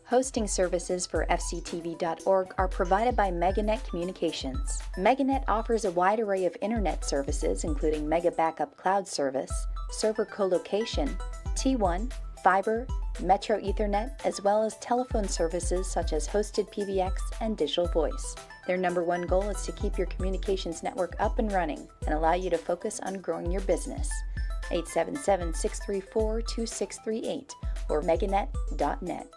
Hosting services for fctv.org are provided by MegaNet Communications. MegaNet offers a wide array of internet services including Mega Backup Cloud Service, server colocation, T1, fiber, Metro Ethernet, as well as telephone services such as hosted PBX and digital voice. Their number one goal is to keep your communications network up and running and allow you to focus on growing your business. 877-634-2638 or meganet.net.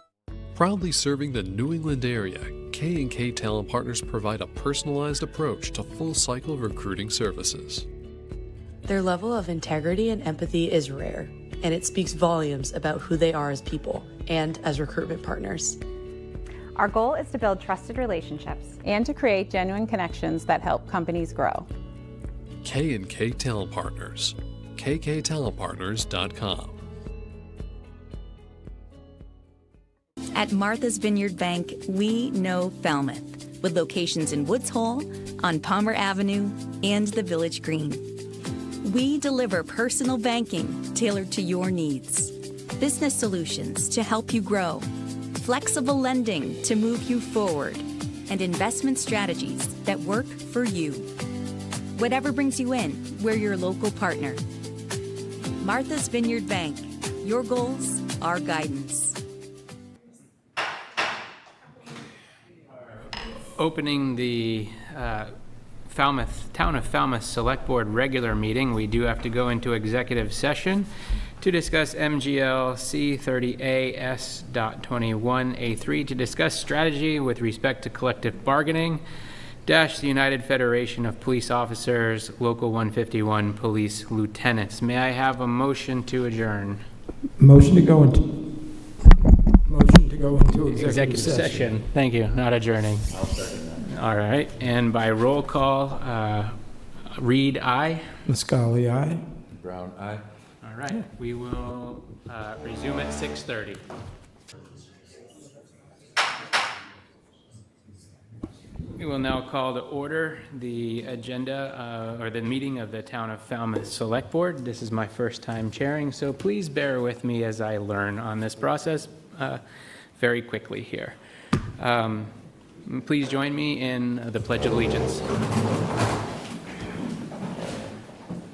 Proudly serving the New England area, K&K Talent Partners provide a personalized approach to full-cycle recruiting services. Their level of integrity and empathy is rare, and it speaks volumes about who they are as people and as recruitment partners. Our goal is to build trusted relationships and to create genuine connections that help companies grow. K&K Talent Partners, kktalentpartners.com. At Martha's Vineyard Bank, we know Falmouth, with locations in Woods Hole, on Palmer Avenue, and the Village Green. We deliver personal banking tailored to your needs, business solutions to help you grow, flexible lending to move you forward, and investment strategies that work for you. Whatever brings you in, we're your local partner. Martha's Vineyard Bank, your goals, our guidance. Opening the Town of Falmouth Select Board regular meeting, we do have to go into executive session to discuss M.G.L. C30A S.21A3 to discuss strategy with respect to collective bargaining, the United Federation of Police Officers, Local 151 Police Lieutenants. May I have a motion to adjourn? Motion to go into executive session. Thank you. Not adjourning. I'll second that. All right. And by roll call, Reed, aye. Muscali, aye. Brown, aye. All right. We will resume at 6:30. We will now call to order the agenda or the meeting of the Town of Falmouth Select Board. This is my first time chairing, so please bear with me as I learn on this process very quickly here. Please join me in the Pledge of Allegiance.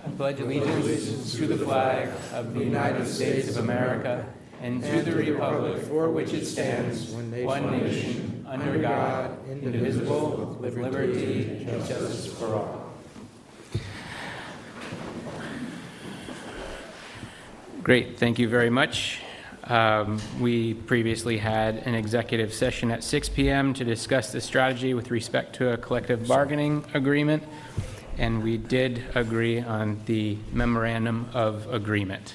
I pledge allegiance to the flag of the United States of America and to the republic for which it stands, one nation, under God, indivisible, with liberty and justice for all. Great, thank you very much. We previously had an executive session at 6 p.m. to discuss the strategy with respect to a collective bargaining agreement, and we did agree on the memorandum of agreement.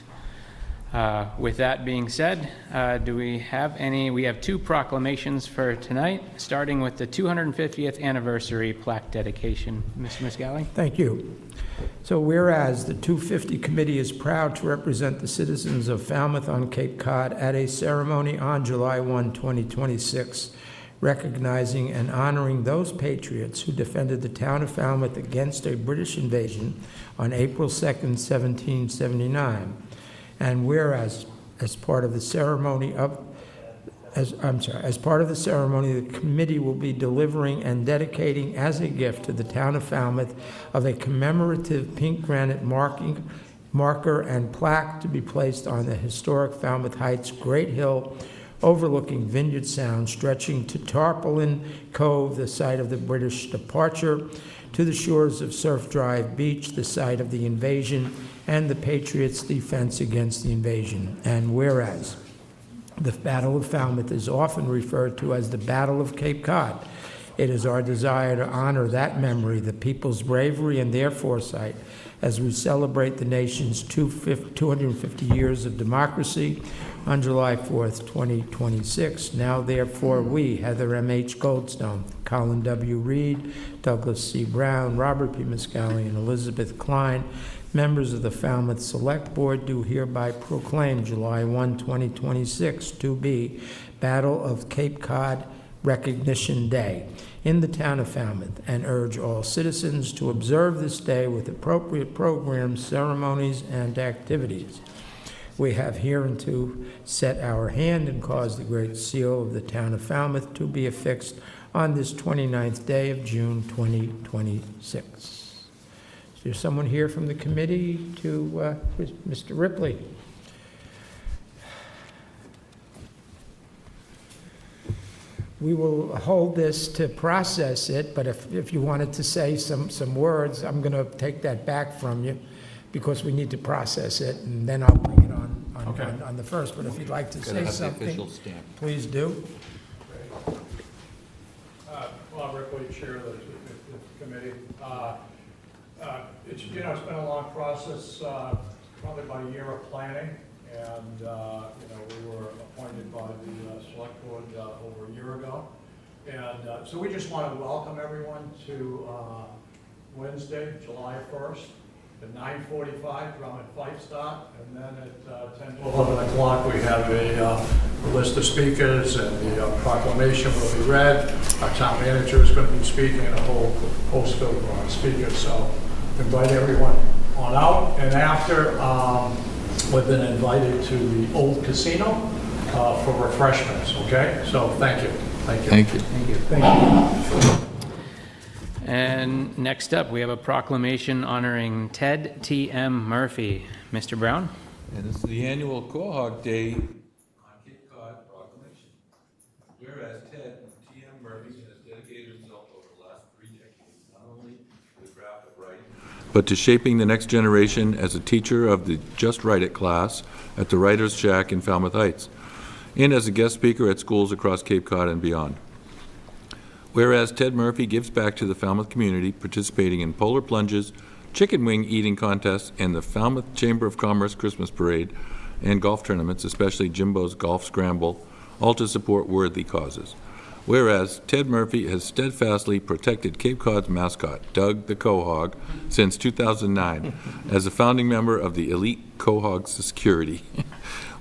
With that being said, do we have any? We have two proclamations for tonight, starting with the 250th anniversary plaque dedication. Mr. M.G.L. Thank you. So whereas the 250 Committee is proud to represent the citizens of Falmouth on Cape Cod at a ceremony on July 1, 2026, recognizing and honoring those patriots who defended the town of Falmouth against a British invasion on April 2nd, 1779. And whereas, as part of the ceremony, the committee will be delivering and dedicating as a gift to the town of Falmouth of a commemorative pink granite marker and plaque to be placed on the historic Falmouth Heights Great Hill overlooking Vineyard Sound, stretching to Tarpaulin Cove, the site of the British departure, to the shores of Surf Drive Beach, the site of the invasion, and the Patriots' defense against the invasion. And whereas the Battle of Falmouth is often referred to as the Battle of Cape Cod, it is our desire to honor that memory, the people's bravery and their foresight, as we celebrate the nation's 250 years of democracy on July 4th, 2026. Now, therefore, we, Heather M.H. Goldstone, Colin W. Reed, Douglas C. Brown, Robert P. M.G.L, and Elizabeth Klein, members of the Falmouth Select Board, do hereby proclaim July 1, 2026 to be Battle of Cape Cod Recognition Day in the town of Falmouth, and urge all citizens to observe this day with appropriate programs, ceremonies, and activities. we have hereunto set our hand and caused the great seal of the town of Falmouth to be affixed on this 29th day of June 2026. Is there someone here from the committee to, Mr. Ripley? We will hold this to process it, but if you wanted to say some words, I'm going to take that back from you because we need to process it, and then I'll bring it on the first. But if you'd like to say something, please do. Bob Ripley, Chair of the committee. It's been a long process, probably about a year of planning, and we were appointed by the select board over a year ago, and so we just want to welcome everyone to Wednesday, July 1st, at 9:45, drum and fight start, and then at 10 to 11 o'clock we have a list of speakers, and the proclamation will be read. Our town manager is going to be speaking, and a whole host of speakers. So invite everyone on out, and after we've been invited to the old casino for refreshments. Okay, so thank you. Thank you. Thank you. And next up, we have a proclamation honoring Ted T.M. Murphy. Mr. Brown? And this is the annual Quahog Day on Cape Cod Proclamation. Whereas Ted T.M. Murphy has dedicated himself over the last 3 decades, not only to the craft of writing, but to shaping the next generation as a teacher of the Just Write It class at the Writer's Shack in Falmouth Heights, and as a guest speaker at schools across Cape Cod and beyond. Whereas Ted Murphy gives back to the Falmouth community, participating in polar plunges, chicken wing eating contests, and the Falmouth Chamber of Commerce Christmas Parade and golf tournaments, especially Jimbo's Golf Scramble, all to support worthy causes. Whereas Ted Murphy has steadfastly protected Cape Cod's mascot, Doug the Quahog, since 2009 as a founding member of the elite Quahog Security.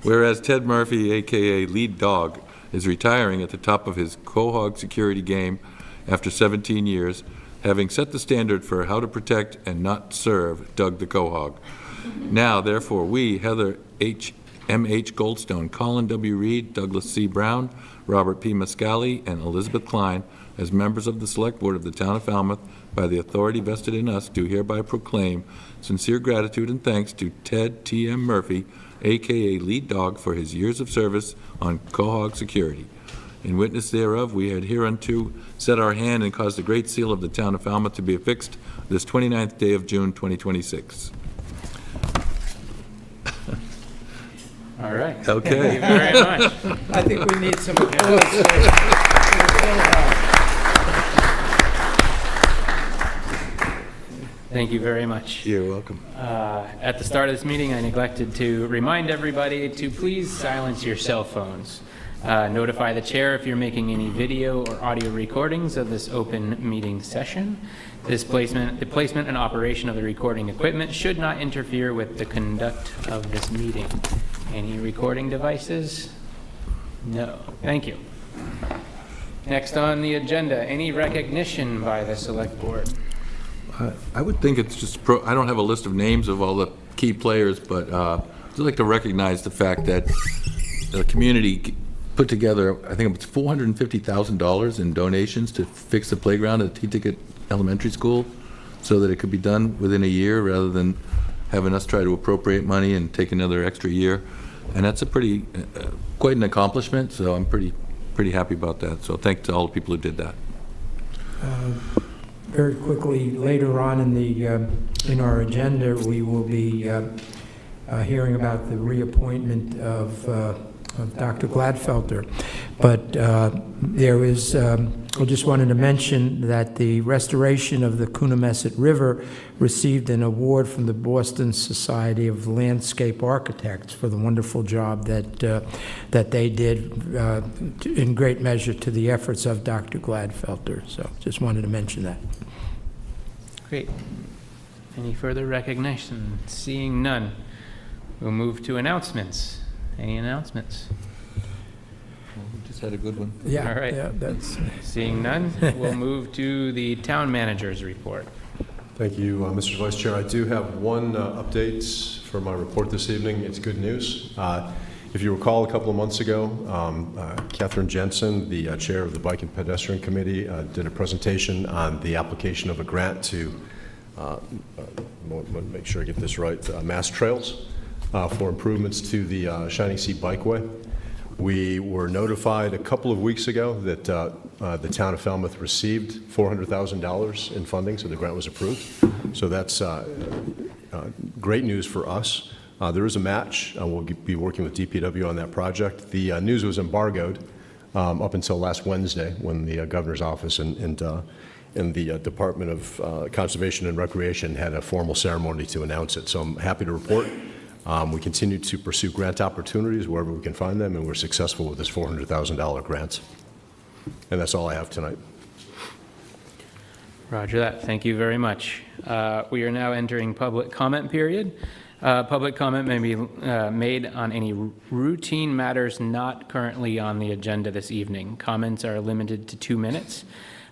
Whereas Ted Murphy, a.k.a. Lead Dog, is retiring at the top of his Quahog security game after 17 years, having set the standard for how to protect and not serve Doug the Quahog. Now, therefore, we, Heather M.H. Goldstone, Colin W. Reed, Douglas C. Brown, Robert P. Mascali, and Elizabeth Klein, as members of the Select Board of the Town of Falmouth, by the authority vested in us, do hereby proclaim sincere gratitude and thanks to Ted T.M. Murphy, a.k.a. Lead Dog, for his years of service on Quahog security. In witness thereof, we had hereunto set our hand and caused the great seal of the town of Falmouth to be affixed this 29th day of June, 2026. All right. Okay. Thank you very much. I think we need some applause. Thank you very much. You're welcome. At the start of this meeting, I neglected to remind everybody to please silence your cell phones. Notify the chair if you're making any video or audio recordings of this open meeting session. The placement and operation of the recording equipment should not interfere with the conduct of this meeting. Any recording devices? No. Thank you. Next on the agenda, any recognition by the select board? I would think it's just, I don't have a list of names of all the key players, but I'd like to recognize the fact that the community put together, I think it's $450,000 in donations to fix the playground at T-Ticket Elementary School so that it could be done within a year rather than having us try to appropriate money and take another extra year. And that's a pretty, quite an accomplishment, so I'm pretty happy about that. So thanks to all the people who did that. Very quickly, later on in our agenda, we will be hearing about the reappointment of Dr. Gladfelter. But there is, I just wanted to mention that the restoration of the Coonamessett River received an award from the Boston Society of Landscape Architects for the wonderful job that they did in great measure to the efforts of Dr. Gladfelter. So just wanted to mention that. Great. Any further recognition? Seeing none, we'll move to announcements. Any announcements? Well, we just had a good one. Yeah. All right. Yeah, that's. Seeing none, we'll move to the town manager's report. Thank you, Mr. Vice Chair. I do have one update for my report this evening. It's good news. If you recall, a couple of months ago, Catherine Jensen, the chair of the Bike and Pedestrian Committee, did a presentation on the application of a grant to, make sure I get this right, Mass Trails for improvements to the Shining Sea Bikeway. We were notified a couple of weeks ago that the town of Falmouth received $400,000 in funding, so the grant was approved. So that's great news for us. There is a match. We'll be working with DPW on that project. The news was embargoed up until last Wednesday when the governor's office and the Department of Conservation and Recreation had a formal ceremony to announce it. So I'm happy to report. We continue to pursue grant opportunities wherever we can find them, and we're successful with this $400,000 grant. And that's all I have tonight. Roger that. Thank you very much. We are now entering public comment period. Public comment may be made on any routine matters not currently on the agenda this evening. Comments are limited to 2 minutes.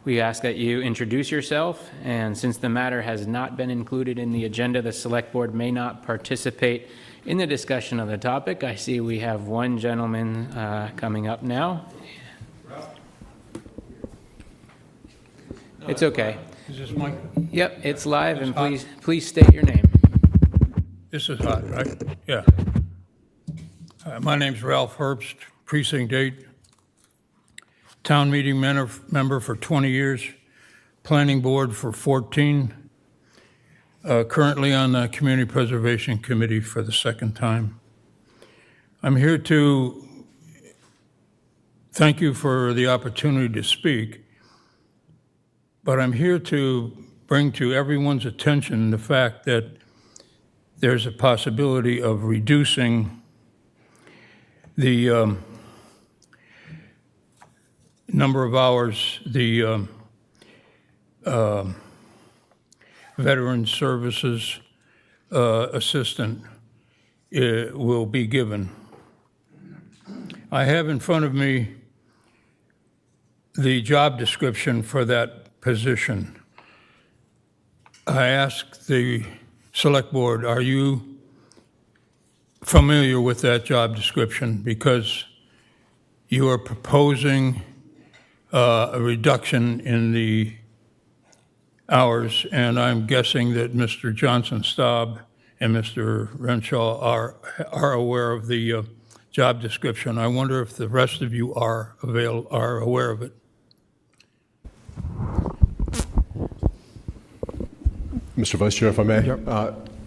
We ask that you introduce yourself, and since the matter has not been included in the agenda, the Select Board may not participate in the discussion of the topic. I see we have one gentleman coming up now. It's okay. Is this Mike? Yep, it's live, and please state your name. This is hot, right? Yeah. My name's Ralph Herbst, Precinct 8. Town meeting member for 20 years, Planning Board for 14. Currently on the Community Preservation Committee for the second time. I'm here to thank you for the opportunity to speak, but I'm here to bring to everyone's attention the fact that there's a possibility of reducing the number of hours the Veteran Services assistant will be given. I have in front of me the job description for that position. I asked the Select Board, are you familiar with that job description? Because you are proposing a reduction in the hours, and I'm guessing that Mr. Johnson-Staub and Mr. Renshaw are aware of the job description. I wonder if the rest of you are aware of it. Mr. Vice Chair, if I may. Yep.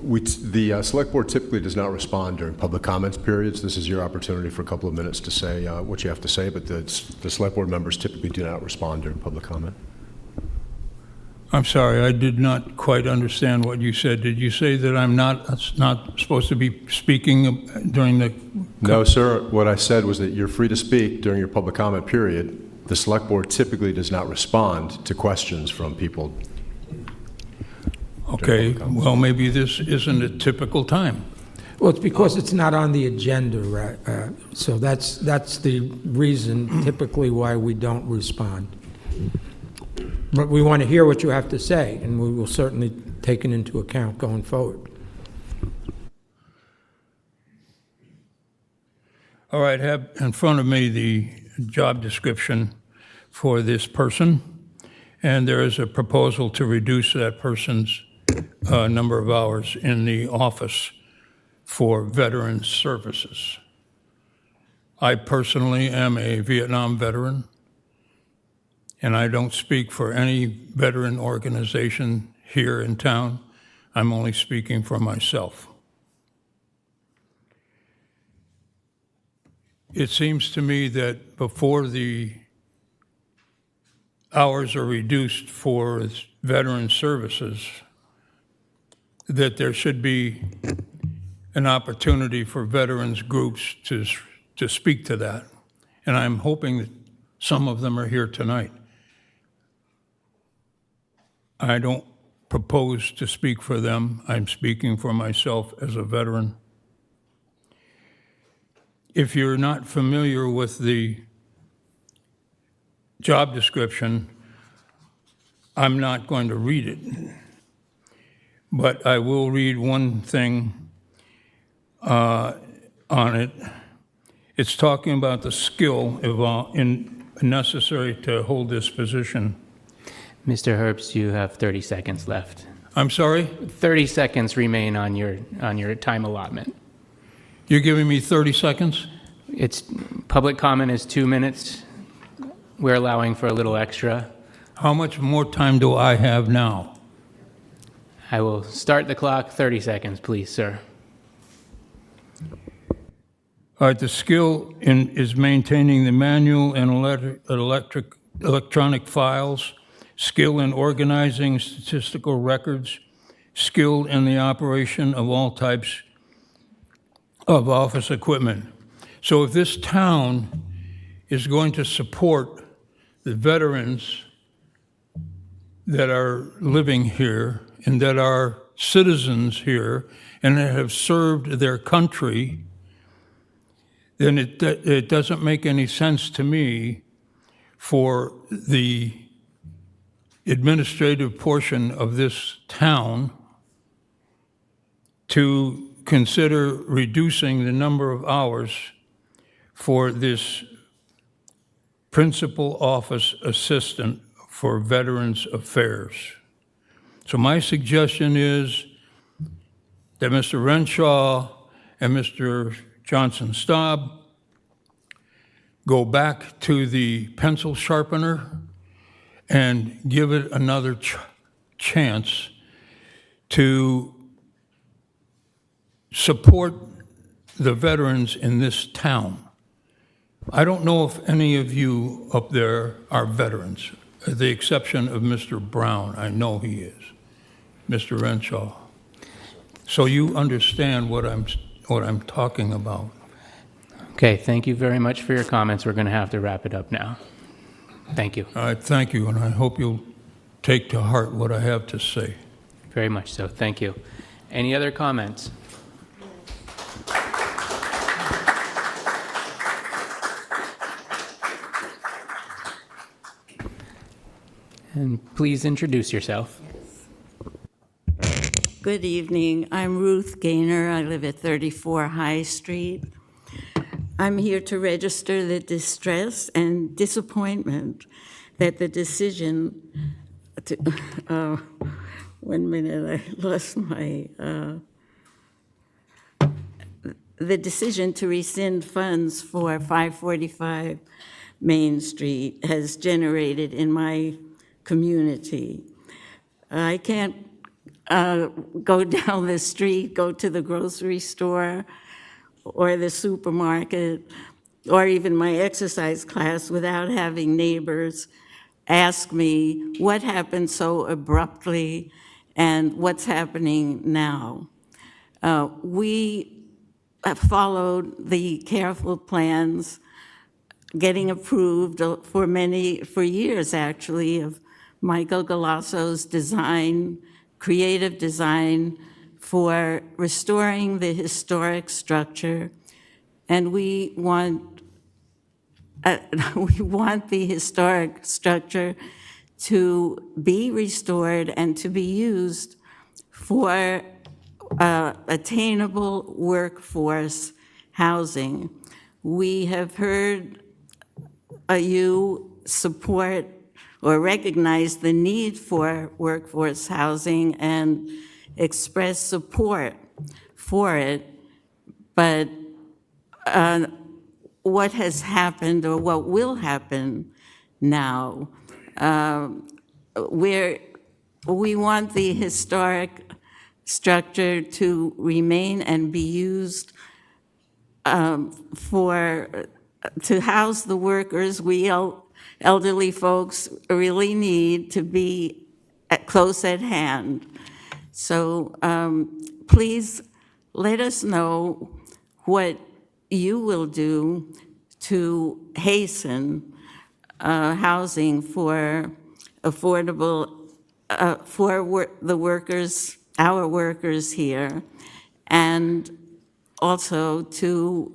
The Select Board typically does not respond during public comments periods. This is your opportunity for a couple of minutes to say what you have to say, but the Select Board members typically do not respond during public comment. I'm sorry, I did not quite understand what you said. Did you say that I'm not supposed to be speaking during the... No, sir. What I said was that you're free to speak during your public comment period. The Select Board typically does not respond to questions from people. Okay, well, maybe this isn't a typical time. Well, it's because it's not on the agenda, right? So that's the reason typically why we don't respond. But we want to hear what you have to say, and we will certainly take it into account going forward. All right, I have in front of me the job description for this person, and there is a proposal to reduce that person's number of hours in the office for Veteran Services. I personally am a Vietnam veteran, and I don't speak for any veteran organization here in town. I'm only speaking for myself. It seems to me that before the hours are reduced for Veteran Services, that there should be an opportunity for veterans groups to speak to that. And I'm hoping that some of them are here tonight. I don't propose to speak for them. I'm speaking for myself as a veteran. If you're not familiar with the job description, I'm not going to read it. but I will read one thing on it. It's talking about the skill necessary to hold this position. Mr. Herbst, you have 30 seconds left. I'm sorry? 30 seconds remain on your time allotment. You're giving me 30 seconds? It's public comment is 2 minutes. We're allowing for a little extra. How much more time do I have now? I will start the clock. 30 seconds, please, sir. All right, the skill is maintaining the manual and electronic files, skill in organizing statistical records, skill in the operation of all types of office equipment. So if this town is going to support the veterans that are living here and that are citizens here and that have served their country, then it doesn't make any sense to me for the administrative portion of this town to consider reducing the number of hours for this principal office assistant for Veterans Affairs. So my suggestion is that Mr. Renshaw and Mr. Johnson Staub go back to the pencil sharpener and give it another chance to support the veterans in this town. I don't know if any of you up there are veterans, with the exception of Mr. Brown. I know he is, Mr. Renshaw. So you understand what I'm talking about. Okay, thank you very much for your comments. We're going to have to wrap it up now. Thank you. All right, thank you, and I hope you'll take to heart what I have to say. Very much so. Thank you. Any other comments? And please introduce yourself. Good evening. I'm Ruth Gaynor. I live at 34 High Street. I'm here to register the distress and disappointment that the decision to, 1 minute, I lost my, the decision to rescind funds for 545 Main Street has generated in my community. I can't go down the street, go to the grocery store or the supermarket or even my exercise class without having neighbors ask me what happened so abruptly and what's happening now. We have followed the careful plans getting approved for years actually of Michael Galasso's design, creative design for restoring the historic structure, and we want the historic structure to be restored and to be used for attainable workforce housing. We have heard you support or recognize the need for workforce housing and express support for it, but what has happened or what will happen now, we want the historic structure to remain and be used to house the workers we elderly folks really need to be close at hand. So please let us know what you will do to hasten housing for affordable, for the workers, our workers here, and also to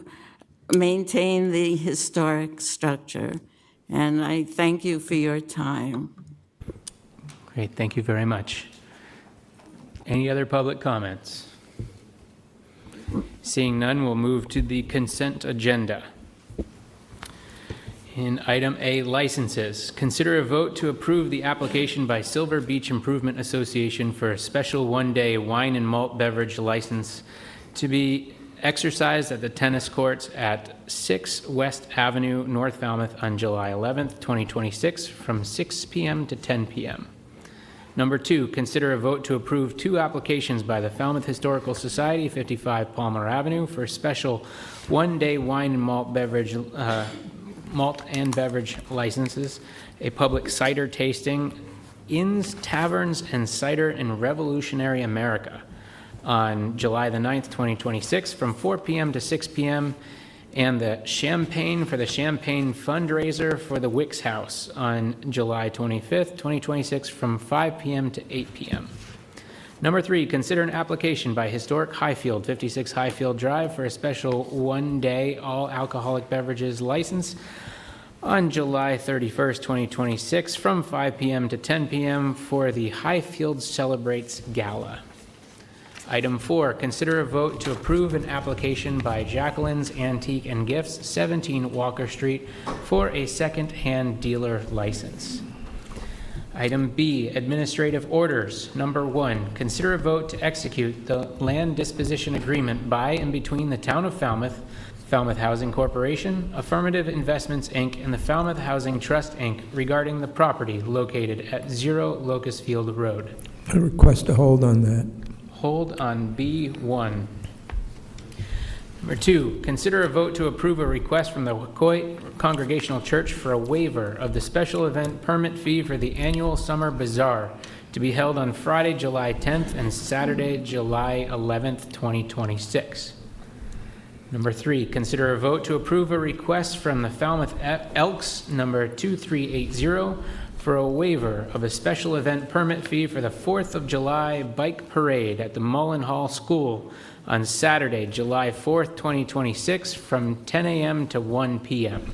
maintain the historic structure. And I thank you for your time. Great, thank you very much. Any other public comments? Seeing none, we'll move to the consent agenda. In item A, licenses, consider a vote to approve the application by Silver Beach Improvement Association for a special one-day wine and malt beverage license to be exercised at the tennis courts at 6 West Avenue, North Falmouth on July 11th, 2026 from 6 p.m. to 10 p.m. Number 2, consider a vote to approve 2 applications by the Falmouth Historical Society, 55 Palmer Avenue, for special one-day wine and malt and beverage licenses, a public cider tasting, Inns, Taverns, and Cider in Revolutionary America on July the 9th, 2026 from 4 p.m. to 6 p.m., and the Champagne for the Champagne fundraiser for the Wicks House on July 25th, 2026 from 5 p.m. to 8 p.m. Number 3, consider an application by Historic Highfield, 56 Highfield Drive, for a special one-day all-alcoholic beverages license on July 31st, 2026 from 5 p.m. to 10 p.m. for the Highfield Celebrates Gala. Item 4, consider a vote to approve an application by Jacqueline's Antique and Gifts, 17 Walker Street, for a second-hand dealer license. Item B, administrative orders. Number 1, consider a vote to execute the land disposition agreement by and between the Town of Falmouth, Falmouth Housing Corporation, Affirmative Investments, Inc., and the Falmouth Housing Trust, Inc. regarding the property located at 0 Locust Field Road. I request a hold on that. Hold on B1. Number 2, consider a vote to approve a request from the Wacoit Congregational Church for a waiver of the special event permit fee for the annual Summer Bazaar to be held on Friday, July 10th and Saturday, July 11th, 2026. Number 3, consider a vote to approve a request from the Falmouth Elks number 2380 for a waiver of a special event permit fee for the 4th of July Bike Parade at the Mullen Hall School on Saturday, July 4th, 2026 from 10 a.m. to 1 p.m.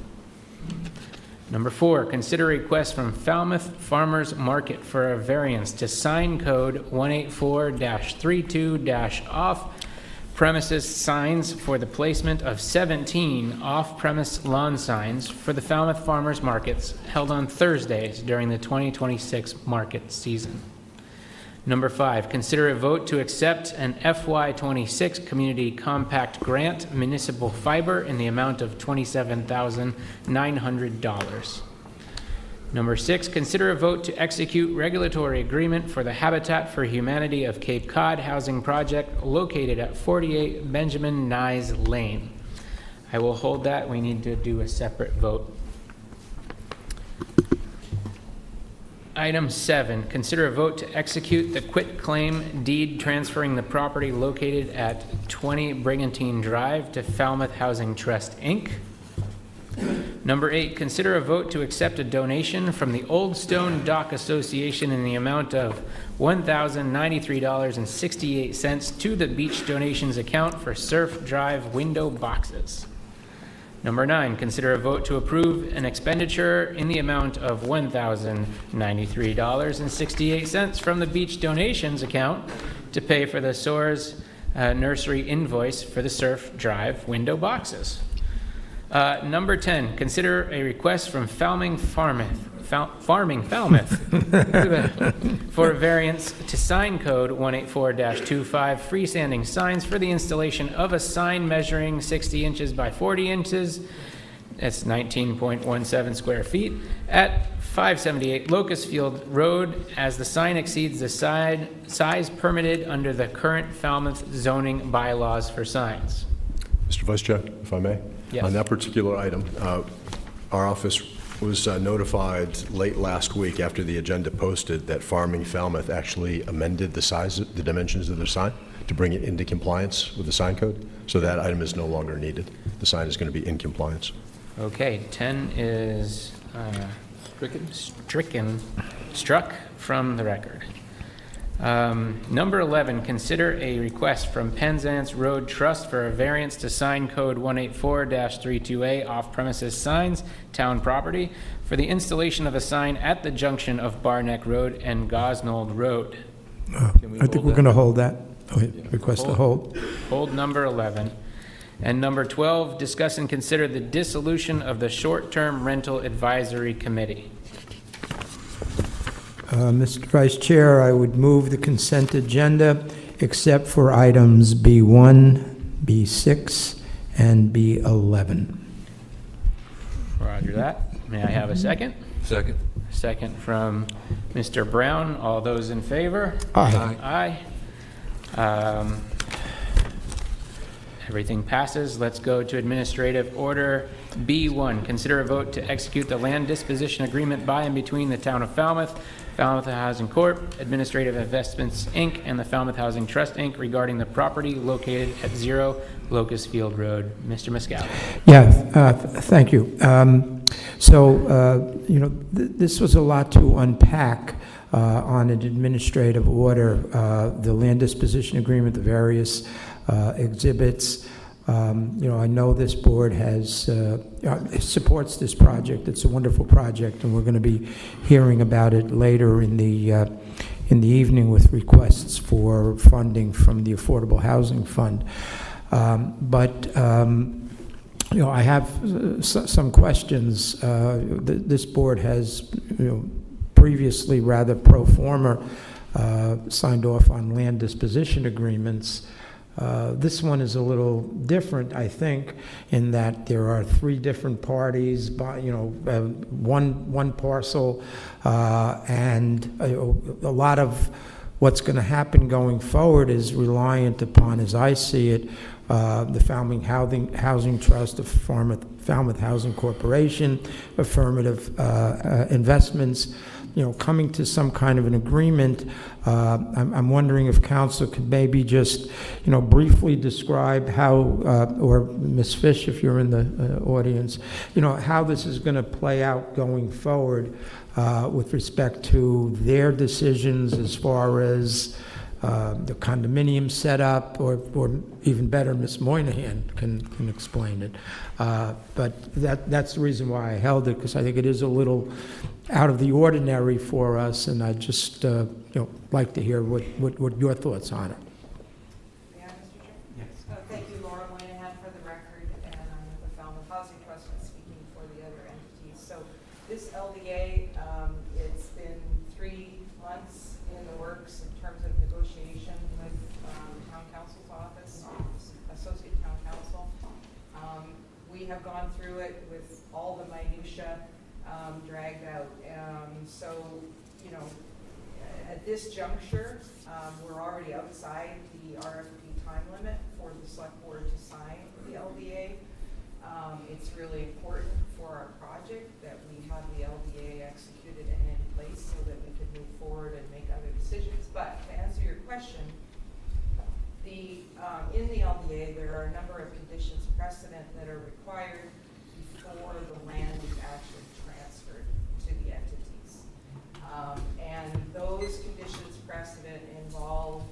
Number 4, consider a request from Falmouth Farmers Market for a variance to sign code 184-32- off-premises signs for the placement of 17 off-premise lawn signs for the Falmouth Farmers Markets held on Thursdays during the 2026 market season. Number 5, consider a vote to accept an FY26 Community Compact Grant Municipal Fiber in the amount of $27,900. Number 6, consider a vote to execute regulatory agreement for the Habitat for Humanity of Cape Cod housing project located at 48 Benjamin Nyes Lane. I will hold that. We need to do a separate vote. Item 7, consider a vote to execute the quitclaim deed transferring the property located at 20 Brigantine Drive to Falmouth Housing Trust, Inc. Number 8, consider a vote to accept a donation from the Old Stone Dock Association in the amount of $1,093.68 to the beach donations account for Surf Drive window boxes. Number 9, consider a vote to approve an expenditure in the amount of $1,093.68 from the beach donations account to pay for the Soares nursery invoice for the Surf Drive window boxes. Number 10, consider a request from Farming Falmouth for a variance to sign code 184-25 freestanding signs for the installation of a sign measuring 60 inches by 40 inches, that's 19.17 square feet, at 578 Locust Field Road as the sign exceeds the size permitted under the current Falmouth zoning bylaws for signs. Mr. Vice Chair, if I may? Yes. On that particular item, our office was notified late last week after the agenda posted that Farming Falmouth actually amended the dimensions of their sign to bring it into compliance with the sign code. So that item is no longer needed. The sign is going to be in compliance. Okay, 10 is struck from the record. Number 11, consider a request from Penzance Road Trust for a variance to sign code 184-32A off-premises signs, town property, for the installation of a sign at the junction of Barneck Road and Gosnold Road. Can we I think hold we're that? going to hold that. Request a hold. Hold number 11. And number 12, discuss and consider the dissolution of the Short-Term Rental Advisory Committee. Mr. Vice Chair, I would move the consent agenda except for items B1, B6, and B11. Roger that. May I have a second? Second. Second from Mr. Brown. All those in favor? Aye. Aye. Everything passes. Let's go to Administrative Order B1. Consider a vote to execute the land disposition agreement by and between the Town of Falmouth, Falmouth Housing Corp., Administrative Investments, Inc., and the Falmouth Housing Trust, Inc. regarding the property located at 0 Locust Field Road. Mr. M.G.L. Yeah, thank you. This was a lot to unpack on an administrative order, the land disposition agreement, the various exhibits. I know this board supports this project. It's a wonderful project, and we're going to be hearing about it later in the evening with requests for funding from the Affordable Housing Fund. I have some questions. This board has, previously rather pro forma signed off on land disposition agreements. This one is a little different, I think, in that there are 3 different parties, one parcel, and a lot of what's going to happen going forward is reliant upon, as I see it, the Falmouth Housing Trust, the Falmouth Housing Corporation, affirmative investments, coming to some kind of an agreement. I'm wondering if council could maybe just, briefly describe how, or Ms. Fish, if you're in the audience, how this is going to play out going forward with respect to their decisions as far as the condominium setup, or even better, Ms. Moynihan can explain it. But that's the reason why I held it, because I think it is a little out of the ordinary for us, and I'd just like to hear what your thoughts on it. May I, Mr. Chair? Yes. Thank you, Laura Moynihan, for the record, and I'm with the Falmouth Housing Trust, speaking for the other entities. So this LDA, it's been 3 months in the works in terms of negotiation with Town Council's office, Associate Town Council. We have gone through it with all the minutia dragged out. At this juncture, we're already outside the RFP time limit for the select board to sign the LDA. It's really important for our project that we have the LDA executed and in place so that we can move forward and make other decisions. But to answer your question, in the LDA, there are a number of conditions precedent that are required before the land is actually transferred to the entities. And those conditions precedent involve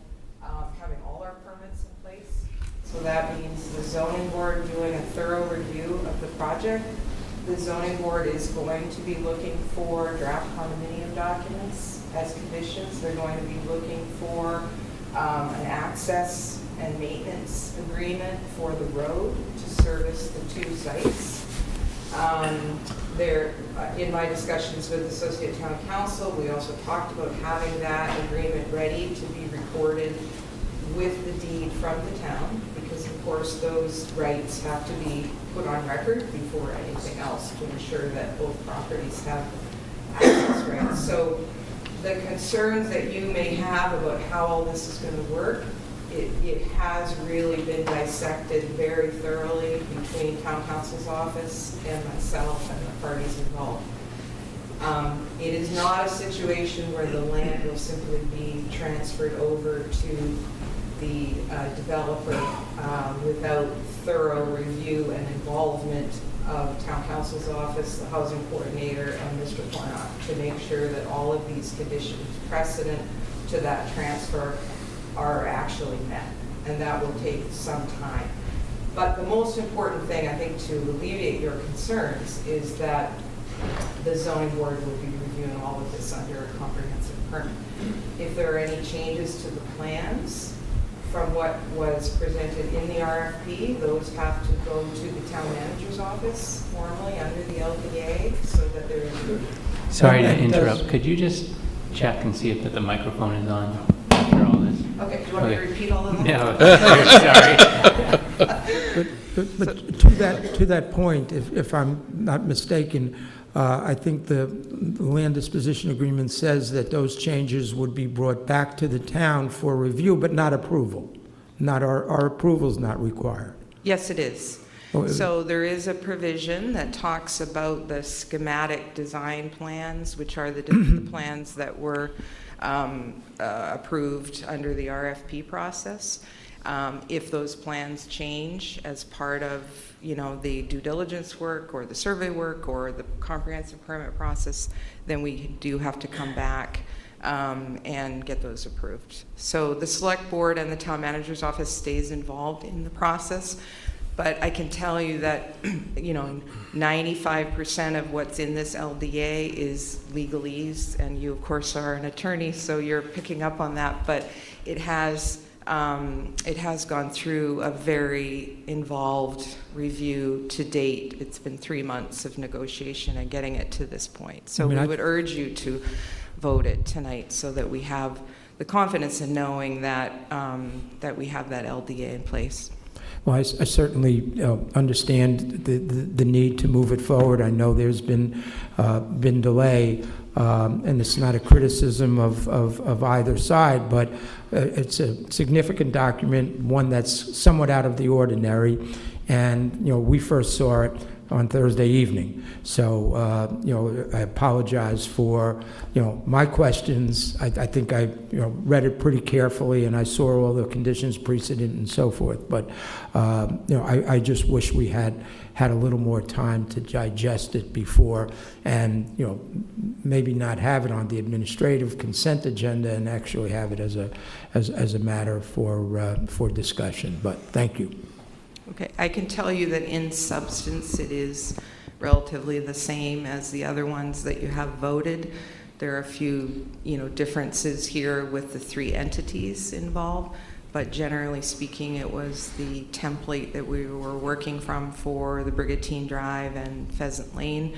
having all our permits in place. So that means the zoning board doing a thorough review of the project. The zoning board is going to be looking for draft condominium documents as conditions. They're going to be looking for an access and maintenance agreement for the road to service the 2 sites. In my discussions with Associate Town Council, we also talked about having that agreement ready to be recorded with the deed from the town, because of course those rights have to be put on record before anything else to ensure that both properties have access rights. So the concerns that you may have about how all this is going to work, it has really been dissected very thoroughly between Town Council's office and myself and the parties involved. It is not a situation where the land will simply be transferred over to the developer without thorough review and involvement of Town Council's office, the housing coordinator, and Mr. Pornock to make sure that all of these conditions precedent to that transfer are actually met, and that will take some time. But the most important thing, I think, to alleviate your concerns is that the zoning board will be reviewing all of this under a comprehensive permit. If there are any changes to the plans from what was presented in the RFP, those have to go to the town manager's office formally under the LDA so that there is. Sorry to interrupt. Could you just check and see if the microphone is on after all this? Okay, do you want me to repeat all of that? No, sorry. But to that point, if I'm not mistaken, I think the land disposition agreement says that those changes would be brought back to the town for review, but not approval. Not our approval's not required. Yes, it is. So there is a provision that talks about the schematic design plans, which are the plans that were approved under the RFP process. If those plans change as part of, the due diligence work or the survey work or the comprehensive permit process, then we do have to come back and get those approved. So the select board and the town manager's office stays involved in the process. But I can tell you that, 95% of what's in this LDA is legalese, and you, of course, are an attorney, so you're picking up on that. But it has gone through a very involved review to date. It's been 3 months of negotiation and getting it to this point. So we would urge you to vote it tonight so that we have the confidence in knowing that that we have that LDA in place. Well, I certainly understand the need to move it forward. I know there's been delay, and it's not a criticism of either side, but it's a significant document, one that's somewhat out of the ordinary, and we first saw it on Thursday evening. So, I apologize for, my questions. I think I, read it pretty carefully, and I saw all the conditions precedent and so forth. But, I just wish we had a little more time to digest it before, and, maybe not have it on the administrative consent agenda and actually have it as a matter for discussion. But thank you. Okay, I can tell you that in substance it is relatively the same as the other ones that you have voted. There are a few, differences here with the 3 entities involved, but generally speaking, it was the template that we were working from for the Brigantine Drive and Pheasant Lane,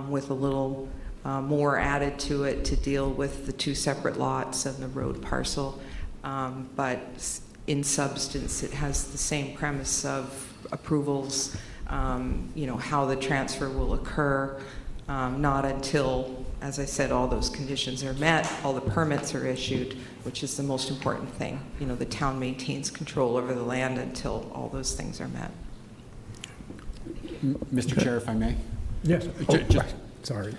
with a little more added to it to deal with the 2 separate lots and the road parcel, but in substance, it has the same premise of approvals, how the transfer will occur, not until, as I said, all those conditions are met, all the permits are issued, which is the most important thing. The town maintains control over the land until all those things are met. Mr. Chair, if I may? Yes. Sorry.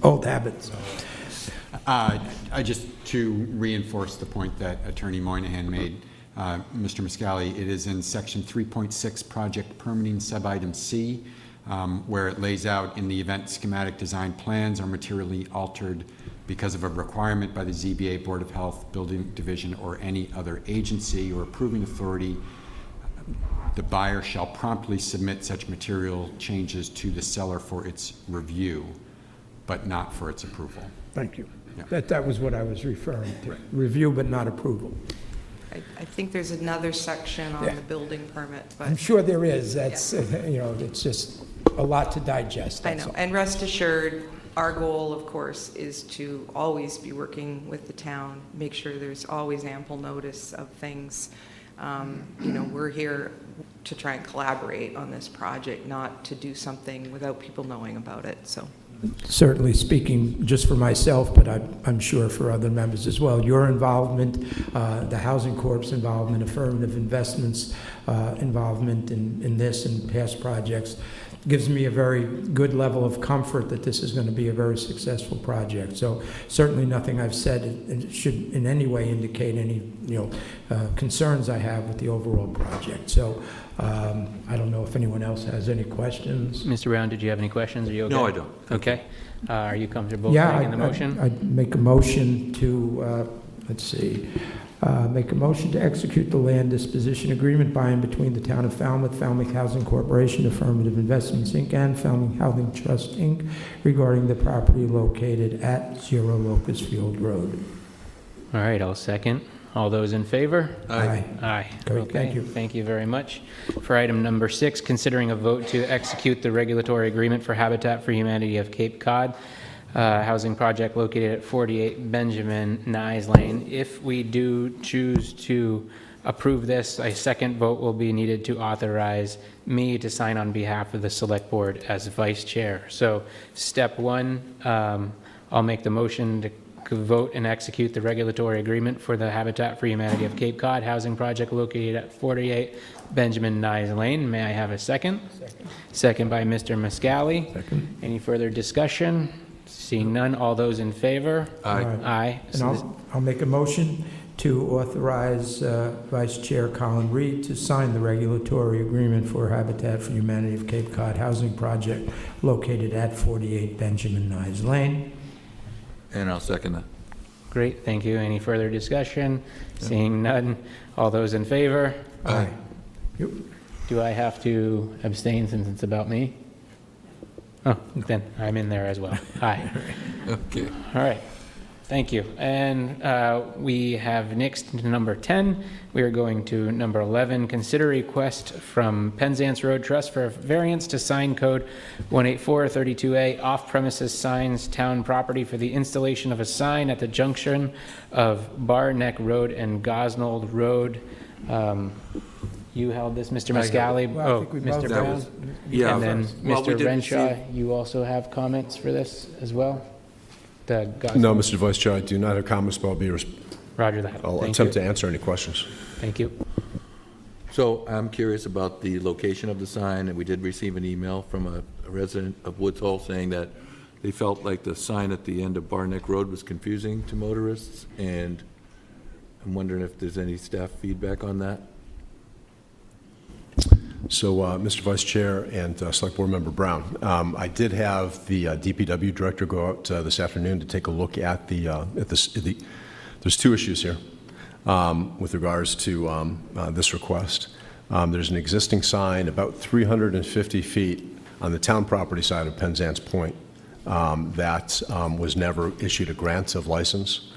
Old habits. Just to reinforce the point that Attorney Moynihan made, Mr. M.G.L, it is in section 3.6 project permitting sub-item C, where it lays out in the event schematic design plans are materially altered because of a requirement by the ZBA, Board of Health, Building Division, or any other agency or approving authority, the buyer shall promptly submit such material changes to the seller for its review, but not for its approval. Thank you. Yeah. That was what I was referring to. Right. Review but not approval. I think there's another section on the building permit, but I'm sure there is. That's it's just a lot to digest. I know. And rest assured, our goal, of course, is to always be working with the town, make sure there's always ample notice of things. We're here to try and collaborate on this project, not to do something without people knowing about it. So. Certainly speaking just for myself, but I'm sure for other members as well, your involvement, the Housing Corp's involvement, affirmative investments involvement in this and past projects gives me a very good level of comfort that this is going to be a very successful project. So certainly nothing I've said should in any way indicate any concerns I have with the overall project. So I don't know if anyone else has any questions. Mr. Brown, did you have any questions? Are you okay? No, I don't. Okay. Are you comfortable making the motion? I'd make a motion to let's see. Make a motion to execute the land disposition agreement by and between the Town of Falmouth, Falmouth Housing Corporation, Affirmative Investments, Inc., and Falmouth Housing Trust, Inc. regarding the property located at 0 Locust Field Road. All right, I'll second. All those in favor? Aye. Aye. Great, Okay, thank you. Thank you very much. For item number 6, considering a vote to execute the regulatory agreement for Habitat for Humanity of Cape Cod, housing project located at 48 Benjamin Nyes Lane. If we do choose to approve this, a second vote will be needed to authorize me to sign on behalf of the Select Board as Vice Chair. So step 1, I'll make the motion to vote and execute the regulatory agreement for the Habitat for Humanity of Cape Cod housing project located at 48 Benjamin Nyes Lane. May I have a second? Second by Mr. M.G.L. Second. Any further discussion? Seeing none, all those in favor? Aye. Aye. And I'll make a motion to authorize Vice Chair Colin Reed to sign the regulatory agreement for Habitat for Humanity of Cape Cod housing project located at 48 Benjamin Nyes Lane. And I'll second that. Great, thank you. Any further discussion? Seeing none, all those in favor? Aye. Yep. Do I have to abstain since it's about me? Oh, then I'm in there as well. Aye. Okay. All right. Thank you. And we have next number 10. We are going to number 11. Consider request from Penzance Road Trust for a variance to sign code 18432A off-premises signs town property for the installation of a sign at the junction of Bar Neck Road and Gosnold Road. You held this, Mr. M.G.L. Well, I Oh, think we Mr. both- Brown? Yeah. And then Well, we Mr. did Renshaw, receive- you also have comments for this as well? The No, Mr. Vice Chair, I do not have comments, but Roger that. I'll Thank attempt you. to answer any questions. Thank you. So I'm curious about the location of the sign, and we did receive an email from a resident of Woods Hole saying that they felt like the sign at the end of Bar Neck Road was confusing to motorists, and I'm wondering if there's any staff feedback on that? So, Mr. Vice Chair and Select Board Member Brown, I did have the DPW Director go out this afternoon to take a look at there's two issues here with regards to this request. There's an existing sign about 350 feet on the town property side of Penzance Point that was never issued a grant of license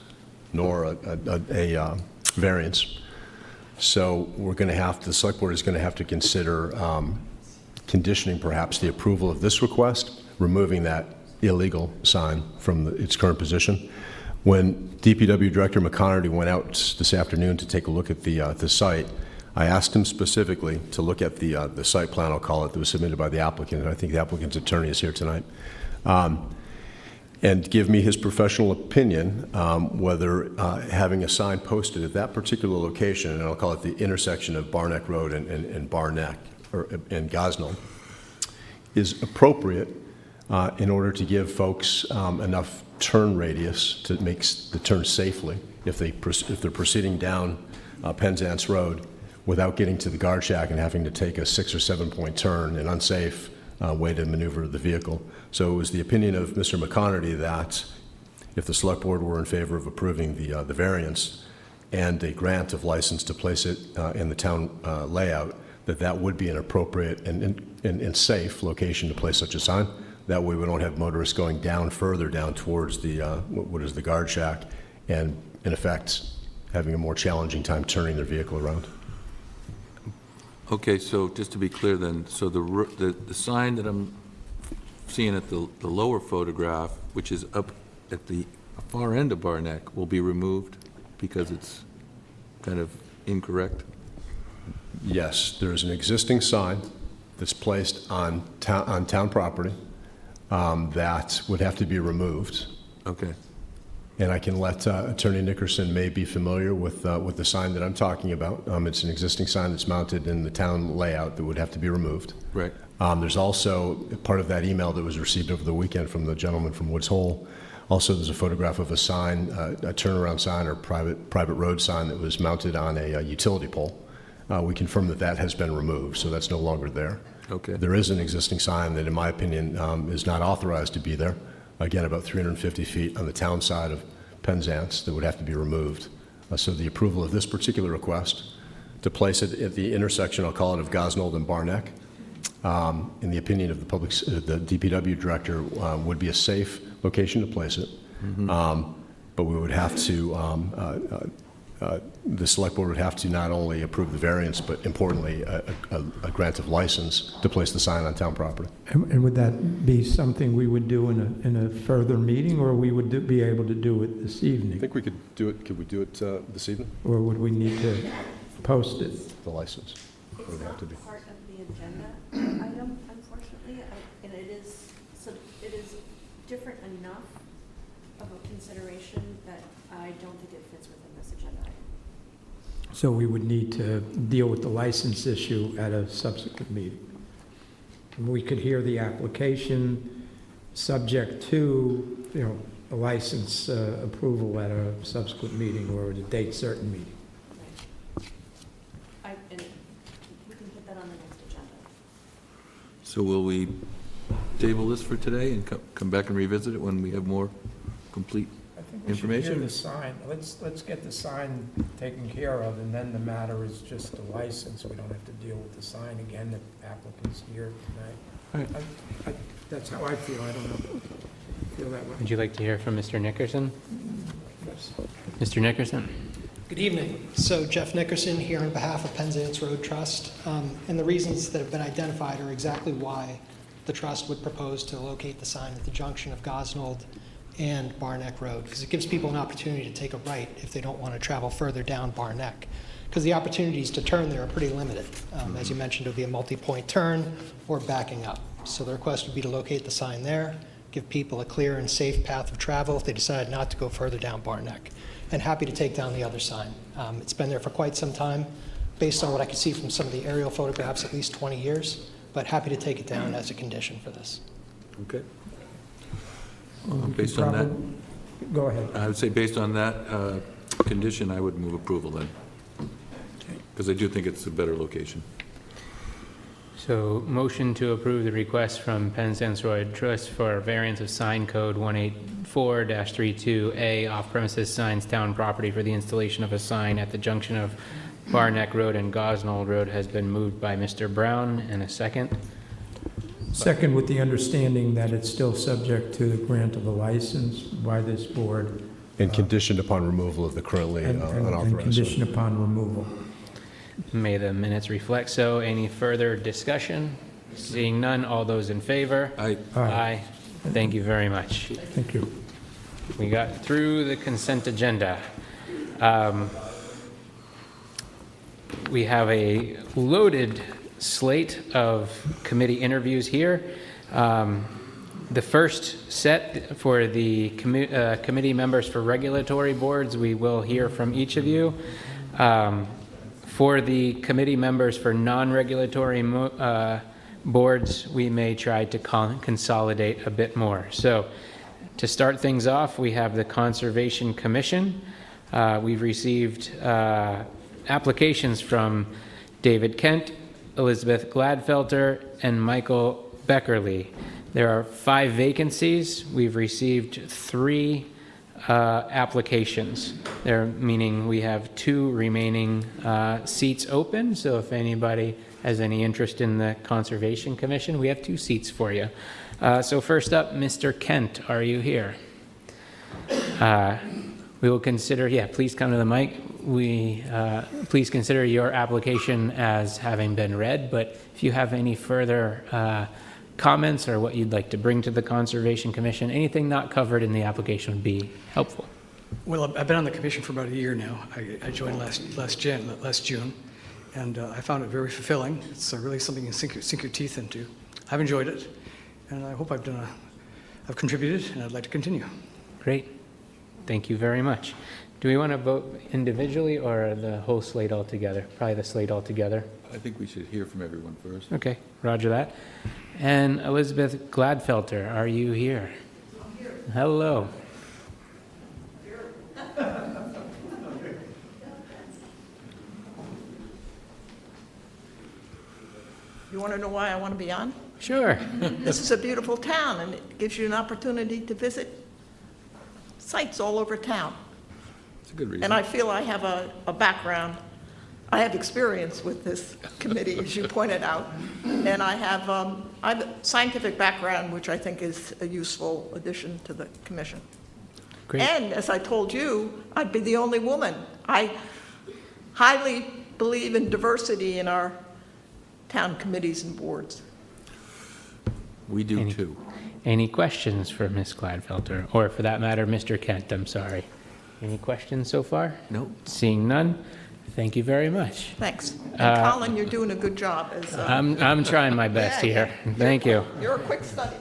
nor a variance. So we're going to have to, the Select Board is going to have to consider conditioning perhaps the approval of this request, removing that illegal sign from its current position. When DPW Director McConerty went out this afternoon to take a look at the site, I asked him specifically to look at the site plan, I'll call it, that was submitted by the applicant, and I think the applicant's attorney is here tonight, and give me his professional opinion whether having a sign posted at that particular location, and I'll call it the intersection of Bar Neck Road and Bar Neck, and Gosnold, is appropriate in order to give folks enough turn radius to make the turn safely if they're proceeding down Penzance Road without getting to the guard shack and having to take a 6 or 7 point turn, an unsafe way to maneuver the vehicle. So it was the opinion of Mr. McConerty that if the Select Board were in favor of approving the variance and a grant of license to place it in the town layout, that would be an appropriate and safe location to place such a sign. That way we don't have motorists going down further down towards the what is the guard shack and in effect having a more challenging time turning their vehicle around. Okay, so just to be clear then, so the sign that I'm seeing at the lower photograph, which is up at the far end of Bar Neck, will be removed because it's kind of incorrect? Yes, there is an existing sign that's placed on town property that would have to be removed. Okay. And I can let Attorney Nickerson may be familiar with the sign that I'm talking about. It's an existing sign that's mounted in the town layout that would have to be removed. Right. There's also part of that email that was received over the weekend from the gentleman from Woods Hole. Also, there's a photograph of a sign, a turnaround sign or private road sign that was mounted on a utility pole. We confirm that has been removed, so that's no longer there. Okay. There is an existing sign that, in my opinion, is not authorized to be there. Again, about 350 feet on the town side of Penzance that would have to be removed. So the approval of this particular request to place it at the intersection, I'll call it, of Gosnold and Barneck, in the opinion of the DPW director, would be a safe location to place it. But we would have to, the select board would have to not only approve the variance, but importantly, a grant of license to place the sign on town property. And would that be something we would do in a further meeting, or we would be able to do it this evening? I think we could do it. Could we do it this evening? Or would we need to post it? The license. It's would not have to be. part of the agenda item, unfortunately, and it is different enough of a consideration that I don't think it fits within this agenda item. So we would need to deal with the license issue at a subsequent meeting. And we could hear the application subject to, a license approval at a subsequent meeting or at a date certain meeting. And we can put that on the next agenda. So will we table this for today and come back and revisit it when we have more complete I think we information? should hear the sign. Let's get the sign taken care of, and then the matter is just the license. We don't have to deal with the sign again. The applicant's here tonight. Right. That's how I feel. I don't know. Feel that way? Would you like to hear from Mr. Nickerson? Mr. Nickerson? Good evening. So Jeff Nickerson here on behalf of Penzance Road Trust. And the reasons that have been identified are exactly why the trust would propose to locate the sign at the junction of Gosnold and Barneck Road, because it gives people an opportunity to take a right if they don't want to travel further down Barneck, because the opportunities to turn there are pretty limited. As you mentioned, it'll be a multi-point turn or backing up. So the request would be to locate the sign there, give people a clear and safe path of travel if they decide not to go further down Barneck. And happy to take down the other sign. It's been there for quite some time, based on what I could see from some of the aerial photographs, at least 20 years, but happy to take it down as a condition for this. Okay. Based on that, Go ahead. I would say based on that condition, I would move approval then. Because I do think it's a better location. So motion to approve the request from Penzance Road Trust for a variance of sign code 184-32A off-premises signs town property for the installation of a sign at the junction of Barneck Road and Gosnold Road has been moved by Mr. Brown, and a second. Second, with the understanding that it's still subject to the grant of a license by this board. And conditioned upon removal of the currently unauthorized. And conditioned upon removal. May the minutes reflect so. Any further discussion? Seeing none, all those in favor? Aye. Aye. Thank you very much. Thank you. We got through the consent agenda. We have a loaded slate of committee interviews here. The first set for the committee members for regulatory boards, we will hear from each of you. For the committee members for non-regulatory boards, we may try to consolidate a bit more. So to start things off, we have the Conservation Commission. We've received applications from David Kent, Elizabeth Gladfelter, and Michael Beckerle. There are 5 vacancies. We've received 3 applications. There, meaning we have 2 remaining seats open. So if anybody has any interest in the Conservation Commission, we have 2 seats for you. So first up, Mr. Kent, are you here? We will consider, please come to the mic. Please consider your application as having been read, but if you have any further comments or what you'd like to bring to the Conservation Commission, anything not covered in the application would be helpful. Well, I've been on the commission for about a year now. I joined last June, and I found it very fulfilling. It's really something you sink your teeth into. I've enjoyed it, and I hope I've contributed, and I'd like to continue. Great. Thank you very much. Do we want to vote individually or the whole slate altogether? Probably the slate altogether. I think we should hear from everyone first. Okay, roger that. And Elizabeth Gladfelter, are you here? I'm here. Hello. You want to know why I want to be on? Sure. This is a beautiful town, and it gives you an opportunity to visit sites all over town. It's a good reason. And I feel I have a background. I have experience with this committee, as you pointed out. And I have a scientific background, which I think is a useful addition to the commission. Great. And as I told you, I'd be the only woman. I highly believe in diversity in our town committees and boards. We do too. Any questions for Ms. Gladfelter, or for that matter, Mr. Kent? I'm sorry. Any questions so far? No. Seeing none, thank you very much. Thanks. And Colin, you're doing a good job. As I'm trying my best here. Thank you. You're a quick study.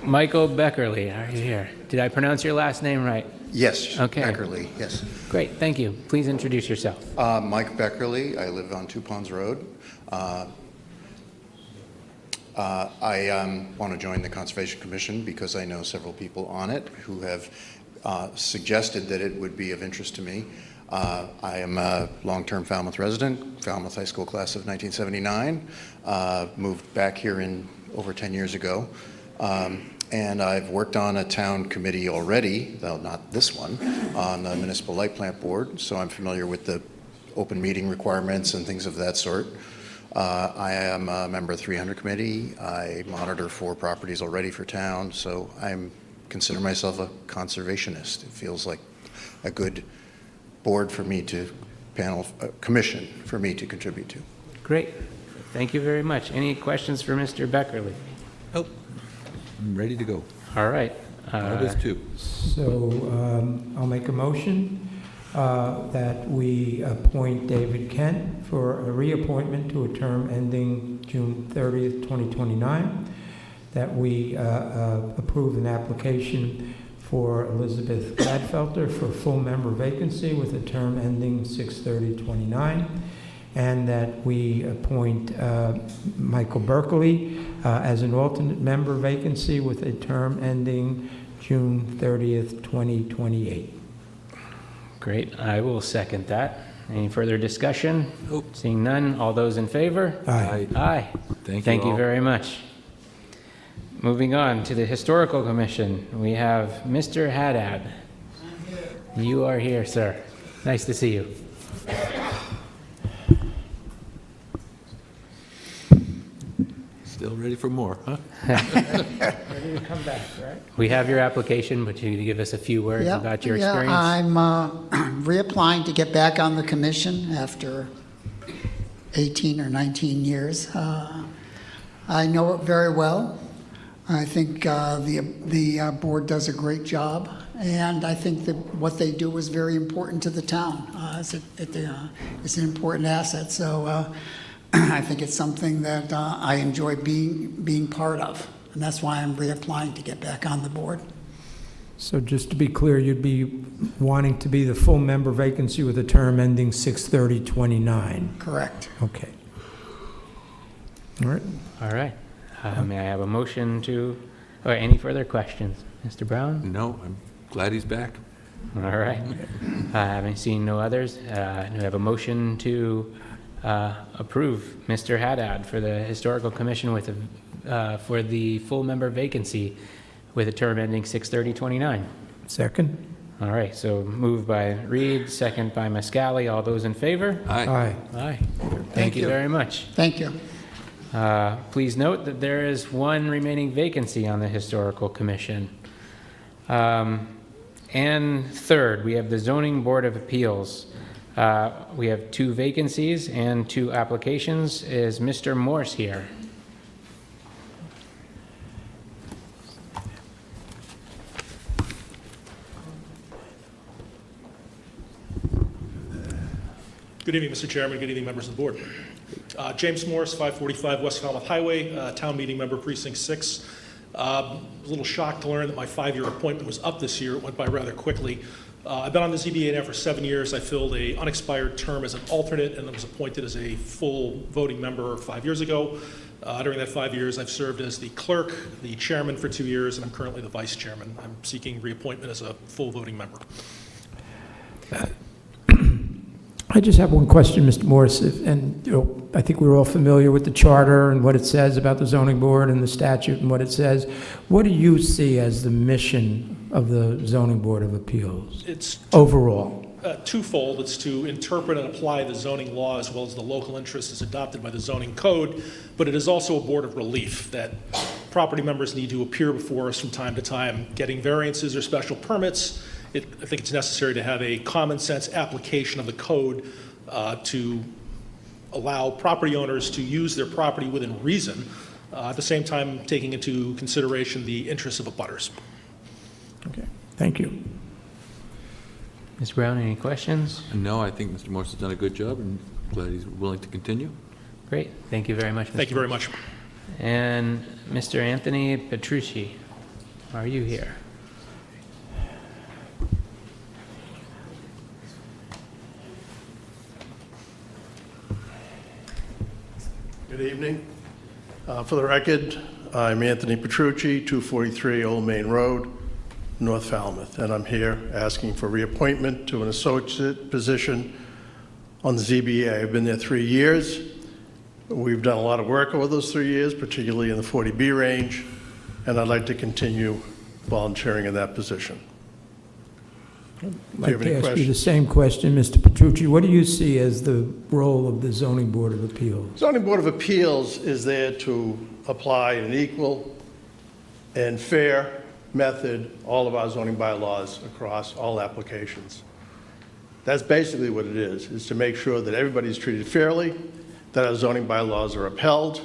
Michael Beckerle, are you here? Did I pronounce your last name right? Yes, Okay. Beckerle, yes. Great, thank you. Please introduce yourself. Mike Beckerle, I live on Two Ponds Road. I want to join the Conservation Commission because I know several people on it who have suggested that it would be of interest to me. I am a long-term Falmouth resident, Falmouth High School class of 1979, moved back here in over 10 years ago. And I've worked on a town committee already, though not this one, on the Municipal Light Plant Board, so I'm familiar with the open meeting requirements and things of that sort. I am a member of the 300 Committee. I monitor 4 properties already for town, so I consider myself a conservationist. It feels like a good board for me to, commission for me to contribute to. Great, thank you very much. Any questions for Mr. Beckerle? Oh, I'm ready to go. All right. Others too. So I'll make a motion that we appoint David Kent for a reappointment to a term ending June 30th, 2029, that we approve an application for Elizabeth Gladfelter for a full member vacancy with a term ending 6/30/29, and that we appoint Michael Beckerle as an alternate member vacancy with a term ending June 30th, 2028. Great, I will second that. Any further discussion? Nope. Seeing none, all those in favor? Aye. Aye. Thank you all. very much. Moving on to the Historical Commission, we have Mr. Haddad. You are here, sir. Nice to see you. Still ready for more, huh? Ready to come back, right? We have your application, but you need to give us a few words about your experience. I'm reapplying to get back on the commission after 18 or 19 years. I know it very well. I think the board does a great job, and I think that what they do is very important to the town. It's an important asset, so I think it's something that I enjoy being part of, and that's why I'm reapplying to get back on the board. So just to be clear, you'd be wanting to be the full member vacancy with a term ending 6/30/29? Correct. Okay. All right. All right. May I have a motion to, or any further questions? Mr. Brown? No, I'm glad he's back. All right. Having seen no others, do we have a motion to approve Mr. Haddad for the Historical Commission with for the full member vacancy with a term ending 6/30/29? Second. All right, so moved by Reed, second by M.G.L. All those in favor? Aye. Aye. Aye. Thank you very much. Thank you. Please note that there is one remaining vacancy on the Historical Commission. And third, we have the Zoning Board of Appeals. We have 2 vacancies and 2 applications. Is Mr. Morse here? Good evening, Mr. Chairman. Good evening, members of the board. James Morris, 545 West Falmouth Highway, town meeting member, precinct 6. A little shocked to learn that my 5-year appointment was up this year. It went by rather quickly. I've been on the ZBA now for 7 years. I filled an unexpired term as an alternate and was appointed as a full voting member 5 years ago. During that 5 years, I've served as the clerk, the chairman for 2 years, and I'm currently the vice chairman. I'm seeking reappointment as a full voting member. I just have one question, Mr. Morris, and I think we're all familiar with the charter and what it says about the zoning board and the statute and what it says. What do you see as the mission of the Zoning Board of Appeals? It's Overall? Twofold. It's to interpret and apply the zoning law as well as the local interest as adopted by the zoning code, but it is also a board of relief that property members need to appear before us from time to time, getting variances or special permits. I think it's necessary to have a common sense application of the code to allow property owners to use their property within reason, at the same time taking into consideration the interests of abutters. Okay, thank you. Ms. Brown, any questions? No, I think Mr. Morse has done a good job, and glad he's willing to continue. Great, thank you very much. Thank you very much. And Mr. Anthony Petrucci, are you here? Good evening. For the record, I'm Anthony Petrucci, 243 Old Main Road, North Falmouth, and I'm here asking for reappointment to an associate position on the ZBA. I've been there 3 years. We've done a lot of work over those 3 years, particularly in the 40B range, and I'd like to continue volunteering in that position. I'd like to ask you the same question, Mr. Petrucci. What do you see as the role of the Zoning Board of Appeals? Zoning Board of Appeals is there to apply an equal and fair method all of our zoning bylaws across all applications. That's basically what it is to make sure that everybody's treated fairly, that our zoning bylaws are upheld.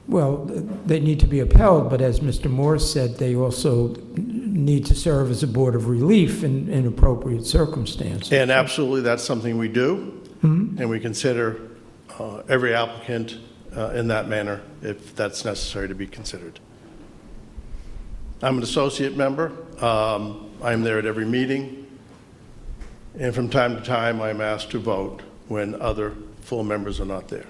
Well, they need to be upheld, but as Mr. Morse said, they also need to serve as a board of relief in appropriate circumstances. And absolutely, that's something we do, and we consider every applicant in that manner if that's necessary to be considered. I'm an associate member. I'm there at every meeting, and from time to time, I'm asked to vote when other full members are not there.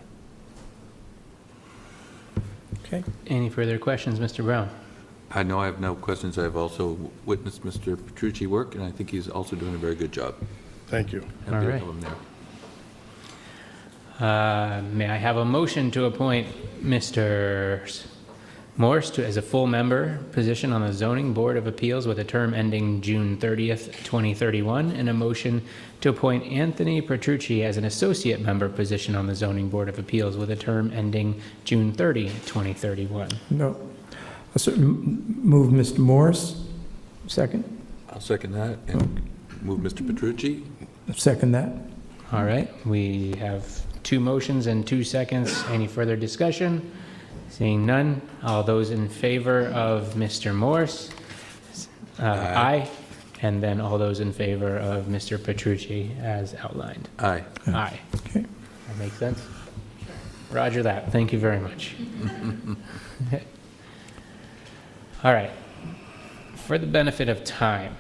Okay. Any further questions, Mr. Brown? I know I have no questions. I've also witnessed Mr. Petrucci work, and I think he's also doing a very good job. Thank you. All right. Have him there. May I have a motion to appoint Mr. Morse as a full member position on the Zoning Board of Appeals with a term ending June 30th, 2031, and a motion to appoint Anthony Petrucci as an associate member position on the Zoning Board of Appeals with a term ending June 30, 2031. No. I'll move Mr. Morse. Second. I'll second that and move Mr. Petrucci. Second that. All right. We have 2 motions and 2 seconds. Any further discussion? Seeing none, all those in favor of Mr. Morse, aye. And then all those in favor of Mr. Petrucci as outlined. Aye. Aye. Okay. That makes sense? Roger that. Thank you very much. All right. For the benefit of time,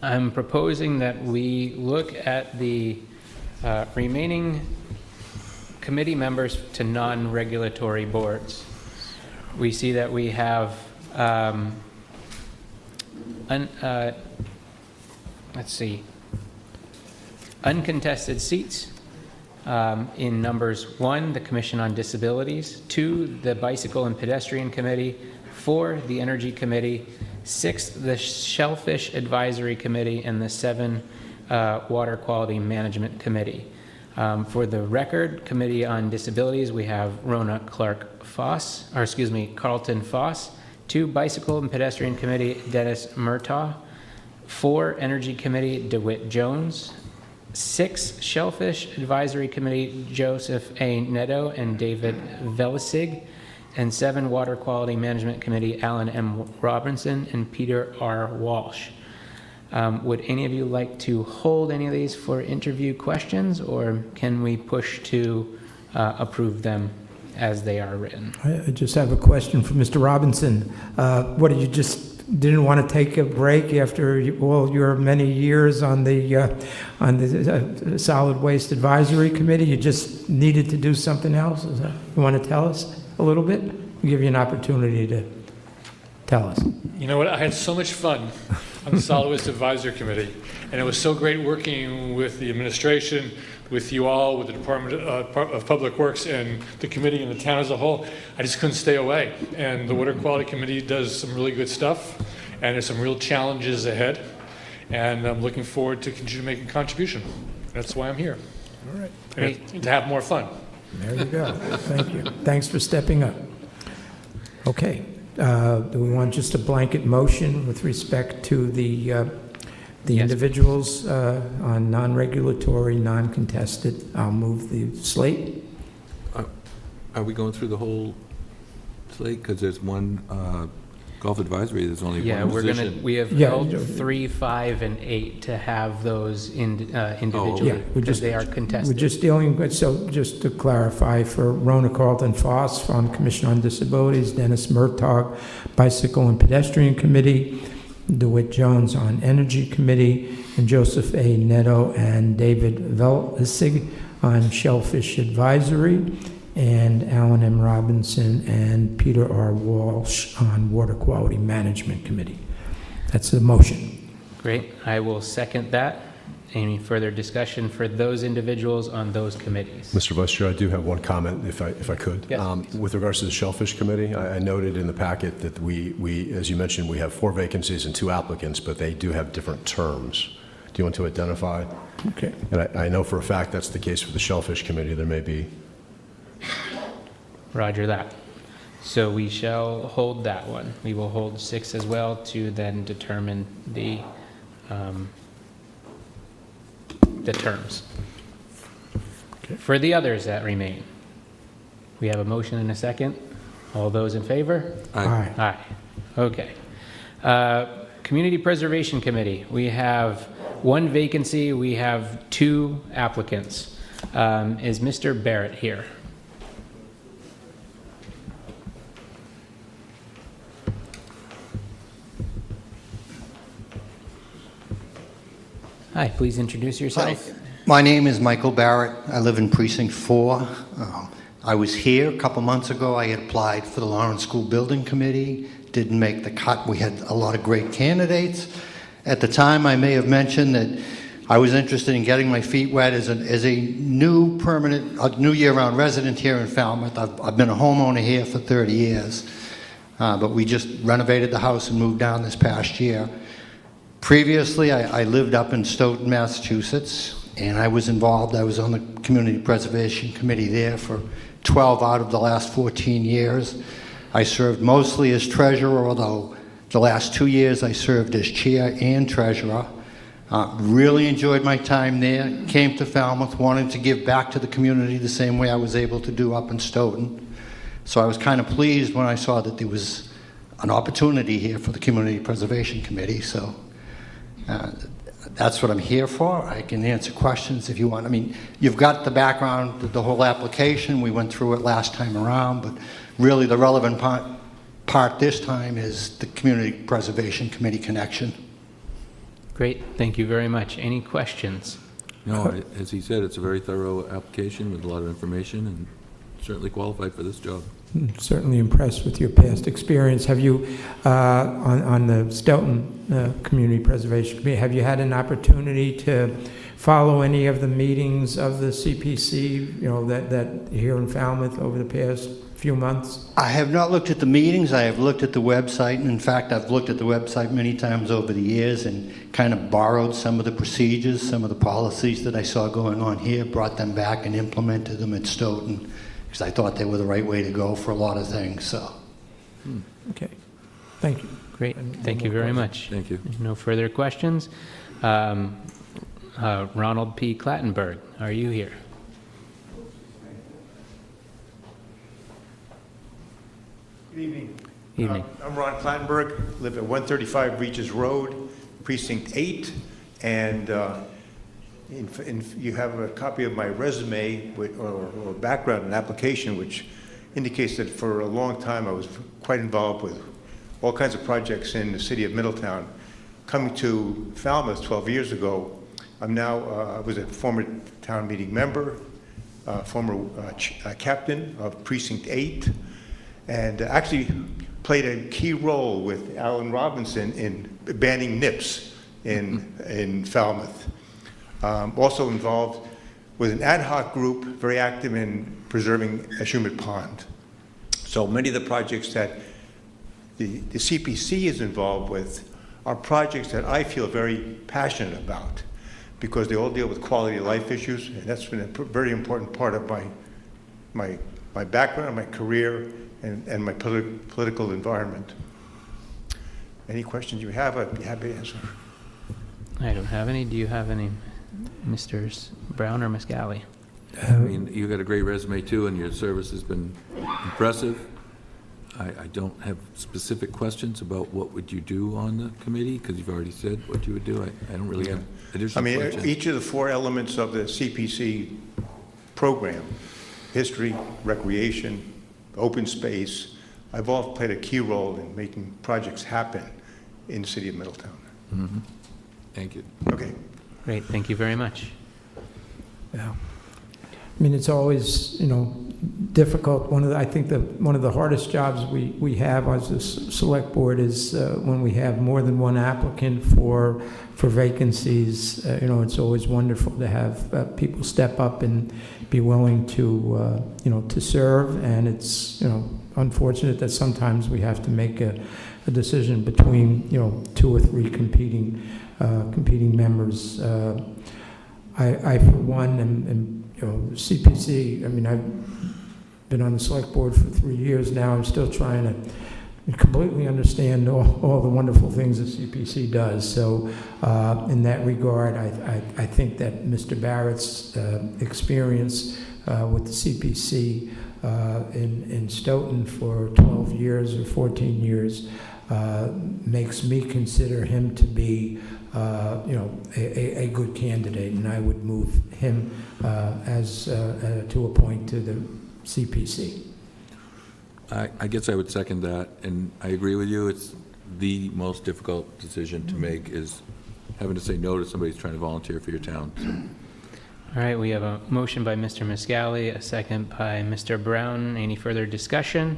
I'm proposing that we look at the remaining committee members to non-regulatory boards. We see that we have, uncontested seats in numbers 1, the Commission on Disabilities, 2, the Bicycle and Pedestrian Committee, 4, the Energy Committee, 6, the Shellfish Advisory Committee, and the 7, Water Quality Management Committee. For the record, Committee on Disabilities, we have Carlton Foss, 2, Bicycle and Pedestrian Committee, Dennis Murtaugh, 4, Energy Committee, DeWitt Jones, 6, Shellfish Advisory Committee, Joseph A. Neto and David Velisig, and 7, Water Quality Management Committee, Alan M. Robinson and Peter R. Walsh. Would any of you like to hold any of these for interview questions, or can we push to approve them as they are written? I just have a question for Mr. Robinson. What, did you just didn't want to take a break after all your many years on the Solid Waste Advisory Committee? You just needed to do something else? Is that, you want to tell us a little bit? We'll give you an opportunity to tell us. You know what? I had so much fun on the Solid Waste Advisory Committee, and it was so great working with the administration, with you all, with the Department of Public Works, and the committee and the town as a whole. I just couldn't stay away. And the Water Quality Committee does some really good stuff, and there's some real challenges ahead, and I'm looking forward to continue making a contribution. That's why I'm here. All right. And to have more fun. There you go. Thank you. Thanks for stepping up. Okay. Do we want just a blanket motion with respect to the individuals on non-regulatory, non-contested? I'll move the slate. Are we going through the whole slate? Because there's one golf advisory, there's only one position. We have held 3, 5, and 8 to have those individually, because they are contested. We're just dealing with, so just to clarify, for Rona Carlton-Foss from Commission on Disabilities, Dennis Murtaugh, Bicycle and Pedestrian Committee, DeWitt Jones on Energy Committee, and Joseph A. Netto and David Velzig on Shellfish Advisory, and Alan M. Robinson and Peter R. Walsh on Water Quality Management Committee. That's the motion. Great. I will second that. Any further discussion for those individuals on those committees? Mr. Vice Chair, I do have one comment, if I could. Yes, with regards to the Shellfish Committee, I noted in the packet that we, as you mentioned, we have 4 vacancies and 2 applicants, but they do have different terms. Do you want to identify? Okay. And I know for a fact that's the case for the Shellfish Committee. There may be. Roger that. So we shall hold that one. We will hold 6 as well to then determine the terms. Okay. For the others that remain, we have a motion and a second. All those in favor? Aye. Aye. Okay. Community Preservation Committee, we have 1 vacancy. We have 2 applicants. Is Mr. Barrett here? Hi, please introduce yourself. Hi. My name is Michael Barrett. I live in Precinct 4. I was here a couple months ago. I had applied for the Lawrence School Building Committee. Didn't make the cut. We had a lot of great candidates. At the time, I may have mentioned that I was interested in getting my feet wet as a new permanent, new year-round resident here in Falmouth. I've been a homeowner here for 30 years, but we just renovated the house and moved down this past year. Previously, I lived up in Stoughton, Massachusetts, and I was involved. I was on the Community Preservation Committee there for 12 out of the last 14 years. I served mostly as treasurer, although the last 2 years I served as chair and treasurer. Really enjoyed my time there. Came to Falmouth, wanted to give back to the community the same way I was able to do up in Stoughton. So I was kind of pleased when I saw that there was an opportunity here for the Community Preservation Committee. So that's what I'm here for. I can answer questions if you want. I mean, you've got the background, the whole application. We went through it last time around, but really the relevant part this time is the Community Preservation Committee connection. Great, thank you very much. Any questions? No, as he said, it's a very thorough application with a lot of information and certainly qualified for this job. Certainly impressed with your past experience. Have you, on the Stoughton Community Preservation Committee, have you had an opportunity to follow any of the meetings of the CPC, you know, that here in Falmouth over the past few months? I have not looked at the meetings. I have looked at the website, and in fact, I've looked at the website many times over the years and kind of borrowed some of the procedures, some of the policies that I saw going on here, brought them back and implemented them at Stoughton, because I thought they were the right way to go for a lot of things. So, Okay, thank you. Great, thank you very much. Thank you. No further questions. Ronald P. Clattenburg, are you here? Good evening. Evening. I'm Ron Clattenburg, live at 135 Regis Road, Precinct 8, and you have a copy of my resume or background and application, which indicates that for a long time I was quite involved with all kinds of projects in the city of Middletown. Coming to Falmouth 12 years ago, I'm now, I was a former town meeting member, former captain of Precinct 8, and actually played a key role with Alan Robinson in banning nips in Falmouth. Also involved with an ad hoc group, very active in preserving Shumat Pond. So many of the projects that the CPC is involved with are projects that I feel very passionate about because they all deal with quality of life issues, and that's been a very important part of my background, my career, and my political environment. Any questions you have, I'd be happy to answer. I don't have any. Do you have any, Mr. Brown or M.G.L? I mean, you got a great resume too, and your service has been impressive. I don't have specific questions about what would you do on the committee, because you've already said what you would do. I don't really have additional questions. Each of the 4 elements of the CPC program, history, recreation, open space, I've all played a key role in making projects happen in the city of Middletown. Mm-hmm. Thank you. Okay. Great, thank you very much. Yeah. I mean, it's always, difficult. I think one of the hardest jobs we have as a select board is when we have more than one applicant for vacancies. It's always wonderful to have people step up and be willing to to serve. And it's unfortunate that sometimes we have to make a decision between 2 or 3 competing members. I for one am CPC. I mean, I've been on the select board for 3 years now. I'm still trying to completely understand all the wonderful things that CPC does. So in that regard, I think that Mr. Barrett's experience with the CPC in Stoughton for 12 years or 14 years makes me consider him to be a good candidate, and I would move him as to appoint to the CPC. I guess I would second that, and I agree with you. It's the most difficult decision to make is having to say no to somebody who's trying to volunteer for your town. So. All right, we have a motion by Mr. M.G.L, a second by Mr. Brown. Any further discussion?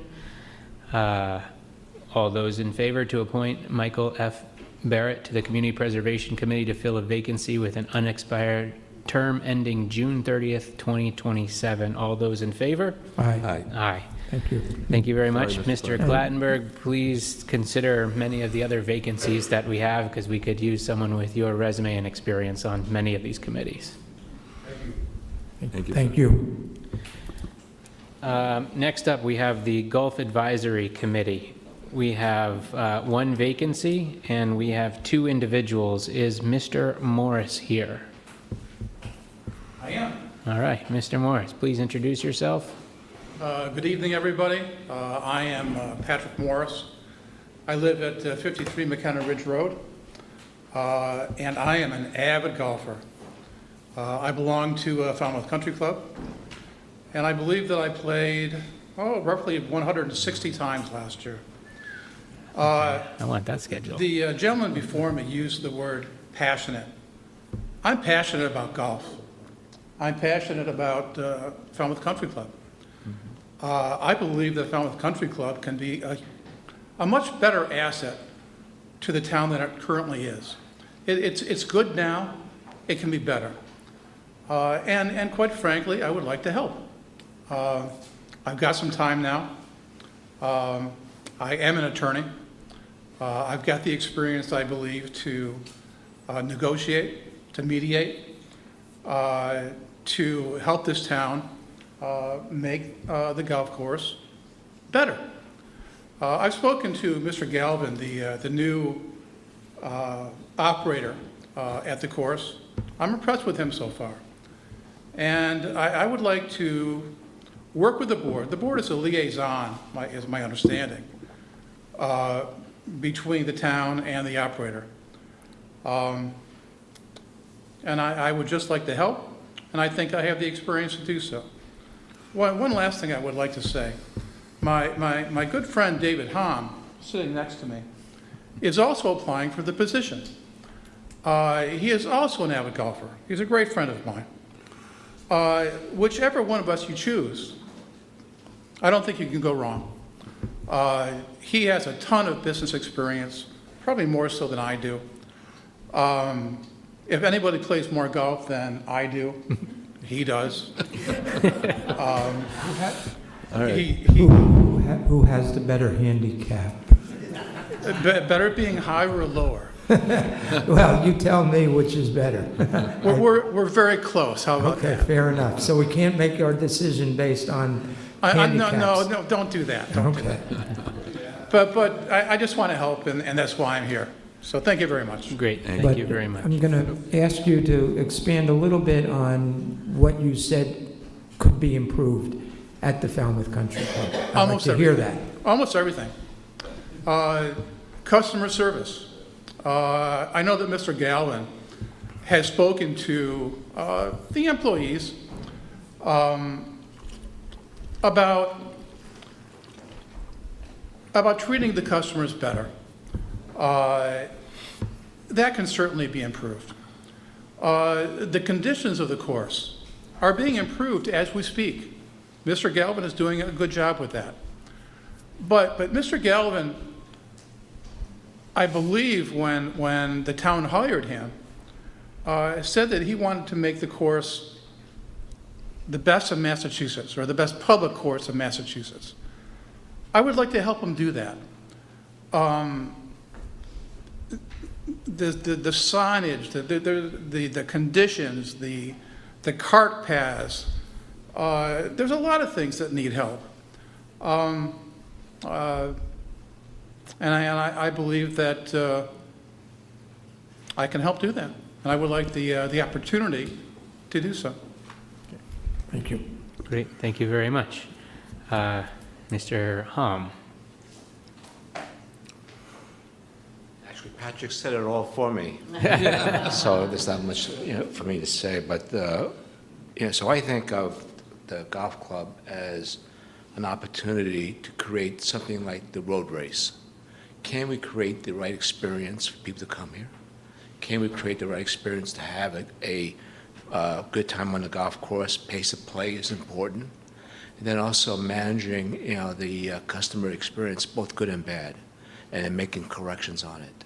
All those in favor to appoint Michael F. Barrett to the Community Preservation Committee to fill a vacancy with an unexpired term ending June 30th, 2027. All those in favor? Aye. Aye. Aye. Thank you. Thank you very much. Sorry, Mr. Mr. Glattenberg, please consider many of the other vacancies that we have, because we could use someone with your resume and experience on many of these committees. Thank you. Thank you. Next up, we have the Gulf Advisory Committee. We have 1 vacancy, and we have 2 individuals. Is Mr. Morris here? I am. All right, Mr. Morris, please introduce yourself. Good evening, everybody. I am Patrick Morris. I live at 53 McKenna Ridge Road, and I am an avid golfer. I belong to Falmouth Country Club, and I believe that I played, roughly 160 times last year. I want that schedule. The gentleman before me used the word passionate. I'm passionate about golf. I'm passionate about Falmouth Country Club. I believe that Falmouth Country Club can be a much better asset to the town than it currently is. It's good now. It can be better. And quite frankly, I would like to help. I've got some time now. I am an attorney. I've got the experience, I believe, to negotiate, to mediate, to help this town make the golf course better. I've spoken to Mr. Galvin, the new operator at the course. I'm impressed with him so far. And I would like to work with the board. The board is a liaison, is my understanding, between the town and the operator. And I would just like to help, and I think I have the experience to do so. One last thing I would like to say. My good friend David Hom, sitting next to me, is also applying for the position. He is also an avid golfer. He's a great friend of mine. Whichever one of us you choose, I don't think you can go wrong. He has a ton of business experience, probably more so than I do. If anybody plays more golf than I do, he does. Who has the better handicap? Better being higher or lower? Well, you tell me which is better. We're very close. How about Okay, that? fair enough. So we can't make our decision based on handicaps? No, don't do that. Don't do Okay. that. But I just want to help, and that's why I'm here. So thank you very much. Great, thank But you very much. I'm going to ask you to expand a little bit on what you said could be improved at the Falmouth Country Club. I'd like to hear that. Almost everything. Customer service. I know that Mr. Galvin has spoken to the employees about treating the customers better. That can certainly be improved. The conditions of the course are being improved as we speak. Mr. Galvin is doing a good job with that. But Mr. Galvin, I believe when the town hired him, said that he wanted to make the course the best of Massachusetts, or the best public course of Massachusetts. I would like to help him do that. The signage, the conditions, the cart paths, there's a lot of things that need help. And I believe that I can help do that. And I would like the opportunity to do so. Thank you. Great, thank you very much. Mr. Hom. Actually, Patrick said it all for me. So there's not much for me to say. But so I think of the golf club as an opportunity to create something like the road race. Can we create the right experience for people to come here? Can we create the right experience to have a good time on the golf course? Pace of play is important. And then also managing, the customer experience, both good and bad, and then making corrections on it.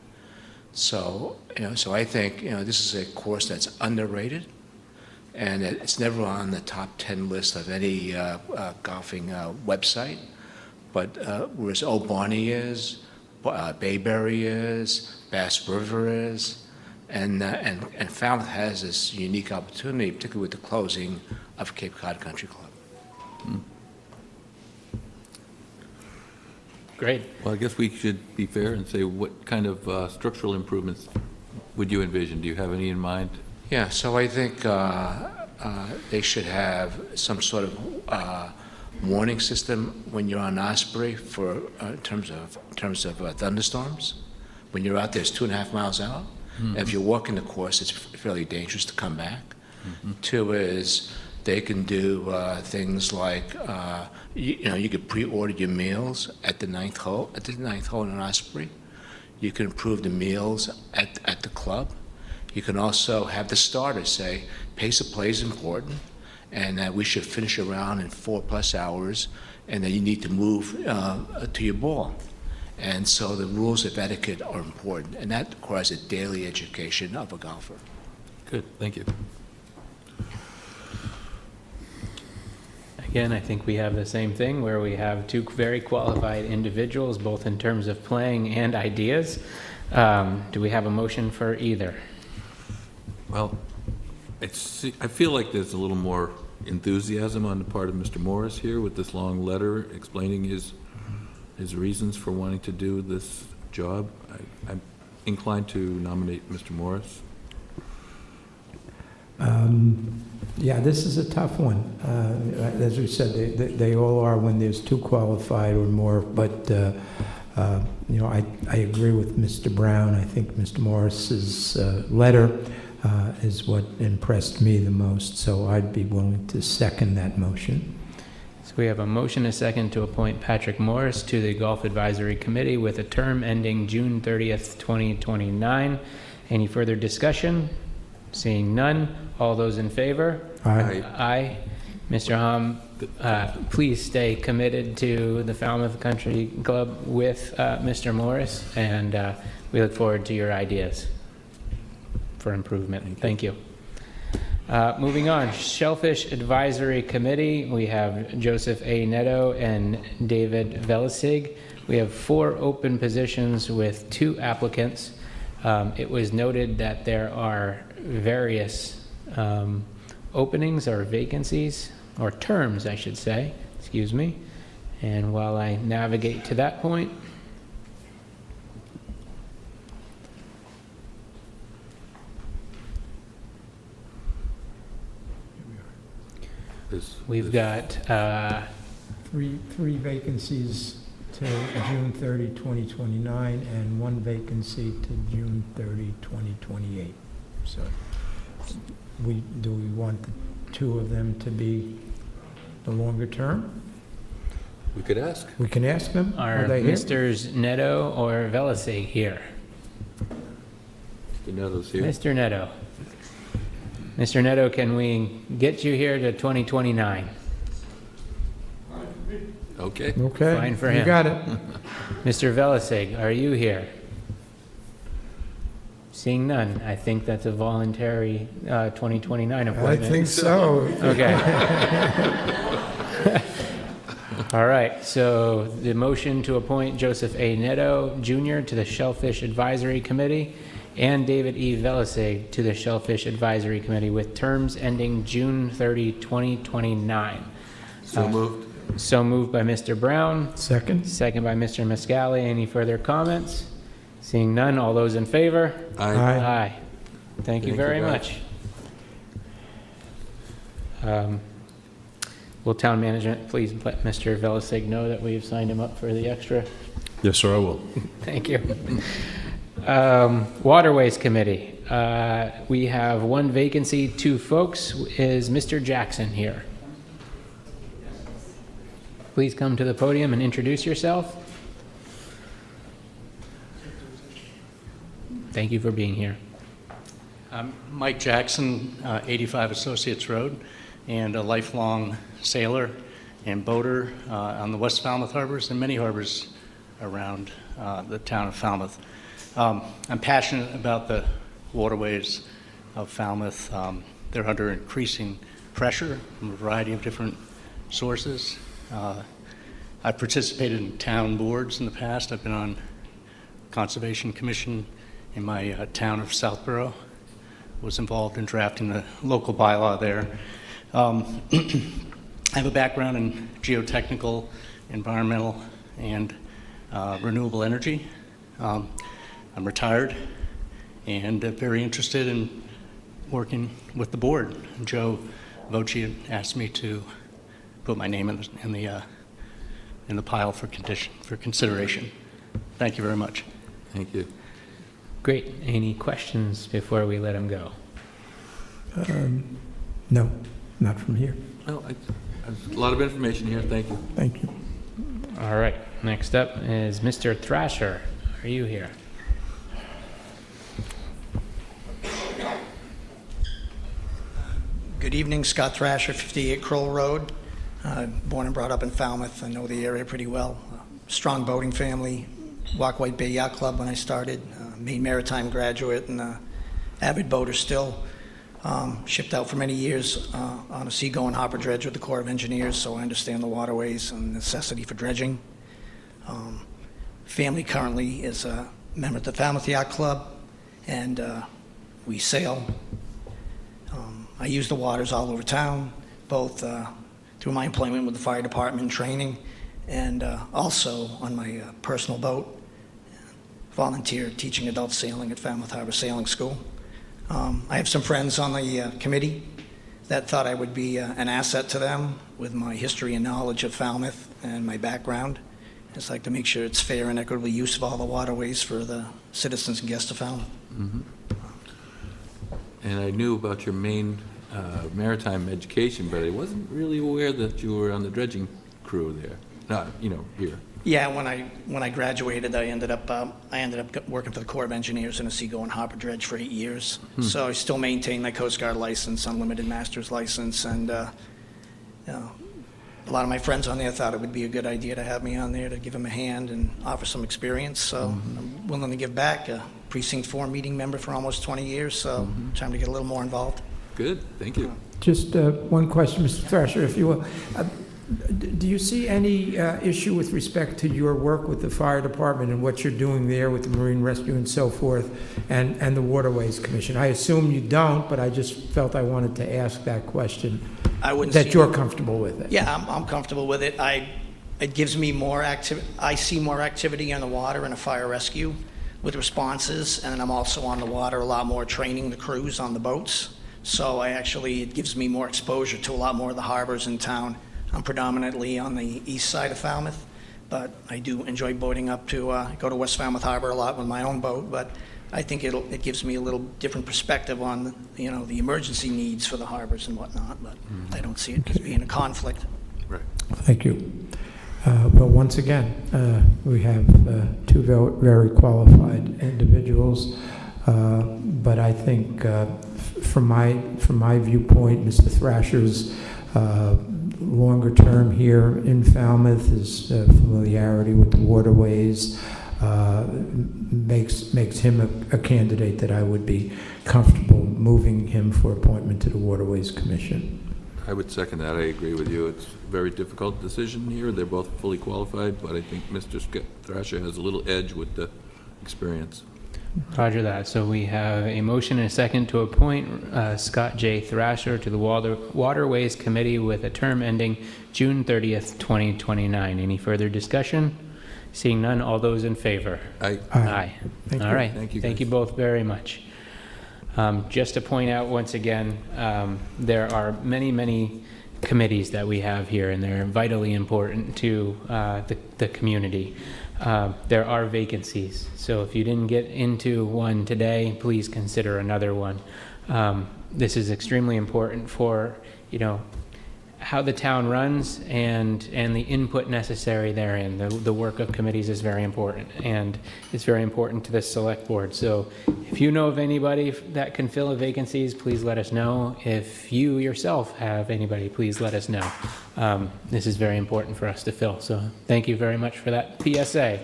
So, so I think, this is a course that's underrated, and it's never on the top 10 list of any golfing website. But whereas Old Barney is, Bayberry is, Bass River is, and Falmouth has this unique opportunity, particularly with the closing of Cape Cod Country Club. Great. Well, I guess we should be fair and say what kind of structural improvements would you envision? Do you have any in mind? Yeah, so I think they should have some sort of warning system when you're on Osprey for in terms of thunderstorms. When you're out there, it's 2.5 miles out. Mm-hmm. If you're walking the course, it's fairly dangerous to come back. Mm-hmm. Two is they can do things like you could pre-order your meals at the ninth hole in Osprey. You can improve the meals at the club. You can also have the starters say pace of play is important, and that we should finish around in 4+ hours, and that you need to move to your ball. And so the rules of etiquette are important, and that requires a daily education of a golfer. Good, thank you. Again, I think we have the same thing where we have two very qualified individuals, both in terms of playing and ideas. Do we have a motion for either? Well, I feel like there's a little more enthusiasm on the part of Mr. Morris here with this long letter explaining his reasons for wanting to do this job. I'm inclined to nominate Mr. Morris. Yeah, this is a tough one. As we said, they all are when there's two qualified or more, but I agree with Mr. Brown. I think Mr. Morris's letter is what impressed me the most, so I'd be willing to second that motion. So we have a motion, a second, to appoint Patrick Morris to the Golf Advisory Committee with a term ending June 30th, 2029. Any further discussion? Seeing none, all those in favor? Aye. Aye. Mr. Hom, please stay committed to the Falmouth Country Club with Mr. Morris, and we look forward to your ideas for improvement. Thank you. Moving on, Shellfish Advisory Committee, we have Joseph A. Neto and David Velisig. We have 4 open positions with 2 applicants. It was noted that there are various openings or vacancies, or terms, I should say, excuse me. And while I navigate to that point, we've got Three vacancies to June 30, 2029, and 1 vacancy to June 30, 2028. So do we want the 2 of them to be the longer term? We could ask. We can ask them. are they here? Misters Neto or Velisig here? Mr. Neto's here. Mr. Neto. Mr. Neto, can we get you here to 2029? Okay. Okay. Fine for him. You got it. Mr. Velisig, are you here? Seeing none, I think that's a voluntary 2029 appointment. I think so. Okay. All right, so the motion to appoint Joseph A. Neto Jr. to the Shellfish Advisory Committee and David E. Velisig to the Shellfish Advisory Committee with terms ending June 30, 2029. So moved. So moved by Mr. Brown. Second. Second by Mr. Miscali. Any further comments? Seeing none, all those in favor? Aye. Aye. Thank you Thank you, very guys. much. Will town management please let Mr. Velisig know that we've signed him up for the extra? Yes, sir, I will. Thank you. Waterways Committee. We have 1 vacancy, 2 folks. Is Mr. Jackson here? Please come to the podium and introduce yourself. Thank you for being here. I'm Mike Jackson, 85 Associates Road, and a lifelong sailor and boater on the West Falmouth harbors and many harbors around the town of Falmouth. I'm passionate about the waterways of Falmouth. They're under increasing pressure from a variety of different sources. I've participated in town boards in the past. I've been on Conservation Commission in my town of Southborough. Was involved in drafting the local bylaw there. I have a background in geotechnical, environmental, and renewable energy. I'm retired and very interested in working with the board. Joe Voci asked me to put my name in the pile for consideration. Thank you very much. Thank you. Great. Any questions before we let him go? No, not from here. No, there's a lot of information here. Thank you. Thank you. All right. Next up is Mr. Thrasher. Are you here? Good evening, Scott Thrasher, 58 Kroll Road. Born and brought up in Falmouth. I know the area pretty well. Strong boating family. Walk White Bay Yacht Club when I started. Maine Maritime graduate and avid boater still. Shipped out for many years on a seagoing hopper dredge with the Corps of Engineers, so I understand the waterways and necessity for dredging. Family currently is a member of the Falmouth Yacht Club, and we sail. I use the waters all over town, both through my employment with the fire department training, and also on my personal boat. Volunteer teaching adult sailing at Falmouth Harbor Sailing School. I have some friends on the committee that thought I would be an asset to them with my history and knowledge of Falmouth and my background. I just like to make sure it's fair and equitable use of all the waterways for the citizens and guests of Falmouth. Mm-hmm. And I knew about your Maine maritime education, but I wasn't really aware that you were on the dredging crew there. Not, here. Yeah, when I graduated, I ended up working for the Corps of Engineers in a seagoing hopper dredge for 8 years. So I still maintain my Coast Guard license, unlimited master's license, and a lot of my friends on there thought it would be a good idea to have me on there to give them a hand and offer some experience. So I'm willing to give back. A Precinct 4 meeting member for almost 20 years, so time to get a little more involved. Good, thank you. Just one question, Mr. Thrasher, if you will. Do you see any issue with respect to your work with the fire department and what you're doing there with the Marine Rescue and so forth, and the Waterways Commission? I assume you don't, but I just felt I wanted to ask that question. I wouldn't That see you're it. comfortable with it? Yeah, I'm comfortable with it. It gives me more I see more activity on the water and a fire rescue with responses, and I'm also on the water a lot more, training the crews on the boats. So it gives me more exposure to a lot more of the harbors in town. I'm predominantly on the east side of Falmouth, but I do enjoy boating up to, go to West Falmouth Harbor a lot with my own boat, but I think it gives me a little different perspective on, the emergency needs for the harbors and whatnot, but I don't see it as being a conflict. Right. Thank you. Well, once again, we have two very qualified individuals, but I think from my viewpoint, Mr. Thrasher's longer term here in Falmouth, his familiarity with the waterways makes him a candidate that I would be comfortable moving him for appointment to the Waterways Commission. I would second that. I agree with you. It's a very difficult decision here. They're both fully qualified, but I think Mr. Thrasher has a little edge with the experience. Roger that. So we have a motion and a second to appoint Scott J. Thrasher to the Waterways Committee with a term ending June 30th, 2029. Any further discussion? Seeing none, all those in favor? Aye. Aye. Thank All you. right. Thank you, Thank guys. you both very much. Just to point out once again, there are many, many committees that we have here, and they're vitally important to the community. There are vacancies, so if you didn't get into one today, please consider another one. This is extremely important for, how the town runs and the input necessary therein. The work of committees is very important, and it's very important to the select board. So if you know of anybody that can fill vacancies, please let us know. If you yourself have anybody, please let us know. This is very important for us to fill. So thank you very much for that PSA.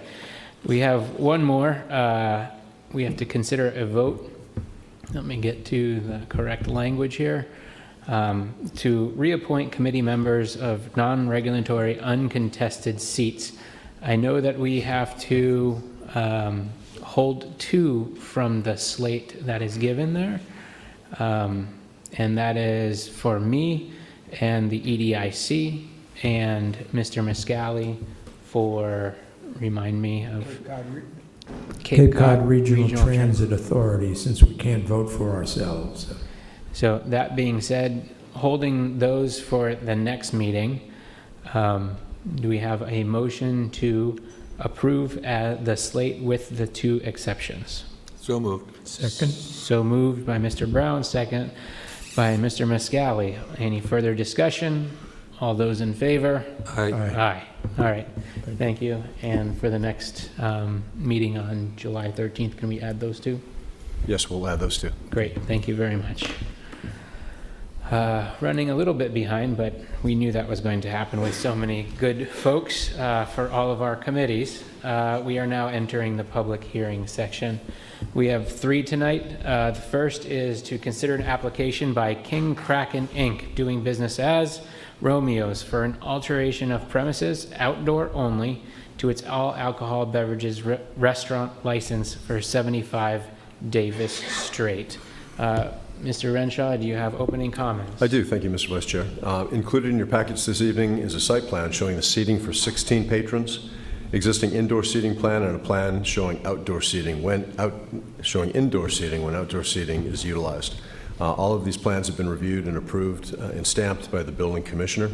We have one more. We have to consider a vote. Let me get to the correct language here. To reappoint committee members of non-regulatory uncontested seats. I know that we have to hold two from the slate that is given there, and that is for me and the EDIC and Mr. Miscali for, remind me of... Cape Cod Regional Transit Authority, since we can't vote for ourselves. So that being said, holding those for the next meeting, do we have a motion to approve the slate with the two exceptions? So moved. Second. So moved by Mr. Brown, second by Mr. Miscali. Any further discussion? All those in favor? Aye. Aye. All right. Thank you. And for the next meeting on July 13th, can we add those two? Yes, we'll add those two. Great. Thank you very much. Running a little bit behind, but we knew that was going to happen with so many good folks for all of our committees. We are now entering the public hearing section. We have three tonight. The first is to consider an application by King Kraken Inc., doing business as Romeo's, for an alteration of premises, outdoor only, to its all alcohol beverages restaurant license for 75 Davis Strait. Mr. Renshaw, do you have opening comments? I do. Thank you, Mr. Vice Chair. Included in your package this evening is a site plan showing the seating for 16 patrons, existing indoor seating plan, and a plan showing outdoor seating showing indoor seating when outdoor seating is utilized. All of these plans have been reviewed and approved and stamped by the building commissioner.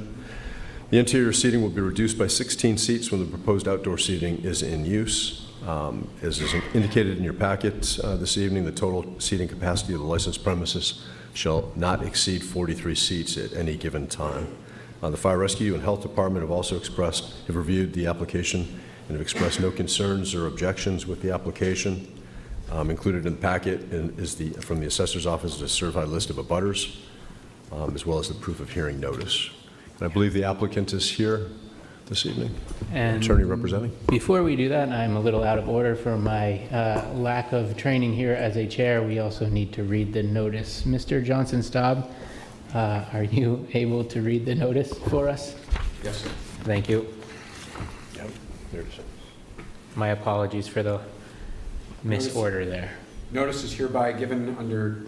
The interior seating will be reduced by 16 seats when the proposed outdoor seating is in use. As is indicated in your packet this evening, the total seating capacity of the licensed premises shall not exceed 43 seats at any given time. The Fire Rescue and Health Department have reviewed the application and have expressed no concerns or objections with the application. Included in the packet is from the Assessor's Office a certified list of abutters, as well as the proof of hearing notice. And I believe the applicant is here. this evening. And Attorney representing. Before we do that, I'm a little out of order for my lack of training here as a chair. We also need to read the notice. Mr. Johnson-Staub, are you able to read the notice for us? Yes, sir. Thank you. Yep, there it is. My apologies for the misorder there. Notice is hereby given under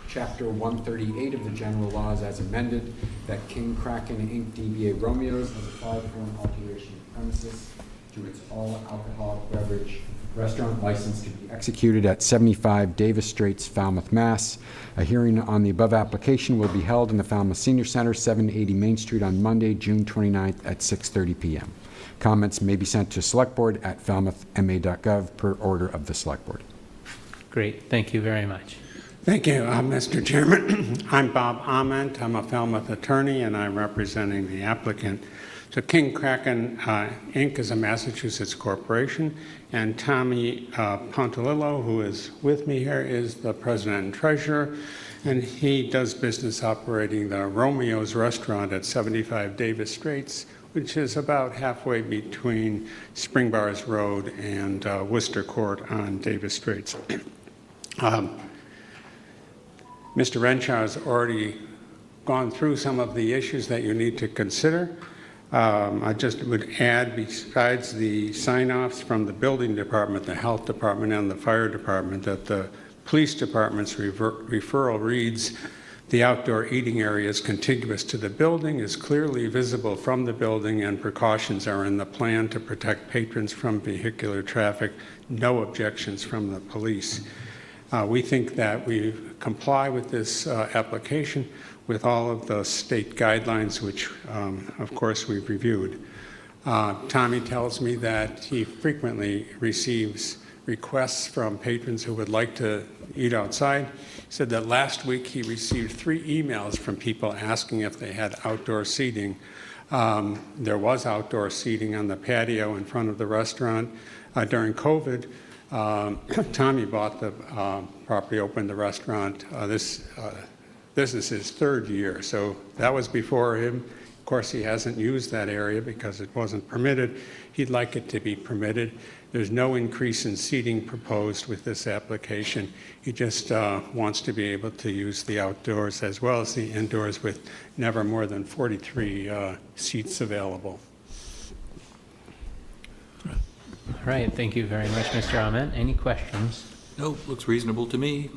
Chapter 138 of the general laws as amended that King Kraken Inc. DBA Romeo's has applied for an alteration of premises to its all-alcoholic beverage restaurant license to be executed at 75 Davis Straits, Falmouth, Mass. A hearing on the above application will be held in the Falmouth Senior Center, 780 Main Street on Monday, June 29th at 6:30 p.m. Comments may be sent to selectboard@falmouthma.gov per order of the Select Board. Great, thank you very much. Thank you, Mr. Chairman. I'm Bob Ament. I'm a Falmouth attorney, and I'm representing the applicant. So King Kraken Inc. is a Massachusetts corporation, and Tommy Pontilillo, who is with me here, is the president and treasurer, and he does business operating the Romeo's restaurant at 75 Davis Straits, which is about halfway between Spring Bars Road and Worcester Court on Davis Straits. Mr. Renshaw has already gone through some of the issues that you need to consider. I just would add, besides the sign-offs from the building department, the health department, and the fire department, that the police department's referral reads, the outdoor eating area is contiguous to the building, is clearly visible from the building, and precautions are in the plan to protect patrons from vehicular traffic. No objections from the police. We think that we comply with this application with all of the state guidelines, which, of course, we've reviewed. Tommy tells me that he frequently receives requests from patrons who would like to eat outside. He said that last week he received 3 emails from people asking if they had outdoor seating. There was outdoor seating on the patio in front of the restaurant. During COVID, Tommy bought the property, opened the restaurant. This is his 3rd year, so that was before him. Of course, he hasn't used that area because it wasn't permitted. He'd like it to be permitted. There's no increase in seating proposed with this application. He just wants to be able to use the outdoors as well as the indoors with never more than 43 seats available. All right, thank you very much, Mr. Ament. Any questions? No, looks reasonable to me.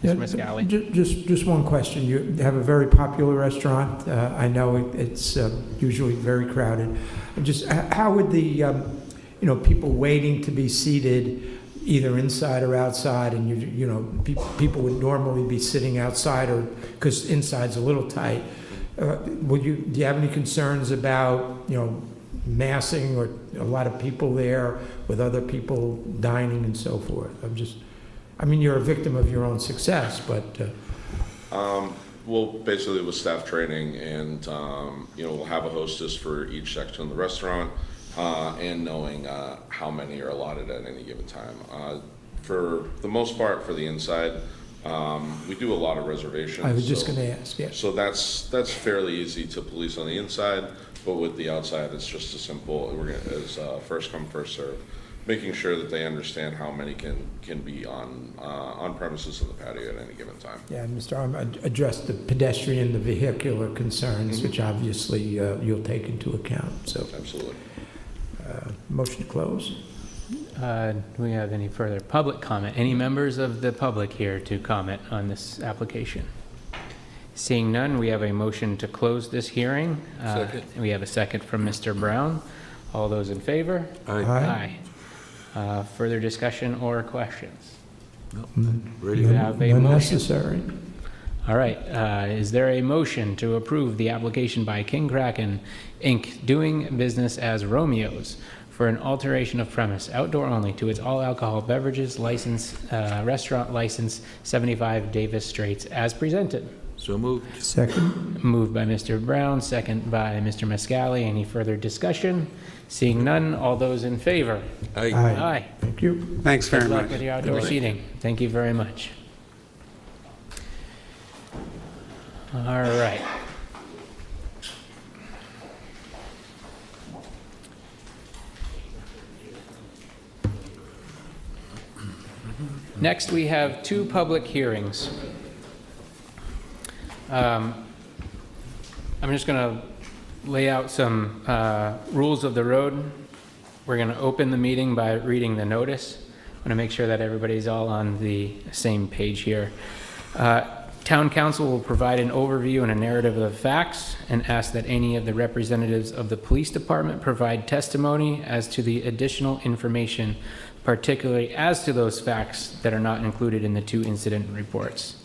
Mr. Miscali? Just one question. You have a very popular restaurant. I know it's usually very crowded. Just how would the people waiting to be seated either inside or outside, and people would normally be sitting outside, or because inside's a little tight. Do you have any concerns about massing or a lot of people there with other people dining and so forth? You're a victim of your own success, but. Well, basically with staff training and, we'll have a hostess for each section of the restaurant and knowing how many are allotted at any given time. For the most part, for the inside, we do a lot of reservations. I was just going to ask, yeah. So that's fairly easy to police on the inside, but with the outside, it's just as simple. As first come, first serve, making sure that they understand how many can be on premises in the patio at any given time. Yeah, Mr. Arm addressed the pedestrian, the vehicular concerns, which obviously you'll take into account. So absolutely. Motion to close. Do we have any further public comment? Any members of the public here to comment on this application? Seeing none, we have a motion to close this hearing. Second. We have a second from Mr. Brown. All those in favor? Aye. Aye. Further discussion or questions? No. Ready to have a motion? Unnecessary. All right. Is there a motion to approve the application by King Kraken Inc. doing business as Romeo's for an alteration of premise, outdoor only, to its all-alcohol beverages license, restaurant license, 75 Davis Straits, as presented? So moved. Second. Moved by Mr. Brown, second by Mr. Miscali. Any further discussion? Seeing none, all those in favor? Aye. Aye. Thank you. Thanks very Good luck much. with your outdoor seating. Thank you very much. All right. Next, we have 2 public hearings. I'm just going to lay out some rules of the road. We're going to open the meeting by reading the notice. I'm going to make sure that everybody's all on the same page here. Town Council will provide an overview and a narrative of the facts and ask that any of the representatives of the police department provide testimony as to the additional information, particularly as to those facts that are not included in the 2 incident reports.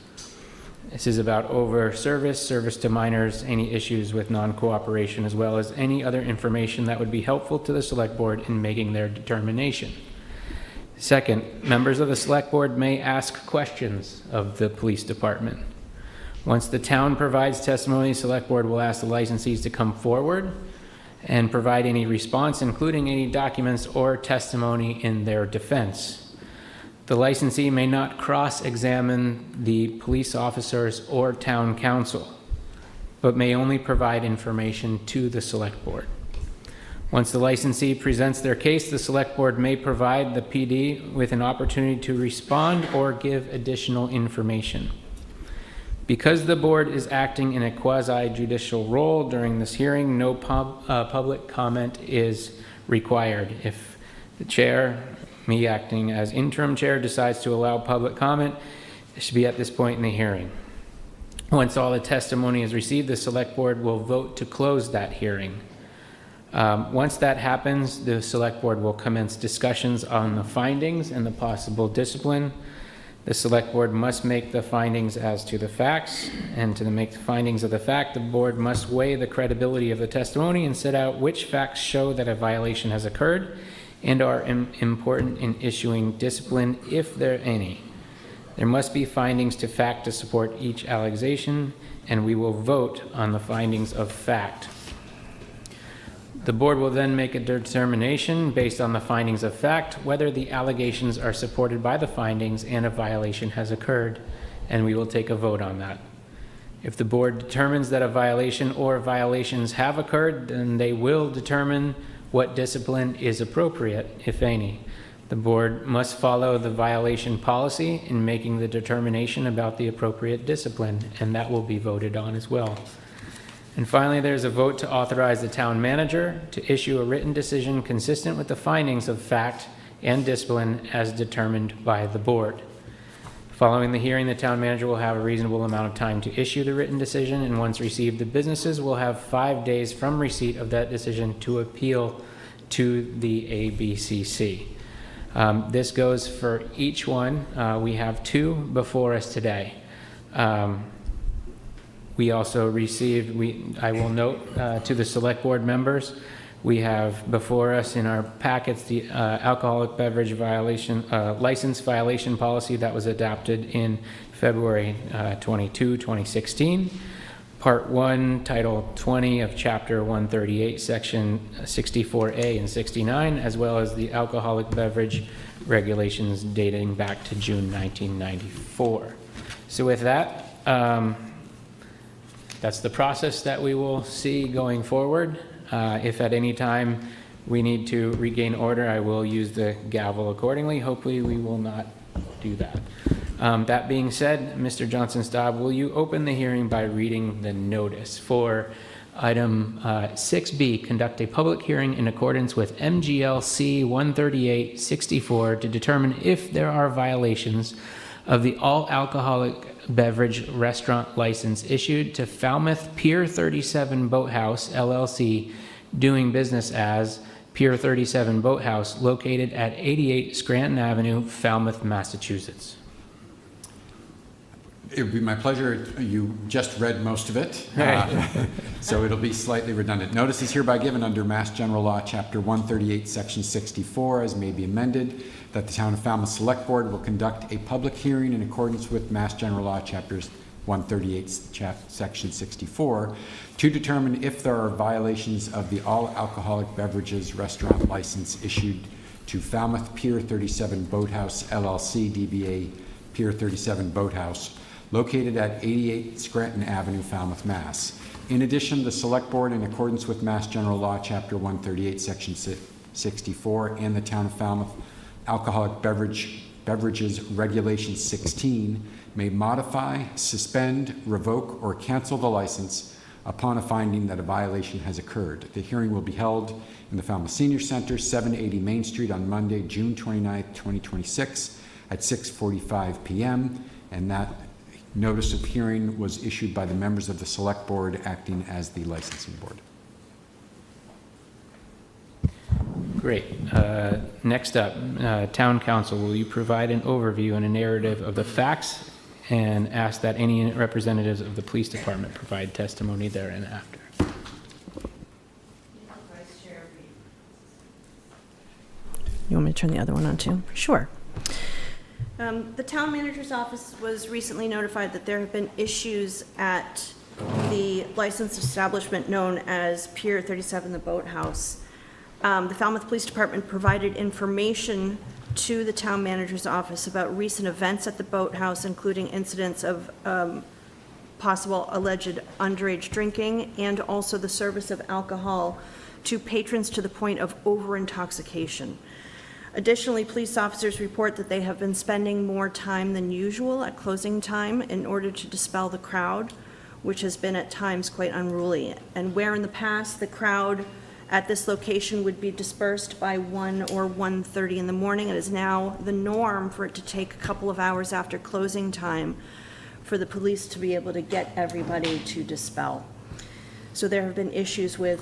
This is about service to minors, any issues with non-cooperation, as well as any other information that would be helpful to the select board in making their determination. Second, members of the select board may ask questions of the police department. Once the town provides testimony, the select board will ask the licensees to come forward and provide any response, including any documents or testimony in their defense. The licensee may not cross-examine the police officers or town council, but may only provide information to the select board. Once the licensee presents their case, the select board may provide the PD with an opportunity to respond or give additional information. Because the board is acting in a quasi-judicial role during this hearing, no public comment is required. If the chair, me acting as interim chair, decides to allow public comment, it should be at this point in the hearing. Once all the testimony is received, the select board will vote to close that hearing. Once that happens, the select board will commence discussions on the findings and the possible discipline. The select board must make the findings as to the facts, and to make the findings of the fact, the board must weigh the credibility of the testimony and set out which facts show that a violation has occurred and are important in issuing discipline, if there are any. There must be findings to fact to support each allegation, and we will vote on the findings of fact. The board will then make a determination based on the findings of fact whether the allegations are supported by the findings and a violation has occurred, and we will take a vote on that. If the board determines that a violation or violations have occurred, then they will determine what discipline is appropriate, if any. The board must follow the violation policy in making the determination about the appropriate discipline, and that will be voted on as well. And finally, there's a vote to authorize the town manager to issue a written decision consistent with the findings of fact and discipline as determined by the board. Following the hearing, the town manager will have a reasonable amount of time to issue the written decision, and once received, the businesses will have 5 days from receipt of that decision to appeal to the ABCC. This goes for each one. We have 2 before us today. We also received, I will note to the select board members, we have before us in our packets the alcoholic beverage violation, license violation policy that was adopted in February 22, 2016. Part 1, Title 20 of Chapter 138, Section 64A and 69, as well as the alcoholic beverage regulations dating back to June 1994. So with that, that's the process that we will see going forward. If at any time we need to regain order, I will use the gavel accordingly. Hopefully we will not do that. That being said, Mr. Johnson-Staub, will you open the hearing by reading the notice for item 6B, conduct a public hearing in accordance with M.G.L. C. 138-64 to determine if there are violations of the all-alcoholic beverage restaurant license issued to Falmouth Pier 37 Boathouse, LLC, doing business as Pier 37 Boathouse, located at 88 Scranton Avenue, Falmouth, Massachusetts. It would be my pleasure. You just read most of it, so it'll be slightly redundant. Notice is hereby given under Mass General Law, Chapter 138, Section 64, as may be amended, that the Town of Falmouth Select Board will conduct a public hearing in accordance with Mass General Law, Chapters 138, Section 64, to determine if there are violations of the all-alcoholic beverages restaurant license issued to Falmouth Pier 37 Boathouse, LLC, DBA Pier 37 Boathouse, located at 88 Scranton Avenue, Falmouth, Mass. In addition, the Select Board, in accordance with Mass General Law, Chapter 138, Section 64, and the Town of Falmouth Alcoholic Beverage Beverages Regulation 16 may modify, suspend, revoke, or cancel the license upon a finding that a violation has occurred. The hearing will be held in the Falmouth Senior Center, 780 Main Street on Monday, June 29, 2026 at 6:45 p.m. And that notice of hearing was issued by the members of the Select Board acting as the licensing board. Great. Next up, Town Council, will you provide an overview and a narrative of the facts and ask that any representatives of the police department provide testimony therein after? You want me to turn the other one on too? Sure. The town manager's office was recently notified that there have been issues at the licensed establishment known as Pier 37, the Boathouse. The Falmouth Police Department provided information to the town manager's office about recent events at the boathouse, including incidents of possible alleged underage drinking and also the service of alcohol to patrons to the point of over-intoxication. Additionally, police officers report that they have been spending more time than usual at closing time in order to dispel the crowd, which has been at times quite unruly. And where in the past the crowd at this location would be dispersed by 1 or 1:30 in the morning, it is now the norm for it to take a couple of hours after closing time for the police to be able to get everybody to dispel. So there have been issues with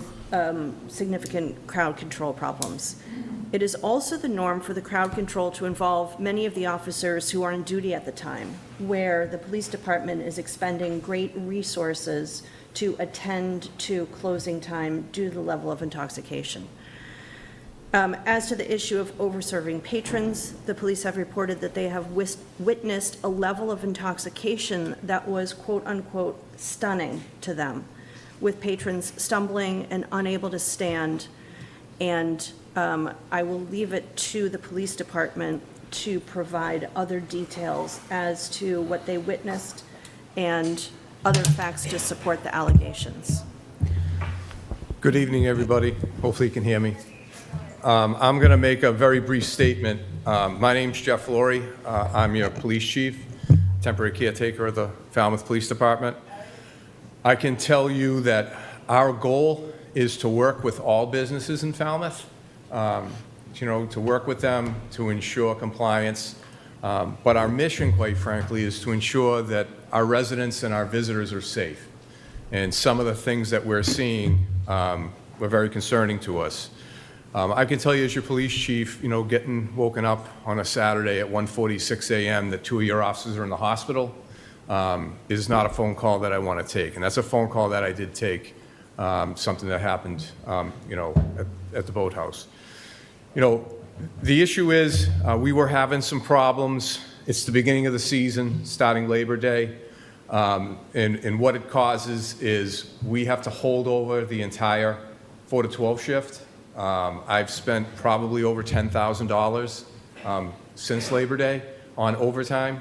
significant crowd control problems. It is also the norm for the crowd control to involve many of the officers who are on duty at the time, where the police department is expending great resources to attend to closing time due to the level of intoxication. As to the issue of over-serving patrons, the police have reported that they have witnessed a level of intoxication that was quote-unquote stunning to them, with patrons stumbling and unable to stand. And I will leave it to the police department to provide other details as to what they witnessed and other facts to support the allegations. Good evening, everybody. Hopefully you can hear me. I'm going to make a very brief statement. My name's Jeff Laurie. I'm your police chief, temporary caretaker of the Falmouth Police Department. I can tell you that our goal is to work with all businesses in Falmouth, to work with them to ensure compliance. But our mission, quite frankly, is to ensure that our residents and our visitors are safe. And some of the things that we're seeing were very concerning to us. I can tell you as your police chief, getting woken up on a Saturday at 1:46 a.m. that 2 of your officers are in the hospital is not a phone call that I want to take. And that's a phone call that I did take, something that happened, at the boathouse. The issue is we were having some problems. It's the beginning of the season, starting Labor Day. And what it causes is we have to hold over the entire 4 to 12 shift. I've spent probably over $10,000 since Labor Day on overtime.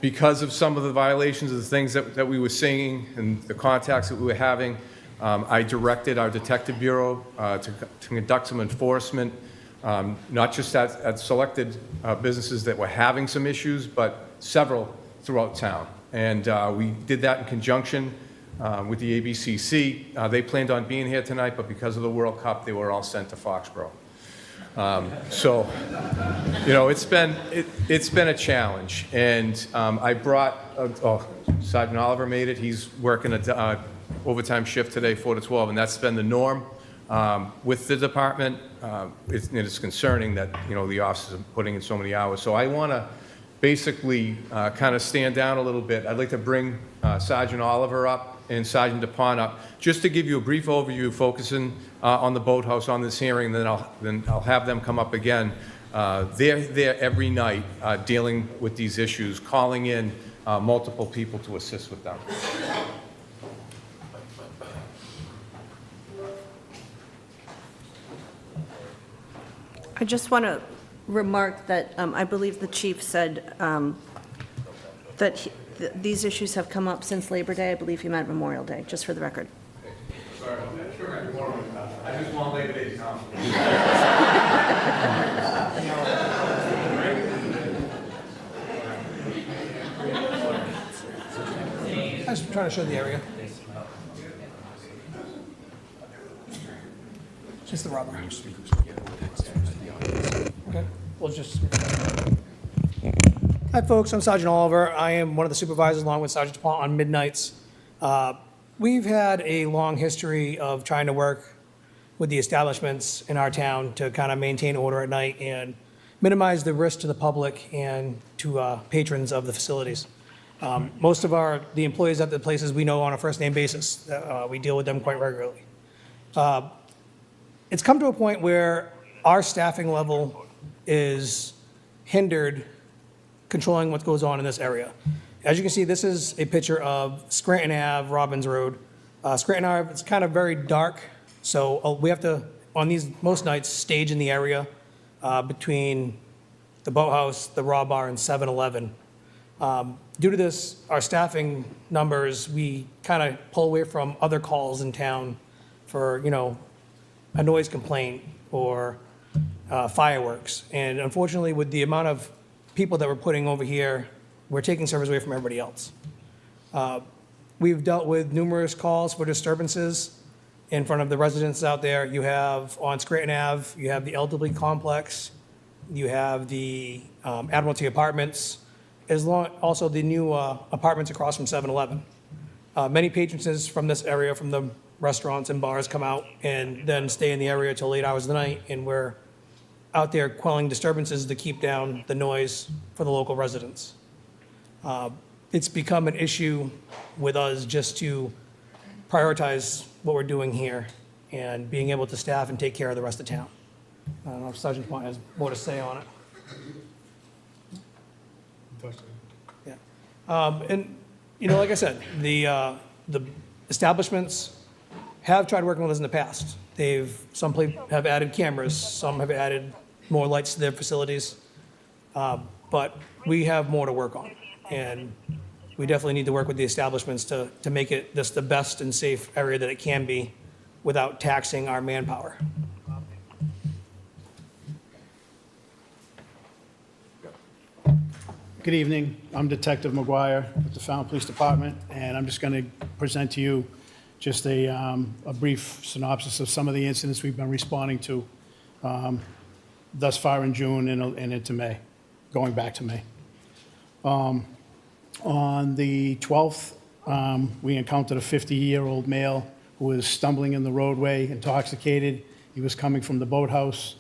Because of some of the violations of the things that we were seeing and the contacts that we were having, I directed our detective bureau to conduct some enforcement, not just at selected businesses that were having some issues, but several throughout town. And we did that in conjunction with the ABCC. They planned on being here tonight, but because of the World Cup, they were all sent to Foxborough. It's been a challenge. And I brought, Sergeant Oliver made it. He's working an overtime shift today, 4 to 12, and that's been the norm with the department. It's concerning that, the officers are putting in so many hours. So I want to basically kind of stand down a little bit. I'd like to bring Sergeant Oliver up and Sergeant DuPont up, just to give you a brief overview, focusing on the boathouse on this hearing, then I'll have them come up again. They're there every night dealing with these issues, calling in multiple people to assist with them. I just want to remark that I believe the chief said that these issues have come up since Labor Day. I believe he meant Memorial Day, just for the record. Sorry about that. Sure, I just want Labor Day to come. trying to show the area. Just the rubber. Okay, we'll just. Hi, folks. I'm Sergeant Oliver. I am one of the supervisors along with Sergeant DuPont on midnights. We've had a long history of trying to work with the establishments in our town to kind of maintain order at night and minimize the risk to the public and to patrons of the facilities. Most of the employees at the places we know on a first name basis. We deal with them quite regularly. It's come to a point where our staffing level is hindered controlling what goes on in this area. As you can see, this is a picture of Scranton Ave, Robbins Road. Scranton Ave, it's kind of very dark, so we have to, on these most nights, stage in the area between the boathouse, the Raw Bar, and 7-Eleven. Due to this, our staffing numbers, we kind of pull away from other calls in town for, a noise complaint or fireworks. And unfortunately, with the amount of people that we're putting over here, we're taking service away from everybody else. We've dealt with numerous calls for disturbances in front of the residents out there. You have on Scranton Ave, you have the elderly complex, you have the Admiralty Apartments, also the new apartments across from 7-Eleven. Many patrons from this area, from the restaurants and bars, come out and then stay in the area till late hours of the night, and we're out there quelling disturbances to keep down the noise for the local residents. It's become an issue with us just to prioritize what we're doing here and being able to staff and take care of the rest of town. I don't know if Sergeant Point has more to say on it. Yeah. And, like I said, the establishments have tried working with us in the past. Some have added cameras, some have added more lights to their facilities, but we have more to work on. And we definitely need to work with the establishments to make it this the best and safe area that it can be without taxing our manpower. Good evening. I'm Detective McGuire with the Falmouth Police Department, and I'm just going to present to you just a brief synopsis of some of the incidents we've been responding to thus far in June and into May, going back to May. On the 12th, we encountered a 50-year-old male who was stumbling in the roadway, intoxicated. He was coming from the boathouse.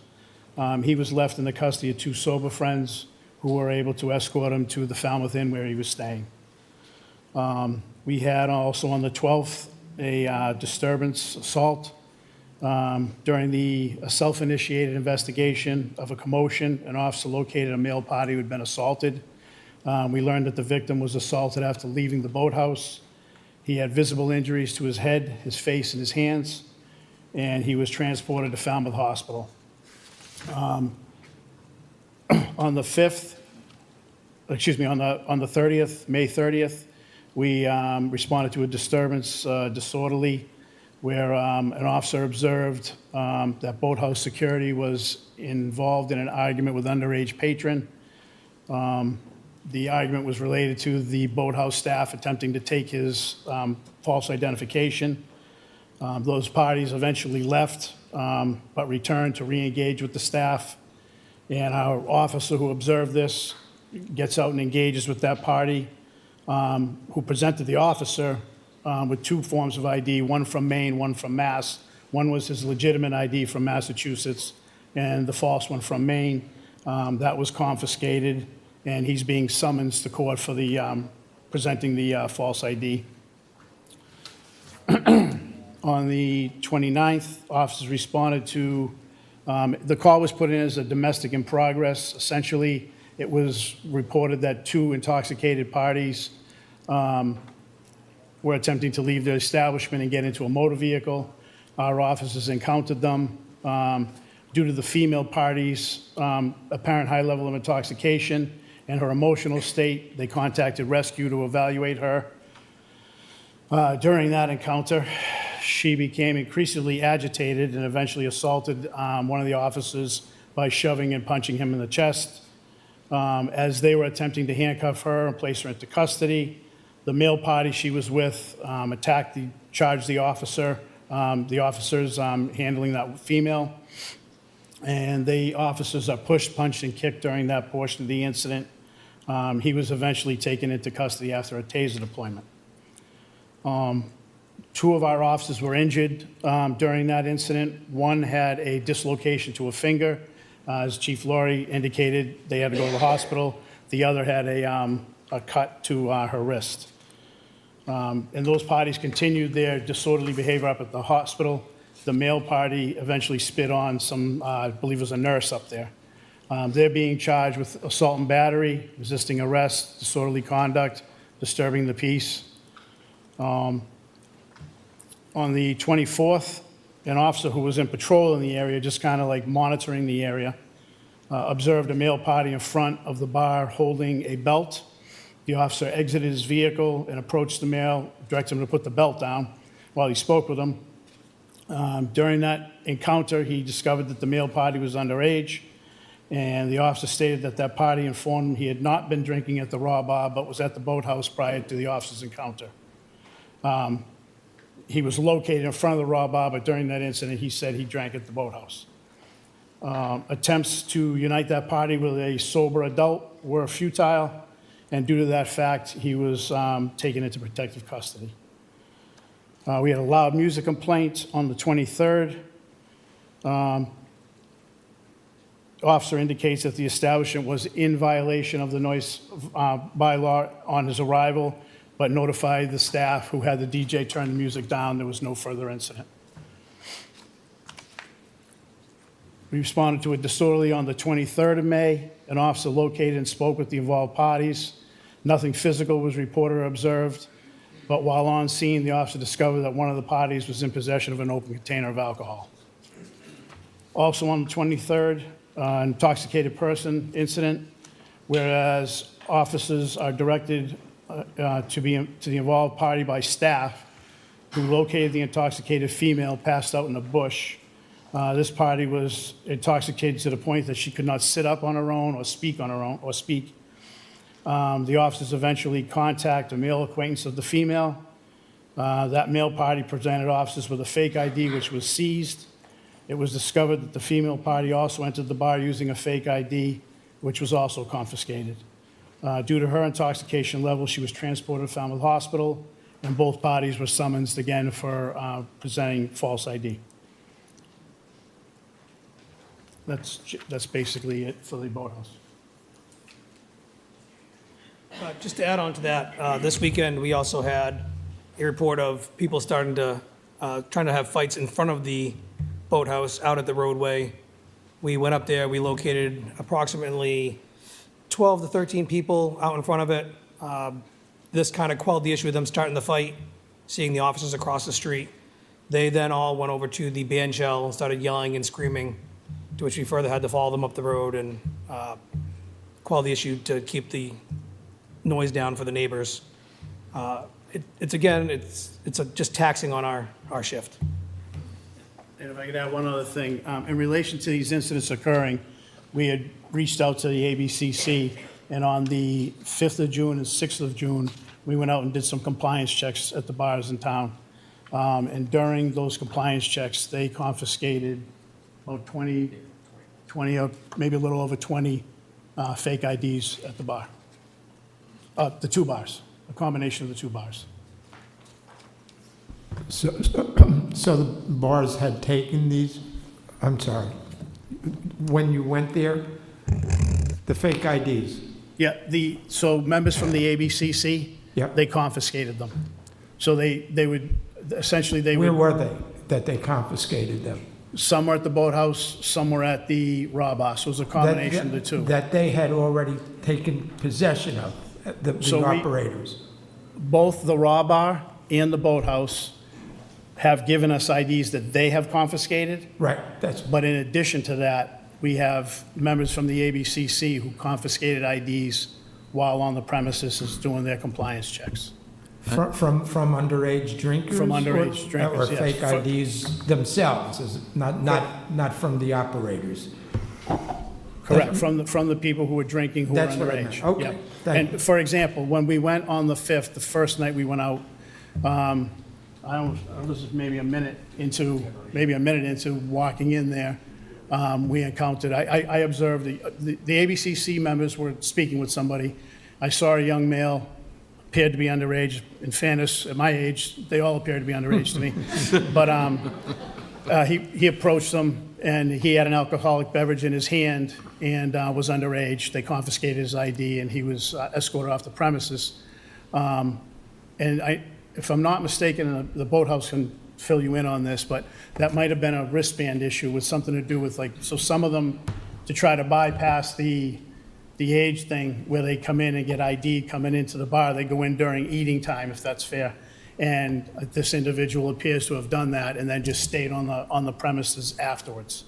He was left in the custody of two sober friends who were able to escort him to the Falmouth Inn where he was staying. We had also on the 12th a disturbance assault. During a self-initiated investigation of a commotion, an officer located a male party who had been assaulted. We learned that the victim was assaulted after leaving the boathouse. He had visible injuries to his head, his face, and his hands, and he was transported to Falmouth Hospital. On the 30th, May 30th, we responded to a disturbance, disorderly, where an officer observed that boathouse security was involved in an argument with underage patron. The argument was related to the boathouse staff attempting to take his false identification. Those parties eventually left, but returned to re-engage with the staff. And our officer who observed this gets out and engages with that party, who presented the officer with two forms of ID, one from Maine, one from Mass. One was his legitimate ID from Massachusetts, and the false one from Maine. That was confiscated, and he's being summoned to court for presenting the false ID. On the 29th, officers responded to, the call was put in as a domestic in progress. Essentially, it was reported that two intoxicated parties were attempting to leave their establishment and get into a motor vehicle. Our officers encountered them. Due to the female party's apparent high level of intoxication and her emotional state, they contacted rescue to evaluate her. During that encounter, she became increasingly agitated and eventually assaulted one of the officers by shoving and punching him in the chest. As they were attempting to handcuff her and place her into custody, The male party she was with charged the officer, the officers handling that female, and the officers are pushed, punched, and kicked during that portion of the incident. He was eventually taken into custody after a taser deployment. Two of our officers were injured during that incident. One had a dislocation to a finger. As Chief Laurie indicated, they had to go to the hospital. The other had a cut to her wrist. And those parties continued their disorderly behavior up at the hospital. The male party eventually spit on some, I believe it was a nurse up there. They're being charged with assault and battery, resisting arrest, disorderly conduct, disturbing the peace. On the 24th, an officer who was in patrol in the area, just kind of like monitoring the area, observed a male party in front of the bar holding a belt. The officer exited his vehicle and approached the male, directed him to put the belt down while he spoke with him. During that encounter, he discovered that the male party was underage, and the officer stated that that party informed him he had not been drinking at the Raw Bar, but was at the boathouse prior to the officer's encounter. He was located in front of the Raw Bar, but during that incident, he said he drank at the boathouse. Attempts to unite that party with a sober adult were futile, and due to that fact, he was taken into protective custody. We had a loud music complaint on the 23rd. Officer indicates that the establishment was in violation of the noise bylaw on his arrival, but notified the staff who had the DJ turn the music down. There was no further incident. We responded to a disorderly on the 23rd of May. An officer located and spoke with the involved parties. Nothing physical was reported or observed, but while on scene, the officer discovered that one of the parties was in possession of an open container of alcohol. Also on the 23rd, an intoxicated person incident, whereas officers are directed to the involved party by staff who located the intoxicated female passed out in a bush. This party was intoxicated to the point that she could not sit up on her own or speak on her own or speak. The officers eventually contact a male acquaintance of the female. That male party presented officers with a fake ID, which was seized. It was discovered that the female party also entered the bar using a fake ID, which was also confiscated. Due to her intoxication level, she was transported to Falmouth Hospital, and both parties were summoned again for presenting false ID. That's basically it for the boathouse. Just to add on to that, this weekend, we also had a report of people trying to have fights in front of the boathouse out at the roadway. We went up there, we located approximately 12 to 13 people out in front of it. This kind of quelled the issue of them starting the fight, seeing the officers across the street. They then all went over to the M.G.L and started yelling and screaming, to which we further had to follow them up the road and quell the issue to keep the noise down for the neighbors. It's just taxing on our shift. And if I could add one other thing, in relation to these incidents occurring, we had reached out to the ABCC, and on the 5th of June and 6th of June, we went out and did some compliance checks at the bars in town. And during those compliance checks, they confiscated about 20 or maybe a little over 20 fake IDs at the bar. The two bars, a combination of the two bars. So the bars had taken these, I'm sorry, when you went there, the fake IDs? Yeah, so members from the ABCC, Yeah. they confiscated them. So they would, essentially, Where were they, that they confiscated them? Some were at the boathouse, some were at the Raw Bar, so it was a combination of the two. That they had already taken possession of, the operators? Both the Raw Bar and the boathouse have given us IDs that they have confiscated. Right. But in addition to that, we have members from the ABCC who confiscated IDs while on the premises is doing their compliance checks. From underage drinkers? From underage drinkers, Or yes. fake IDs themselves, not from the operators? Correct, from the people who were drinking, who were That's what I meant. underage. Okay, Yeah. thank And for example, when we went on the 5th, the first night we went out, I was maybe a minute into walking in there, we encountered, I observed, the ABCC members were speaking with somebody. I saw a young male, appeared to be underage. In fairness, at my age, they all appear to be underage to me. But he approached them, and he had an alcoholic beverage in his hand and was underage. They confiscated his ID, and he was escorted off the premises. And if I'm not mistaken, and the boathouse can fill you in on this, but that might have been a wristband issue with something to do with, like, so some of them, to try to bypass the age thing where they come in and get ID coming into the bar, they go in during eating time, if that's fair. And this individual appears to have done that and then just stayed on the premises afterwards.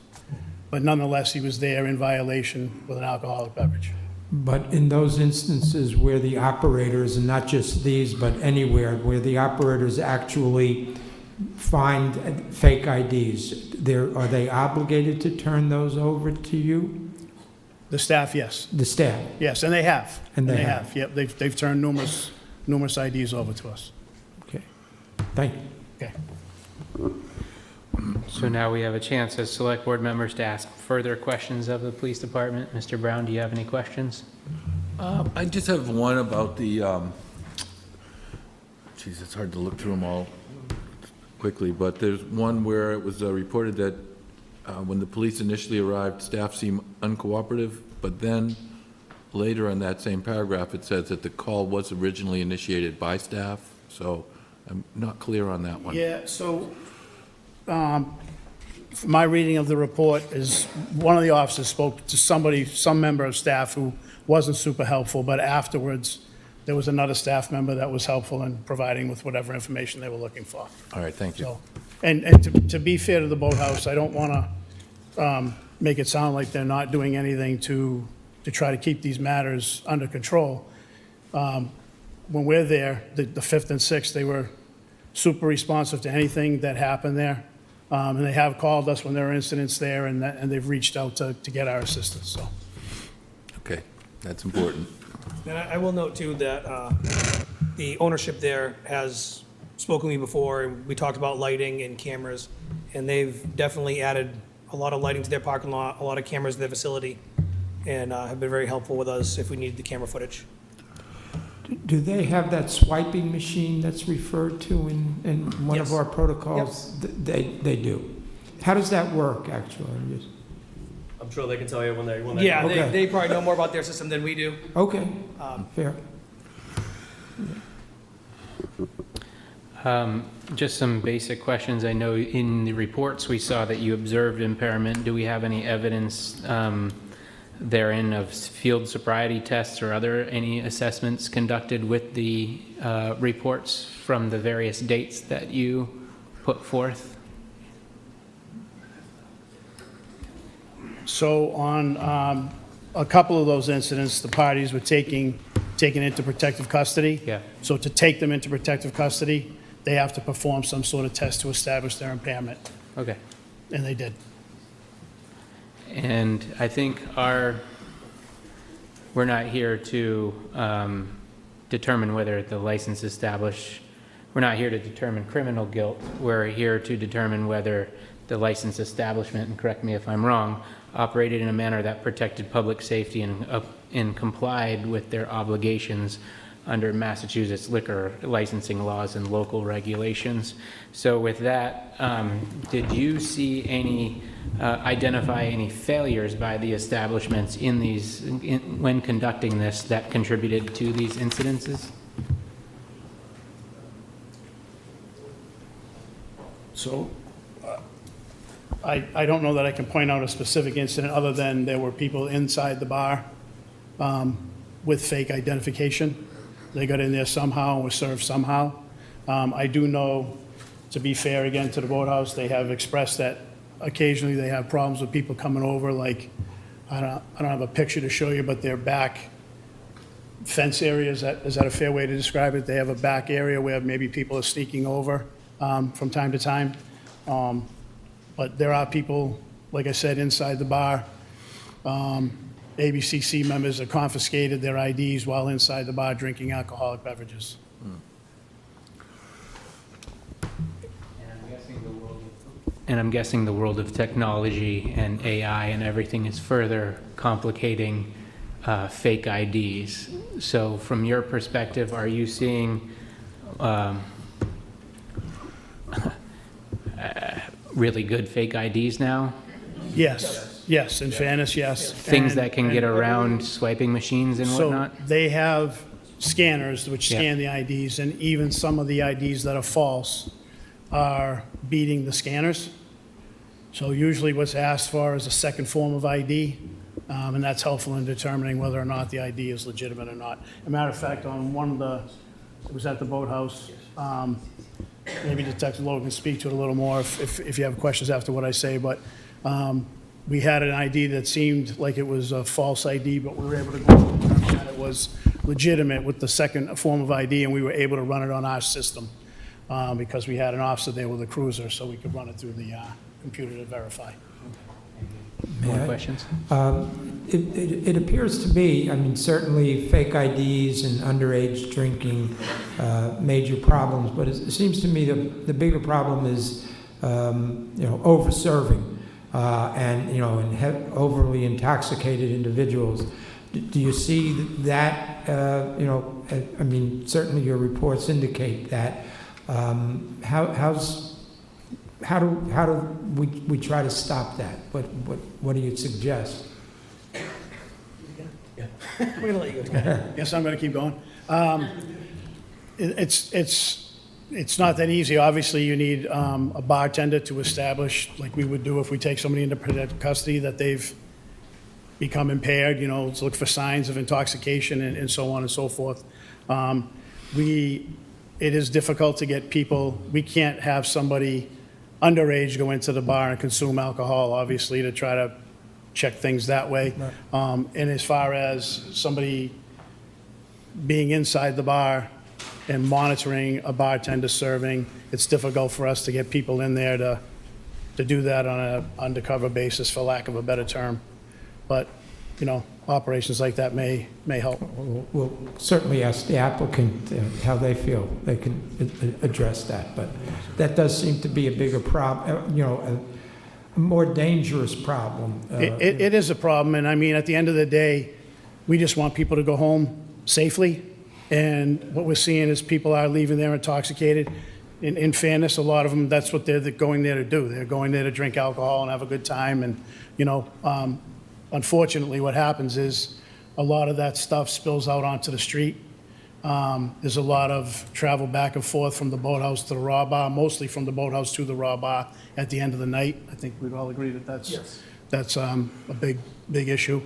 But nonetheless, he was there in violation with an alcoholic beverage. But in those instances where the operators, and not just these, but anywhere, where the operators actually find fake IDs, are they obligated to turn those over to you? The staff, yes. The staff? Yes, and they have. And they have. Yep, they've turned numerous IDs over to us. Okay. Thank you. Okay. So now we have a chance as select board members to ask further questions of the police department. Mr. Brown, do you have any questions? I just have one about the, geez, it's hard to look through them all quickly, but there's one where it was reported that when the police initially arrived, staff seemed uncooperative, but then later in that same paragraph, it says that the call was originally initiated by staff, so I'm not clear on that one. Yeah, so my reading of the report is one of the officers spoke to some member of staff who wasn't super helpful, but afterwards, there was another staff member that was helpful in providing with whatever information they were looking for. All right, thank you. So, and to be fair to the boathouse, I don't want to make it sound like they're not doing anything to try to keep these matters under control. When we're there, the 5th and 6th, they were super responsive to anything that happened there. And they have called us when there are incidents there, and they've reached out to get our assistance, so. Okay, that's important. And I will note too that the ownership there has spoken to me before, and we talked about lighting and cameras, and they've definitely added a lot of lighting to their parking lot, a lot of cameras to their facility, and have been very helpful with us if we needed the camera footage. Do they have that swiping machine that's referred to in one Yes. of our protocols? They do. How does that work, actually? I'm sure they can tell you when they. Yeah, Okay. they probably know more about their system than we do. Okay, fair. Just some basic questions. I know in the reports we saw that you observed impairment. Do we have any evidence therein of field sobriety tests or any assessments conducted with the reports from the various dates that you put forth? So on a couple of those incidents, the parties were taken into protective custody. Yeah. So to take them into protective custody, they have to perform some sort of test to establish their impairment, Okay. and they did. And I think we're not here to determine whether the license established, we're not here to determine criminal guilt. We're here to determine whether the license establishment, and correct me if I'm wrong, operated in a manner that protected public safety and complied with their obligations under Massachusetts liquor licensing laws and local regulations. So with that, did you see identify any failures by the establishments when conducting this that contributed to these incidences? So I don't know that I can point out a specific incident other than there were people inside the bar with fake identification. They got in there somehow and were served somehow. I do know, to be fair again to the boathouse, they have expressed that occasionally they have problems with people coming over, like, I don't have a picture to show you, but their back fence area, is that a fair way to describe it? They have a back area where maybe people are sneaking over from time to time. But there are people, like I said, inside the bar. ABCC members have confiscated their IDs while inside the bar drinking alcoholic beverages. And I'm guessing the world of technology and AI and everything is further complicating fake IDs. So from your perspective, are you seeing really good fake IDs now? Yes, yes, in fairness, yes. Things And- that can get around swiping machines and whatnot? So they have scanners which Yeah. scan the IDs, and even some of the IDs that are false are beating the scanners. So usually what's asked for is a second form of ID, and that's helpful in determining whether or not the ID is legitimate or not. As a matter of fact, on one of the, it was at the boathouse, maybe Detective Logan can speak to it a little more if you have questions after what I say, but we had an ID that seemed like it was a false ID, but we were able to go and determine that it was legitimate with the second form of ID, and we were able to run it on our system because we had an officer there with a cruiser, so we could run it through the computer to verify. More May I? questions? It appears to me, I mean, certainly fake IDs and underage drinking, major problems, but it seems to me the bigger problem is, over-serving and overly intoxicated individuals. Do you see that, I mean, certainly your reports indicate that. How do we try to stop that? What do you suggest? We're going to let you go. Yes, I'm going to keep going. It's not that easy. Obviously, you need a bartender to establish, like we would do if we take somebody into protective custody, that they've become impaired, to look for signs of intoxication and so on and so forth. It is difficult to get people, we can't have somebody underage go into the bar and consume alcohol, obviously, to try to check things that way. And as far as somebody being inside the bar and monitoring a bartender serving, it's difficult for us to get people in there to do that on an undercover basis, for lack of a better term. But, operations like that may help. We'll certainly ask the applicant how they feel they can address that, but that does seem to be a bigger problem, a more dangerous problem. It is a problem, and I mean, at the end of the day, we just want people to go home safely, and what we're seeing is people are leaving there intoxicated. In fairness, a lot of them, that's what they're going there to do. They're going there to drink alcohol and have a good time, and, unfortunately, what happens is a lot of that stuff spills out onto the street. There's a lot of travel back and forth from the boathouse to the raw bar, mostly from the boathouse to the raw bar at the end of the night. I think we'd all agree that that's a big issue.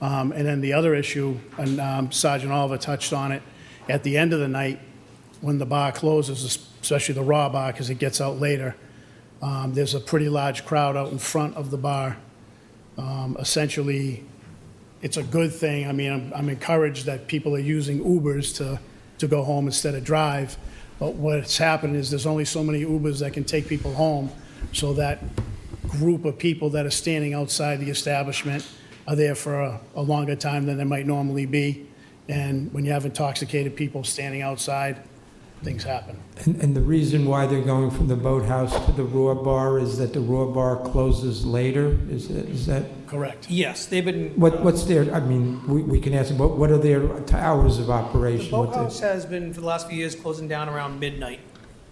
And then the other issue, and Sergeant Oliver touched on it, at the end of the night, when the bar closes, especially the raw bar, because it gets out later, there's a pretty large crowd out in front of the bar. Essentially, it's a good thing. I mean, I'm encouraged that people are using Ubers to go home instead of drive. But what's happened is there's only so many Ubers that can take people home. So that group of people that are standing outside the establishment are there for a longer time than they might normally be. And when you have intoxicated people standing outside, things happen. And the reason why they're going from the boathouse to the raw bar is that the raw bar closes later? Is that? Correct. Yes, they've been. What's their, I mean, we can ask them, what are their hours of operation? The boathouse has been, for the last few years, closing down around midnight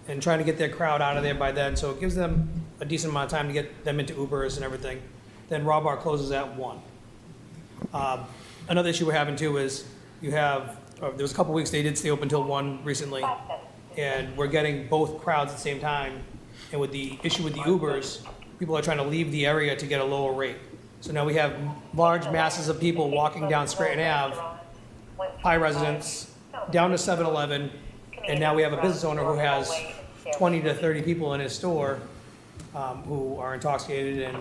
and trying to get their crowd out of there by then. So it gives them a decent amount of time to get them into Ubers and everything. Then raw bar closes at 1. Another issue we're having too is you have, there was a couple weeks they did stay open till 1 recently. And we're getting both crowds at the same time. And with the issue with the Ubers, people are trying to leave the area to get a lower rate. So now we have large masses of people walking down Scranton Ave, high residence, down to 7-Eleven, and now we have a business owner who has 20 to 30 people in his store who are intoxicated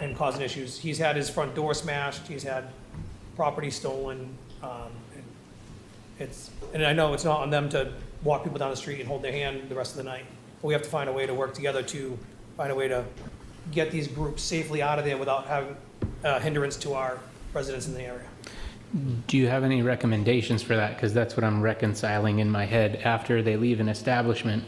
and causing issues. He's had his front door smashed, he's had property stolen. And I know it's not on them to walk people down the street and hold their hand the rest of the night, but we have to find a way to work together to find a way to get these groups safely out of there without having hindrance to our residents in the area. Do you have any recommendations for that? Because that's what I'm reconciling in my head. After they leave an establishment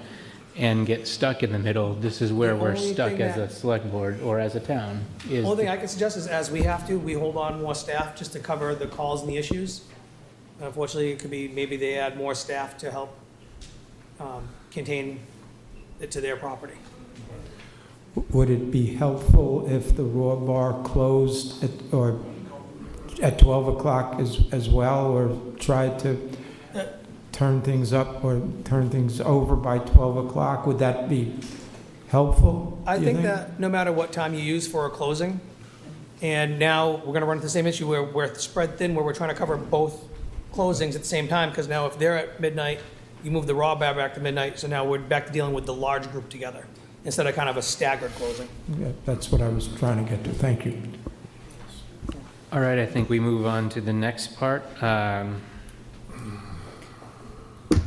and get stuck in the middle, this is where The we're only stuck thing as a that- select board or as a town. Is Only thing I can suggest is, as we have to, we hold on more staff just to cover the calls and the issues. Unfortunately, it could be, maybe they add more staff to help contain it to their property. Would it be helpful if the Raw Bar closed at 12 o'clock as well, or tried to turn things up or turn things over by 12 o'clock? Would that be helpful? I do you think that no matter what time you use for a closing, and now we're gonna run into the same issue where we're spread thin, where we're trying to cover both closings at the same time, because now if they're at midnight, you move the Raw Bar back to midnight, so now we're back to dealing with the large group together, instead of kind of a staggered closing. Yeah, that's what I was trying to get to. Thank you. All right, I think we move on to the next part.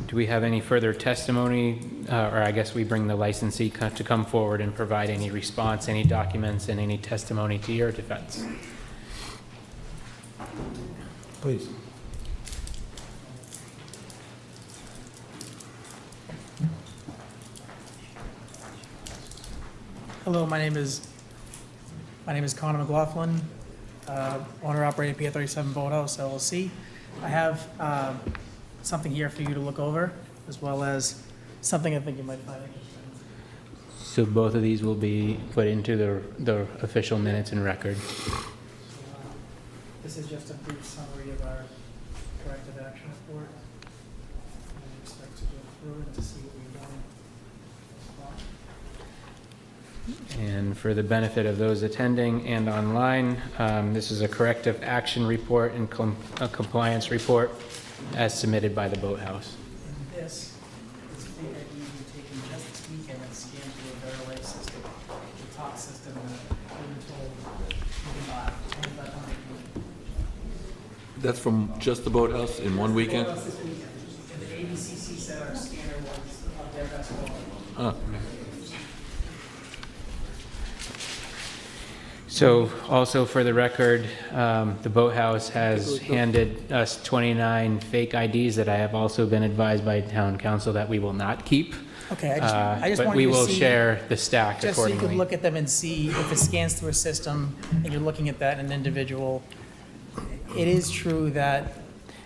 Do we have any further testimony, or I guess we bring the licensee to come forward and provide any response, any documents, and any testimony to your defense? Please. Hello, my name is Connor McLaughlin, owner operator Pier 37 Boathouse LLC. I have something here for you to look over, as well as something I think you might find interesting. So both of these will be put into the official minutes and record. This is just a brief summary of our corrective action report. I expect to go through and to see what we've done. And for the benefit of those attending and online, this is a corrective action report and a compliance report as submitted by the boathouse. And this is fake ID we've taken just this weekend and scanned through a Beckerle system, the top system that we've been told we can buy. 2,500 people. That's from just the boathouse in one weekend? Boathouse this weekend. And the ABCC said our scanner was of their best quality. Huh. So also for the record, the boathouse has handed us 29 fake IDs that I have also been advised by town council that we will not keep. Okay, I just But wanted we you to will see- share the stack Just so you accordingly. could look at them and see if it scans through a system and you're looking at that in an individual. It is true that it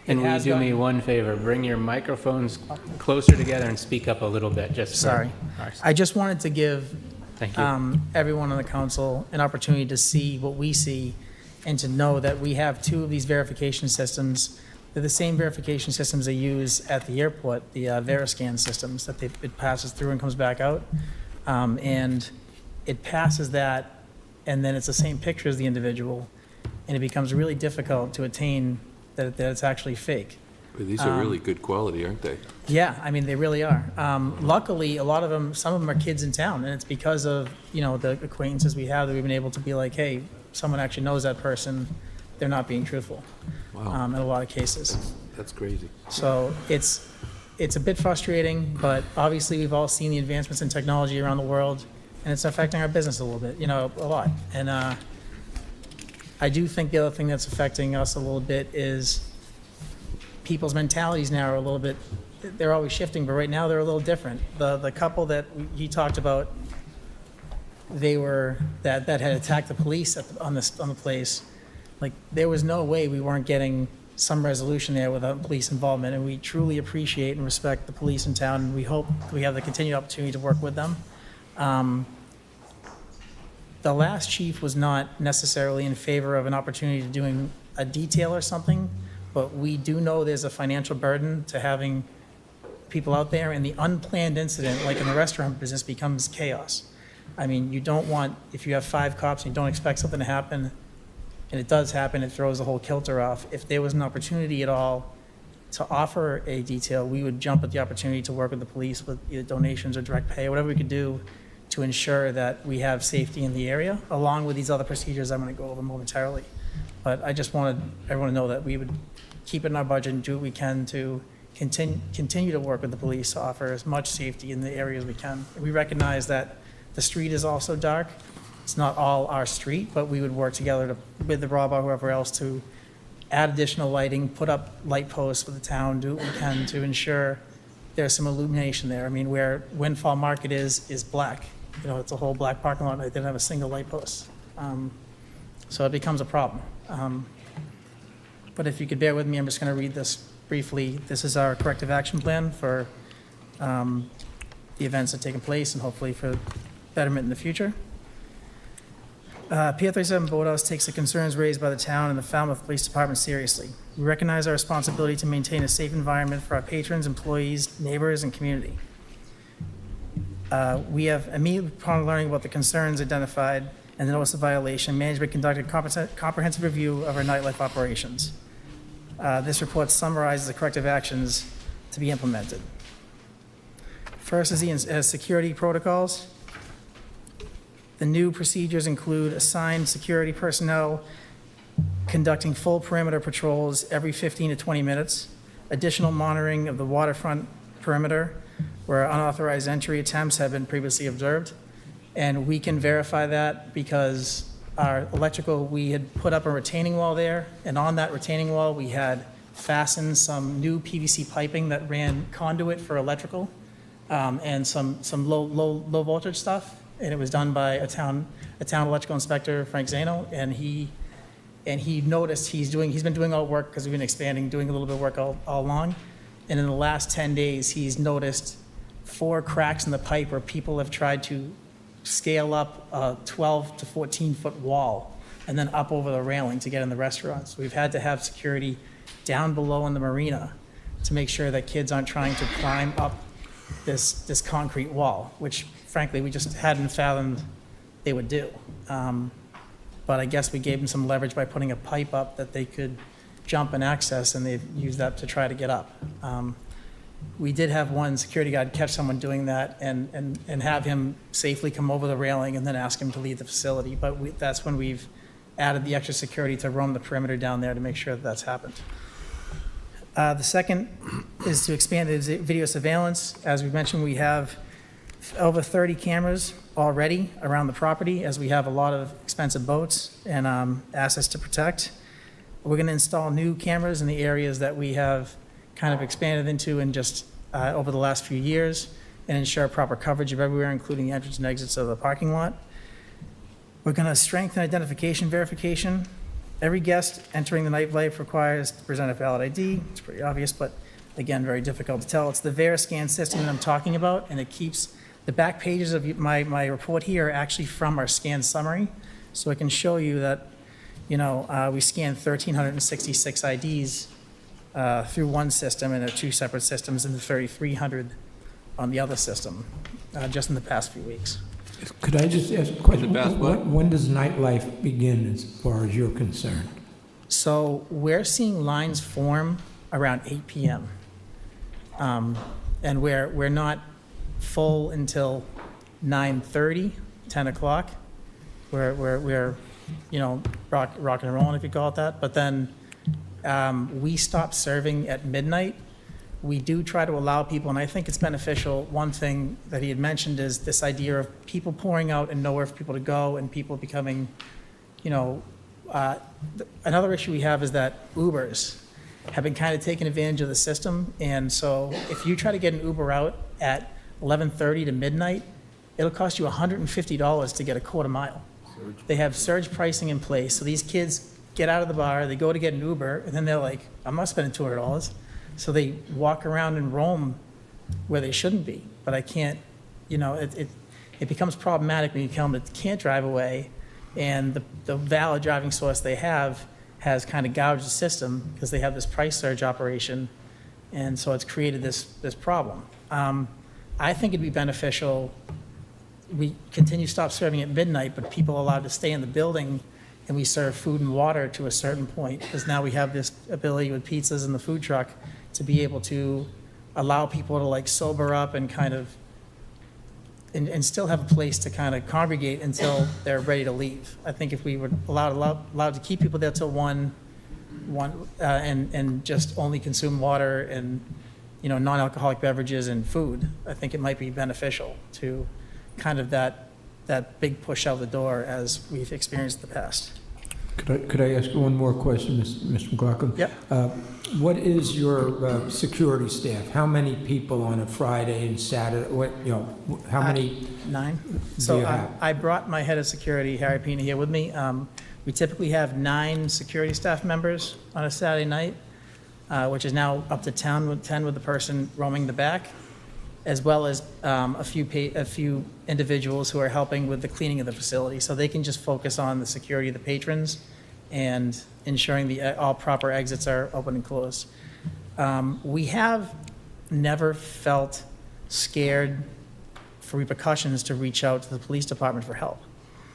And will you has do me gotten- one favor? Bring your microphones closer together and speak up a little bit, just for Sorry. our- I just wanted to give Thank you. everyone on the council an opportunity to see what we see and to know that we have two of these verification systems. They're the same verification systems they use at the airport, the Veriscan systems that it passes through and comes back out. And it passes that, and then it's the same picture as the individual, and it becomes really difficult to attain that it's actually fake. These are really good quality, aren't they? Yeah, I mean, they really are. Luckily, a lot of them, some of them are kids in town, and it's because of, the acquaintances we have that we've been able to be like, hey, someone actually knows that person, they're not being truthful. Wow. In a lot of cases. That's crazy. So it's a bit frustrating, but obviously we've all seen the advancements in technology around the world, and it's affecting our business a little bit, a lot. And I do think the other thing that's affecting us a little bit is people's mentalities now are a little bit, they're always shifting, but right now they're a little different. The couple that he talked about, that had attacked the police on the place, like, there was no way we weren't getting some resolution there without police involvement, and we truly appreciate and respect the police in town, and we hope we have the continued opportunity to work with them. The last chief was not necessarily in favor of an opportunity to doing a detail or something, but we do know there's a financial burden to having people out there, and the unplanned incident, like in the restaurant business, becomes chaos. I mean, you don't want, if you have 5 cops and you don't expect something to happen, and it does happen, it throws the whole kilter off. If there was an opportunity at all to offer a detail, we would jump at the opportunity to work with the police with either donations or direct pay, whatever we could do to ensure that we have safety in the area, along with these other procedures I'm going to go over momentarily. But I just wanted everyone to know that we would keep it in our budget and do what we can to continue to work with the police to offer as much safety in the areas we can. We recognize that the street is also dark, It's not all our street, but we would work together with the Rob or whoever else to add additional lighting, put up light posts with the town, do what we can to ensure there's some illumination there. I mean, where Windfall Market is black. It's a whole black parking lot. They didn't have a single light post. So it becomes a problem. But if you could bear with me, I'm just going to read this briefly. This is our corrective action plan for the events that have taken place and hopefully for betterment in the future. Pier 37 Boathouse takes the concerns raised by the town and the Falmouth Police Department seriously. We recognize our responsibility to maintain a safe environment for our patrons, employees, neighbors, and community. We have immediately upon learning about the concerns identified and the notice of violation, management conducted a comprehensive review of our nightlife operations. This report summarizes the corrective actions to be implemented. First is the security protocols. The new procedures include assigned security personnel conducting full perimeter patrols every 15 to 20 minutes, additional monitoring of the waterfront perimeter where unauthorized entry attempts have been previously observed. And we can verify that because our electrical, we had put up a retaining wall there, and on that retaining wall, we had fastened some new PVC piping that ran conduit for electrical, and some low voltage stuff. And it was done by a town electrical inspector, Frank Zano, and he noticed he's been doing all work because we've been expanding, doing a little bit of work all along. And in the last 10 days, he's noticed 4 cracks in the pipe where people have tried to scale up a 12 to 14 foot wall and then up over the railing to get in the restaurants. We've had to have security down below in the marina to make sure that kids aren't trying to climb up this concrete wall, which frankly, we just hadn't fathomed they would do. But I guess we gave them some leverage by putting a pipe up that they could jump and access, and they've used that to try to get up. We did have one security guard catch someone doing that and have him safely come over the railing and then ask him to leave the facility. But that's when we've added the extra security to roam the perimeter down there to make sure that that's happened. The second is to expand the video surveillance. As we mentioned, we have over 30 cameras already around the property, as we have a lot of expensive boats and assets to protect. We're going to install new cameras in the areas that we have kind of expanded into in just over the last few years and ensure proper coverage of everywhere, including the entrance and exits of the parking lot. We're going to strengthen identification verification. Every guest entering the nightlife requires to present a valid ID. It's pretty obvious, but again, very difficult to tell. It's the VeriScan system that I'm talking about, and it keeps the back pages of my report here are actually from our scan summary. So I can show you that, we scanned 1,366 IDs through one system, and there are 2 separate systems, and the 3,300 on the other system, just in the past few weeks. Could I just ask a question? When does nightlife begin as far as you're concerned? So we're seeing lines form around 8 p.m. And we're not full until 9:30, 10 o'clock. We're rock and rolling, if you call it that. But then we stop serving at midnight. We do try to allow people, and I think it's beneficial. One thing that he had mentioned is this idea of people pouring out and nowhere for people to go, and people becoming, another issue we have is that Ubers have been kind of taking advantage of the system. And so if you try to get an Uber out at 11:30 to midnight, it'll cost you $150 to get a quarter mile. They have surge pricing in place. So these kids get out of the bar, they go to get an Uber, and then they're like, I'm not spending $200. So they walk around and roam where they shouldn't be. But I can't, it becomes problematic when you tell them that they can't drive away, and the valid driving source they have has kind of gouged the system because they have this price surge operation, and so it's created this problem. I think it'd be beneficial, we continue stop serving at midnight, but people are allowed to stay in the building, and we serve food and water to a certain point, because now we have this ability with pizzas in the food truck to be able to allow people to sober up and kind of, and still have a place to kind of congregate until they're ready to leave. I think if we were allowed to keep people there till one, and just only consume water and, non-alcoholic beverages and food, I think it might be beneficial to kind of that that big push out the door as we've experienced in the past. Could I ask one more question, Mr. McLaughlin? Yep. What is your security staff? How many people on a Friday and Saturday? How many? 9. Do So you have? I brought my head of security, Harry Pena, here with me. We typically have 9 security staff members on a Saturday night, which is now up to 10 with the person roaming the back, as well as a few individuals who are helping with the cleaning of the facility. So they can just focus on the security of the patrons and ensuring all proper exits are open and closed. We have never felt scared for repercussions to reach out to the police department for help.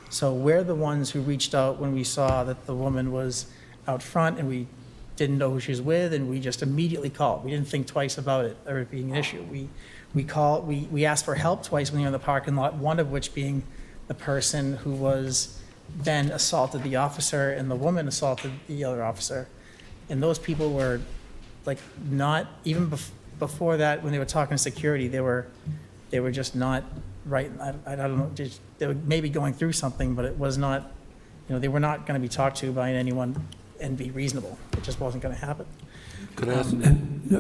So we're the ones who reached out when we saw that the woman was out front and we didn't know who she was with, and we just immediately called. We didn't think twice about it or it being an issue. We asked for help twice when we were in the parking lot, one of which being the person who was then assaulted the officer and the woman assaulted the other officer. And those people were like not, even before that, when they were talking to security, they were just not right. I don't know, they were maybe going through something, but it was not, they were not going to be talked to by anyone and be reasonable. It just wasn't going to happen. Could I ask?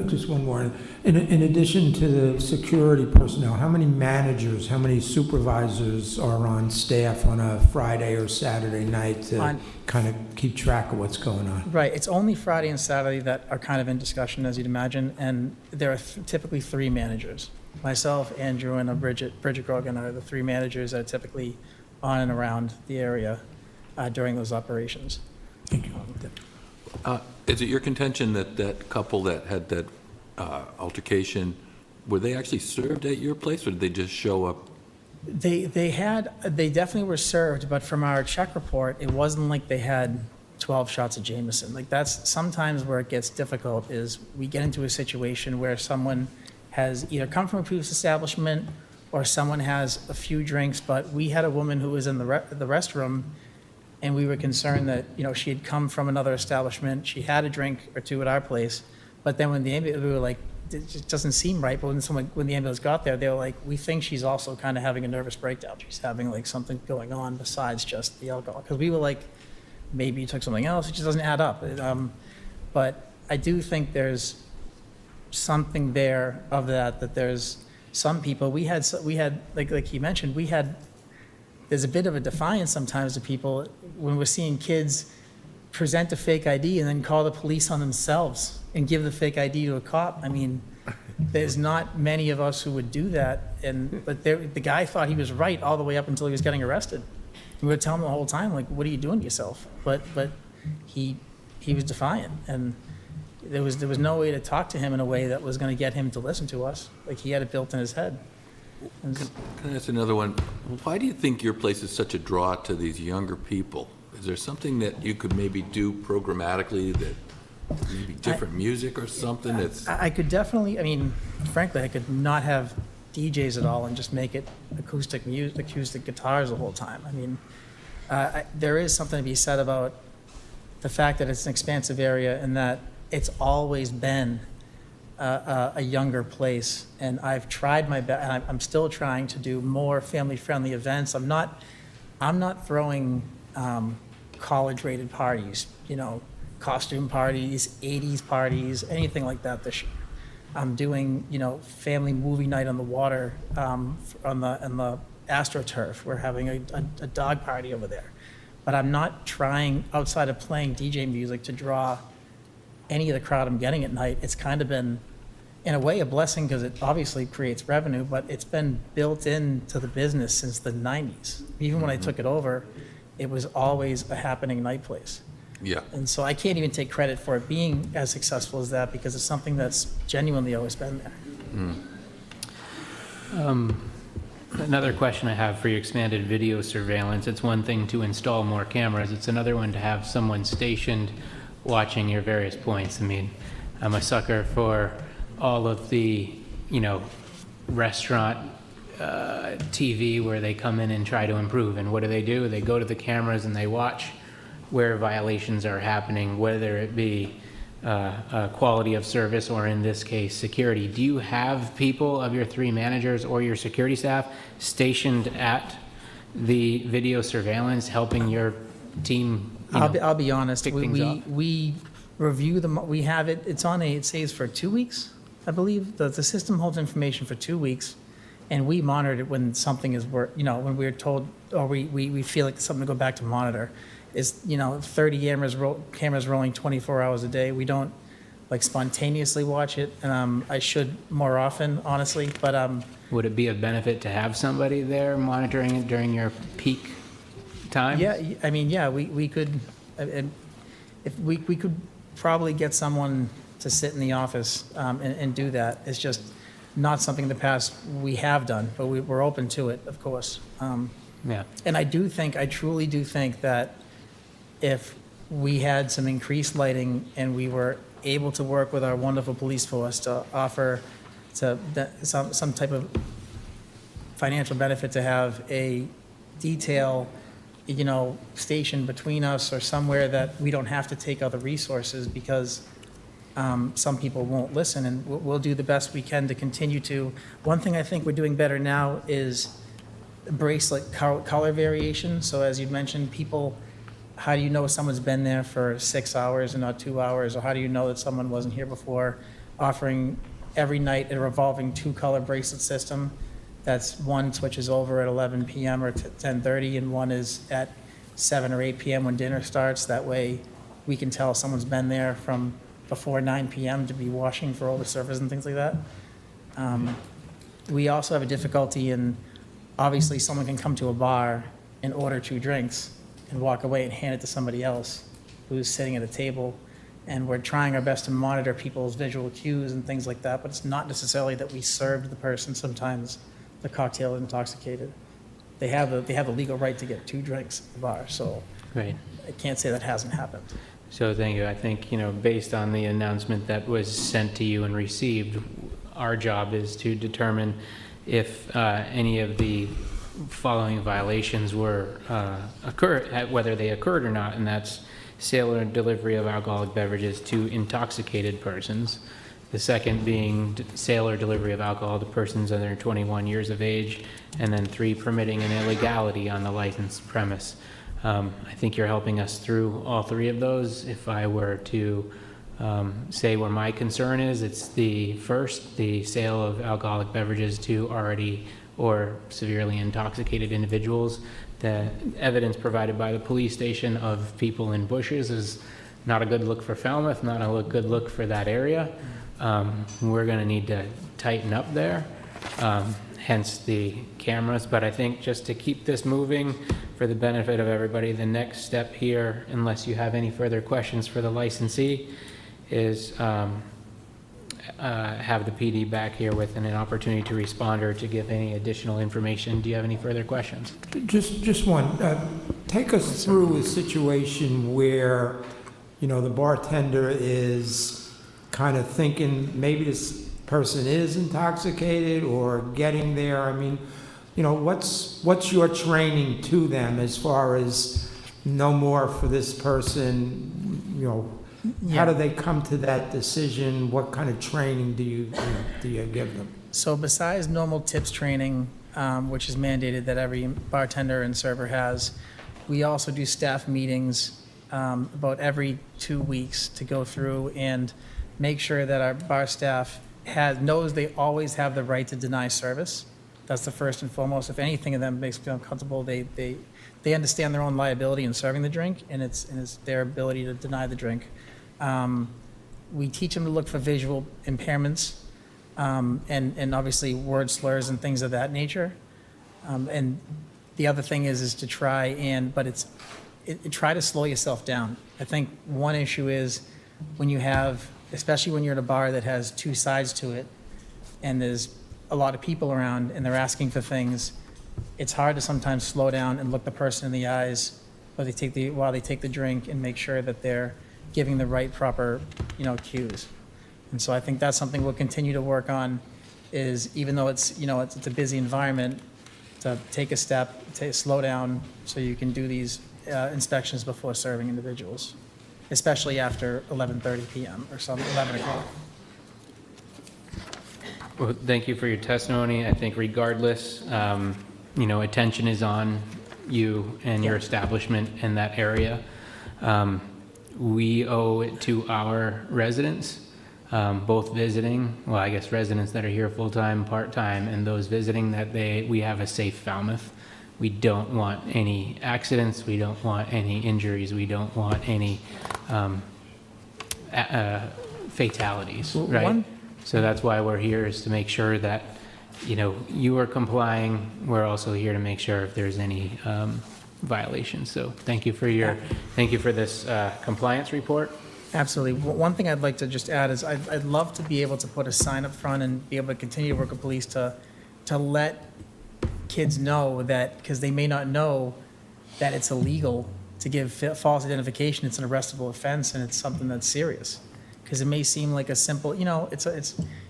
Just one more. In addition to the security personnel, how many managers, how many supervisors are on staff on a Friday or Saturday night to kind of keep track of what's going on? Right. It's only Friday and Saturday that are kind of in discussion, as you'd imagine, and there are typically 3 managers. Myself, Andrew, and Bridget Grogan are the 3 managers that are typically on and around the area during those operations. Thank you. Is it your contention that that couple that had that altercation, were they actually served at your place, or did they just show up? They definitely were served, but from our check report, it wasn't like they had 12 shots of Jameson. Like, that's sometimes where it gets difficult, is we get into a situation where someone has either come from a previous establishment or someone has a few drinks, but we had a woman who was in the restroom, and we were concerned that, she had come from another establishment, she had a drink or 2 at our place, but then when the ambulance, we were like, it just doesn't seem right, but when the ambulance got there, they were like, we think she's also kind of having a nervous breakdown. She's having like something going on besides just the alcohol. Because we were like, maybe you took something else, it just doesn't add up. But I do think there's something there of that there's some people, we had like he mentioned, there's a bit of a defiance sometimes to people when we're seeing kids present a fake ID and then call the police on themselves and give the fake ID to a cop. I mean, there's not many of us who would do that, but the guy thought he was right all the way up until he was getting arrested. We would tell him the whole time, like, what are you doing to yourself? But he was defiant, and there was no way to talk to him in a way that was going to get him to listen to us. Like, he had it built in his head. Can I ask another one? Why do you think your place is such a draw to these younger people? Is there something that you could maybe do programmatically, that maybe different music or something that's... I could definitely, frankly, I could not have DJs at all and just make it acoustic music, acoustic guitars the whole time. There is something to be said about the fact that it's an expansive area and that it's always been a younger place, and I've tried my best, and I'm still trying to do more family-friendly events. I'm not throwing college-rated parties, costume parties, 80s parties, anything like that this year. I'm doing, family movie night on the water on the AstroTurf. We're having a dog party over there. But I'm not trying, outside of playing DJ music, to draw any of the crowd I'm getting at night. It's kind of been, in a way, a blessing because it obviously creates revenue, but it's been built into the business since the 90s. Even when I took it over, it was always a happening night place. Yeah. And so I can't even take credit for it being as successful as that because it's something that's genuinely always been there. Another question I have for your expanded video surveillance, it's one thing to install more cameras, it's another one to have someone stationed watching your various points. I'm a sucker for all of the, restaurant TV where they come in and try to improve. And what do? They go to the cameras and they watch where violations are happening, whether it be quality of service or, in this case, security. Do you have people of your 3 managers or your security staff stationed at the video surveillance helping your team? I'll be honest, pick things up? we review them, we have it, it's on it says for 2 weeks, I believe. The system holds information for 2 weeks, and we monitor it when something is, when we're told, or we feel like something to go back to monitor. Is 30 cameras rolling 24 hours a day. We don't like spontaneously watch it, and I should more often, honestly, but Would it be a benefit to have somebody there monitoring it during your peak times? yeah, I mean, yeah, we could, if we could probably get someone to sit in the office and do that. It's just not something in the past we have done, but we're open to it, of course. Yeah. And I truly do think that if we had some increased lighting and we were able to work with our wonderful police force to offer some type of financial benefit to have a detail, station between us or somewhere that we don't have to take other resources because some people won't listen, and we'll do the best we can to continue to. One thing I think we're doing better now is bracelet color variation. So as you mentioned, how do you know someone's been there for 6 hours and not 2 hours? Or how do you know that someone wasn't here before? Offering every night a revolving 2-color bracelet system. That's one switches over at 11 p.m. or 10:30, and one is at 7 or 8 p.m. when dinner starts. That way we can tell someone's been there from before 9 p.m. to be washing for all the surface and things like that. We also have a difficulty in, obviously someone can come to a bar and order 2 drinks and walk away and hand it to somebody else who's sitting at a table. And we're trying our best to monitor people's visual cues and things like that, but it's not necessarily that we served the person sometimes the cocktail is intoxicated. They have a legal right to get 2 drinks at the bar, so Right. I can't say that hasn't happened. So thank you. I think, based on the announcement that was sent to you and received, our job is to determine if any of the following violations whether they occurred or not, and that's sale or delivery of alcoholic beverages to intoxicated persons. The second being sale or delivery of alcohol to persons under 21 years of age, and then 3, permitting an illegality on the licensed premise. I think you're helping us through all 3 of those. If I were to say where my concern is, it's the first, the sale of alcoholic beverages to already or severely intoxicated individuals. The evidence provided by the police station of people in bushes is not a good look for Falmouth, not a good look for that area. We're going to need to tighten up there, hence the cameras. But I think just to keep this moving for the benefit of everybody, the next step here, unless you have any further questions for the licensee, is have the PD back here with an opportunity to respond or to give any additional information. Do you have any further questions? Just one. Take us through a situation where, the bartender is kind of thinking maybe this person is intoxicated or getting there. I mean, what's your training to them as far as no more for this person? How do they come to that decision? What kind of training do you give them? So besides normal tips training, which is mandated that every bartender and server has, we also do staff meetings about every 2 weeks to go through and make sure that our bar staff knows they always have the right to deny service. That's the first and foremost. If anything of them makes them uncomfortable, they understand their own liability in serving the drink, and it's their ability to deny the drink. We teach them to look for visual impairments and obviously word slurs and things of that nature. And the other thing is to try try to slow yourself down. I think one issue is when you have, especially when you're at a bar that has 2 sides to it and there's a lot of people around and they're asking for things, it's hard to sometimes slow down and look the person in the eyes while they take the drink and make sure that they're giving the right proper cues. And so I think that's something we'll continue to work on, is even though it's a busy environment, to take a step, slow down so you can do these inspections before serving individuals, especially after 11:30 p.m. or 11 o'clock. Well, thank you for your testimony. I think regardless, attention is on you and your establishment in that area. We owe it to our residents, both visiting, well, I guess residents that are here full-time, part-time, and those visiting that we have a safe Falmouth. We don't want any accidents. We don't want any injuries. We don't want any fatalities, right? So that's why we're here, is to make sure that, you know, you are complying. We're also here to make sure if there's any violations. So thank you for this compliance report. Absolutely. One thing I'd like to just add is I'd love to be able to put a sign up front and be able to continue to work with police to let kids know that, because they may not know that it's illegal to give false identification. It's an arrestable offense, and it's something that's serious. Because it may seem like a simple, you know,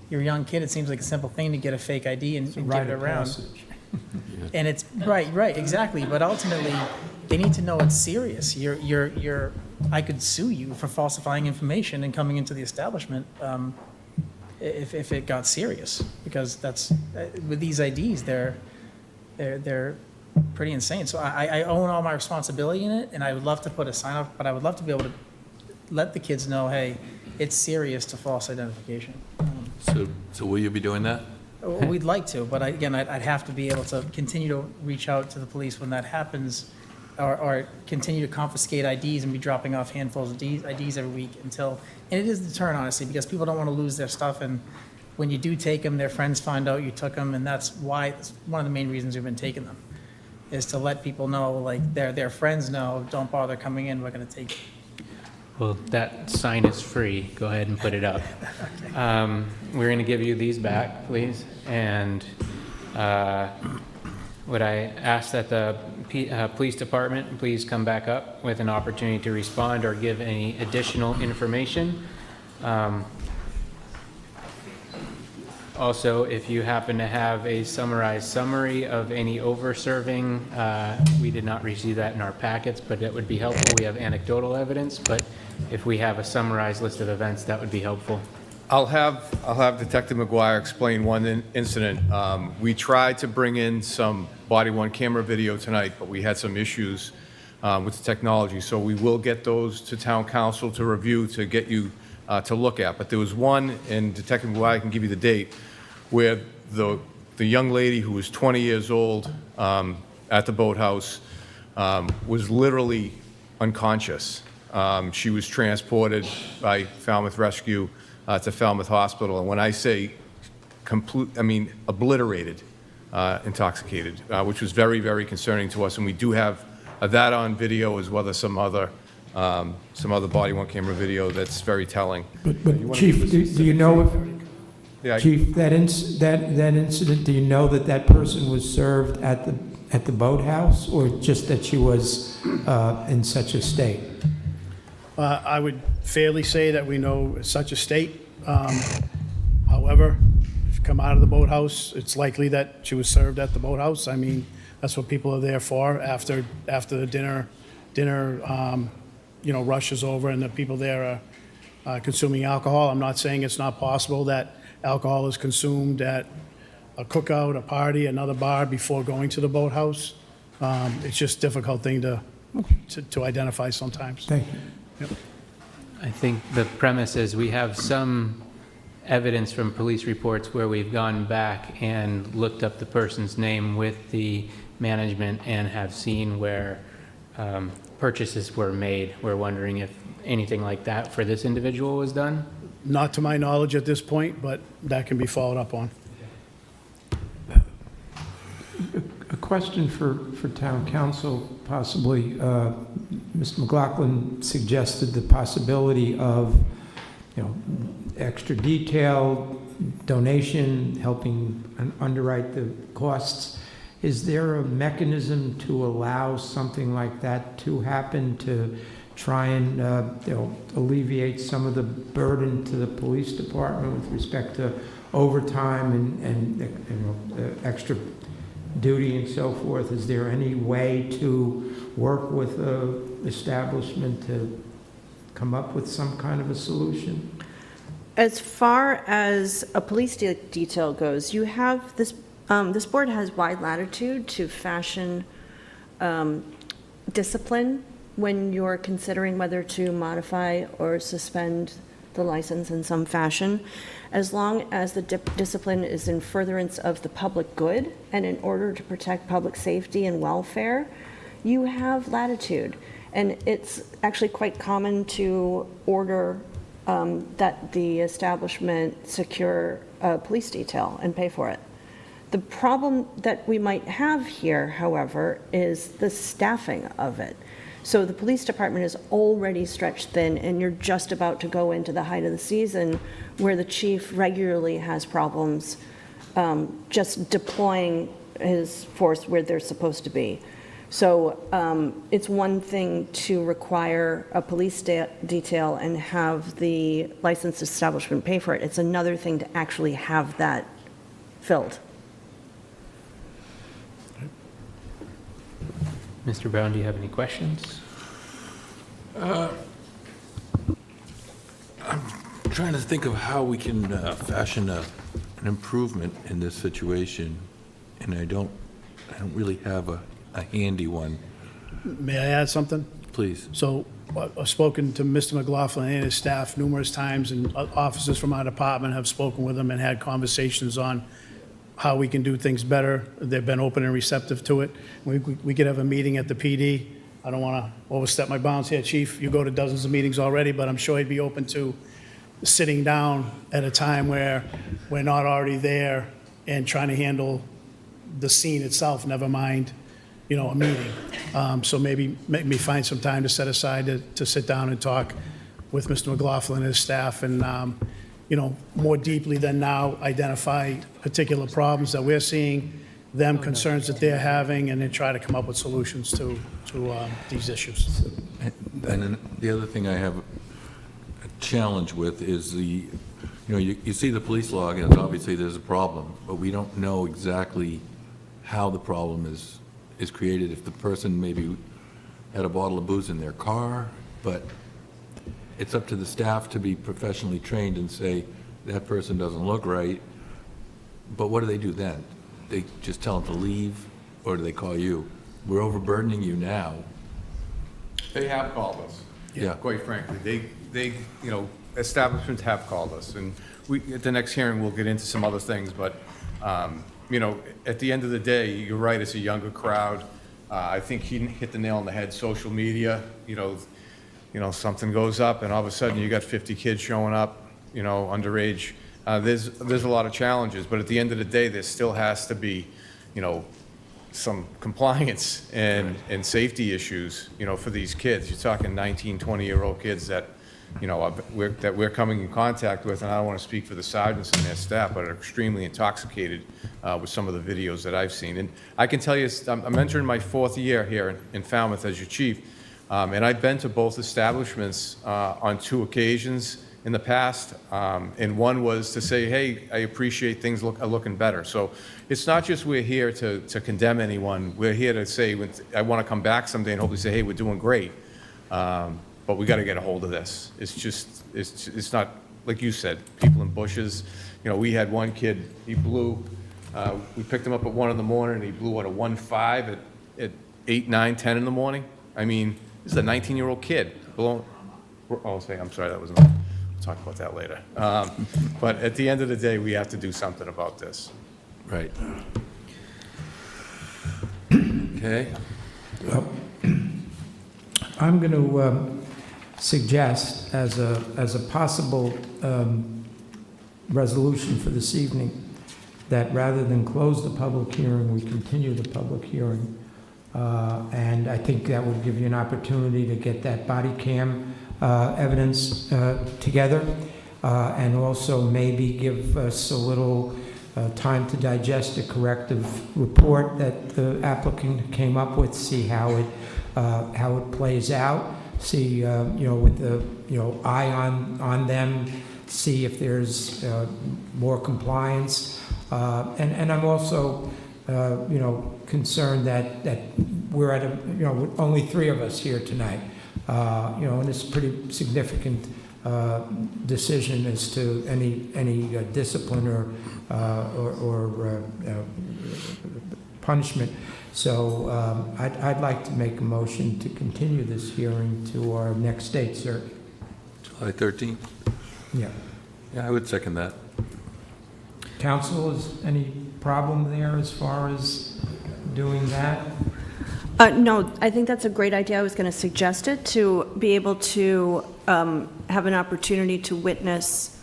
you're a young kid. It seems like a simple thing to get a fake ID and give it around. And it's right, exactly. But ultimately, they need to know it's serious. I could sue you for falsifying information and coming into the establishment if it got serious. Because that's with these IDs, they're pretty insane. So I own all my responsibility in it, and I would love to put a sign up, but I would love to be able to let the kids know, hey, it's serious to false identification. So will you be doing that? We'd like to, but I'd have to be able to continue to reach out to the police when that happens, or continue to confiscate IDs and be dropping off handfuls of IDs every week until, and it is a deterrent, honestly, because people don't want to lose their stuff, and when you do take them, their friends find out you took them, and that's why, it's one of the main reasons we've been taking them, is to let people know, like, their friends know, don't bother coming in, we're going to take you. Well, that sign is free. Go ahead and put it up. We're going to give you these back, please. And would I ask that the police department please come back up with an opportunity to respond or give any additional information. Also, if you happen to have a summarized summary of any over-serving, we did not receive that in our packets, but that would be helpful. We have anecdotal evidence, but if we have a summarized list of events, that would be helpful. I'll have Detective McGuire explain one incident. We tried to bring in some body-worn camera video tonight, but we had some issues with the technology, so we will get those to town council to review, to get you to look at. But there was one, and Detective McGuire can give you the date, where the young lady who was 20 years old at the boathouse was literally unconscious. She was transported by Falmouth Rescue to Falmouth Hospital, and when I say obliterated, intoxicated, which was very, very concerning to us. And we do have that on video, as well as some other body-worn camera video that's very telling. But Chief, do you know if, Chief, that incident, do you know that person was served at the boathouse, or just that she was in such a state? I would fairly say that we know such a state. However, if you come out of the boathouse, it's likely that she was served at the boathouse. I mean, that's what people are there for after the dinner rush is over and the people there are consuming alcohol. I'm not saying it's not possible that alcohol is consumed at a cookout, a party, another bar before going to the boathouse. It's just a difficult thing to identify sometimes. Thank you. Yep. I think the premise is we have some evidence from police reports where we've gone back and looked up the person's name with the management and have seen where purchases were made. We're wondering if anything like that for this individual was done? Not to my knowledge at this point, but that can be followed up on. A question for town council, possibly. Mr. McLaughlin suggested the possibility of, extra detail, donation, helping underwrite the costs. Is there a mechanism to allow something like that to happen, to try and alleviate some of the burden to the police department with respect to overtime and extra duty and so forth? Is there any way to work with the establishment to come up with some kind of a solution? As far as a police detail goes, you have this board has wide latitude to fashion discipline when you're considering whether to modify or suspend the license in some fashion, as long as the discipline is in furtherance of the public good and in order to protect public safety and welfare, you have latitude. And it's actually quite common to order that the establishment secure a police detail and pay for it. The problem that we might have here, however, is the staffing of it. So the police department is already stretched thin, and you're just about to go into the height of the season where the chief regularly has problems just deploying his force where they're supposed to be. So it's one thing to require a police detail and have the licensed establishment pay for it. It's another thing to actually have that filled. Mr. Brown, do you have any questions? I'm trying to think of how we can fashion an improvement in this situation, and I don't really have a handy one. May I add something? Please. So I've spoken to Mr. McLaughlin and his staff numerous times, and officers from our department have spoken with him and had conversations on how we can do things better. They've been open and receptive to it. We could have a meeting at the PD. I don't want to overstep my bounds here, Chief. You go to dozens of meetings already, but I'm sure he'd be open to sitting down at a time where we're not already there and trying to handle the scene itself, never mind, a meeting. So maybe make me find some time to set aside to sit down and talk with Mr. McLaughlin and his staff and, more deeply than now, identify particular problems that we're seeing, concerns that they're having, and then try to come up with solutions to these issues. And then the other thing I have a challenge with is you see the police log, and obviously there's a problem, but we don't know exactly how the problem is created. If the person maybe had a bottle of booze in their car, but it's up to the staff to be professionally trained and say, that person doesn't look right, but what do they do then? They just tell them to leave, or do they call you? We're overburdening you now. They have called us. Yeah. Quite frankly, they establishments have called us, and at the next hearing, we'll get into some other things, but, at the end of the day, you're right, it's a younger crowd. I think he hit the nail on the head, social media, something goes up, and all of a sudden, you got 50 kids showing up, underage. There's a lot of challenges, but at the end of the day, there still has to be, some compliance and safety issues, for these kids. You're talking 19, 20-year-old kids that, that we're coming in contact with, and I don't want to speak for the sergeants and their staff, but are extremely intoxicated with some of the videos that I've seen. And I can tell you, I'm entering my 4th year here in Falmouth as your chief, and I've been to both establishments on 2 occasions in the past, and one was to say, hey, I appreciate things are looking better. So it's not just we're here to condemn anyone. We're here to say, I want to come back someday and hopefully say, hey, we're doing great, but we got to get a hold of this. It's not, like you said, people in bushes. We had one kid, he blew, we picked him up at 1 in the morning, and he blew at a 1.5 at 8, 9, 10 in the morning. I mean, this is a 19-year-old kid. I'm sorry, that wasn't. We'll talk about that later. But at the end of the day, we have to do something about this. Right. Okay. I'm going to suggest as a possible resolution for this evening that rather than close the public hearing, we continue the public hearing. And I think that would give you an opportunity to get that body cam evidence together, and also maybe give us a little time to digest a corrective report that the applicant came up with, see how it plays out, see with the eye on them, see if there's more compliance, and I'm also concerned that we're at only 3 of us here tonight. And it's a pretty significant decision as to any discipline or punishment. So I'd like to make a motion to continue this hearing to our next date, sir. July 13th? Yeah. Yeah, I would second that. Council, is any problem there as far as doing that? No, I think that's a great idea. I was going to suggest it, to be able to have an opportunity to witness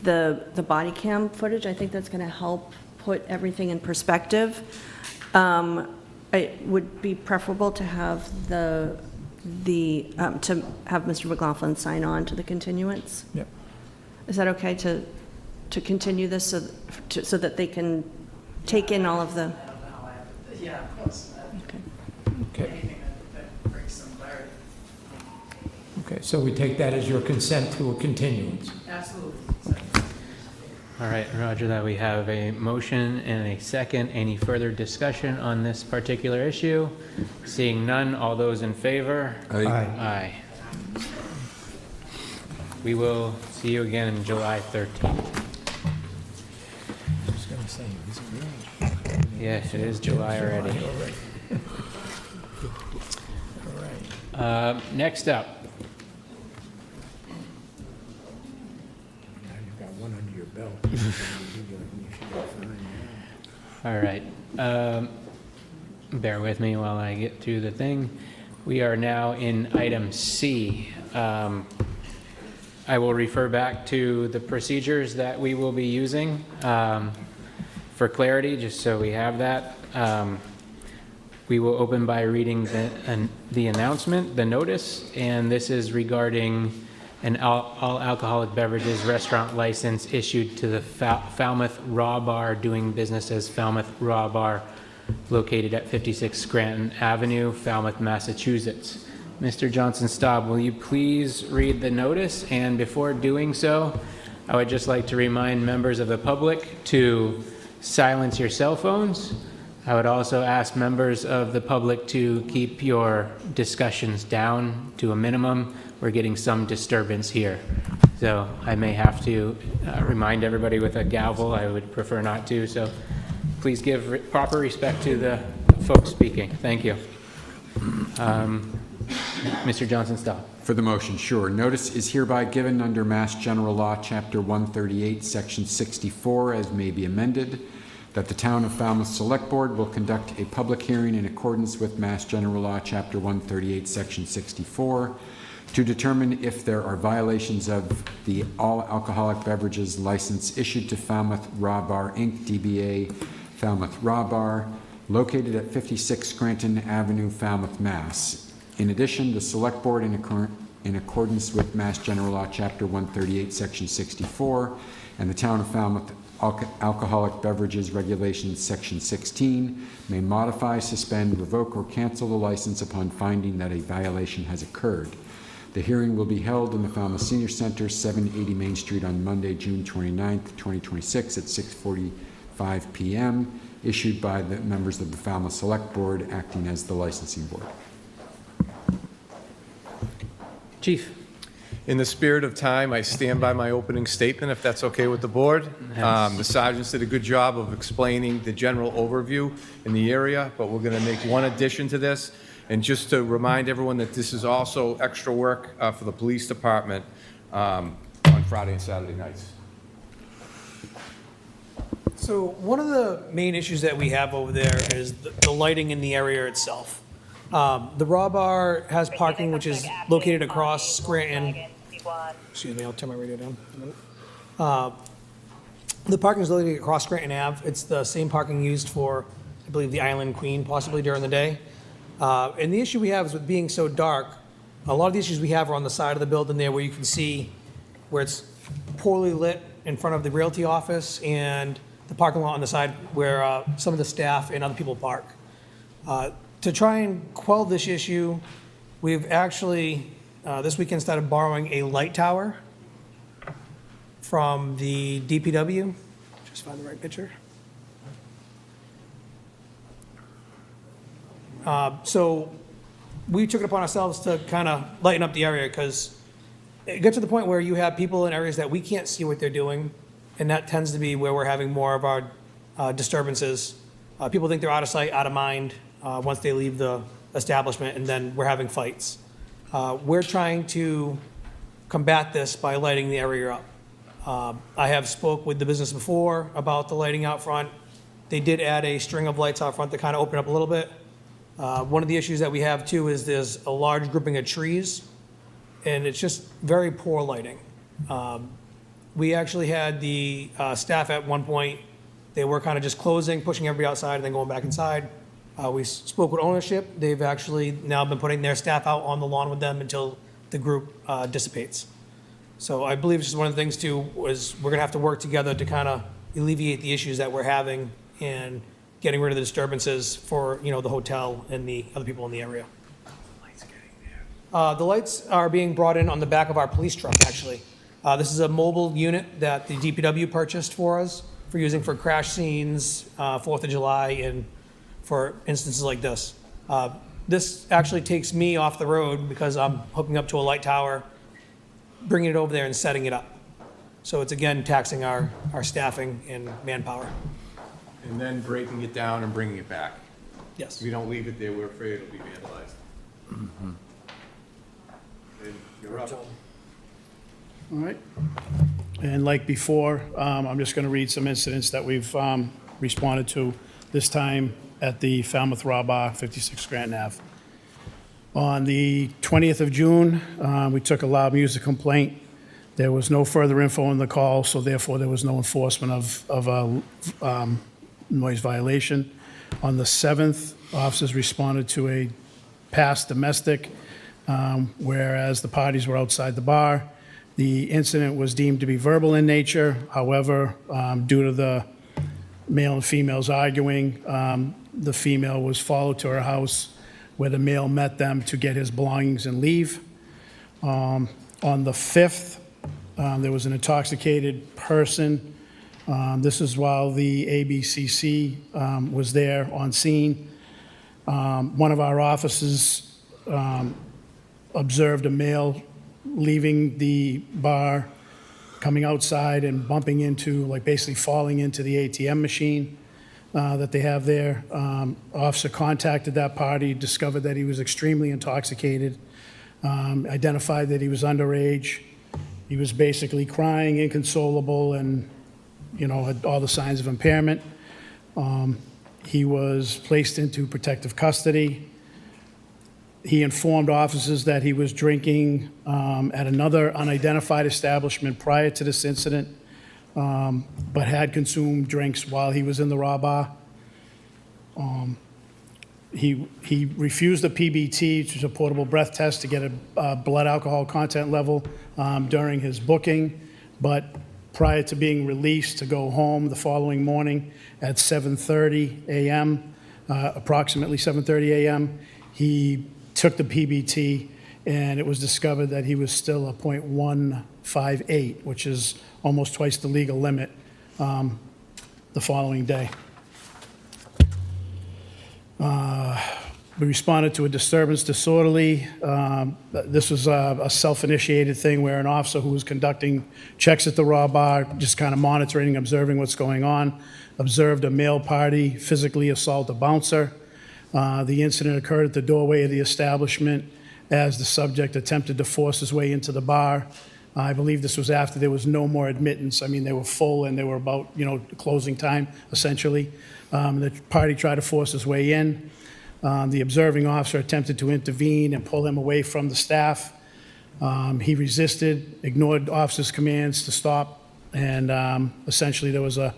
the body cam footage. I think that's going to help put everything in perspective. It would be preferable to have to have Mr. McLaughlin sign on to the continuance. Yep. Is that okay to continue this so that they can take in all of the? Yeah, of course. Okay. Anything that brings some clarity. Okay, so we take that as your consent to a continuance. Absolutely. All right, Roger that. We have a motion and a second. Any further discussion on this particular issue? Seeing none, all those in favor? Aye. Aye. We will see you again in July 13th. Yes, it is July already. Next up. You've got one under your belt. All right. Bear with me while I get through the thing. We are now in item C. I will refer back to the procedures that we will be using for clarity, just so we have that. We will open by reading the announcement, the notice, and this is regarding an all alcoholic beverages restaurant license issued to the Falmouth Raw Bar, doing business as Falmouth Raw Bar, located at 56 Scranton Avenue, Falmouth, Massachusetts. Mr. Johnson-Staub, will you please read the notice? And before doing so, I would just like to remind members of the public to silence your cell phones. I would also ask members of the public to keep your discussions down to a minimum. We're getting some disturbance here. So I may have to remind everybody with a gavel. I would prefer not to. So please give proper respect to the folks speaking. Thank you. Mr. Johnson-Staub. For the motion, sure. Notice is hereby given under Mass General Law, Chapter 138, Section 64, as may be amended, that the Town of Falmouth Select Board will conduct a public hearing in accordance with Mass General Law, Chapter 138, Section 64, to determine if there are violations of the all alcoholic beverages license issued to Falmouth Raw Bar, Inc., DBA Falmouth Raw Bar, located at 56 Scranton Avenue, Falmouth, Mass. In addition, the Select Board, in accordance with Mass General Law, Chapter 138, Section 64, and the Town of Falmouth Alcoholic Beverages Regulations, Section 16, may modify, suspend, revoke, or cancel the license upon finding that a violation has occurred. The hearing will be held in the Falmouth Senior Center, 780 Main Street, on Monday, June 29th, 2026, at 6:45 p.m., issued by the members of the Falmouth Select Board, acting as the licensing board. Chief. In the spirit of time, I stand by my opening statement, if that's okay with the board. The sergeants did a good job of explaining the general overview in the area, but we're going to make one addition to this. And just to remind everyone that this is also extra work for the police department on Friday and Saturday nights. So one of the main issues that we have over there is the lighting in the area itself. The Raw Bar has parking which is located across Scranton. Excuse me, I'll turn my radio down. The parking is located across Scranton Ave. It's the same parking used for, I believe, the Island Queen, possibly during the day. And the issue we have is with being so dark, a lot of the issues we have are on the side of the building there where you can see where it's poorly lit in front of the realty office and the parking lot on the side where some of the staff and other people park. To try and quell this issue, we've actually, this weekend, started borrowing a light tower from the DPW. Just find the right picture. So we took it upon ourselves to kind of lighten up the area because it gets to the point where you have people in areas that we can't see what they're doing, and that tends to be where we're having more of our disturbances People think they're out of sight, out of mind once they leave the establishment, and then we're having fights. We're trying to combat this by lighting the area up. I have spoke with the business before about the lighting out front. They did add a string of lights out front to kind of open up a little bit. One of the issues that we have too is there's a large grouping of trees, and it's just very poor lighting. We actually had the staff at one point, they were kind of just closing, pushing everybody outside, and then going back inside. We spoke with ownership. They've actually now been putting their staff out on the lawn with them until the group dissipates. So I believe it's just one of the things too, is we're gonna have to work together to kind of alleviate the issues that we're having and getting rid of the disturbances for, you know, the hotel and the other people in the area. The lights are being brought in on the back of our police truck, actually. This is a mobile unit that the DPW purchased for us for using for crash scenes, 4th of July, and for instances like this. This actually takes me off the road because I'm hooking up to a light tower, bringing it over there and setting it up. So it's again taxing our staffing and manpower. And then breaking it down and bringing it back. Yes. If we don't leave it there, we're afraid it'll be vandalized. And you're up. All right. And like before, I'm just going to read some incidents that we've responded to, this time at the Falmouth Raw Bar, 56 Scranton Ave. On the 20th of June, we took a loud music complaint. There was no further info on the call, so therefore there was no enforcement of a noise violation. On the 7th, officers responded to a past domestic, whereas the parties were outside the bar. The incident was deemed to be verbal in nature. However, due to the male and females arguing, the female was followed to her house where the male met them to get his belongings and leave. On the 5th, there was an intoxicated person. This is while the ABCC was there on scene. One of our officers observed a male leaving the bar, coming outside and bumping into, like basically falling into the ATM machine that they have there. Officer contacted that party, discovered that he was extremely intoxicated, identified that he was underage. He was basically crying, inconsolable, and, you know, had all the signs of impairment. He was placed into protective custody. He informed officers that he was drinking at another unidentified establishment prior to this incident, but had consumed drinks while he was in the Raw Bar. He refused a PBT, which is a portable breath test, to get a blood alcohol content level during his booking, but prior to being released to go home the following morning at 7:30 a.m., approximately 7:30 a.m., he took the PBT, and it was discovered that he was still a .158, which is almost twice the legal limit, the following day. We responded to a disturbance disorderly. This was a self-initiated thing where an officer who was conducting checks at the Raw Bar, just kind of monitoring, observing what's going on, observed a male party physically assault a bouncer. The incident occurred at the doorway of the establishment as the subject attempted to force his way into the bar. I believe this was after there was no more admittance. I mean, they were full and they were about, you know, closing time, essentially. The party tried to force his way in. The observing officer attempted to intervene and pull him away from the staff. He resisted, ignored officers' commands to stop, and essentially there was a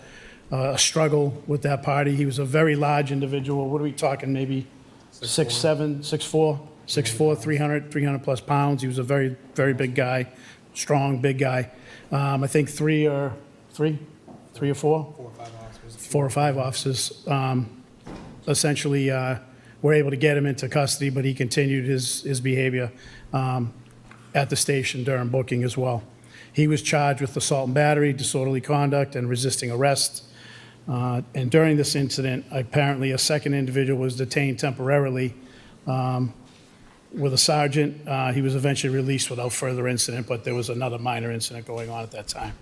struggle with that party. He was a very large individual. What are we talking, maybe 6'7", 6'4", 300 plus pounds. He was a very, very big guy, strong, big guy. I think three or four? 4 or 5 officers essentially were able to get him into custody, but he continued his behavior at the station during booking as well. He was charged with assault and battery, disorderly conduct, and resisting arrest. And during this incident, apparently a second individual was detained temporarily with a sergeant. He was eventually released without further incident, but there was another minor incident going on at that time.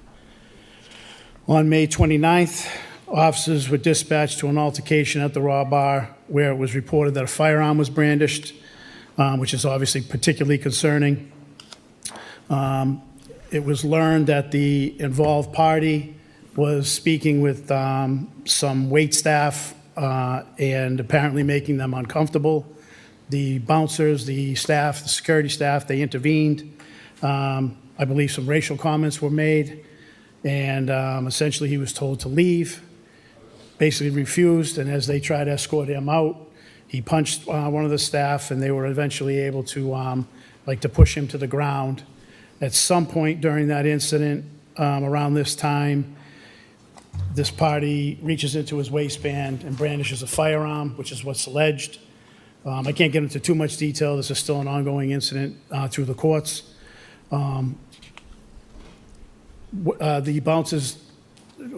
On May 29th, Officers were dispatched to an altercation at the Raw Bar where it was reported that a firearm was brandished, which is obviously particularly concerning. It was learned that the involved party was speaking with some wait staff and apparently making them uncomfortable. The bouncers, the staff, the security staff, they intervened. I believe some racial comments were made, and essentially he was told to leave, basically refused, and as they tried to escort him out, he punched one of the staff, and they were eventually able to, to push him to the ground. At some point during that incident, around this time, this party reaches into his waistband and brandishes a firearm, which is what's alleged. I can't get into too much detail. This is still an ongoing incident through the courts. The bouncers,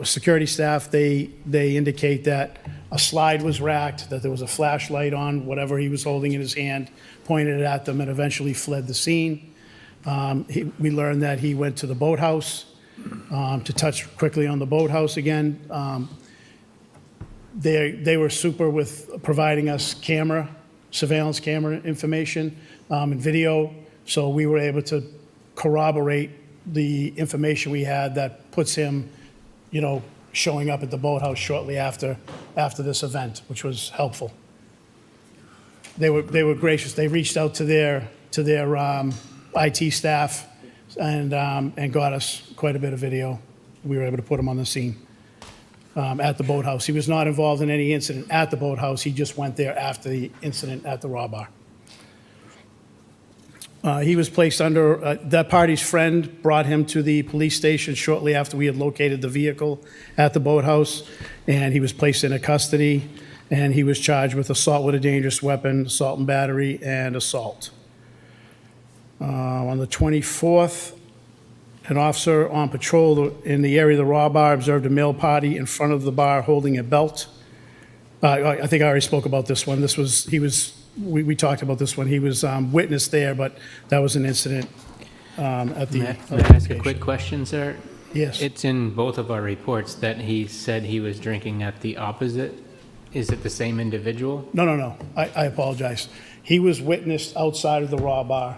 security staff, they indicate that a slide was racked, that there was a flashlight on whatever he was holding in his hand, pointed it at them, and eventually fled the scene. We learned that he went to the boathouse to touch quickly on the boathouse again. They were super with providing us surveillance camera information and video, so we were able to corroborate the information we had that puts him, showing up at the boathouse shortly after this event, which was helpful. They were gracious. They reached out to their IT staff and got us quite a bit of video. We were able to put him on the scene at the boathouse. He was not involved in any incident at the boathouse. He just went there after the incident at the Raw Bar. He was placed under, that party's friend brought him to the police station shortly after we had located the vehicle at the boathouse, and he was placed into custody, and he was charged with assault with a dangerous weapon, assault and battery, and assault. On the 24th, an officer on patrol in the area of the Raw Bar observed a male party in front of the bar holding a belt. I think I already spoke about this one. We talked about this one. He was witness there, but that was an incident at the... May I ask a quick question, sir? Yes. It's in both of our reports that he said he was drinking at the opposite. Is it the same individual? No. I apologize. He was witnessed outside of the Raw Bar.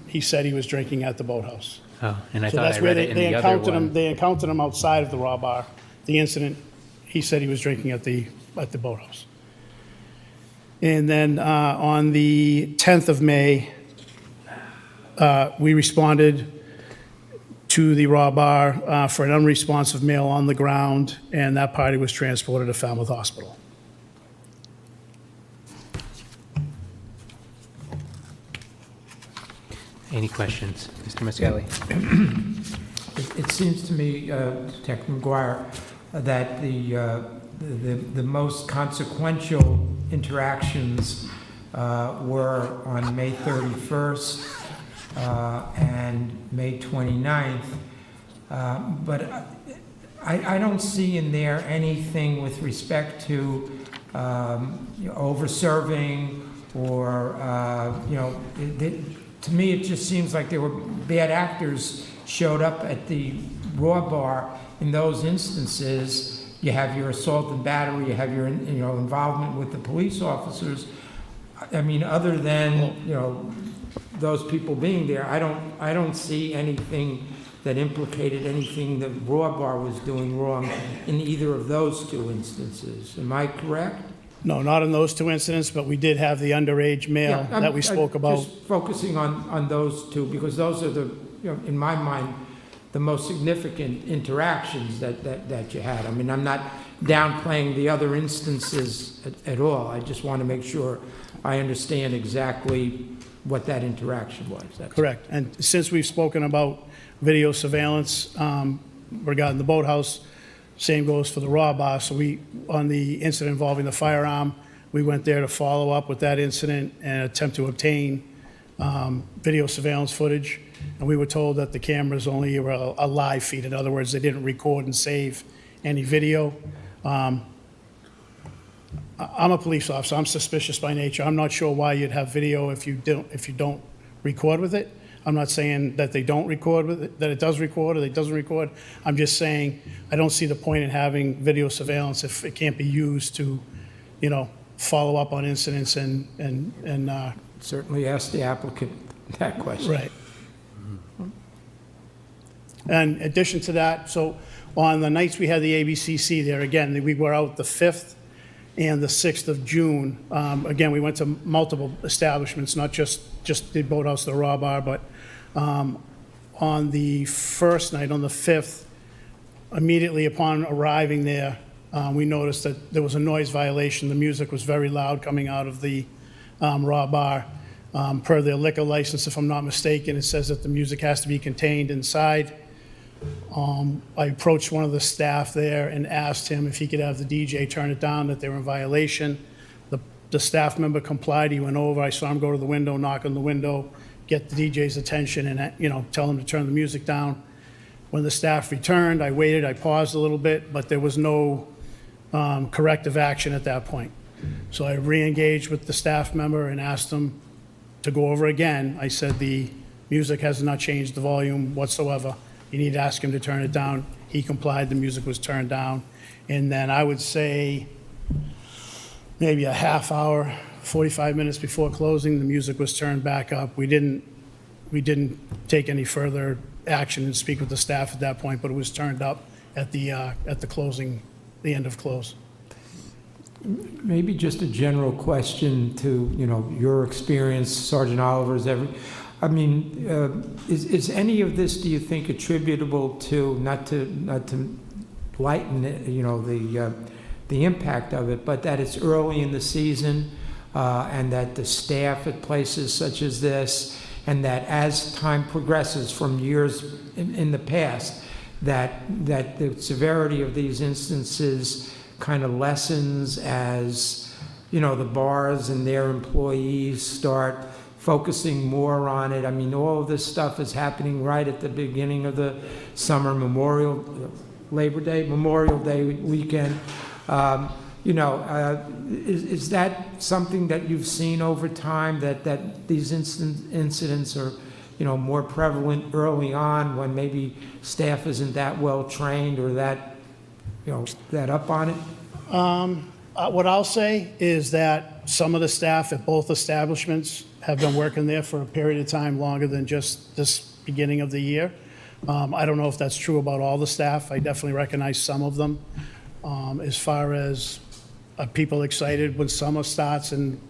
He said he was drinking at the boathouse. Oh, and I So thought that's I where read it in the other one. They encountered him outside of the Raw Bar. The incident, he said he was drinking at the boathouse. And then on the 10th of May, we responded to the Raw Bar for an unresponsive male on the ground, and that party was transported to Falmouth Hospital. Any questions? Mr. Miskelly? It seems to me, Detective McGuire, that the most consequential interactions were on May 31st and May 29th. But I don't see in there anything with respect to over-serving or, to me, it just seems like there were bad actors showed up at the Raw Bar. In those instances, you have your assault and battery, you have your involvement with the police officers. I mean, other than those people being there, I don't see anything that implicated anything that Raw Bar was doing wrong in either of those two instances. Am I correct? No, not in those two incidents, but we did have the underage male that we spoke about. Just focusing on those two, because those are the, in my mind, the most significant interactions that you had. I mean, I'm not downplaying the other instances at all. I just want to make sure I understand exactly what that interaction was. Correct. And since we've spoken about video surveillance regarding the boathouse, same goes for the Raw Bar. So on the incident involving the firearm, we went there to follow up with that incident and attempt to obtain video surveillance footage. And we were told that the cameras only were a live feed. In other words, they didn't record and save any video. I'm a police officer. I'm suspicious by nature. I'm not sure why you'd have video if you don't record with it. I'm not saying that they don't record, that it does record or it doesn't record. I'm just saying, I don't see the point in having video surveillance if it can't be used to, follow up on incidents and Certainly ask the applicant that question. right. And in addition to that, so on the nights we had the ABCC there, again, we were out the 5th and the 6th of June. Again, we went to multiple establishments, not just the Boathouse, the Raw Bar, but on the first night, on the 5th, immediately upon arriving there, we noticed that there was a noise violation. The music was very loud coming out of the Raw Bar. Per their liquor license, if I'm not mistaken, it says that the music has to be contained inside. I approached one of the staff there and asked him if he could have the DJ turn it down, that they were in violation. The staff member complied. He went over. I saw him go to the window, knock on the window, get the DJ's attention, and tell him to turn the music down. When the staff returned, I waited. I paused a little bit, but there was no corrective action at that point. So I re-engaged with the staff member and asked him to go over again. I said the music has not changed the volume whatsoever. You need to ask him to turn it down. He complied, the music was turned down. And then I would say maybe a half hour, 45 minutes before closing, the music was turned back up. We didn't take any further action and speak with the staff at that point, but it was turned up at the closing, the end of close. Maybe just a general question to, your experience, Sergeant Oliver's, is any of this, do you think, attributable to, not to lighten it, the impact of it, but that it's early in the season, and that the staff at places such as this, and that as time progresses from years in the past, that the severity of these instances kind of lessens as, the bars and their employees start focusing more on it. All of this stuff is happening right at the beginning of the summer Labor Day, Memorial Day weekend. Is that something that you've seen over time, that these incidents are, more prevalent early on when maybe staff isn't that well trained or that up on it? What I'll say is that some of the staff at both establishments have been working there for a period of time longer than just this beginning of the year. I don't know if that's true about all the staff. I definitely recognize some of them. As far as are people excited when summer starts and,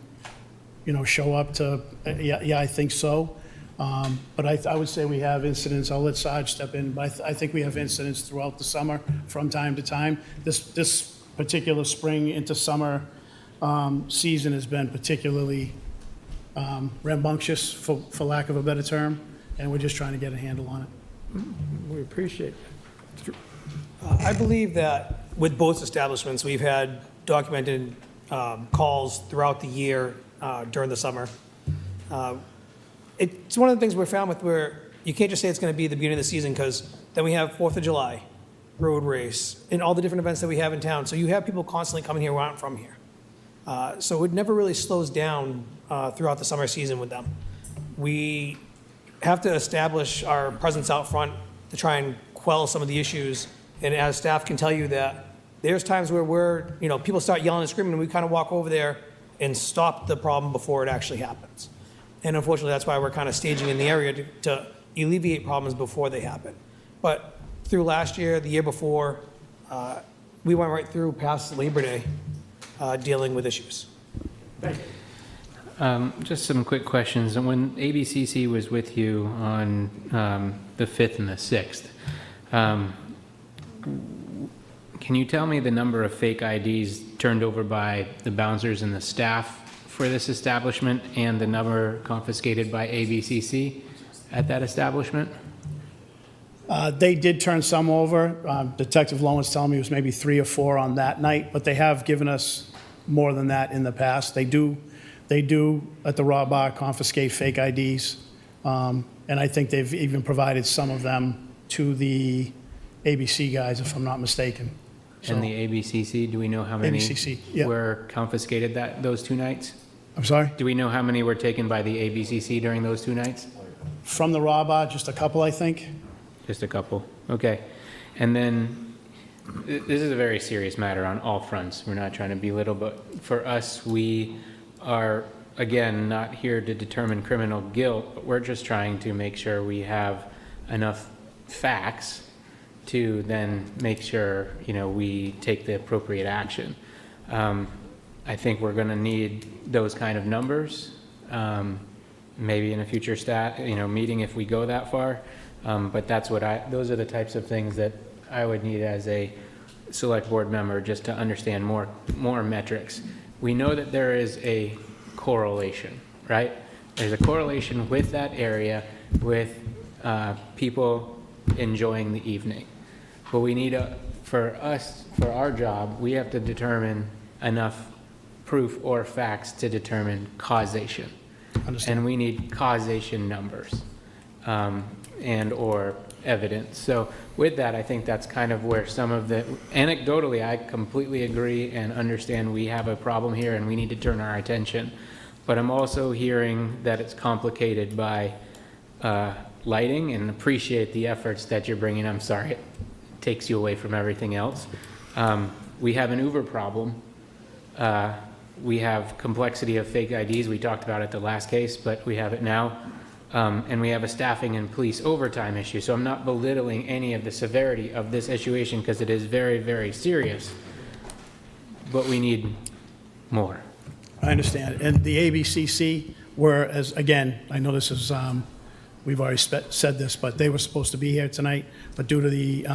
show up to, yeah, I think so. But I would say we have incidents, I'll let Sarge step in, but I think we have incidents throughout the summer from time to time. This particular spring into summer season has been particularly rambunctious, for lack of a better term, and we're just trying to get a handle on it. We appreciate it. I believe that with both establishments, we've had documented calls throughout the year during the summer. It's one of the things we're found with where you can't just say it's going to be the beginning of the season, because then we have 4th of July, road race, and all the different events that we have in town. So you have people constantly coming here who aren't from here. So it never really slows down throughout the summer season with them. We have to establish our presence out front to try and quell some of the issues. And as staff can tell you that there's times where people start yelling and screaming, and we kind of walk over there and stop the problem before it actually happens. And unfortunately, that's why we're kind of staging in the area to alleviate problems before they happen. But through last year, the year before, we went right through past Labor Day dealing with issues. Just some quick questions. When ABCC was with you on the 5th and the 6th, can you tell me the number of fake IDs turned over by the bouncers and the staff for this establishment, and the number confiscated by ABCC at that establishment? They did turn some over. Detective Lowen's telling me it was maybe 3 or 4 on that night, but they have given us more than that in the past. They do at the Raw Bar confiscate fake IDs, and I think they've even provided some of them to the ABC guys, if I'm not mistaken. And the ABCC, do we know how many ABCC, yeah. were confiscated those 2 nights? I'm sorry? Do we know how many were taken by the ABCC during those 2 nights? from the raw bar, just a couple, I think. Just a couple, okay. And then, this is a very serious matter on all fronts. We're not trying to belittle, but for us, we are, again, not here to determine criminal guilt, but we're just trying to make sure we have enough facts to then make sure, we take the appropriate action. I think we're gonna need those kind of numbers, maybe in a future meeting if we go that far. But that's those are the types of things that I would need as a select board member, just to understand more metrics. We know that there is a correlation, right? There's a correlation with that area with people enjoying the evening. But we need for our job, we have to determine enough proof or facts to determine causation. Understand. And we need causation numbers and or evidence. So with that, I think that's kind of where some of the, anecdotally, I completely agree and understand we have a problem here and we need to turn our attention. But I'm also hearing that it's complicated by lighting, and appreciate the efforts that you're bringing. I'm sorry it takes you away from everything else. We have an Uber problem. We have complexity of fake IDs. We talked about it the last case, but we have it now. And we have a staffing and police overtime issue. So I'm not belittling any of the severity of this situation because it is very, very serious. But we need more. I understand. And the ABCC were, as again, I know this is, we've already said this, but they were supposed to be here tonight, but due to the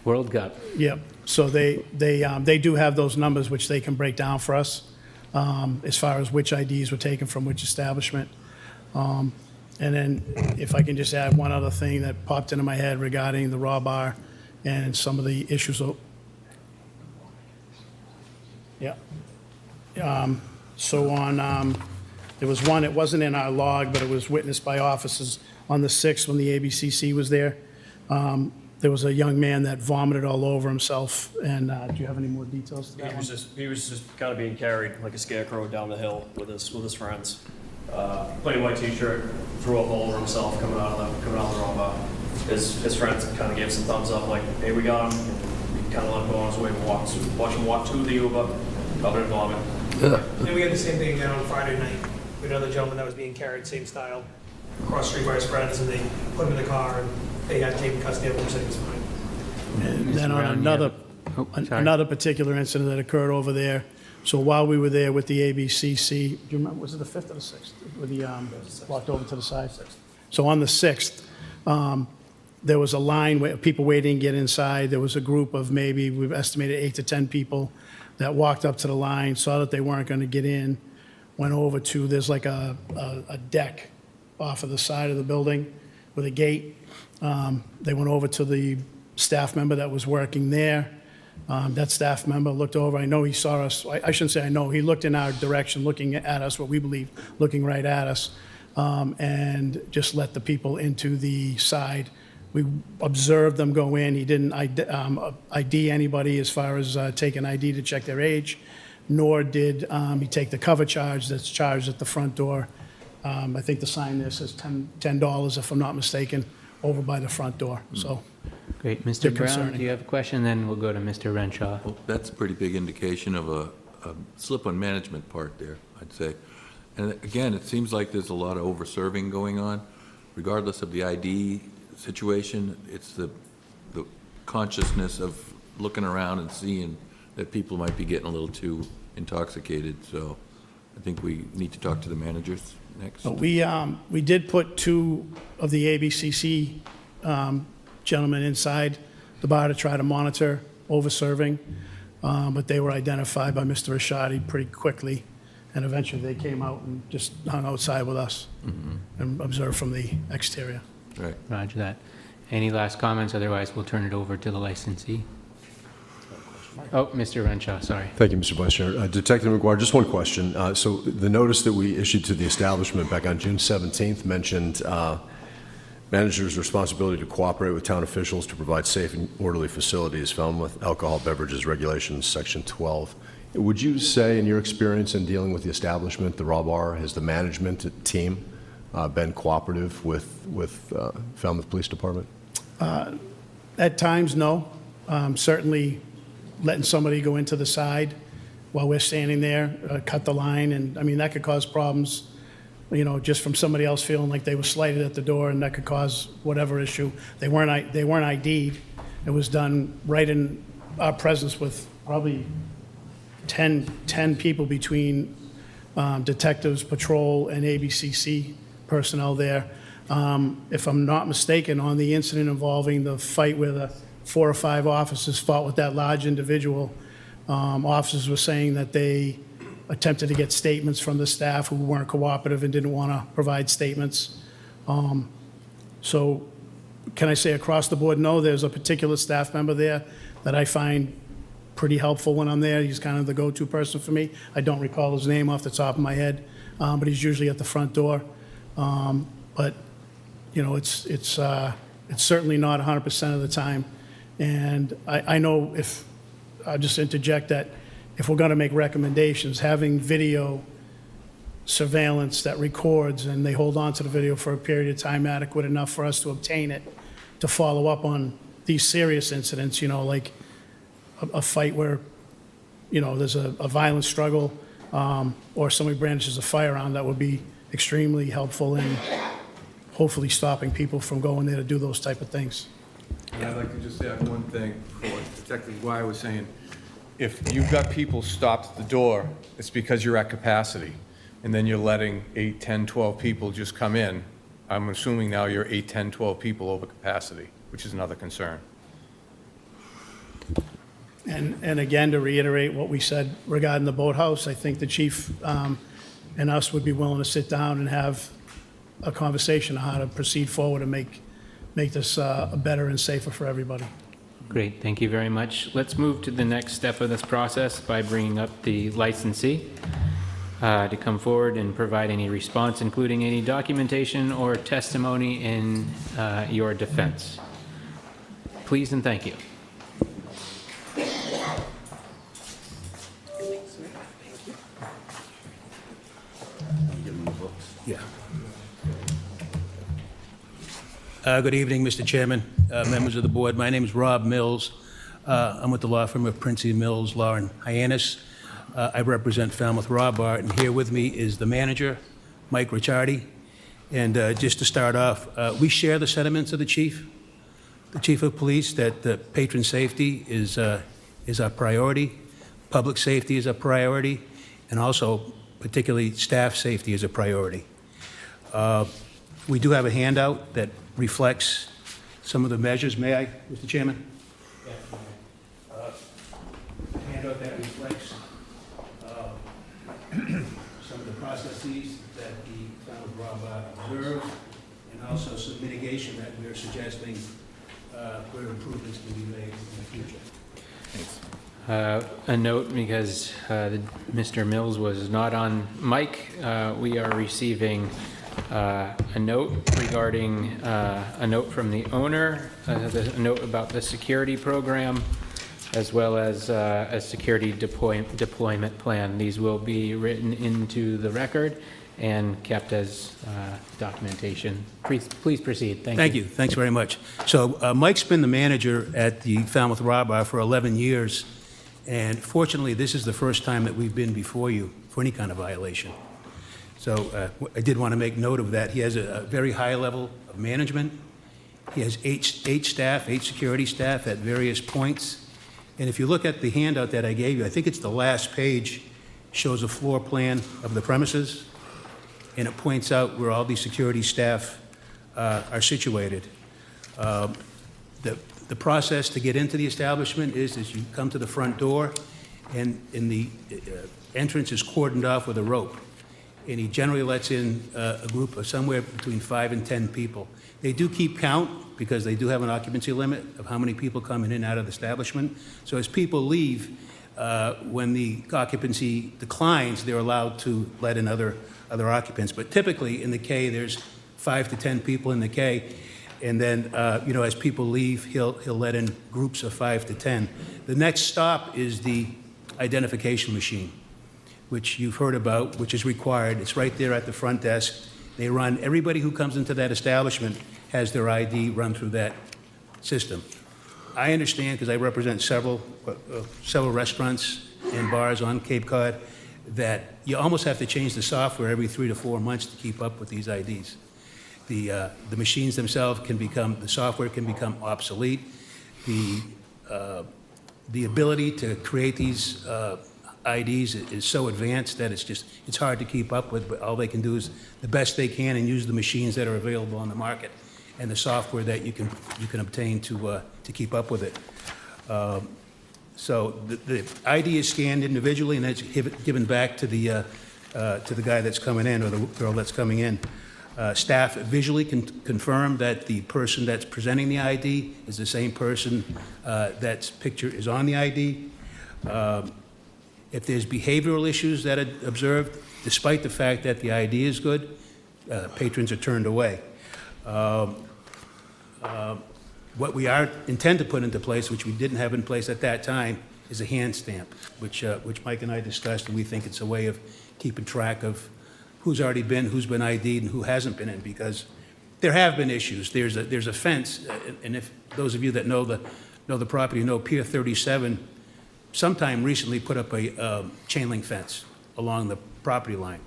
World Cup. Yep. So they do have those numbers which they can break down for us as far as which IDs were taken from which establishment. And then if I can just add one other thing that popped into my head regarding the raw bar and some of the issues. Yeah. So on, there was one, it wasn't in our log, but it was witnessed by officers on the 6th when the ABCC was there. There was a young man that vomited all over himself, and do you have any more details to that one? He was just kind of being carried like a scarecrow down the hill with his friends. Plain white t-shirt, threw up all over himself coming out of the raw bar. His friends kind of gave some thumbs up, like, hey, we got him. And we kind of let him go on his way and watch him walk to the Uber, covered in vomit. And we had the same thing again on Friday night. We had another gentleman that was being carried, same style, across the street by his friends, and they put him in the car, and they had taken custody of him, said he was fine. And then on another particular incident that occurred over there, so while we were there with the ABCC, do you remember, was it the 5th or the 6th? With the, walked over to the side? So on the 6th, there was a line where people waiting to get inside. There was a group of maybe, we've estimated 8 to 10 people that walked up to the line, saw that they weren't going to get in, went over to, there's like a deck off of the side of the building with a gate. They went over to the staff member that was working there. That staff member looked over. I know he saw us. I shouldn't say I know. He looked in our direction, looking at us, what we believe, looking right at us, and just let the people into the side. We observed them go in. He didn't ID anybody as far as take an ID to check their age, nor did he take the cover charge that's charged at the front door. I think the sign there says $10, if I'm not mistaken, over by the front door. So. Great. Mr. Brown, do you have a question? Then we'll go to Mr. Renshaw. Well, that's a pretty big indication of a slip on management part there, I'd say. And again, it seems like there's a lot of over-serving going on. Regardless of the ID situation, it's the consciousness of looking around and seeing that people might be getting a little too intoxicated. So I think we need to talk to the managers next. We did put 2 of the ABCC gentlemen inside the bar to try to monitor over-serving, but they were identified by Mr. Rashadi pretty quickly, and eventually they came out and just hung outside with us and observed from the exterior. Right. Roger that. Any last comments? Otherwise, we'll turn it over to the licensee. Oh, Mr. Renshaw, sorry. Thank you, Mr. Vice Chair. Detective McGuire, just one question. So the notice that we issued to the establishment back on June 17th mentioned manager's responsibility to cooperate with town officials to provide safe and orderly facilities, Falmouth Alcohol Beverages Regulations, Section 12. Would you say, in your experience in dealing with the establishment, the raw bar, has the management team been cooperative with Falmouth Police Department? At times, no. Certainly letting somebody go into the side while we're standing there, cut the line, and, I mean, that could cause problems, you know, just from somebody else feeling like they were slighted at the door, and that could cause whatever issue. They weren't ID'd. It was done right in our presence with probably 10 people between detectives, patrol, and ABCC personnel there. If I'm not mistaken, on the incident involving the fight where the 4 or 5 officers fought with that large individual, officers were saying that they attempted to get statements from the staff who weren't cooperative and didn't want to provide statements. So can I say across the board, no, there's a particular staff member there that I find pretty helpful when I'm there. He's kind of the go-to person for me. I don't recall his name off the top of my head, but he's usually at the front door. But, you know, it's certainly not 100% of the time. And I know if, I'll just interject that if we're going to make recommendations, having video surveillance that records and they hold on to the video for a period of time adequate enough for us to obtain it, to follow up on these serious incidents, you know, like a fight where, you know, there's a violent struggle, or somebody brandishes a firearm, that would be extremely helpful in hopefully stopping people from going there to do those type of things. And I'd like to just add one thing for what Detective Dwyer was saying. If you've got people stopped at the door, it's because you're at capacity, and then you're letting 8, 10, 12 people just come in. I'm assuming now you're 8, 10, 12 people over capacity, which is another concern. And again, to reiterate what we said regarding the boathouse, I think the chief and us would be willing to sit down and have a conversation on how to proceed forward and make this better and safer for everybody. Great, thank you very much. Let's move to the next step of this process by bringing up the licensee to come forward and provide any response, including any documentation or testimony in your defense. Please and thank you. Yeah. Good evening, Mr. Chairman, members of the board. My name is Rob Mills. I'm with the law firm of Princey Mills, Law and Hyannis. I represent Falmouth Robart, and here with me is the manager, Mike Ricciardi. And just to start off, we share the sentiments of the chief of police, that patron safety is our priority, public safety is a priority, and also particularly staff safety is a priority. We do have a handout that reflects some of the measures. May I, Mr. Chairman? A handout that reflects some of the processes that the Falmouth Robart observes, and also some mitigation that we're suggesting where improvements can be made in the future. Thanks. A note, because Mr. Mills was not on mic, we are receiving a note regarding a note from the owner, a note about the security program, as well as a security deployment plan. These will be written into the record and kept as documentation. Please proceed. Thank you. Thanks very much. So Mike's been the manager at the Falmouth Robart for 11 years. And fortunately, this is the first time that we've been before you for any kind of violation. So I did want to make note of that. He has a very high level of management. He has eight security staff at various points. And if you look at the handout that I gave you, I think it's the last page, shows a floor plan of the premises, and it points out where all these security staff are situated. The process to get into the establishment is you come to the front door, and the entrance is cordoned off with a rope. And he generally lets in a group of somewhere between 5 and 10 people. They do keep count because they do have an occupancy limit of how many people come in and out of the establishment. So as people leave, when the occupancy declines, they're allowed to let in other occupants. But typically in the K, there's 5 to 10 people in the K. And then, as people leave, he'll let in groups of 5 to 10. The next stop is the identification machine, which you've heard about, which is required. It's right there at the front desk. They run, everybody who comes into that establishment has their ID run through that system. I understand, because I represent several restaurants and bars on Cape Cod, that you almost have to change the software every 3 to 4 months to keep up with these IDs. The machines themselves can become, the software can become obsolete. The ability to create these IDs is so advanced that it's hard to keep up with, but all they can do is the best they can and use the machines that are available on the market and the software that you can obtain to keep up with it. So the ID is scanned individually, and that's given back to the guy that's coming in or the girl that's coming in. Staff visually can confirm that the person that's presenting the ID is the same person that's picture is on the ID. If there's behavioral issues that are observed, despite the fact that the ID is good, patrons are turned away. What we intend to put into place, which we didn't have in place at that time, is a hand stamp, which Mike and I discussed, and we think it's a way of keeping track of who's already been, who's been ID'd, and who hasn't been in, because there have been issues. There's a fence, and if those of you that know the property know Pier 37, sometime recently put up a chain link fence along the property line,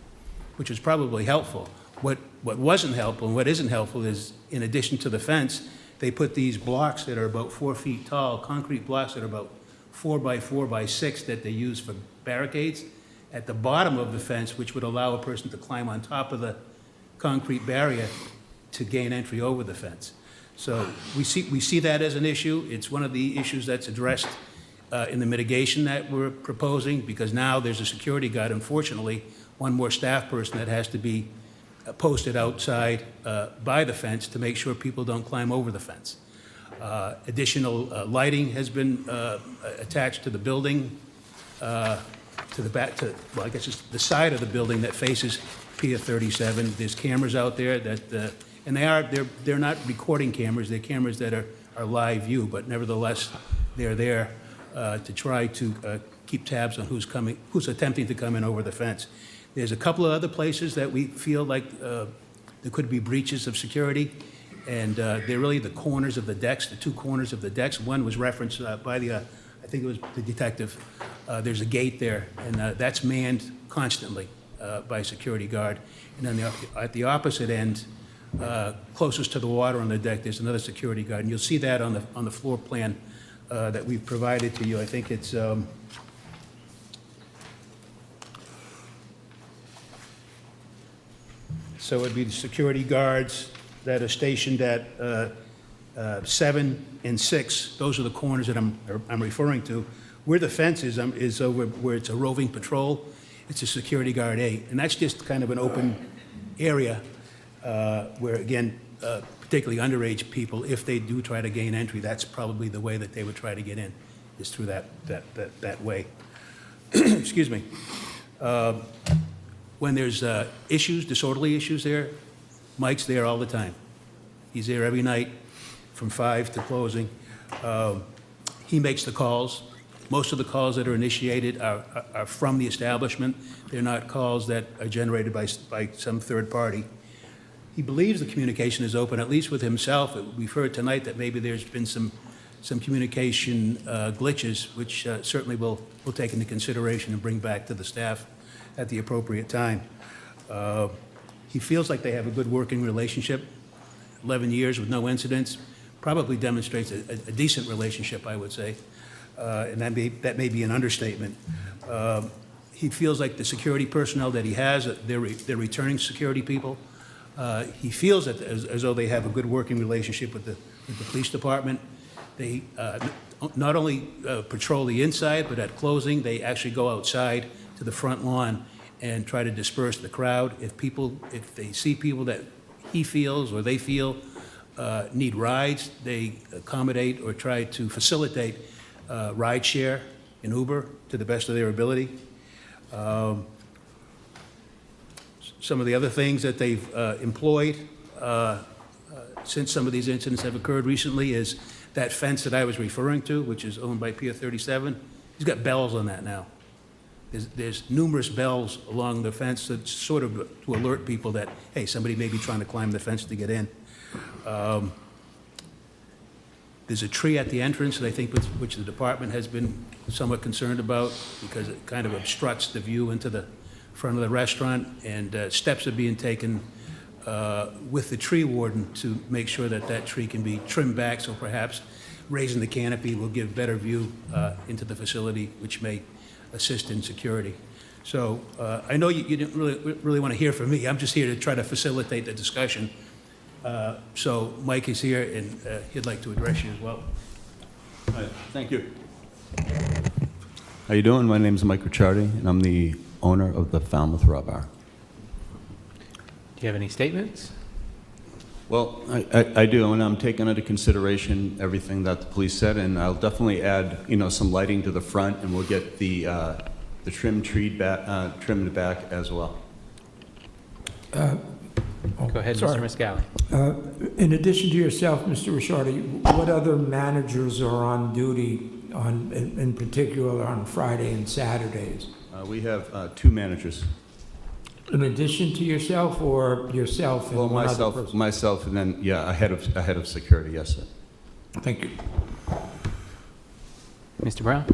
which was probably helpful. What wasn't helpful and what isn't helpful is, in addition to the fence, they put these blocks that are about 4 feet tall, concrete blocks that are about 4 by 4 by 6 that they use for barricades at the bottom of the fence, which would allow a person to climb on top of the concrete barrier to gain entry over the fence. So we see that as an issue. It's one of the issues that's addressed in the mitigation that we're proposing, because now there's a security guard, unfortunately, one more staff person that has to be posted outside by the fence to make sure people don't climb over the fence. Additional lighting has been attached to the building, to the back, well, I guess it's the side of the building that faces Pier 37. There's cameras out there that, and they're not recording cameras, they're cameras that are live view, but nevertheless, they're there to try to keep tabs on who's attempting to come in over the fence. There's a couple of other places that we feel like there could be breaches of security, and they're really the corners of the decks, the two corners of the decks. One was referenced by I think it was the detective. There's a gate there, and that's manned constantly by a security guard. And then at the opposite end, closest to the water on the deck, there's another security guard, and you'll see that on the floor plan that we've provided to you. I think it's so it'd be the security guards that are stationed at 7 and 6. Those are the corners that I'm referring to. Where the fence is over where it's a roving patrol. It's a security guard 8, and that's just kind of an open area where, again, particularly underage people, if they do try to gain entry, that's probably the way that they would try to get in, is through that way. Excuse me. When there's issues, disorderly issues there, Mike's there all the time. He's there every night from 5 to closing. He makes the calls. Most of the calls that are initiated are from the establishment. They're not calls that are generated by some third party. He believes the communication is open, at least with himself. We've heard tonight that maybe there's been some communication glitches, which certainly we'll take into consideration and bring back to the staff at the appropriate time. He feels like they have a good working relationship. 11 years with no incidents probably demonstrates a decent relationship, I would say, and that may be an understatement. He feels like the security personnel that he has, they're returning security people. He feels that as though they have a good working relationship with the police department. They not only patrol the inside, but at closing, they actually go outside to the front lawn and try to disperse the crowd. If they see people that he feels or they feel need rides, they accommodate or try to facilitate ride share in Uber to the best of their ability. Some of the other things that they've employed since some of these incidents have occurred recently is that fence that I was referring to, which is owned by Pier 37. He's got bells on that now. there's numerous bells along the fence that sort of to alert people that, hey, somebody may be trying to climb the fence to get in. There's a tree at the entrance that I think which the department has been somewhat concerned about because it kind of obstructs the view into the front of the restaurant, and steps are being taken with the tree warden to make sure that that tree can be trimmed back, so perhaps raising the canopy will give better view into the facility, which may assist in security. So I know you didn't really want to hear from me. I'm just here to try to facilitate the discussion. So Mike is here, and he'd like to address you as well. Hi, thank you. How you doing? My name is Mike Ricciardi, and I'm the owner of the Falmouth Raw Bar. Do you have any statements? Well, I do, and I'm taking into consideration everything that the police said, and I'll definitely add, some lighting to the front, and we'll get the trimmed back as well. Go ahead, sorry. Mr. M.G.L. In addition to yourself, Mr. Ricciardi, what other managers are on duty in particular on Friday and Saturdays? We have 2 managers. In addition to yourself, or yourself and one other person? Myself, and then, a head of security, yes, sir. Thank you. Mr. Brown?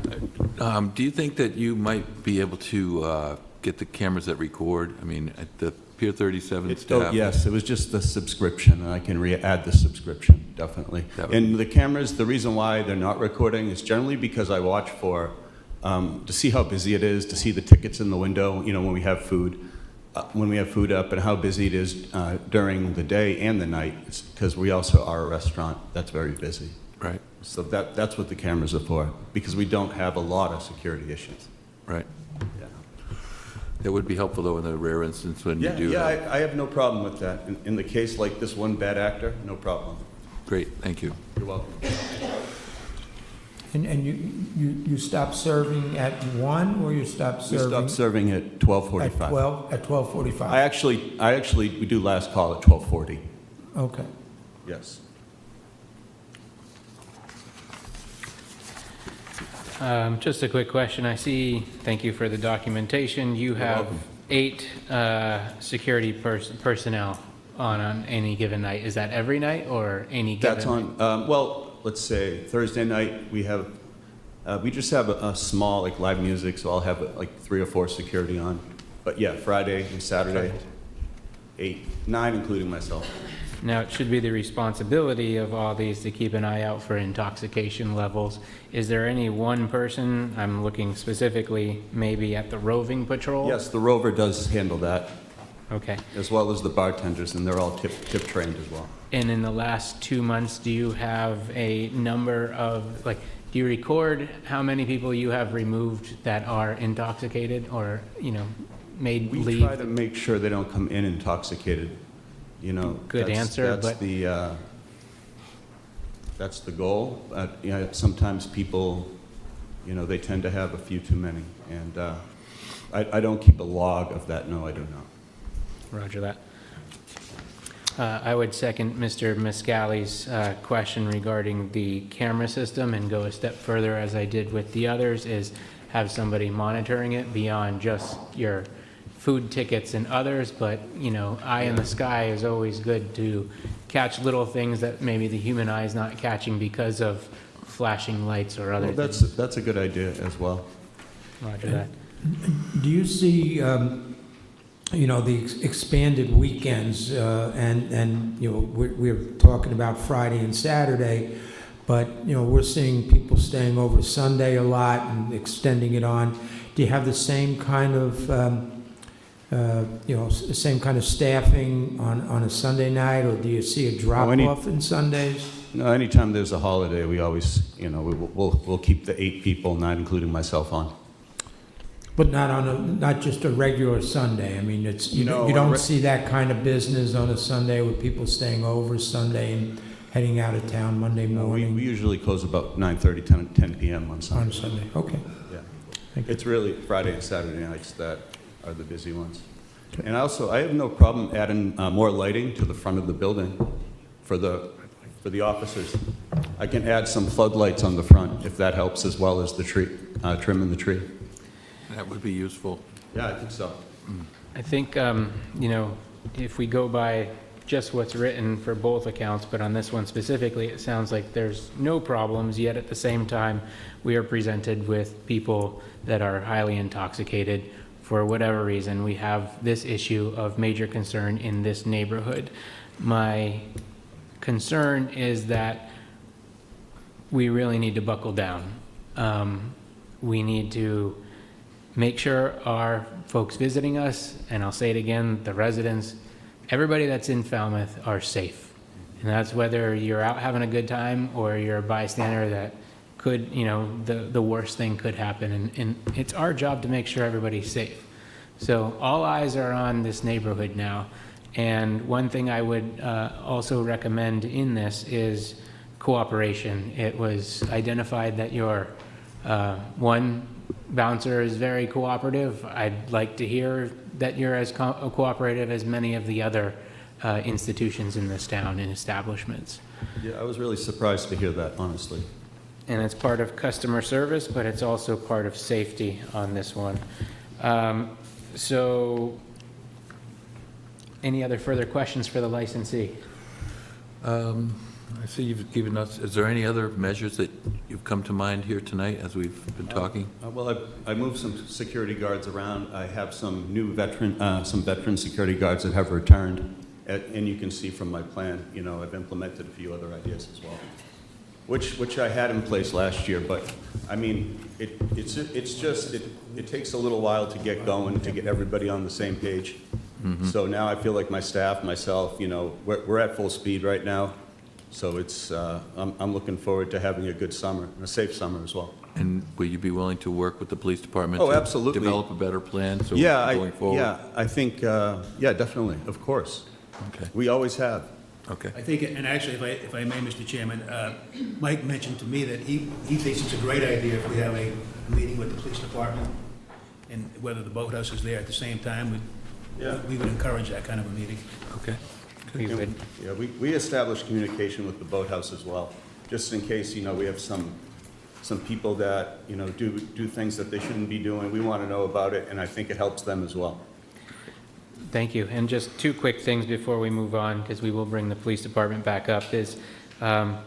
Do you think that you might be able to get the cameras that record? I mean, at the Pier 37 staff? Yes, it was just the subscription, and I can add the subscription, definitely. And the cameras, the reason why they're not recording is generally because I watch for, to see how busy it is, to see the tickets in the window, when we have food. When we have food up, and how busy it is during the day and the night. It's because we also are a restaurant that's very busy. Right. So that's what the cameras are for, because we don't have a lot of security issues. Right. Yeah. That would be helpful, though, in the rare instance when you do that. I have no problem with that. In the case like this one bad actor, no problem. Great, thank you. You're welcome. And you stopped serving at 1, or you stopped serving? We stopped serving at 12:45. At 12:45? I actually, we do last call at 12:40. Okay. Yes. Just a quick question. I see, thank you for the documentation. You have 8 security personnel on any given night. Is that every night or any given night? That's on, let's say Thursday night, we just have a small, live music, so I'll have 3 or 4 security on. But yeah, Friday and Saturday, 8, 9, including myself. Now, it should be the responsibility of all these to keep an eye out for intoxication levels. Is there any one person, I'm looking specifically maybe at the roving patrol? Yes, the Rover does handle that. Okay. As well as the bartenders, and they're all tip trained as well. And in the last 2 months, do you have a number of, do you record how many people you have removed that are intoxicated or, made leave? We try to make sure they don't come in intoxicated. Good answer, but that's the goal. Sometimes people, they tend to have a few too many, and I don't keep a log of that. No, I do not. Roger that. I would second Mr. Miscali's question regarding the camera system and go a step further, as I did with the others, is have somebody monitoring it beyond just your food tickets and others, but, eye in the sky is always good to catch little things that maybe the human eye is not catching because of flashing lights or other things. That's a good idea as well. Roger that. Do you see, the expanded weekends, and we're talking about Friday and Saturday, but, we're seeing people staying over Sunday a lot and extending it on. Do you have the same kind of same kind of staffing on a Sunday night, or do you see a drop-off in Sundays? No, anytime there's a holiday, we always, we'll keep the 8 people, not including myself, on. But not just a regular Sunday. I mean, you don't see that kind of business on a Sunday with people staying over Sunday and heading out of town Monday morning. We usually close about 9:30, 10 p.m. on Sunday. On Sunday, okay. Yeah. It's really Friday and Saturday nights that are the busy ones. And also, I have no problem adding more lighting to the front of the building for the officers. I can add some floodlights on the front if that helps, as well as the tree, trimming the tree. That would be useful. Yeah, I think so. I think, if we go by just what's written for both accounts, but on this one specifically, it sounds like there's no problems, yet at the same time, we are presented with people that are highly intoxicated. For whatever reason, we have this issue of major concern in this neighborhood. My concern is that we really need to buckle down. We need to make sure our folks visiting us, and I'll say it again, the residents, everybody that's in Falmouth are safe. And that's whether you're out having a good time or you're a bystander that could, the worst thing could happen. And it's our job to make sure everybody's safe. So all eyes are on this neighborhood now. And one thing I would also recommend in this is cooperation. It was identified that your one bouncer is very cooperative. I'd like to hear that you're as cooperative as many of the other institutions in this town and establishments. Yeah, I was really surprised to hear that, honestly. And it's part of customer service, but it's also part of safety on this one. So any other further questions for the licensee? I see you've given us, is there any other measures that you've come to mind here tonight as we've been talking? Well, I moved some security guards around. I have some new veteran security guards that have returned. And you can see from my plan, I've implemented a few other ideas as well, which I had in place last year. But I mean, it takes a little while to get going, to get everybody on the same page. Mm-hmm. So now I feel like my staff, myself, we're at full speed right now. So it's, I'm looking forward to having a good summer, and a safe summer as well. And will you be willing to work with the police department? Oh, absolutely. To develop a better plan going forward? Yeah, I think, definitely, of course. Okay. We always have. Okay. I think, and actually, if I may, Mr. Chairman, Mike mentioned to me that he thinks it's a great idea if we have a meeting with the police department, and whether the boathouse is there at the same time, we would encourage that kind of a meeting. Okay. Yeah, we establish communication with the boathouse as well, just in case, we have some people that, do things that they shouldn't be doing. We want to know about it, and I think it helps them as well. Thank you. And just two quick things before we move on, because we will bring the police department back up, is, Mr.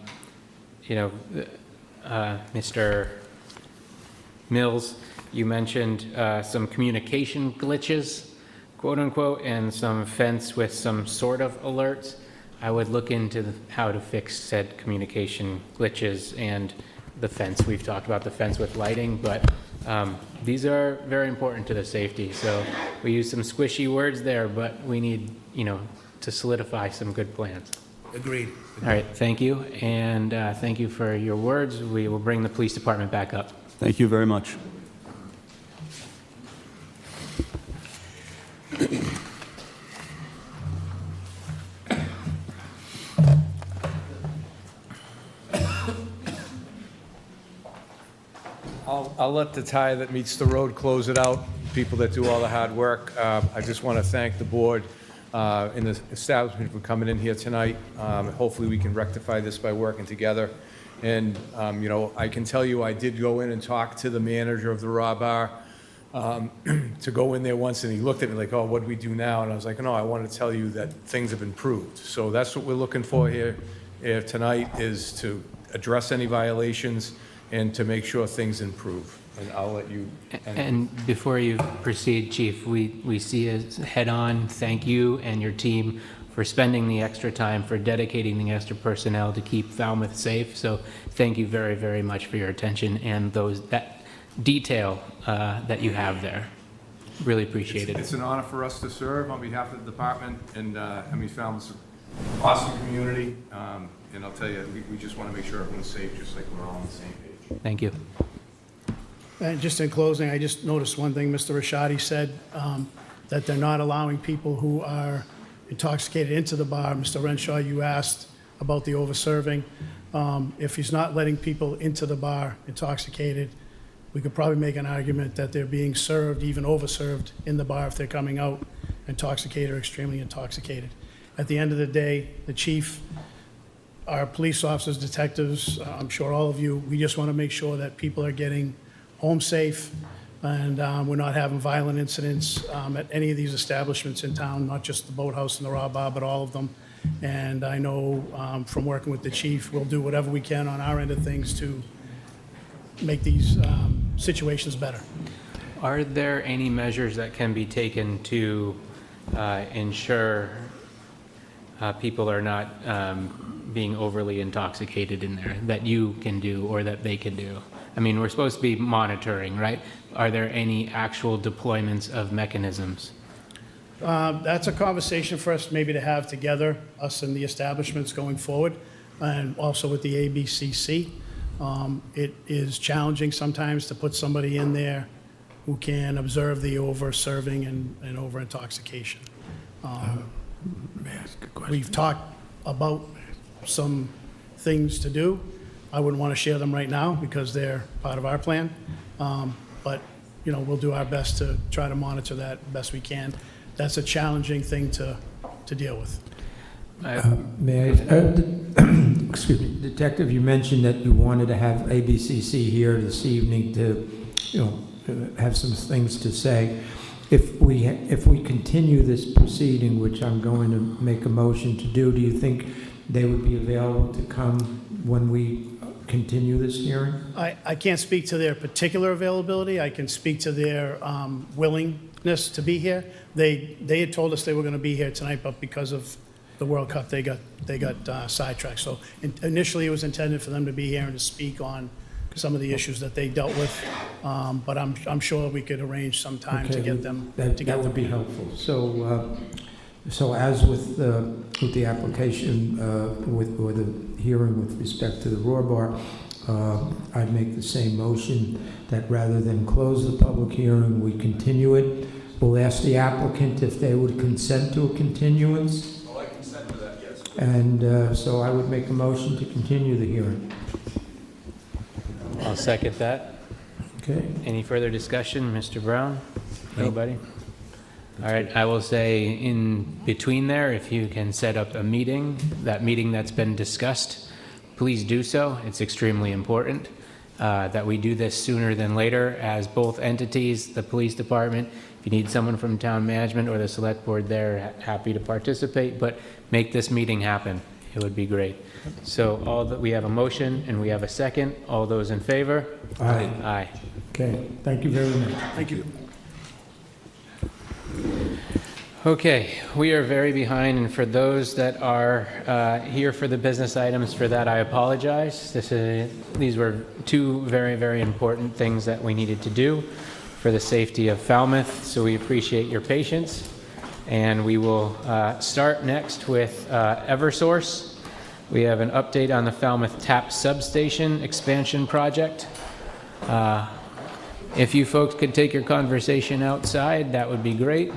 Mills, you mentioned some communication glitches, quote unquote, and some fence with some sort of alerts. I would look into how to fix said communication glitches and the fence. We've talked about the fence with lighting, but these are very important to the safety. So we use some squishy words there, but we need, to solidify some good plans. Agreed. All right, thank you. And thank you for your words. We will bring the police department back up. Thank you very much. I'll let the tire that meets the road close it out, people that do all the hard work. I just want to thank the board and the establishment for coming in here tonight. Hopefully, we can rectify this by working together. And, I can tell you, I did go in and talk to the manager of the Raw Bar to go in there once, and he looked at me like, oh, what do we do now? And I was like, no, I want to tell you that things have improved. So that's what we're looking for here tonight, is to address any violations and to make sure things improve. And I'll let you. And before you proceed, Chief, we see as head-on, thank you and your team for spending the extra time, for dedicating the extra personnel to keep Falmouth safe. So thank you very, very much for your attention and that detail that you have there. Really appreciate it. It's an honor for us to serve on behalf of the department, and Falmouth's an awesome community. And I'll tell you, we just want to make sure everyone's safe, just like we're all on the same page. Thank you. And just in closing, I just noticed one thing Mr. Rashadi said, that they're not allowing people who are intoxicated into the bar. Mr. Renshaw, you asked about the over-serving. If he's not letting people into the bar intoxicated, we could probably make an argument that they're being served, even over-served, in the bar if they're coming out intoxicated or extremely intoxicated. At the end of the day, the chief, our police officers, detectives, I'm sure all of you, we just want to make sure that people are getting home safe, and we're not having violent incidents at any of these establishments in town, not just the Boathouse and the Raw Bar, but all of them. And I know from working with the chief, we'll do whatever we can on our end of things to make these situations better. Are there any measures that can be taken to ensure people are not being overly intoxicated in there, that you can do or that they can do? I mean, we're supposed to be monitoring, right? Are there any actual deployments of mechanisms? That's a conversation for us maybe to have together, us and the establishments going forward, and also with the ABCC. It is challenging sometimes to put somebody in there who can observe the over-serving and over-intoxication. We've talked about some things to do. I wouldn't want to share them right now because they're part of our plan. But, you know, we'll do our best to try to monitor that best we can. That's a challenging thing to deal with. May I, excuse me, Detective, you mentioned that you wanted to have ABCC here this evening to, you know, have some things to say. If we continue this proceeding, which I'm going to make a motion to do you think they would be available to come when we continue this hearing? I can't speak to their particular availability. I can speak to their willingness to be here. They had told us they were going to be here tonight, but because of the World Cup, they got sidetracked. So initially, it was intended for them to be here and to speak on some of the issues that they dealt with. But I'm sure we could arrange some time to get them together. That would be helpful. So as with the application, or the hearing with respect to the Raw Bar, I'd make the same motion that rather than close the public hearing, we continue it. We'll ask the applicant if they would consent to a continuance. Well, I consent to that, yes. And so I would make a motion to continue the hearing. I'll second that. Okay. Any further discussion, Mr. Brown? Anybody? All right, I will say in between there, if you can set up a meeting, that meeting that's been discussed, please do so. It's extremely important that we do this sooner than later as both entities, the police department. If you need someone from town management or the select board there, happy to participate, but make this meeting happen. It would be great. So we have a motion and we have a second. All those in favor? Aye. Aye. Okay, thank you very much. Thank you. Okay, we are very behind, and for those that are here for the business items, for that I apologize. These were two very, very important things that we needed to do for the safety of Falmouth, so we appreciate your patience. And we will start next with Eversource. We have an update on the Falmouth Tap Substation Expansion Project. If you folks could take your conversation outside, that would be great.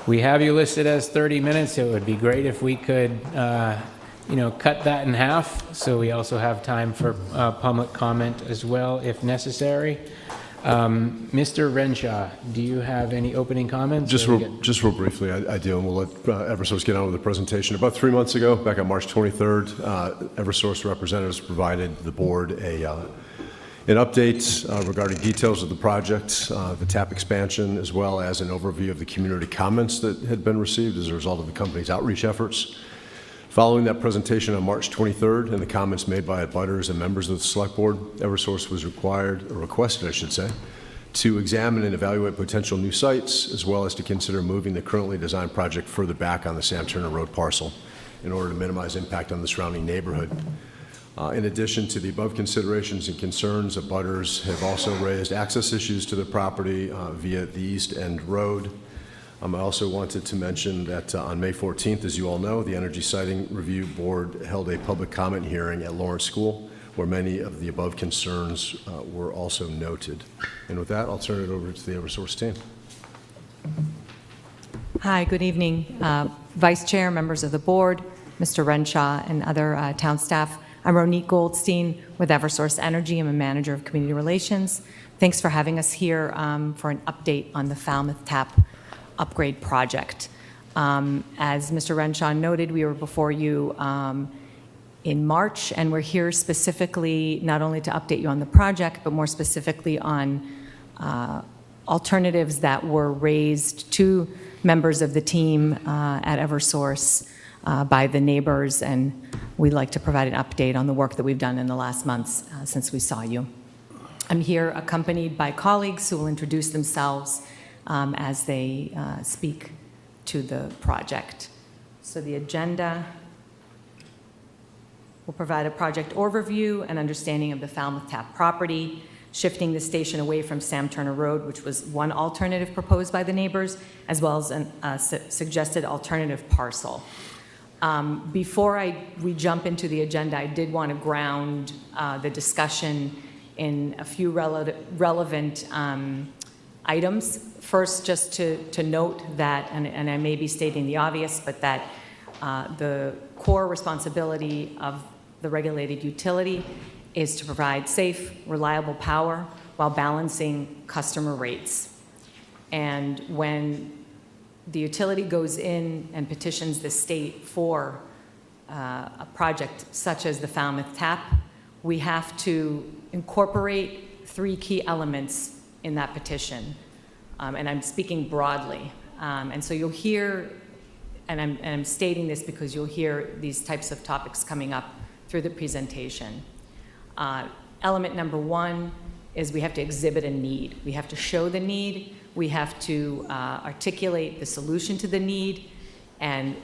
We have you listed as 30 minutes. It would be great if we could, cut that in half, so we also have time for public comment as well, if necessary. Mr. Renshaw, do you have any opening comments? Just real briefly, I do, and we'll let Eversource get on with the presentation. About 3 months ago, back on March 23rd, Eversource representatives provided the board an update regarding details of the project, the TAP expansion, as well as an overview of the community comments that had been received as a result of the company's outreach efforts. Following that presentation on March 23rd and the comments made by abutters and members of the Select Board, Eversource was requested, to examine and evaluate potential new sites, as well as to consider moving the currently designed project further back on the Sam Turner Road parcel in order to minimize impact on the surrounding neighborhood. In addition to the above considerations and concerns, abutters have also raised access issues to the property via the East End Road. I also wanted to mention that on May 14th, as you all know, the Energy Siting Review Board held a public comment hearing at Lawrence School, where many of the above concerns were also noted. And with that, I'll turn it over to the Eversource team. Hi, good evening, Vice Chair, members of the board, Mr. Renshaw, and other town staff. I'm Ronique Goldstein with Eversource Energy. I'm a manager of community relations. Thanks for having us here for an update on the Falmouth Tap upgrade project. As Mr. Renshaw noted, we were before you in March, and we're here specifically not only to update you on the project, but more specifically on alternatives that were raised to members of the team at Eversource by the neighbors, and we'd like to provide an update on the work that we've done in the last months since we saw you. I'm here accompanied by colleagues who will introduce themselves as they speak to the project. So the agenda will provide a project overview and understanding of the Falmouth Tap property, shifting the station away from Sam Turner Road, which was one alternative proposed by the neighbors, as well as a suggested alternative parcel. Before we jump into the agenda, I did want to ground the discussion in a few relevant items. First, just to note that, and I may be stating the obvious, but that the core responsibility of the regulated utility is to provide safe, reliable power while balancing customer rates. And when the utility goes in and petitions the state for a project such as the Falmouth Tap, we have to incorporate 3 key elements in that petition. And I'm speaking broadly. And so you'll hear, and I'm stating this because you'll hear these types of topics coming up through the presentation. Element number 1 is we have to exhibit a need. We have to show the need. We have to articulate the solution to the need and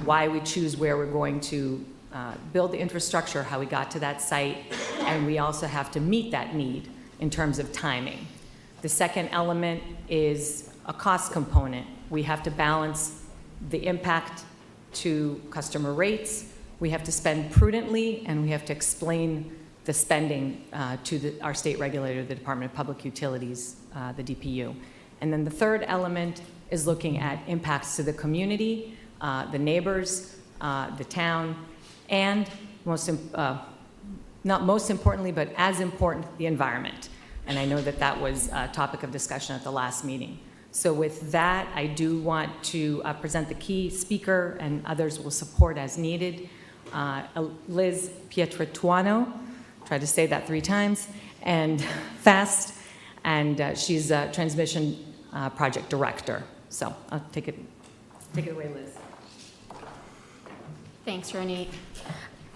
why we choose where we're going to build the infrastructure, how we got to that site, and we also have to meet that need in terms of timing. The second element is a cost component. We have to balance the impact to customer rates. We have to spend prudently, and we have to explain the spending to our state regulator, the Department of Public Utilities, the DPU. And then the third element is looking at impacts to the community, the neighbors, the town, and not most importantly, but as important, the environment. And I know that that was a topic of discussion at the last meeting. So with that, I do want to present the key speaker, and others will support as needed. Liz Pietrituano, tried to say that 3 times, and fast, and she's a transmission project director. So I'll take it away, Liz. Thanks, Ronit.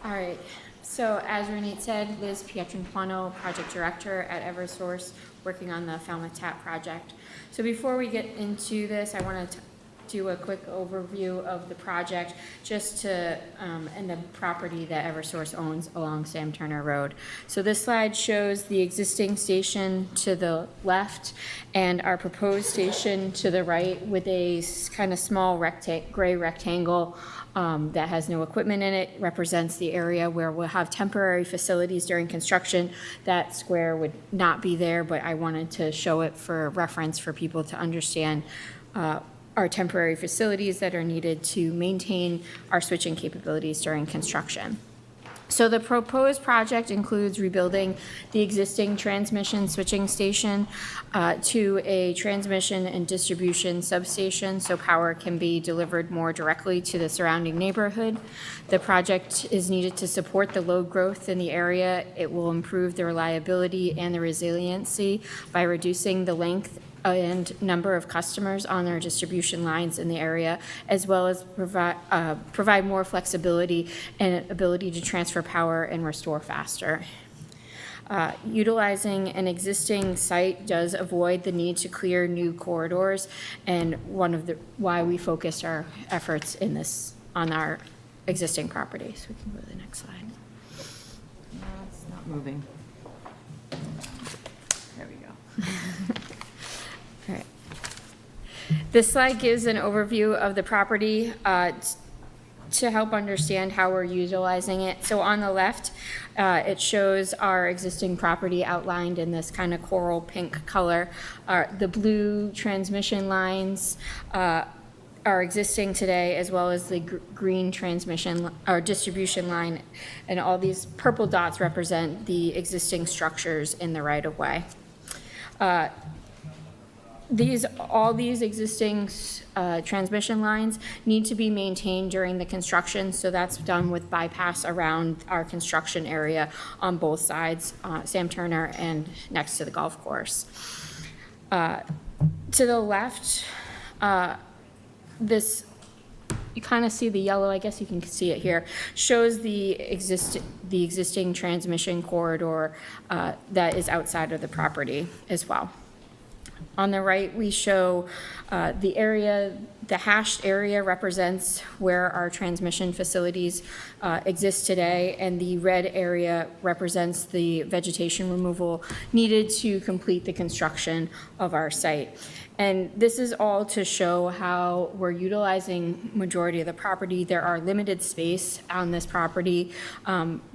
All right. So as Ronit said, Liz Pietrituano, project director at Eversource, working on the Falmouth Tap project. So before we get into this, I want to do a quick overview of the project just to, and the property that Eversource owns along Sam Turner Road. So this slide shows the existing station to the left and our proposed station to the right with a kind of small gray rectangle that has no equipment in it, represents the area where we'll have temporary facilities during construction. That square would not be there, but I wanted to show it for reference for people to understand our temporary facilities that are needed to maintain our switching capabilities during construction. So the proposed project includes rebuilding the existing transmission switching station to a transmission and distribution substation so power can be delivered more directly to the surrounding neighborhood. The project is needed to support the load growth in the area. It will improve the reliability and the resiliency by reducing the length and number of customers on their distribution lines in the area, as well as provide more flexibility and ability to transfer power and restore faster. Utilizing an existing site does avoid the need to clear new corridors, and one of the why we focused our efforts in this on our existing property. So we can go to the next slide. No, it's not moving. There we go. All right. This slide gives an overview of the property to help understand how we're utilizing it. So on the left, it shows our existing property outlined in this kind of coral pink color. The blue transmission lines are existing today, as well as the green transmission or distribution line, and all these purple dots represent the existing structures in the right-of-way. all these existing transmission lines need to be maintained during the construction, so that's done with bypass around our construction area on both sides, Sam Turner and next to the golf course. To the left, this, you kind of see the yellow, I guess you can see it here, shows the existing transmission corridor that is outside of the property as well. On the right, we show the area, the hashed area represents where our transmission facilities exist today, and the red area represents the vegetation removal needed to complete the construction of our site. And this is all to show how we're utilizing majority of the property. There are limited space on this property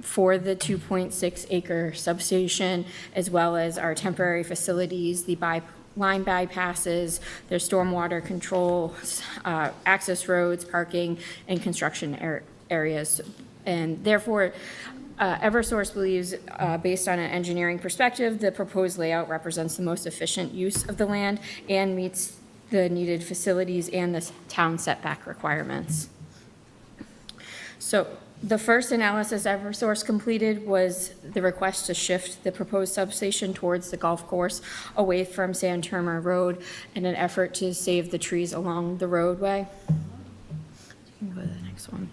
for the 2.6 acre substation, as well as our temporary facilities, the line bypasses, there's stormwater control, access roads, parking, and construction areas. And therefore, Eversource believes, based on an engineering perspective, the proposed layout represents the most efficient use of the land and meets the needed facilities and the town setback requirements. So the first analysis Eversource completed was the request to shift the proposed substation towards the golf course away from Sam Turner Road in an effort to save the trees along the roadway. Go to the next one.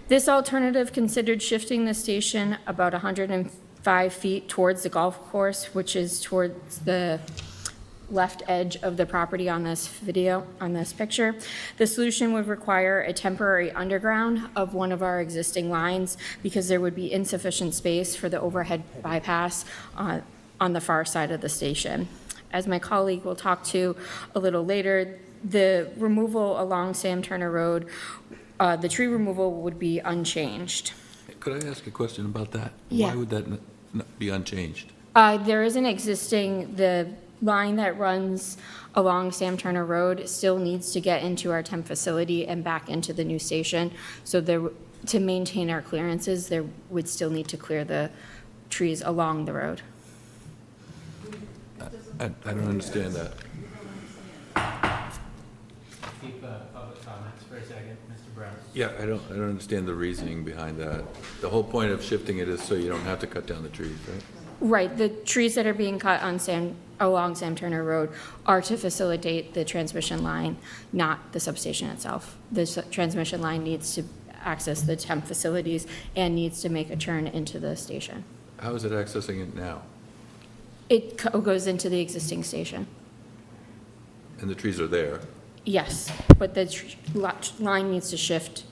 This alternative considered shifting the station about 105 feet towards the golf course, which is towards the left edge of the property on this video, on this picture. The solution would require a temporary underground of one of our existing lines because there would be insufficient space for the overhead bypass on the far side of the station. As my colleague will talk to a little later, the removal along Sam Turner Road, the tree removal would be unchanged. Could I ask a question about that? Yeah. Why would that not be unchanged? There is an existing, the line that runs along Sam Turner Road still needs to get into our temp facility and back into the new station. So there, to maintain our clearances, there would still need to clear the trees along the road. I don't understand that. Keep public comments for a second, Mr. Brown. Yeah, I don't understand the reasoning behind that. The whole point of shifting it is so you don't have to cut down the trees, right? Right, the trees that are being cut on along Sam Turner Road are to facilitate the transmission line, not the substation itself. The transmission line needs to access the temp facilities and needs to make a turn into the station. How is it accessing it now? It goes into the existing station. And the trees are there? Yes, but the line needs to shift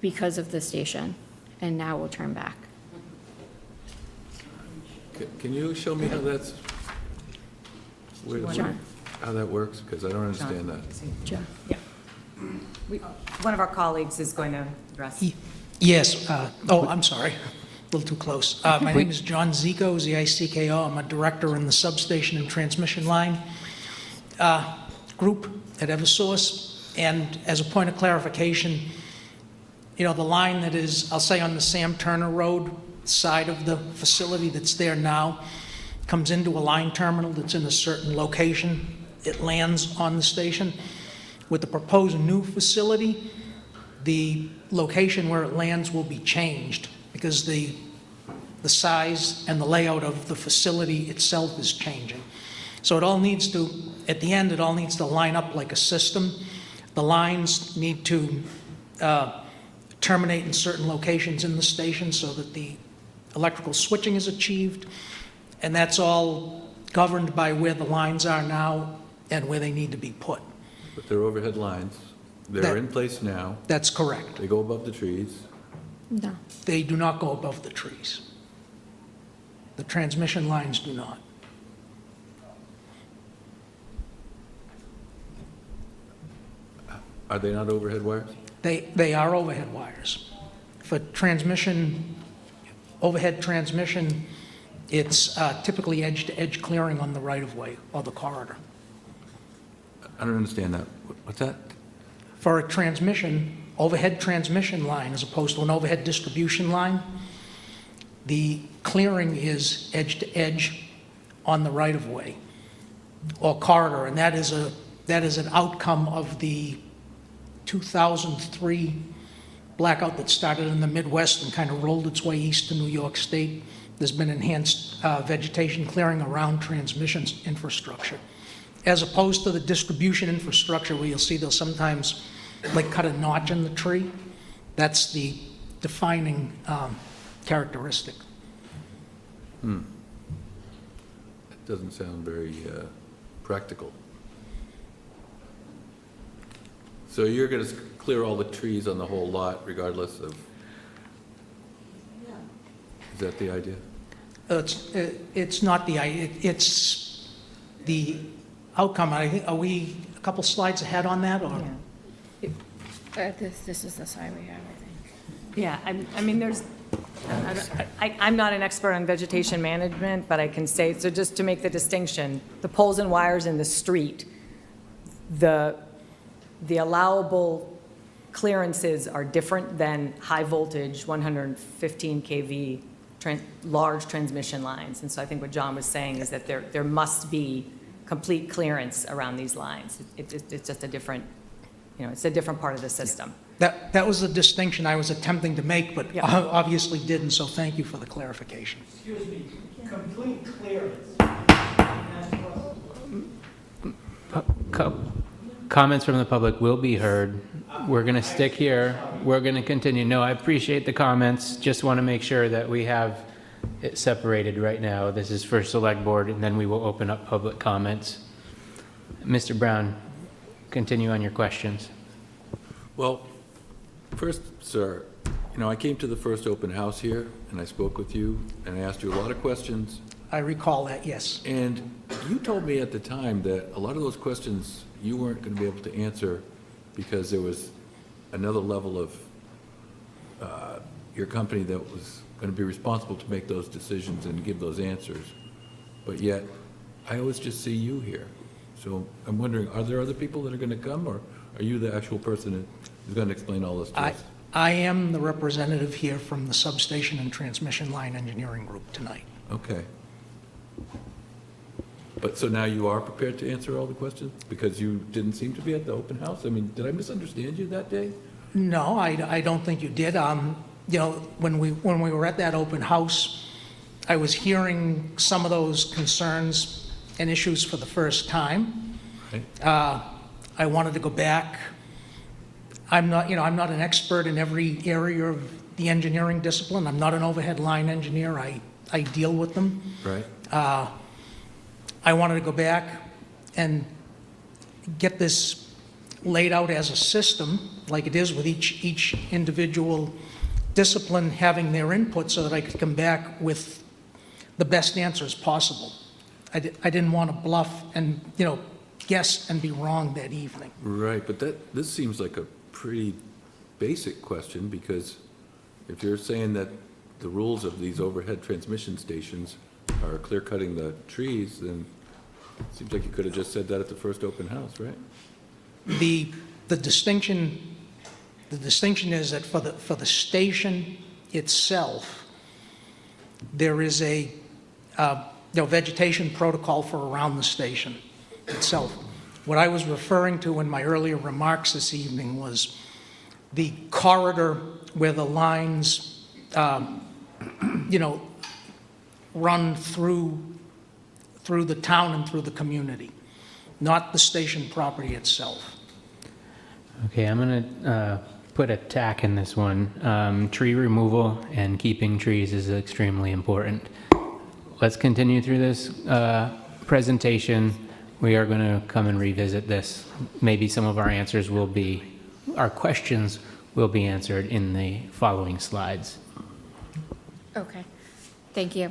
because of the station, and now we'll turn back. Can you show me how that's, Sure. how that works? Because I don't understand that. Joe? Yeah. One of our colleagues is going to address. Yes, I'm sorry, a little too close. My name is John Zico, Z-I-C-K-O. I'm a director in the substation and transmission line group at Eversource. And as a point of clarification, you know, the line that is, I'll say on the Sam Turner Road side of the facility that's there now comes into a line terminal that's in a certain location. It lands on the station. With the proposed new facility, the location where it lands will be changed because the size and the layout of the facility itself is changing. So it all needs to, at the end, it all needs to line up like a system. The lines need to terminate in certain locations in the station so that the electrical switching is achieved, and that's all governed by where the lines are now and where they need to be put. But they're overhead lines. They're in place now. That's correct. They go above the trees. No. They do not go above the trees. The transmission lines do not. Are they not overhead wires? They are overhead wires. For transmission, overhead transmission, it's typically edge-to-edge clearing on the right-of-way or the corridor. I don't understand that. What's that? For a transmission, overhead transmission line as opposed to an overhead distribution line, the clearing is edge-to-edge on the right-of-way. or corridor, and that is an outcome of the 2003 blackout that started in the Midwest and kind of rolled its way east to New York State. There's been enhanced vegetation clearing around transmission infrastructure, as opposed to the distribution infrastructure where you'll see they'll sometimes like cut a notch in the tree. That's the defining characteristic. That doesn't sound very practical. So you're going to clear all the trees on the whole lot regardless of, is that the idea? It's not the idea, it's the outcome. I think, are we a couple slides ahead on that, or? This is the side we have, I think. Yeah, I mean, I'm not an expert on vegetation management, but I can say, so just to make the distinction, the poles and wires in the street, the allowable clearances are different than high voltage 115 kV large transmission lines. And so I think what John was saying is that there must be complete clearance around these lines. It's just a different, it's a different part of the system. That was the distinction I was attempting to make, but obviously didn't, so thank you for the clarification. Excuse me, complete clearance. Comments from the public will be heard. We're going to stick here. We're going to continue. No, I appreciate the comments. Just want to make sure that we have it separated right now. This is for select board, and then we will open up public comments. Mr. Brown, continue on your questions. Well, first, sir, I came to the first open house here, and I spoke with you, and I asked you a lot of questions. I recall that, yes. And you told me at the time that a lot of those questions you weren't going to be able to answer because there was another level of your company that was going to be responsible to make those decisions and give those answers. But yet, I always just see you here. So I'm wondering, are there other people that are going to come, or are you the actual person that is going to explain all this to us? I am the representative here from the substation and transmission line engineering group tonight. Okay. But so now you are prepared to answer all the questions? Because you didn't seem to be at the open house? I mean, did I misunderstand you that day? No, I don't think you did. When we were at that open house, I was hearing some of those concerns and issues for the first time. Right. I wanted to go back. I'm not an expert in every area of the engineering discipline. I'm not an overhead line engineer. I deal with them. Right. I wanted to go back and get this laid out as a system, like it is with each individual discipline having their input, so that I could come back with the best answers possible. I didn't want to bluff and, guess and be wrong that evening. Right, but this seems like a pretty basic question, because if you're saying that the rules of these overhead transmission stations are clear-cutting the trees, then it seems like you could have just said that at the first open house, right? The distinction is that for the station itself, there is a vegetation protocol for around the station itself. What I was referring to in my earlier remarks this evening was the corridor where the lines, run through the town and through the community, not the station property itself. Okay, I'm going to put a tack in this one. Tree removal and keeping trees is extremely important. Let's continue through this presentation. We are going to come and revisit this. Maybe some of our questions will be answered in the following slides. Okay, thank you.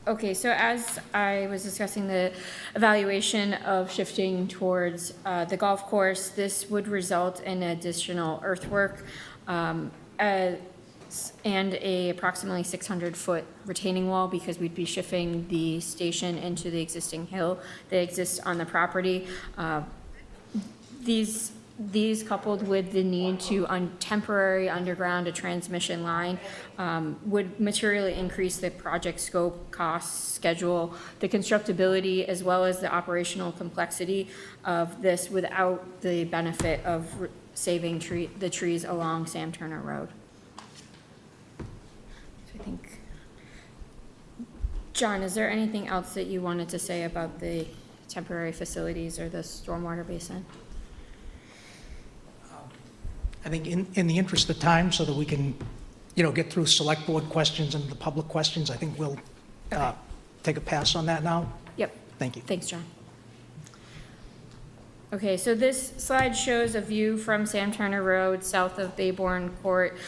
Okay, so as I was discussing the evaluation of shifting towards the golf course, this would result in additional earthwork and a approximately 600-foot retaining wall, because we'd be shifting the station into the existing hill that exists on the property. These These coupled with the need to temporary underground a transmission line would materially increase the project scope, costs, schedule, the constructability, as well as the operational complexity of this without the benefit of saving the trees along Sam Turner Road. So I think, John, is there anything else that you wanted to say about the temporary facilities or the stormwater basin? I think in the interest of time, so that we can, get through select board questions and the public questions, I think we'll take a pass on that now. Yep. Thank you. Thanks, John. Okay, so this slide shows a view from Sam Turner Road, south of Bayborn Court,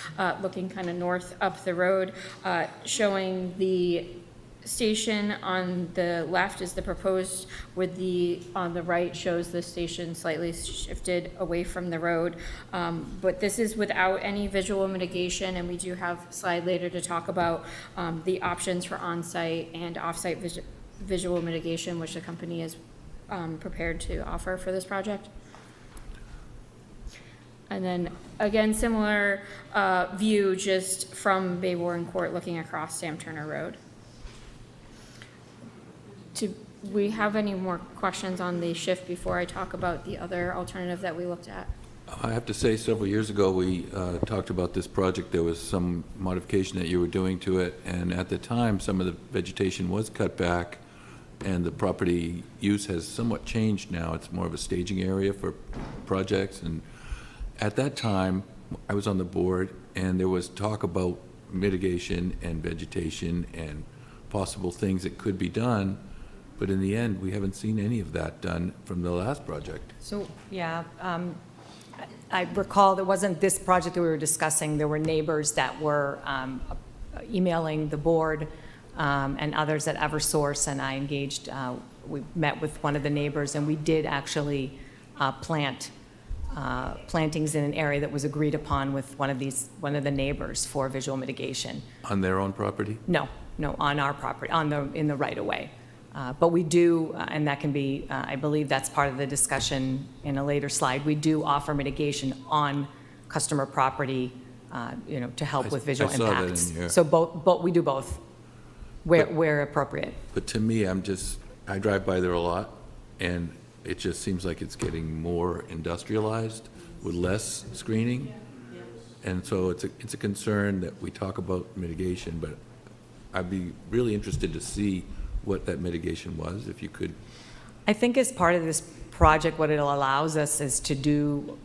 looking kind of north up the road, showing the station on the left is the proposed, with on the right shows the station slightly shifted away from the road. But this is without any visual mitigation, and we do have a slide later to talk about the options for on-site and off-site visual mitigation, which the company is prepared to offer for this project. And then again, similar view just from Bayborn Court looking across Sam Turner Road. Do we have any more questions on the shift before I talk about the other alternative that we looked at? I have to say, several years ago, we talked about this project. There was some modification that you were doing to it, and at the time, some of the vegetation was cut back, and the property use has somewhat changed now. It's more of a staging area for projects, and at that time, I was on the board, and there was talk about mitigation and vegetation and possible things that could be done. But in the end, we haven't seen any of that done from the last project. So, yeah, I recall there wasn't this project that we were discussing. There were neighbors that were emailing the board and others at Eversource, and I engaged, we met with one of the neighbors, and we did actually plant plantings in an area that was agreed upon with one of the neighbors for visual mitigation. On their own property? No, on our property, in the right-of-way. But we do, and that can be, I believe that's part of the discussion in a later slide, we do offer mitigation on customer property, to help with visual I saw that impacts. in here. So we do both, where appropriate. But to me, I drive by there a lot, and it just seems like it's getting more industrialized with less screening. And so it's a concern that we talk about mitigation, but I'd be really interested to see what that mitigation was, if you could. I think as part of this project, what it allows us is to do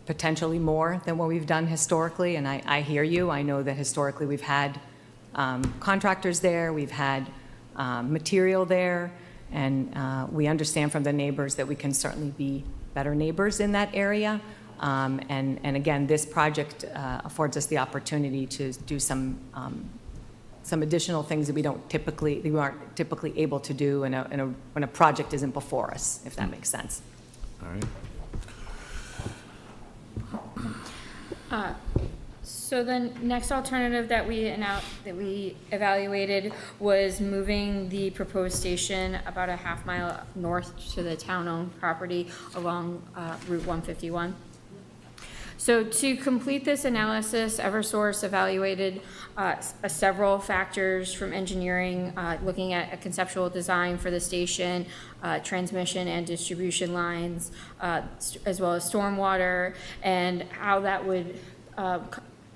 potentially more than what we've done historically, and I hear you. I know that historically we've had contractors there, we've had material there, and we understand from the neighbors that we can certainly be better neighbors in that area. And again, this project affords us the opportunity to do some additional things that we aren't typically able to do when a project isn't before us, if that makes sense. All right. So the next alternative that we evaluated was moving the proposed station about a half-mile north to the town-owned property along Route 151. So to complete this analysis, Eversource evaluated several factors from engineering, looking at a conceptual design for the station, transmission and distribution lines, as well as stormwater, and how that would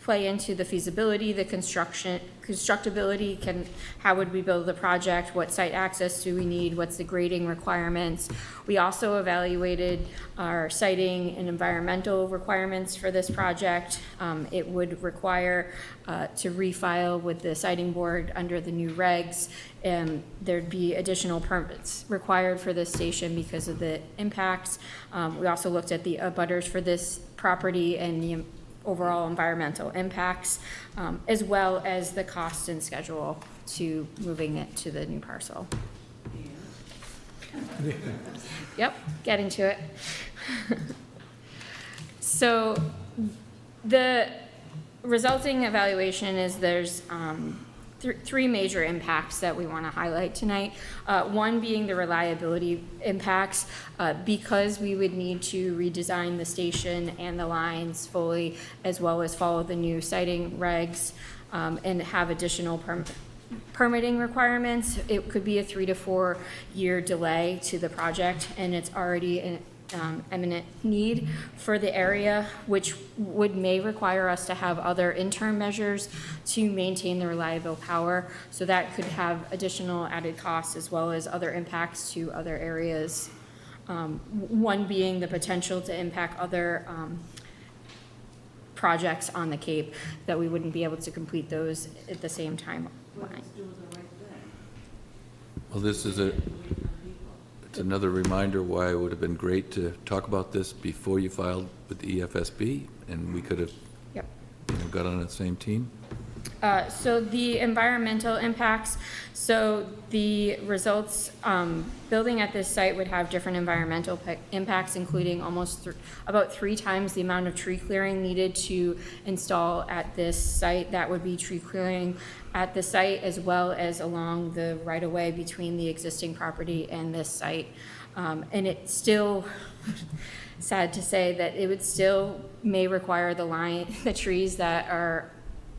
play into the feasibility, the constructability, how would we build the project, what site access do we need, what's the grading requirements. We also evaluated our siting and environmental requirements for this project. It would require to refile with the siting board under the new regs, and there'd be additional permits required for this station because of the impacts. We also looked at the abutters for this property and the overall environmental impacts, as well as the cost and schedule to moving it to the new parcel. Yep, getting to it. So the resulting evaluation is there's three major impacts that we want to highlight tonight. One being the reliability impacts, because we would need to redesign the station and the lines fully, as well as follow the new siting regs, and have additional permitting requirements. It could be a 3 to 4 year delay to the project, and it's already an eminent need for the area, which may require us to have other interim measures to maintain the reliable power. So that could have additional added costs as well as other impacts to other areas. One being the potential to impact other projects on the Cape, that we wouldn't be able to complete those at the same timeline. Well, this is it's another reminder why it would have been great to talk about this before you filed with the EFSB, and we could have got on the same team. So the environmental impacts, so the results, building at this site would have different environmental impacts, including about 3 times the amount of tree clearing needed to install at this site. That would be tree clearing at the site as well as along the right-of-way between the existing property and this site. And it's still sad to say that it would still may require the trees that are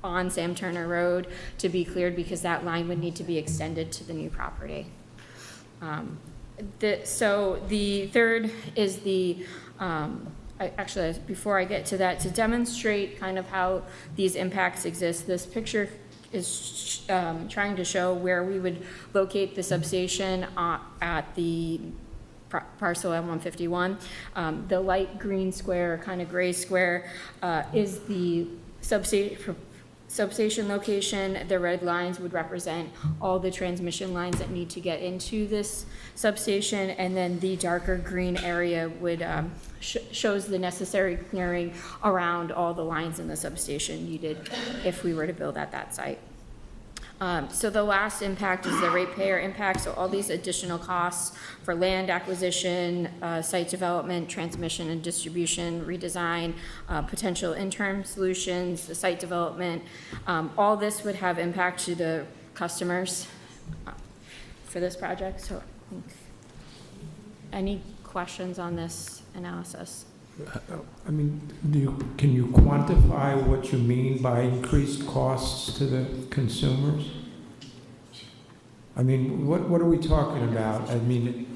on Sam Turner Road to be cleared, because that line would need to be extended to the new property. So the third is actually, before I get to that, to demonstrate kind of how these impacts exist, this picture is trying to show where we would locate the substation at the parcel M151. The light green square, kind of gray square, is the substation location. The red lines would represent all the transmission lines that need to get into this substation, and then the darker green area would shows the necessary clearing around all the lines in the substation needed if we were to build at that site. So the last impact is the ratepayer impact. So all these additional costs for land acquisition, site development, transmission and distribution, redesign, potential interim solutions, the site development, all this would have impact to the customers for this project. So any questions on this analysis? I mean, can you quantify what you mean by increased costs to the consumers? I mean, what are we talking about? I mean,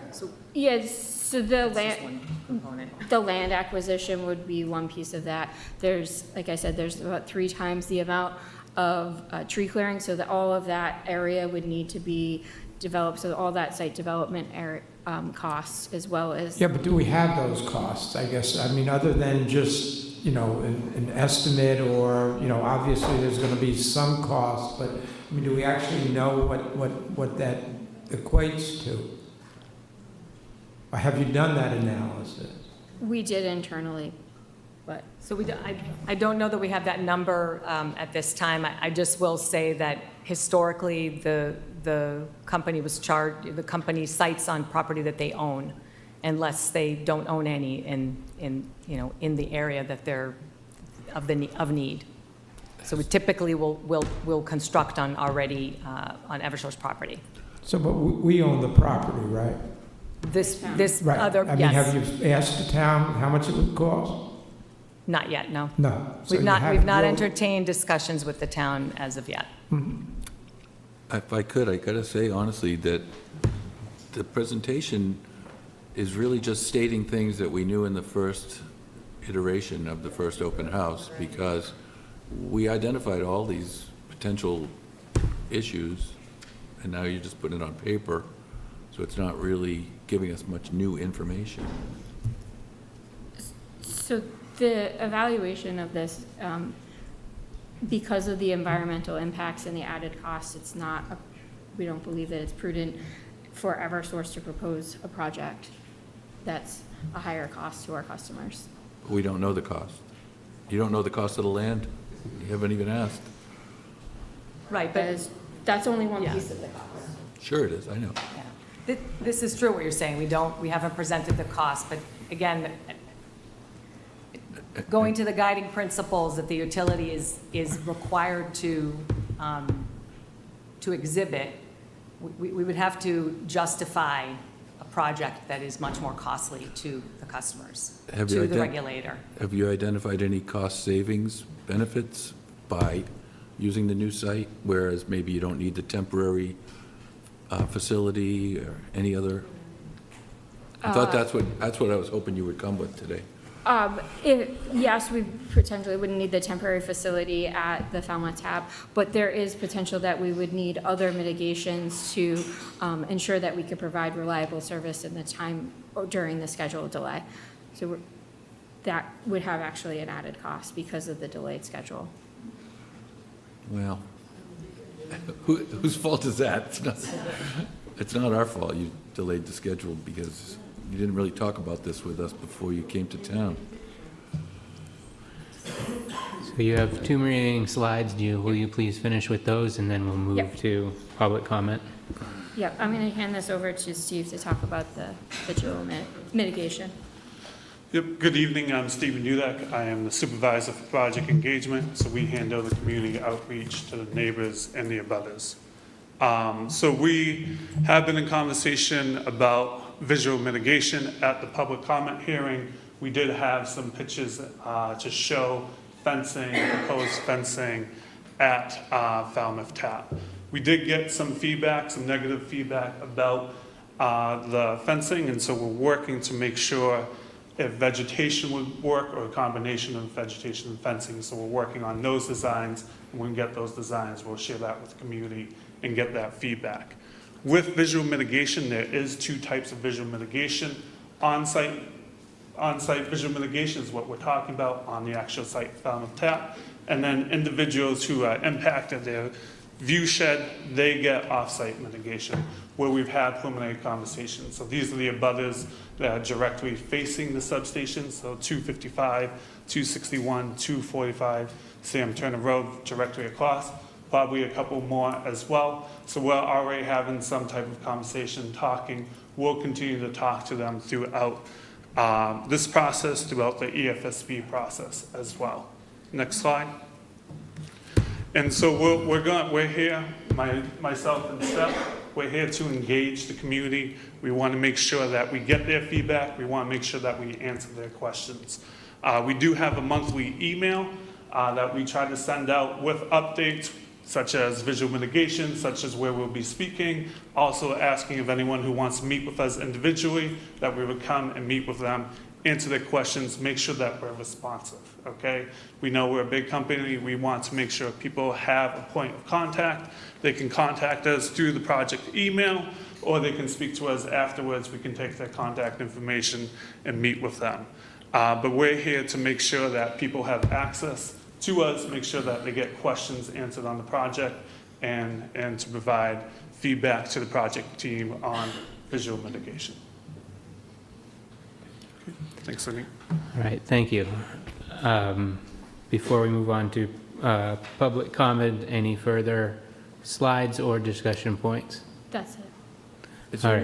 So the land acquisition would be one piece of that. There's, like I said, there's about 3 times the amount of tree clearing, so that all of that area would need to be developed. So all that site development area. Costs as well as... Yeah, but do we have those costs, I guess? I mean, other than just, an estimate or, obviously there's going to be some cost, but, I mean, do we actually know what that equates to? Or have you done that analysis? We did internally, but... So I don't know that we have that number at this time. I just will say that historically, the company was charged, the company sites on property that they own, unless they don't own any in the area that they're of need. So we typically will construct on already on Eversource property. So, but we own the property, right? This Right. other, I mean, yes. have you asked the town how much it would cost? Not yet, no. No. So We've you not haven't really- entertained discussions with the town as of yet. If I could, I gotta say honestly that the presentation is really just stating things that we knew in the first iteration of the first open house, because we identified all these potential issues, and now you just put it on paper, so it's not really giving us much new information. So the evaluation of this, because of the environmental impacts and the added costs, we don't believe that it's prudent for Eversource to propose a project that's a higher cost to our customers. We don't know the cost. You don't know the cost of the land? You haven't even asked. Right, but... That's only one piece of the cost. Sure it is, I know. This is true what you're saying. We haven't presented the cost, but again, going to the guiding principles that the utility is required to to exhibit, we would have to justify a project that is much more costly to the customers, to the regulator. Have you identified any cost savings benefits by using the new site, whereas maybe you don't need the temporary facility or any other? I thought that's what I was hoping you would come with today. Yes, we potentially wouldn't need the temporary facility at the Falmouth Tap, but there is potential that we would need other mitigations to ensure that we could provide reliable service in the time or during the scheduled delay. So that would have actually an added cost because of the delayed schedule. Well, whose fault is that? It's not our fault you delayed the schedule because you didn't really talk about this with us before you came to town. So you have 2 remaining slides. Will you please finish with those, and then we'll move Yep. to public comment? Yep, I'm going to hand this over to Steve to talk about the visual mitigation. Yep, good evening, I'm Stephen Dudek. I am the supervisor for project engagement, so we handle the community outreach to the neighbors and the abutters. So we have been in conversation about visual mitigation at the public comment hearing. We did have some pictures to show fencing, proposed fencing at Falmouth Tap. We did get some feedback, some negative feedback about the fencing, and so we're working to make sure if vegetation would work or a combination of vegetation and fencing. So we're working on those designs, and when we get those designs, we'll share that with the community and get that feedback. With visual mitigation, there is 2 types of visual mitigation. On-site visual mitigation is what we're talking about on the actual site, Falmouth Tap. And then individuals who are impacted, their view shed, they get off-site mitigation, where we've had preliminary conversations. So these are the abutters that are directly facing the substation, so 255, 261, 245, Sam Turner Road, directly across. Probably a couple more as well. So we're already having some type of conversation, talking. We'll continue to talk to them throughout this process, throughout the EFSB process as well. Next slide. And so we're here, myself and Steph, we're here to engage the community. We want to make sure that we get their feedback. We want to make sure that we answer their questions. We do have a monthly email that we try to send out with updates, such as visual mitigation, such as where we'll be speaking, also asking if anyone who wants to meet with us individually, that we would come and meet with them, answer their questions, make sure that we're responsive, okay? We know we're a big company. We want to make sure people have a point of contact. They can contact us through the project email, or they can speak to us afterwards. We can take their contact information and meet with them. But we're here to make sure that people have access to us, make sure that they get questions answered on the project, and to provide feedback to the project team on visual mitigation. Okay. Thanks, Lenny. All right, thank you. Before we move on to public comment, any further slides or discussion points? That's it. Is there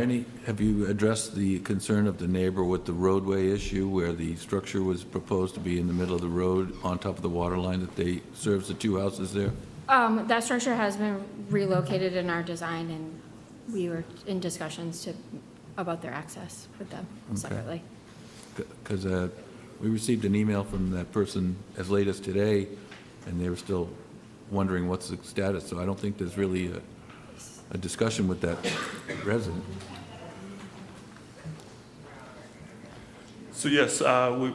have you addressed the concern of the neighbor with the roadway issue where the structure was proposed to be in the middle of the road on top of the water line that serves the 2 houses there? That structure has been relocated in our design, and we were in discussions about their access with them separately. Because we received an email from that person as late as today, and they were still wondering what's the status. So I don't think there's really a discussion with that resident. So yes,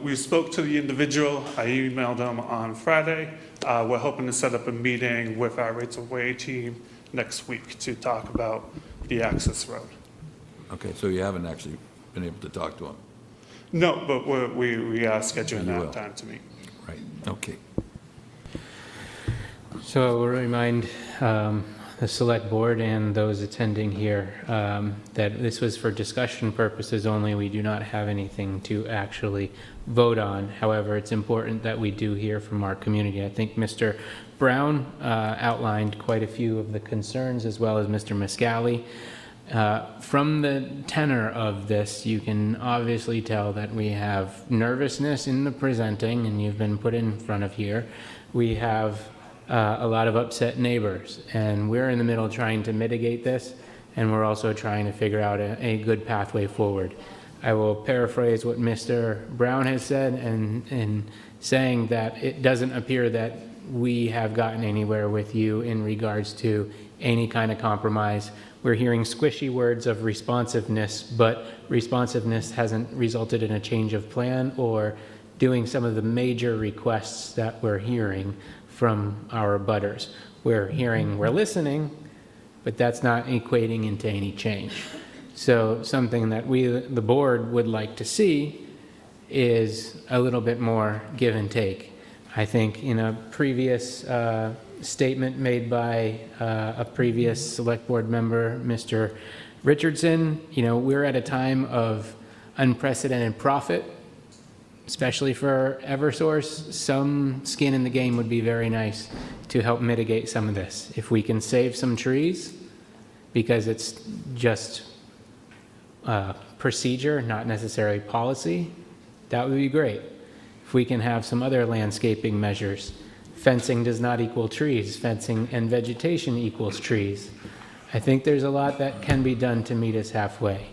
we spoke to the individual. I emailed them on Friday. We're hoping to set up a meeting with our Rights of Way team next week to talk about the access road. Okay, so you haven't actually been able to talk to him? No, but we are scheduling that time to meet. Right, okay. So we'll remind the select board and those attending here that this was for discussion purposes only. We do not have anything to actually vote on. However, it's important that we do hear from our community. I think Mr. Brown outlined quite a few of the concerns, as well as Mr. Miscali. From the tenor of this, you can obviously tell that we have nervousness in the presenting, and you've been put in front of here. We have a lot of upset neighbors. And we're in the middle trying to mitigate this, and we're also trying to figure out a good pathway forward. I will paraphrase what Mr. Brown has said in saying that it doesn't appear that we have gotten anywhere with you in regards to any kind of compromise. We're hearing squishy words of responsiveness, but responsiveness hasn't resulted in a change of plan or doing some of the major requests that we're hearing from our abutters. We're hearing, we're listening, but that's not equating into any change. So something that we, the board, would like to see is a little bit more give and take. I think in a previous statement made by a previous select board member, Mr. Richardson, we're at a time of unprecedented profit, especially for Eversource. Some skin in the game would be very nice to help mitigate some of this. If we can save some trees, because it's just procedure, not necessarily policy, that would be great. If we can have some other landscaping measures. Fencing does not equal trees. Fencing and vegetation equals trees. I think there's a lot that can be done to meet us halfway.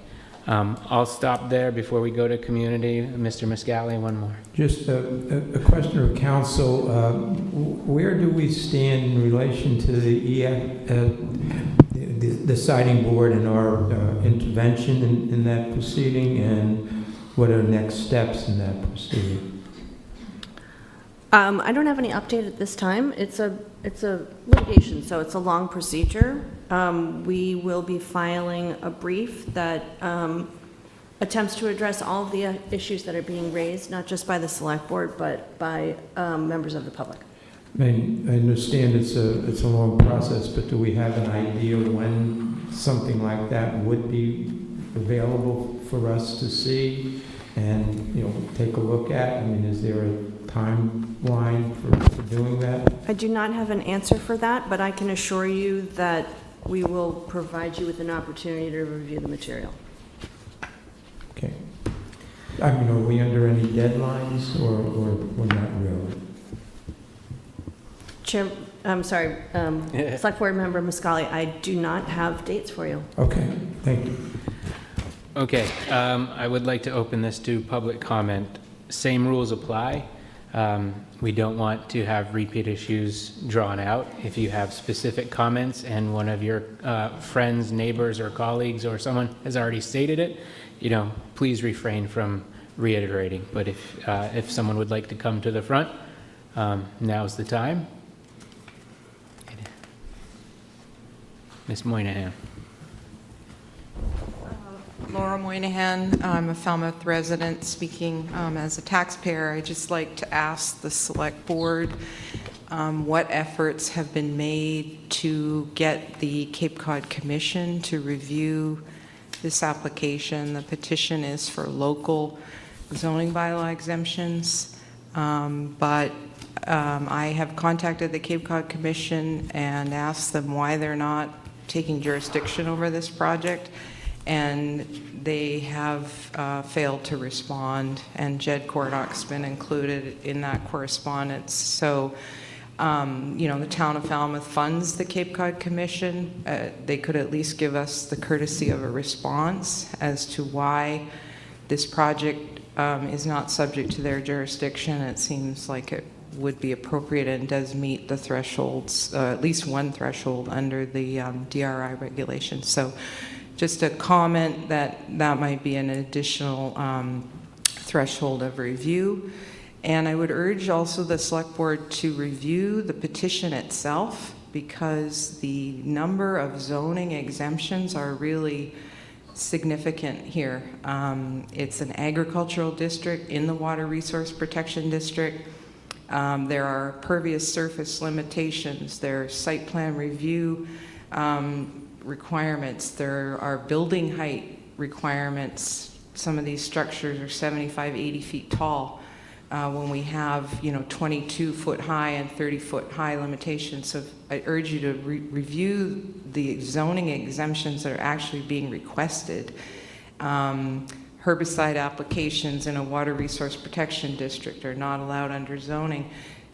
I'll stop there before we go to community. Mr. Miscali, one more. Just a question of council. Where do we stand in relation to the siting board and our intervention in that proceeding, and what are next steps in that proceeding? I don't have any update at this time. It's a litigation, so it's a long procedure. We will be filing a brief that attempts to address all of the issues that are being raised, not just by the select board, but by members of the public. I understand it's a long process, but do we have an idea when something like that would be available for us to see and take a look at? Is there a timeline for doing that? I do not have an answer for that, but I can assure you that we will provide you with an opportunity to review the material. Okay. Are we under any deadlines or not really? Chair, I'm sorry, Select Board Member Muscali, I do not have dates for you. Okay, thank you. Okay, I would like to open this to public comment. Same rules apply. We don't want to have repeat issues drawn out. If you have specific comments and one of your friends, neighbors, or colleagues or someone has already stated it, please refrain from reiterating. But if someone would like to come to the front, now's the time. Ms. Moynihan. Laura Moynihan, I'm a Falmouth resident speaking as a taxpayer. I'd just like to ask the select board what efforts have been made to get the Cape Cod Commission to review this application. The petition is for local zoning bylaw exemptions, but I have contacted the Cape Cod Commission and asked them why they're not taking jurisdiction over this project, and they have failed to respond, and Jed Cordock's been included in that correspondence. So, the town of Falmouth funds the Cape Cod Commission. They could at least give us the courtesy of a response as to why this project is not subject to their jurisdiction. It seems like it would be appropriate and does meet the thresholds, at least one threshold under the DRI regulations. So just a comment that might be an additional threshold of review. And I would urge also the select board to review the petition itself, because the number of zoning exemptions are really significant here. It's an agricultural district in the Water Resource Protection District. There are pervious surface limitations. There are site plan review requirements. There are building height requirements. Some of these structures are 75, 80 feet tall when we have, 22-foot high and 30-foot high limitations. So I urge you to review the zoning exemptions that are actually being requested. Herbicide applications in a water resource protection district are not allowed under zoning.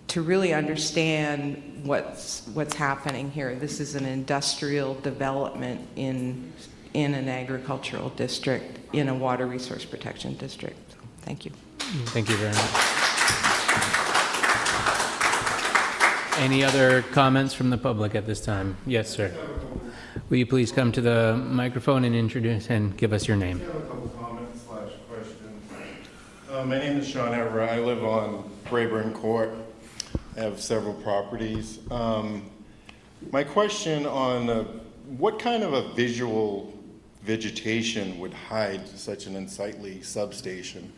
to really understand what's happening here. This is an industrial development in an agricultural district, in a water resource protection district. So, thank you. Thank you very much. Any other comments from the public at this time? Yes, sir. Will you please come to the microphone and introduce and give us your name? I have a couple comments / questions. My name is Sean Everett. I live on Brayburn Court. I have several properties. My question on what kind of a visual vegetation would hide such an unsightly substation?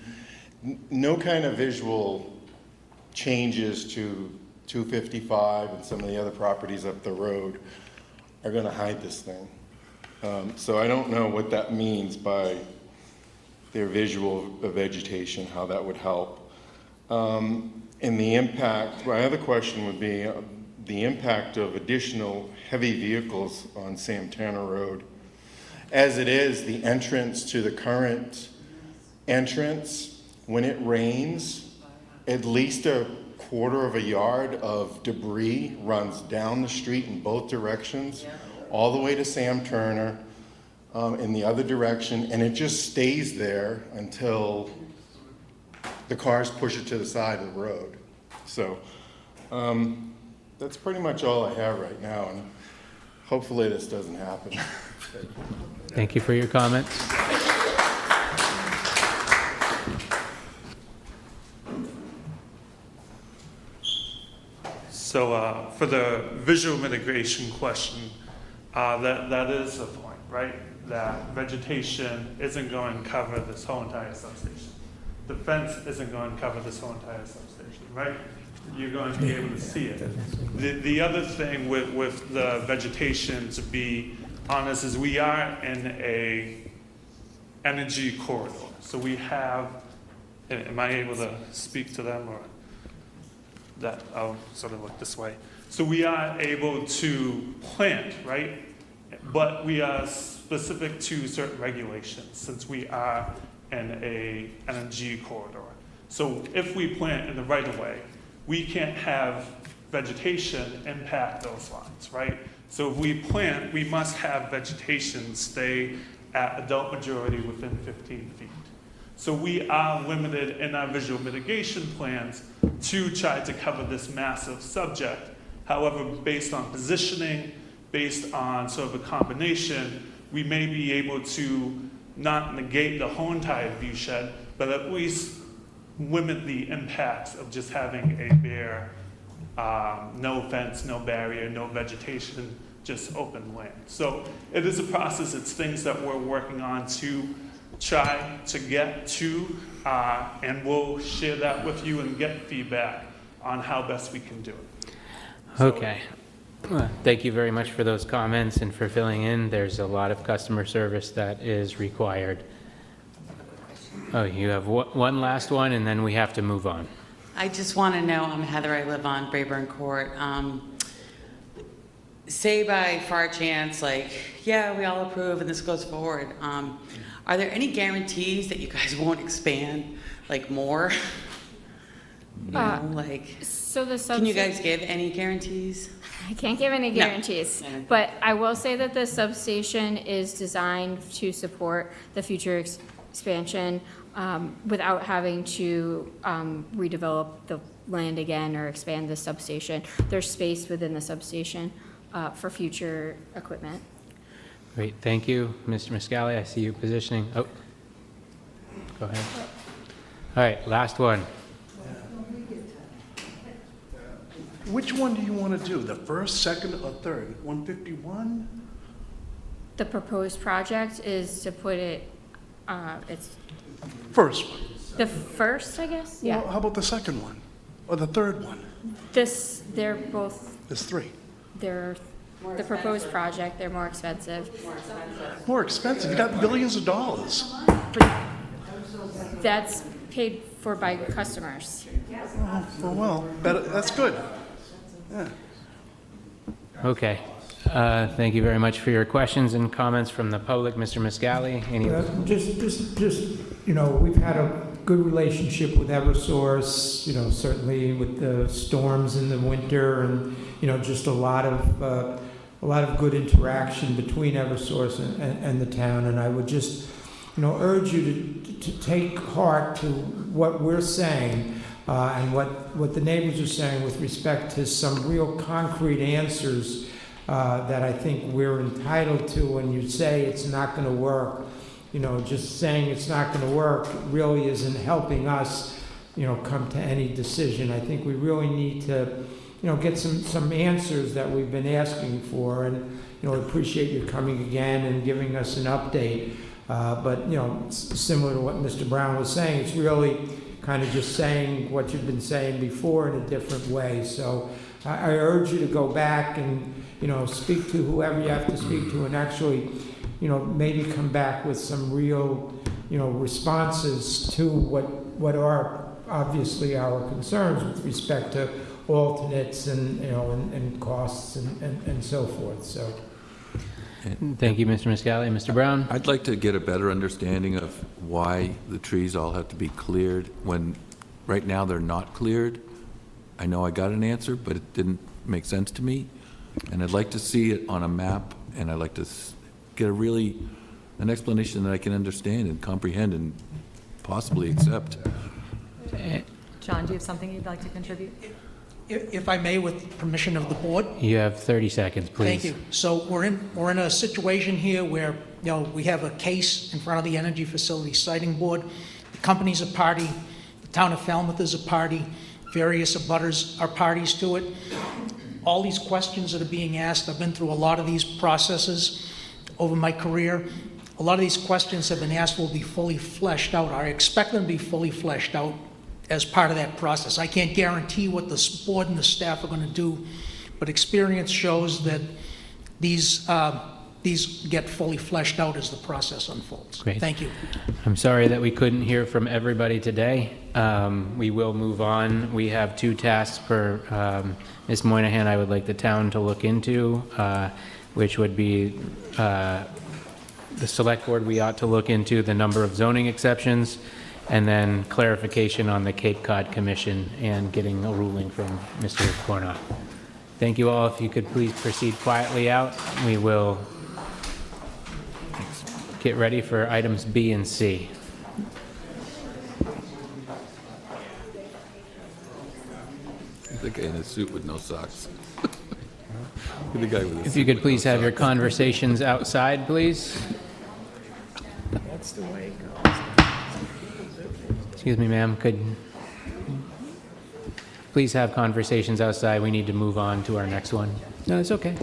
No kind of visual changes to 255 and some of the other properties up the road are going to hide this thing. So I don't know what that means by their visual vegetation, how that would help. And the impact, my other question would be the impact of additional heavy vehicles on Santana Road. As it is, the entrance to the current entrance, when it rains, at least a quarter of a yard of debris runs down the street in both directions, all the way to Sam Turner, in the other direction, and it just stays there until the cars push it to the side of the road. So that's pretty much all I have right now, and hopefully this doesn't happen. Thank you for your comments. So for the visual mitigation question, that is a point, right? That vegetation isn't going to cover this whole entire substation. The fence isn't going to cover this whole entire substation, right? You're going to be able to see it. The other thing with the vegetation, to be honest, is we are in a energy corridor. So we have, am I able to speak to them, or that I'll sort of look this way? So we are able to plant, right? But we are specific to certain regulations since we are in a energy corridor. So if we plant in the right of way, we can't have vegetation impact those lines, right? So if we plant, we must have vegetation stay at adult majority within 15 feet. So we are limited in our visual mitigation plans to try to cover this massive subject. However, based on positioning, based on sort of a combination, we may be able to not negate the whole entire view shed, but at least limit the impacts of just having a bare, no fence, no barrier, no vegetation, just open land. So it is a process. It's things that we're working on to try to get to, and we'll share that with you and get feedback on how best we can do it. Okay. Well, thank you very much for those comments and for filling in. There's a lot of customer service that is required. Oh, you have one last one, and then we have to move on. I just want to know, I'm Heather, I live on Brayburn Court. Say by far chance, like, yeah, we all approve and this goes forward. Are there any guarantees that you guys won't expand, like, more? Can you guys give any guarantees? I can't give any guarantees, but I will say that the substation is designed to support the future expansion without having to redevelop the land again or expand the substation. There's space within the substation for future equipment. Great, thank you. Mr. M.G.L, I see you positioning. Oh, go ahead. All right, last one. Which one do you want to do, the first, second, or third? 151? The proposed project is to put it, it's First one. the first, I guess? Yeah. Well, how about the second one? Or the third one? They're both, There's three. they're the proposed project, they're more expensive. More expensive, you got billions of dollars. That's paid for by customers. Oh, well, that's good. Yeah. Okay. Thank you very much for your questions and comments from the public. Mr. M.G.L, any? Just, you know, we've had good relationship with Eversource, certainly with the storms in the winter and, just a lot of good interaction between Eversource and the town. And I would just, urge you to take heart to what we're saying and what the neighbors are saying with respect to some real concrete answers that I think we're entitled to. When you say it's not going to work, just saying it's not going to work really isn't helping us, come to any decision. I think we really need to, get some answers that we've been asking for, and, appreciate you coming again and giving us an update. But, similar to what Mr. Brown was saying, it's really kind of just saying what you've been saying before in a different way. So I urge you to go back and, speak to whoever you have to speak to and actually, maybe come back with some real, responses to what are obviously our concerns with respect to alternates and, and costs and so forth. So. Thank you, Mr. Miscali. Mr. Brown? I'd like to get a better understanding of why the trees all have to be cleared when right now they're not cleared. I know I got an answer, but it didn't make sense to me. And I'd like to see it on a map, and I'd like to get an explanation that I can understand and comprehend and possibly accept. John, do you have something you'd like to contribute? If I may, with permission of the board. You have 30 seconds, please. Thank you. So we're in a situation here where, we have a case in front of the Energy Facility Siting Board. The company's a party. The town of Falmouth is a party. Various abutters are parties to it. All these questions that are being asked, I've been through a lot of these processes over my career. A lot of these questions have been asked will be fully fleshed out. I expect them to be fully fleshed out as part of that process. I can't guarantee what the board and the staff are going to do, but experience shows that these get fully fleshed out as the process unfolds. Great. Thank you. I'm sorry that we couldn't hear from everybody today. We will move on. We have 2 tasks per Ms. Moynihan I would like the town to look into, which would be the select board. We ought to look into the number of zoning exceptions, and then clarification on the Cape Cod Commission and getting a ruling from Mr. Cornott. Thank you all. If you could please proceed quietly out, we will get ready for items B and C. The guy in a suit with no socks. The guy with a If you could please have your conversations outside, please. That's the way it goes. Excuse me, ma'am, could please have conversations outside. We need to move on to our next one. No, it's okay.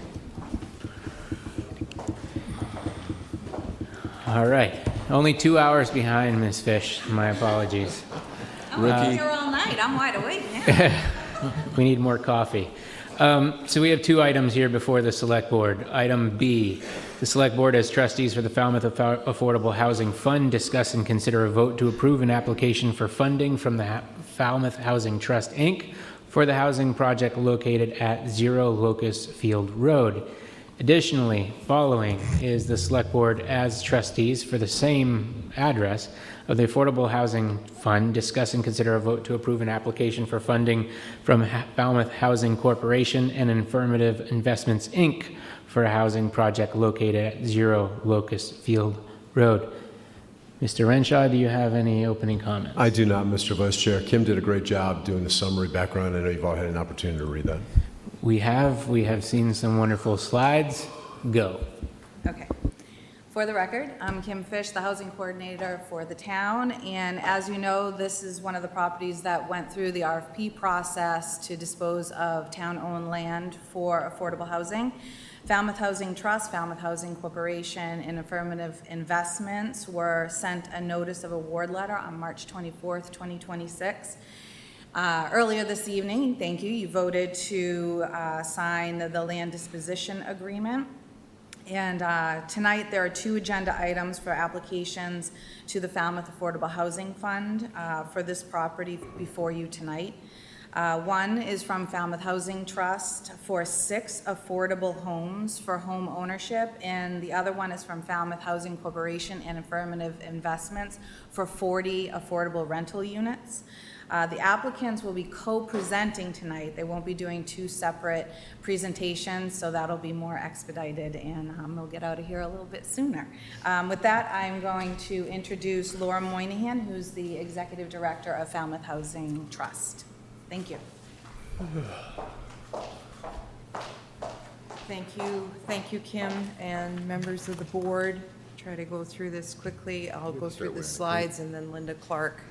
All right. Only 2 hours behind, Ms. Fish. My apologies. I'm here all night. I'm wide awake now. We need more coffee. So we have 2 items here before the Select Board. Item B, the Select Board as trustees for the Falmouth Affordable Housing Fund discuss and consider a vote to approve an application for funding from the Falmouth Housing Trust, Inc. for the housing project located at 0 Locust Field Road. Additionally, following is the Select Board as trustees for the same address of the Affordable Housing Fund, discuss and consider a vote to approve an application for funding from Falmouth Housing Corporation and Affirmative Investments, Inc. for a housing project located at 0 Locust Field Road. Mr. Renshaw, do you have any opening comments? I do not, Mr. Vice Chair. Kim did a great job doing the summary background. I know you've all had an opportunity to read that. We have seen some wonderful slides. Go. Okay. For the record, I'm Kim Fish, the housing coordinator for the town, and as you know, this is one of the properties that went through the RFP process to dispose of town-owned land for affordable housing. Falmouth Housing Trust, Falmouth Housing Corporation, and Affirmative Investments were sent a notice of award letter on March 24th, 2026. Earlier this evening, thank you, you voted to sign the land disposition agreement. And tonight there are 2 agenda items for applications to the Falmouth Affordable Housing Fund for this property before you tonight. One is from Falmouth Housing Trust for 6 affordable homes for home ownership, and the other one is from Falmouth Housing Corporation and Affirmative Investments for 40 affordable rental units. The applicants will be co-presenting tonight. They won't be doing 2 separate presentations, so that'll be more expedited, and they'll get out of here a little bit sooner. With that, I'm going to introduce Laura Moynihan, who's the Executive Director of Falmouth Housing Trust. Thank you. Thank you, Kim, and members of the board. Try to go through this quickly. I'll go through the slides, and then Linda Clark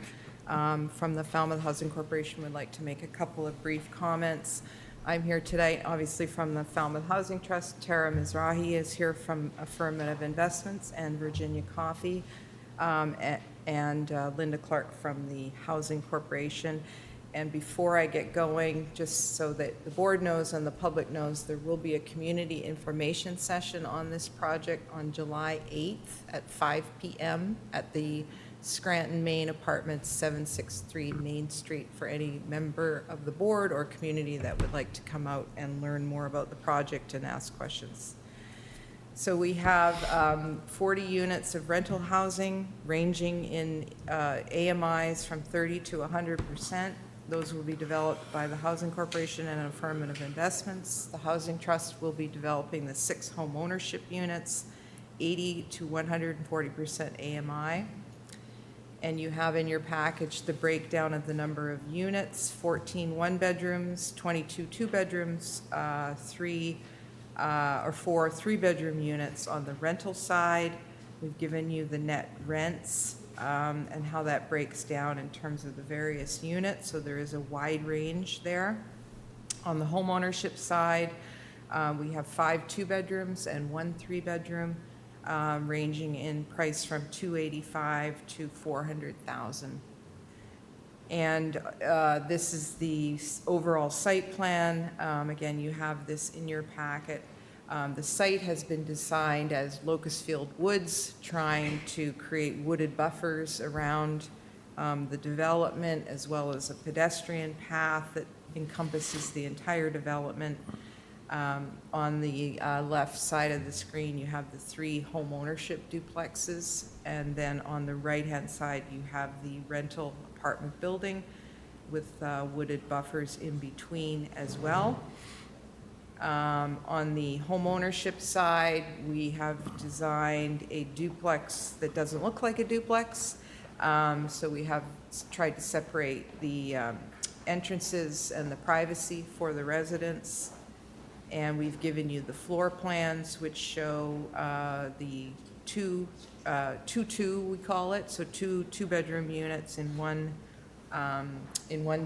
from the Falmouth Housing Corporation would like to make a couple of brief comments. I'm here today, obviously, from the Falmouth Housing Trust. Tara Mizrahi is here from Affirmative Investments, and Virginia Coffey, and Linda Clark from the Housing Corporation. And before I get going, just so that the board knows and the public knows, there will be a community information session on this project on July 8th at 5 p.m. at the Scranton, Maine Apartments, 763 Main Street, for any member of the board or community that would like to come out and learn more about the project and ask questions. So we have 40 units of rental housing ranging in AMIs from 30 to 100%. Those will be developed by the Housing Corporation and Affirmative Investments. The Housing Trust will be developing the 6 home ownership units, 80 to 140% AMI. And you have in your package the breakdown of the number of units: 14 one-bedrooms, 22 two-bedrooms, 4 three-bedroom units on the rental side. We've given you the net rents and how that breaks down in terms of the various units, so there is a wide range there. On the home ownership side, we have 5 two-bedrooms and 1 three-bedroom, ranging in price from $285,000 to $400,000. And this is the overall site plan. Again, you have this in your packet. The site has been designed as Locustfield Woods, trying to create wooded buffers around the development, as well as a pedestrian path that encompasses the entire development. On the left side of the screen, you have the 3 home ownership duplexes, and then on the right-hand side, you have the rental apartment building with wooded buffers in between as well. On the home ownership side, we have designed a duplex that doesn't look like a duplex. So we have tried to separate the entrances and the privacy for the residents. And we've given you the floor plans, which show the two, we call it, so 2 two-bedroom units in one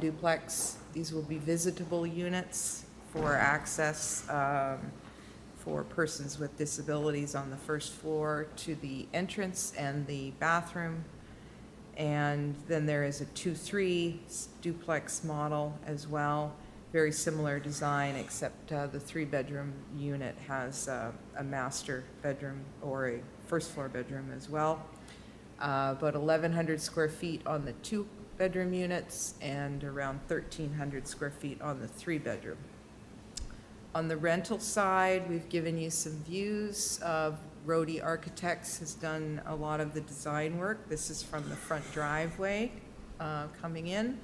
duplex. These will be visitable units for access for persons with disabilities on the first floor to the entrance and the bathroom. And then there is a 2-3 duplex model as well. Very similar design, except the 3-bedroom unit has a master bedroom or a first floor bedroom as well. About 1,100 square feet on the 2-bedroom units and around 1,300 square feet on the 3-bedroom. On the rental side, we've given you some views. Rohde Architects has done a lot of the design work. This is from the front driveway coming in.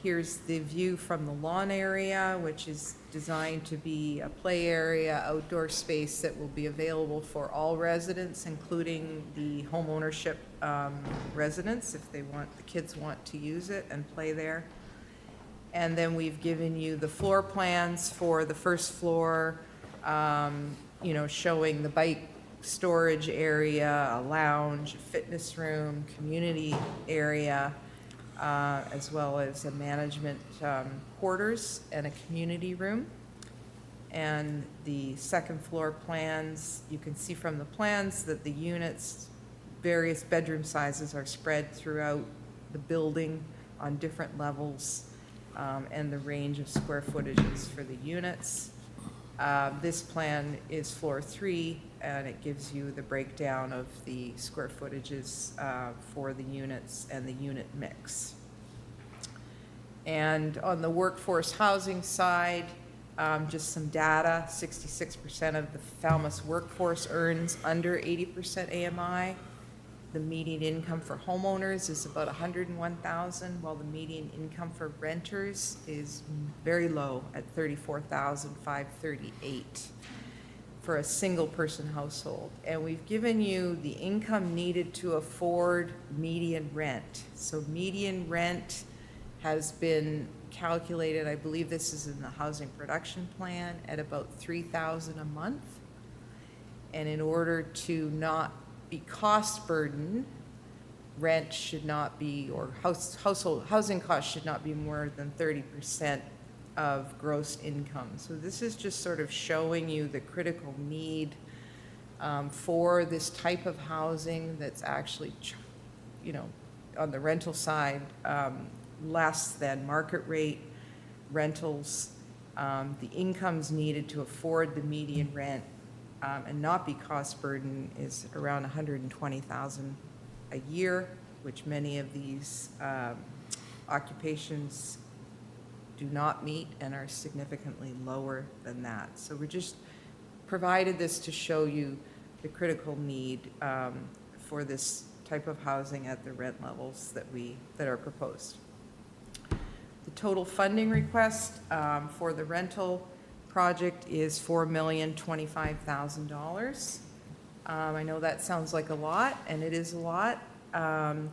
Here's the view from the lawn area, which is designed to be a play area, outdoor space that will be available for all residents, including the home ownership residents, if the kids want to use it and play there. And then we've given you the floor plans for the first floor, showing the bike storage area, a lounge, a fitness room, community area, as well as a management quarters and a community room. And the second floor plans, you can see from the plans that the units, various bedroom sizes are spread throughout the building on different levels, and the range of square footages for the units. This plan is floor 3, and it gives you the breakdown of the square footages for the units and the unit mix. And on the workforce housing side, just some data, 66% of the Falmouth workforce earns under 80% AMI. The median income for homeowners is about $101,000, while the median income for renters is very low at $34,538 for a single-person household. And we've given you the income needed to afford median rent. So median rent has been calculated, I believe this is in the housing production plan, at about $3,000 a month. And in order to not be cost burden, rent should not be, or household housing costs should not be more than 30% of gross income. So this is just sort of showing you the critical need for this type of housing that's actually, on the rental side, less than market rate rentals. The incomes needed to afford the median rent and not be cost burden is around $120,000 a year, which many of these occupations do not meet and are significantly lower than that. So we just provided this to show you the critical need for this type of housing at the rent levels that are proposed. The total funding request for the rental project is $4,025,000. I know that sounds like a lot, and it is a lot. And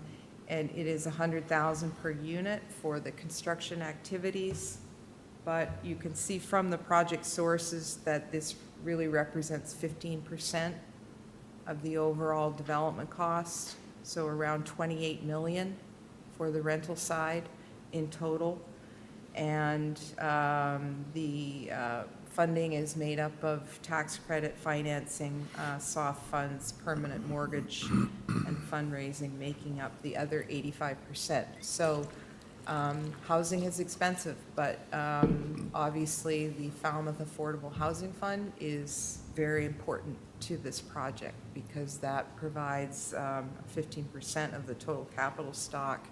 it is $100,000 per unit for the construction activities. But you can see from the project sources that this really represents 15% of the overall development cost. So around $28 million for the rental side in total. And the funding is made up of tax credit financing, soft funds, permanent mortgage, and fundraising, making up the other 85%. So housing is expensive, but obviously the Falmouth Affordable Housing Fund is very important to this project because that provides 15% of the total capital stock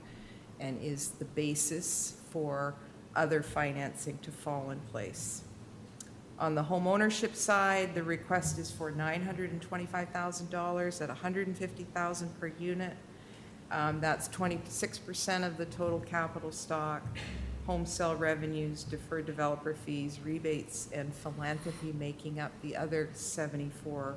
and is the basis for other financing to fall in place. On the home ownership side, the request is for $925,000 at $150,000 per unit. That's 26% of the total capital stock. Home sale revenues, deferred developer fees, rebates, and philanthropy making up the other 74%.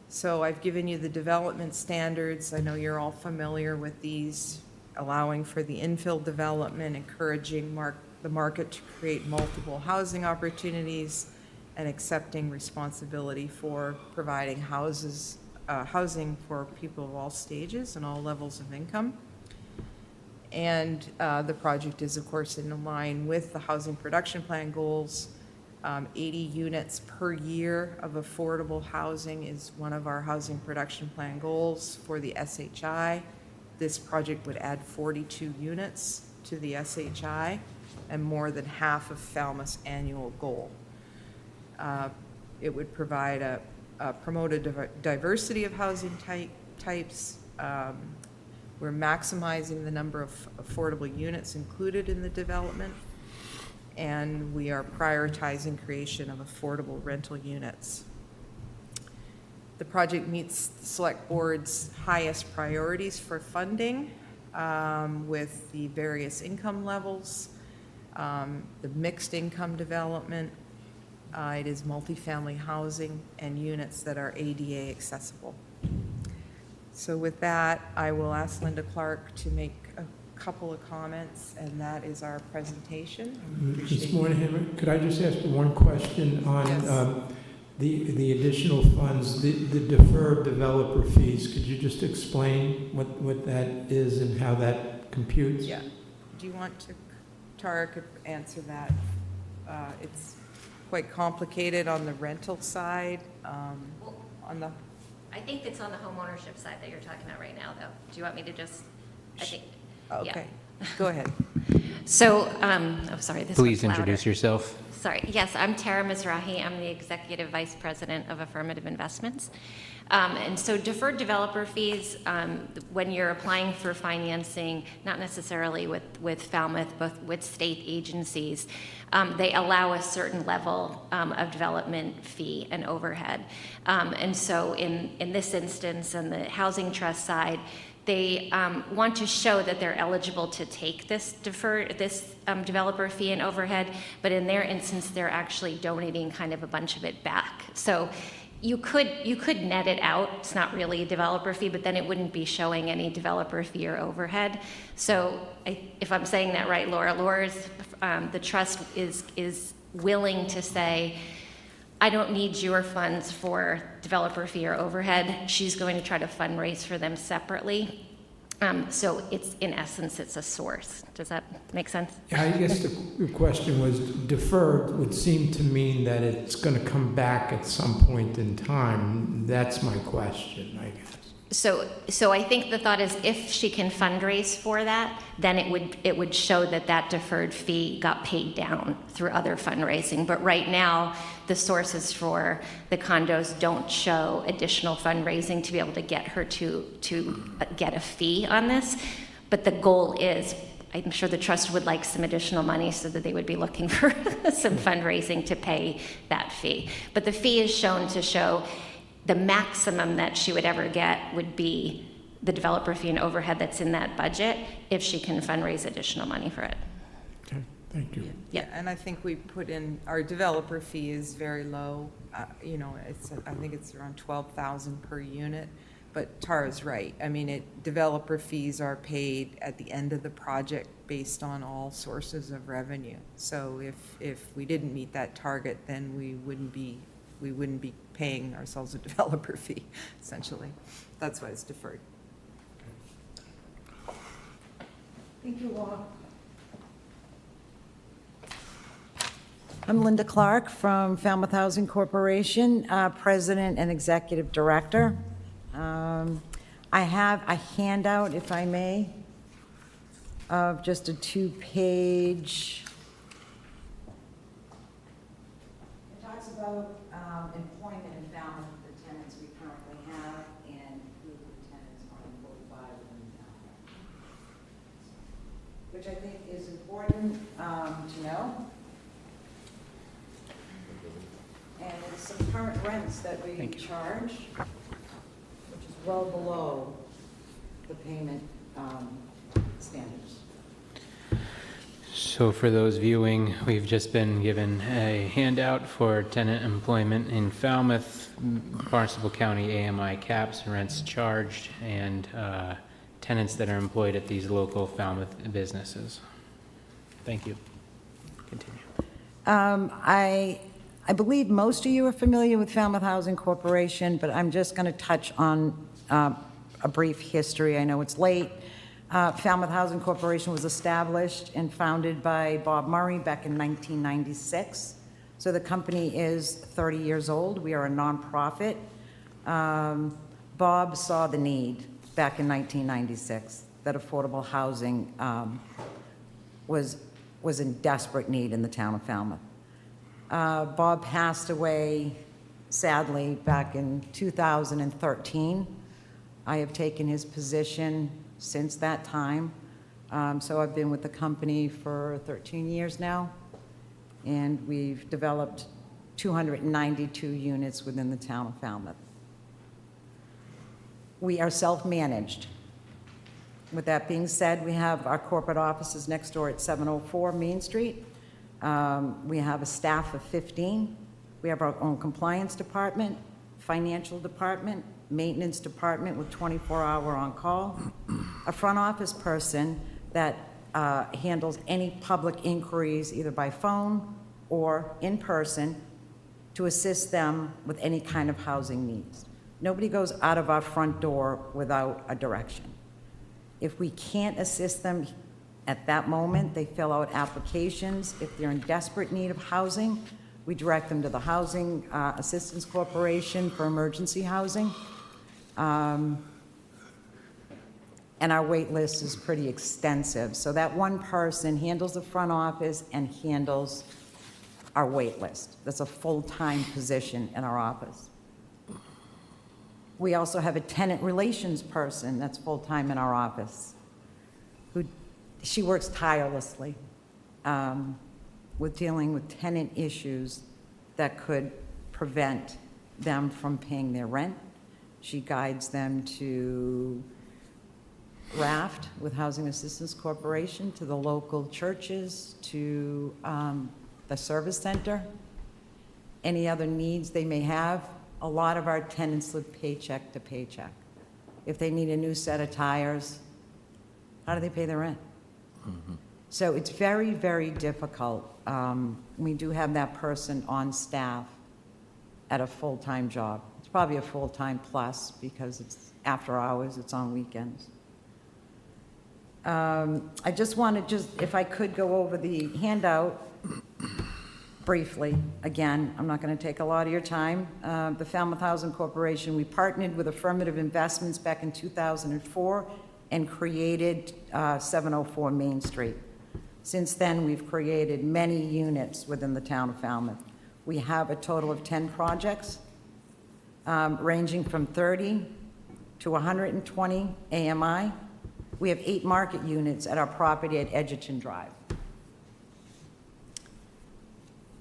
So I've given you the development standards. I know you're all familiar with these, allowing for the infill development, encouraging the market to create multiple housing opportunities, and accepting responsibility for providing housing for people of all stages and all levels of income. And the project is, of course, in line with the housing production plan goals. 80 units per year of affordable housing is one of our housing production plan goals for the SHI. This project would add 42 units to the SHI and more than half of Falmouth's annual goal. It would provide promote a diversity of housing types. We're maximizing the number of affordable units included in the development, and we are prioritizing creation of affordable rental units. The project meets the Select Board's highest priorities for funding with the various income levels, the mixed income development. It is multifamily housing and units that are ADA accessible. So with that, I will ask Linda Clark to make a couple of comments, and that is our presentation. Ms. Moynihan, could I just ask one question on the additional funds, the deferred developer fees? Could you just explain what that is and how that computes? Yeah. Do you want to, Tara could answer that. It's quite complicated on the rental side. On the I think it's on the home ownership side that you're talking about right now, though. Do you want me to just, I think, Okay, yeah. go ahead. So, sorry, this Please one's louder. introduce yourself. Sorry, yes, I'm Tara Mizrahi. I'm the Executive Vice President of Affirmative Investments. And so deferred developer fees, when you're applying for financing, not necessarily with Falmouth, but with state agencies, they allow a certain level of development fee and overhead. And so in this instance, on the Housing Trust side, they want to show that they're eligible to take this developer fee and overhead, but in their instance, they're actually donating kind of a bunch of it back. So you could net it out. It's not really a developer fee, but then it wouldn't be showing any developer fee or overhead. So if I'm saying that right, Laura's the trust is willing to say, I don't need your funds for developer fee or overhead. She's going to try to fundraise for them separately. So it's, in essence, it's a source. Does that make sense? Yeah, I guess the question was, deferred would seem to mean that it's going to come back at some point in time. That's my question, I guess. So I think the thought is, if she can fundraise for that, then it would show that deferred fee got paid down through other fundraising. But right now, the sources for the condos don't show additional fundraising to be able to get her to get a fee on this. But the goal is, I'm sure the trust would like some additional money so that they would be looking for some fundraising to pay that fee. But the fee is shown to show the maximum that she would ever get would be the developer fee and overhead that's in that budget if she can fundraise additional money for it. Okay, thank you. Yeah, and I think we put in, our developer fee is very low. You know, I think it's around 12,000 per unit. But Tara's right. I mean, developer fees are paid at the end of the project based on all sources of revenue. So if we didn't meet that target, then we wouldn't be paying ourselves a developer fee, essentially. That's why it's deferred. Thank you, Laura. I'm Linda Clark from Falmouth Housing Corporation, President and Executive Director. I have a handout, if I may, of just a 2-page. It talks about employment in Falmouth, the tenants we currently have, and who the tenants are employed by within Falmouth, which I think is important to know. And it's some current rents that we charge, which is well below the payment standards. So for those viewing, we've just been given a handout for tenant employment in Falmouth, Barnstable County AMI caps, rents charged, and tenants that are employed at these local Falmouth businesses. Thank you. Continue. I believe most of you are familiar with Falmouth Housing Corporation, but I'm just going to touch on a brief history. I know it's late. Falmouth Housing Corporation was established and founded by Bob Murray back in 1996. So the company is 30 years old. We are a nonprofit. Bob saw the need back in 1996 that affordable housing was in desperate need in the town of Falmouth. Bob passed away, sadly, back in 2013. I have taken his position since that time. So I've been with the company for 13 years now, and we've developed 292 units within the town of Falmouth. We are self-managed. With that being said, we have our corporate offices next door at 704 Main Street. We have a staff of 15. We have our own compliance department, financial department, maintenance department with 24-hour on-call, a front office person that handles any public inquiries either by phone or in person to assist them with any kind of housing needs. Nobody goes out of our front door without a direction. If we can't assist them at that moment, they fill out applications. If they're in desperate need of housing, we direct them to the Housing Assistance Corporation for emergency housing. and our wait list is pretty extensive. So that one person handles the front office and handles our wait list. That's a full-time position in our office. We also have a tenant relations person that's full-time in our office. She works tirelessly with dealing with tenant issues that could prevent them from paying their rent. She guides them to RAFT with Housing Assistance Corporation, to the local churches, to the service center, any other needs they may have. A lot of our tenants live paycheck to paycheck. If they need a new set of tires, how do they pay their rent? So it's very, very difficult. We do have that person on staff at a full-time job. It's probably a full-time plus because it's after hours, it's on weekends. I just want to if I could go over the handout briefly. Again, I'm not going to take a lot of your time. The Falmouth Housing Corporation, we partnered with Affirmative Investments back in 2004 and created 704 Main Street. Since then, we've created many units within the town of Falmouth. We have a total of 10 projects, ranging from 30 to 120 AMI. We have 8 market units at our property at Edgerton Drive.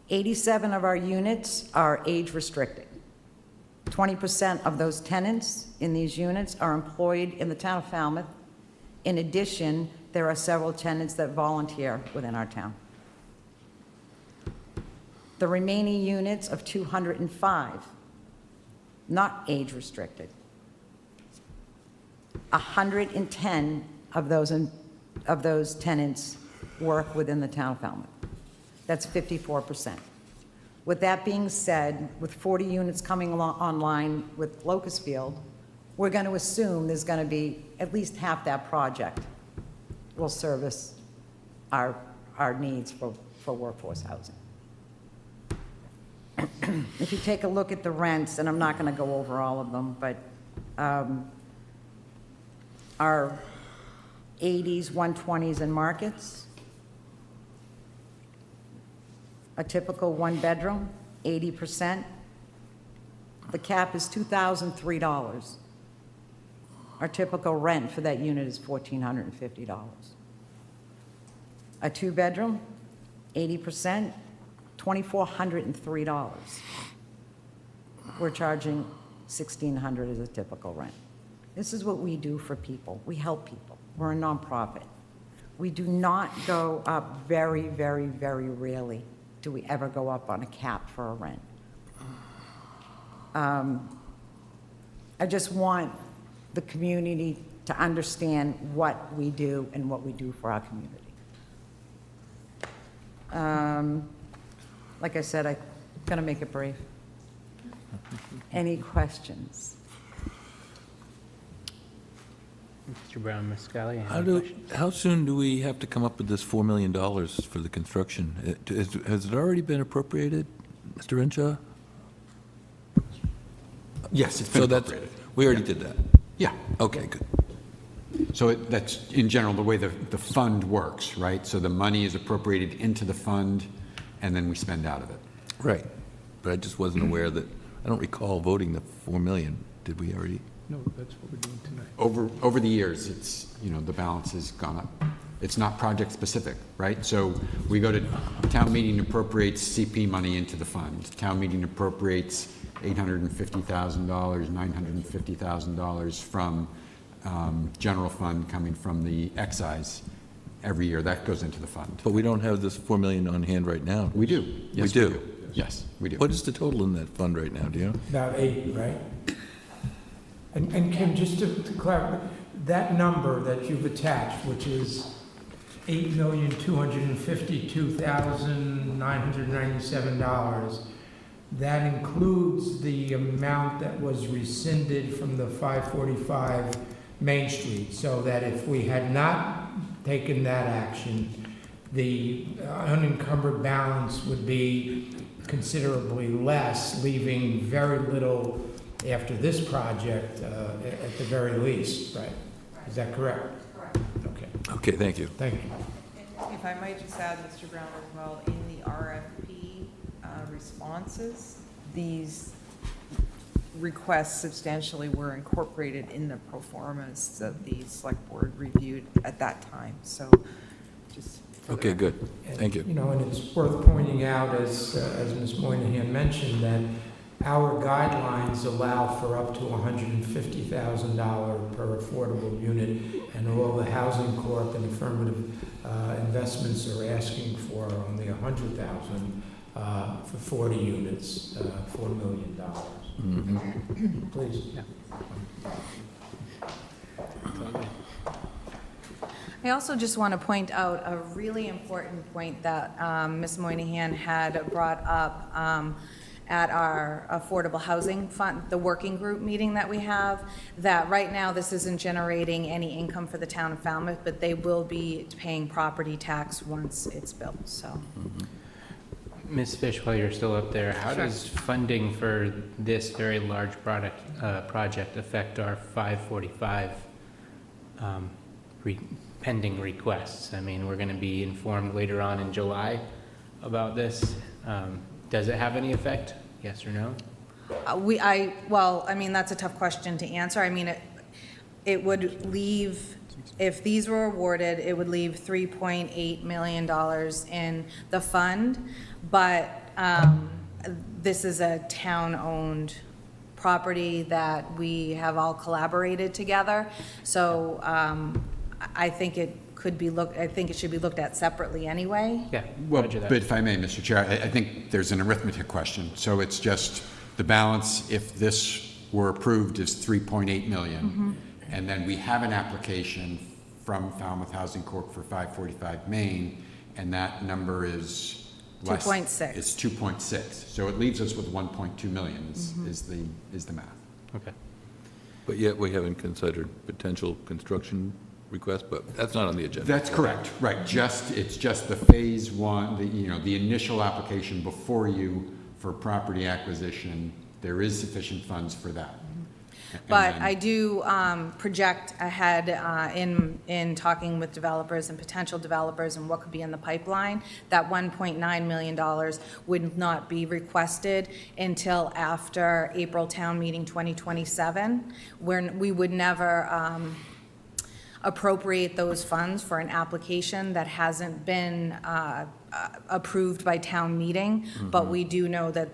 87 of our units are age restricted. 20% of those tenants in these units are employed in the town of Falmouth. In addition, there are several tenants that volunteer within our town. The remaining units of 205, not age restricted. 110 of those tenants work within the town of Falmouth. That's 54%. With that being said, with 40 units coming online with Locust Field, we're going to assume there's going to be at least half that project will service our needs for workforce housing. If you take a look at the rents, and I'm not going to go over all of them, but our 80s, 120s, and markets, a typical one-bedroom, 80%. The cap is $2,003. Our typical rent for that unit is $1,450. A two-bedroom, 80%, $2,403. We're charging $1,600 as a typical rent. This is what we do for people. We help people. We're a nonprofit. We do not go up very, very, very rarely do we ever go up on a cap for a rent. I just want the community to understand what we do and what we do for our community. Like I said, I'm going to make it brief. Any questions? Mr. Brown, Ms. Scully, How soon do we have to come up with this $4 million for the construction? Has it already been appropriated, Mr. Renshaw? Yes, it's been appropriated. We already did that? Yeah. Okay, good. So that's, in general, the way the fund works, right? So the money is appropriated into the fund, and then we spend out of it. Right. But I just wasn't aware that, I don't recall voting the $4 million. Did we already? No, that's what we're doing tonight. Over the years, it's, the balance has gone up. It's not project specific, right? So we go to town meeting, appropriates CP money into the fund. Town meeting appropriates $850,000, $950,000 from general fund coming from the excise every year. That goes into the fund. But we don't have this $4 million on hand right now. We do. Yes, we do. Yes, we do. What is the total in that fund right now, do you know? About 8, right? And Kim, just to clarify, that number that you've attached, which is $8,252,997, that includes the amount that was rescinded from the 545 Main Street, so that if we had not taken that action, the unencumbered balance would be considerably less, leaving very little after this project, at the very least, right? Is that correct? Correct. Okay, Okay, thank you. thank you. If I might just add, Mr. Brown, as well, in the RFP responses, these requests substantially were incorporated in the pro formas that the select board reviewed at that time, so just. Okay, good. Thank you. You know, and it's worth pointing out, as Ms. Moynihan mentioned, that our guidelines allow for up to $150,000 per affordable unit, and all the Housing Corp and affirmative investments are asking for only $100,000 for 40 units, $4 million. Please. I also just want to point out a really important point that Ms. Moynihan had brought up at our Affordable Housing Fund, the working group meeting that we have, that right now this isn't generating any income for the town of Falmouth, but they will be paying property tax once it's built, so. Ms. Fish, while you're still up there, how Sure. does funding for this very large project affect our 545 pending requests? I mean, we're going to be informed later on in July about this. Does it have any effect? Yes or no? Well, I mean, that's a tough question to answer. I mean, it would leave, if these were awarded, it would leave $3.8 million in the fund, but this is a town-owned property that we have all collaborated together, so I think it should be looked at separately anyway. Yeah, Well, roger that. but if I may, Mr. Chair, I think there's an arithmetic question. So it's just the balance, if this were approved, is 3.8 million. And then we have an application from Falmouth Housing Corp for 545 Main, and that number is less. 2.6. It's 2.6. So it leaves us with 1.2 million is the math. Okay. But yet we haven't considered potential construction requests, but that's not on the agenda. That's correct, right. It's just the phase one, the initial application before you for property acquisition. There is sufficient funds for that. But I do project ahead in talking with developers and potential developers and what could be in the pipeline, that $1.9 million would not be requested until after April town meeting 2027, where we would never appropriate those funds for an application that hasn't been approved by town meeting, but we do know that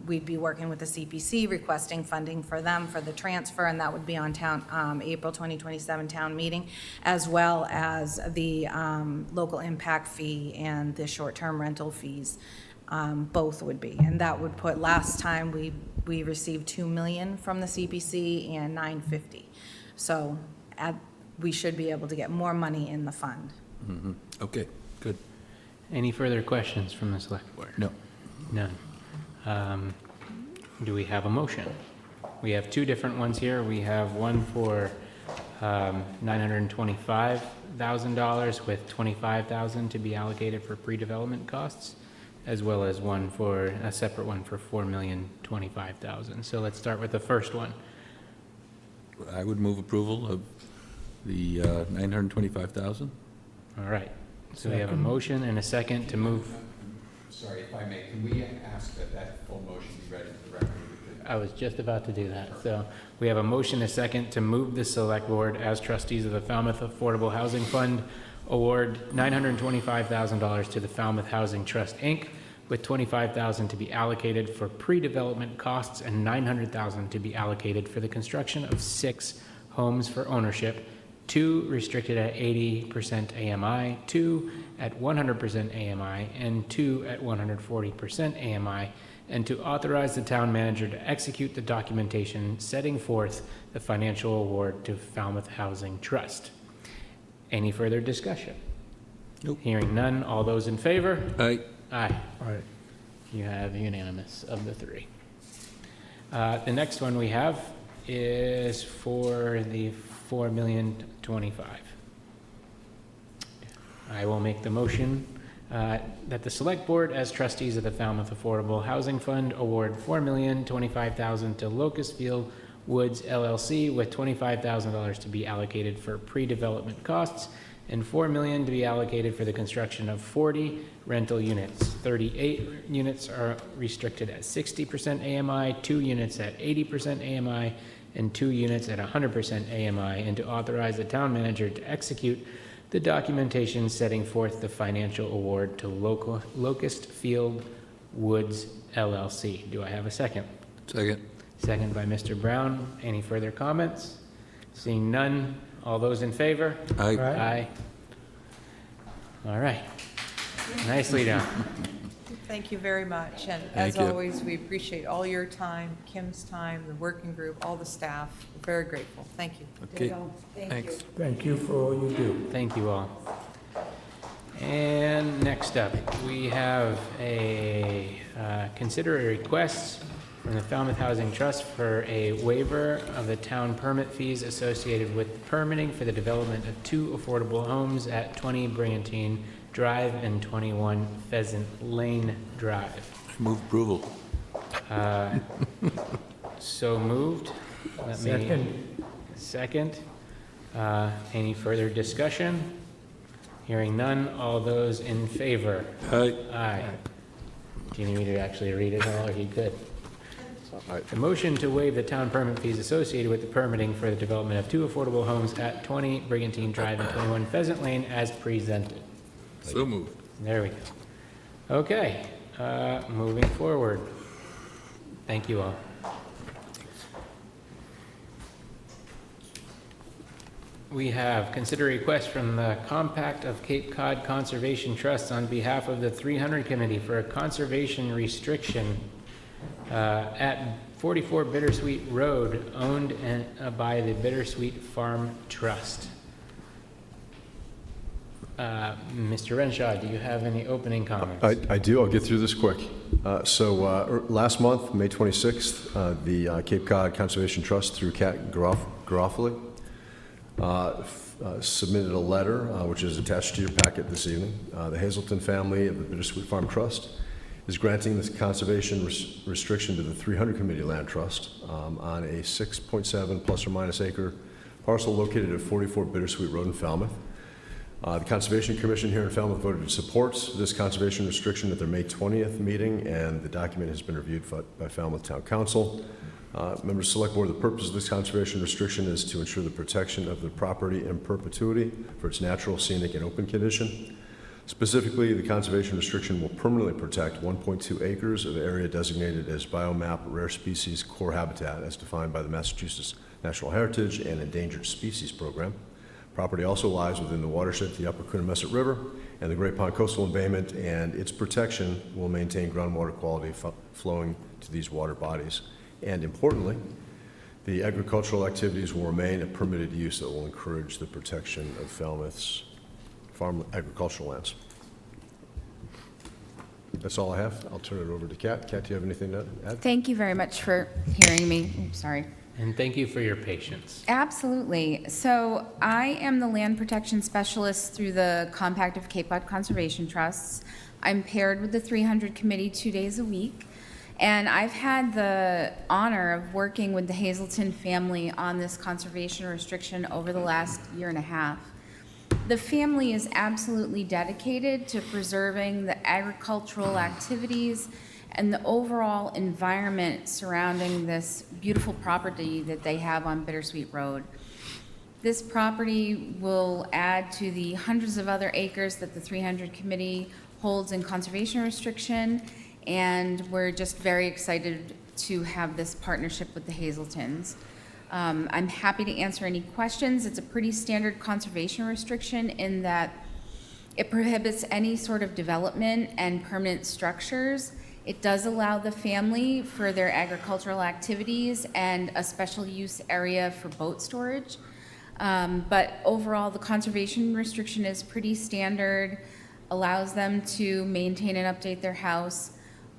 we'd be working with the CPC, requesting funding for them for the transfer, and that would be on April 2027 town meeting, as well as the local impact fee and the short-term rental fees. Both would be, and that would put, last time we received $2 million from the CPC and $950. So we should be able to get more money in the fund. Okay, good. Any further questions from the select board? No. None. Do we have a motion? We have two different ones here. We have one for $925,000 with $25,000 to be allocated for pre-development costs, as well as a separate one for $4,025,000. So let's start with the first one. I would move approval of the $925,000. All right. So we have a motion and a second to move. Sorry, if I may, can we ask that full motion be read into the record? I was just about to do that. So we have a motion, a second, to move the select board as trustees of the Falmouth Affordable Housing Fund, award $925,000 to the Falmouth Housing Trust, Inc., with $25,000 to be allocated for pre-development costs and $900,000 to be allocated for the construction of 6 homes for ownership, 2 restricted at 80% AMI, 2 at 100% AMI, and 2 at 140% AMI, and to authorize the town manager to execute the documentation setting forth the financial award to Falmouth Housing Trust. Any further discussion? Nope. Hearing none, all those in favor? Aye. Aye. Aye. You have unanimous of the 3. The next one we have is for the $4,025,000. I will make the motion that the select board, as trustees of the Falmouth Affordable Housing Fund, award $4,025,000 to Locust Field Woods LLC, with $25,000 to be allocated for pre-development costs and $4 million to be allocated for the construction of 40 rental units. 38 units are restricted at 60% AMI, 2 units at 80% AMI, and 2 units at 100% AMI, and to authorize the town manager to execute the documentation setting forth the financial award to Locust Field Woods LLC. Do I have a second? Second. Second by Mr. Brown. Any further comments? Seeing none, all those in favor? Aye. Aye. All right. Nicely done. Thank you very much, and Thank as you. always, we appreciate all your time, Kim's time, the working group, all the staff. We're very grateful. Thank you. Okay, thanks. Thank you for all you do. Thank you all. And next up, we have a consider a request from the Falmouth Housing Trust for a waiver of the town permit fees associated with the permitting for the development of 2 affordable homes at 20 Brigantine Drive and 21 Pheasant Lane Drive. Move approval. So moved. Second. Any further discussion? Hearing none, all those in favor? Aye. Aye. Do you need me to actually read it all, or you could? The motion to waive the town permit fees associated with the permitting for the development of 2 affordable homes at 20 Brigantine Drive and 21 Pheasant Lane as presented. So moved. There we go. Okay, moving forward. Thank you all. We have consider a request from the Compact of Cape Cod Conservation Trust on behalf of the 300 Committee for a conservation restriction at 44 Bittersweet Road, owned by the Bittersweet Farm Trust. Mr. Renshaw, do you have any opening comments? I do. I'll get through this quick. Last month, May 26th, the Cape Cod Conservation Trust, through Kat Garofoli, submitted a letter, which is attached to your packet this evening. The Hazelton family of the Bittersweet Farm Trust is granting this conservation restriction to the 300 Committee Land Trust on a 6.7 plus or minus acre parcel located at 44 Bittersweet Road in Falmouth. The Conservation Commission here in Falmouth voted to support this conservation restriction at their May 20th meeting, and the document has been reviewed by Falmouth Town Council. Members of the Select Board, the purpose of this conservation restriction is to ensure the protection of the property in perpetuity for its natural, scenic, and open condition. Specifically, the conservation restriction will permanently protect 1.2 acres of area designated as biomap rare species core habitat as defined by the Massachusetts National Heritage and Endangered Species Program. Property also lies within the watershed of the Upper Coonamessett River and the Great Pond Coastal Embayment, and its protection will maintain groundwater quality flowing to these water bodies. And importantly, the agricultural activities will remain a permitted use that will encourage the protection of Falmouth's farm agricultural lands. That's all I have. I'll turn it over to Kat. Kat, do you have anything to add? Thank you very much for hearing me. Oops, sorry. And thank you for your patience. Absolutely. So I am the land protection specialist through the Compact of Cape Cod Conservation Trusts. I'm paired with the 300 Committee 2 days a week. And I've had the honor of working with the Hazelton family on this conservation restriction over the last year and a half. The family is absolutely dedicated to preserving the agricultural activities and the overall environment surrounding this beautiful property that they have on Bittersweet Road. This property will add to the hundreds of other acres that the 300 Committee holds in conservation restriction, and we're just very excited to have this partnership with the Hazeltons. I'm happy to answer any questions. It's a pretty standard conservation restriction in that it prohibits any sort of development and permanent structures. It does allow the family for their agricultural activities and a special use area for boat storage. But overall, the conservation restriction is pretty standard, allows them to maintain and update their house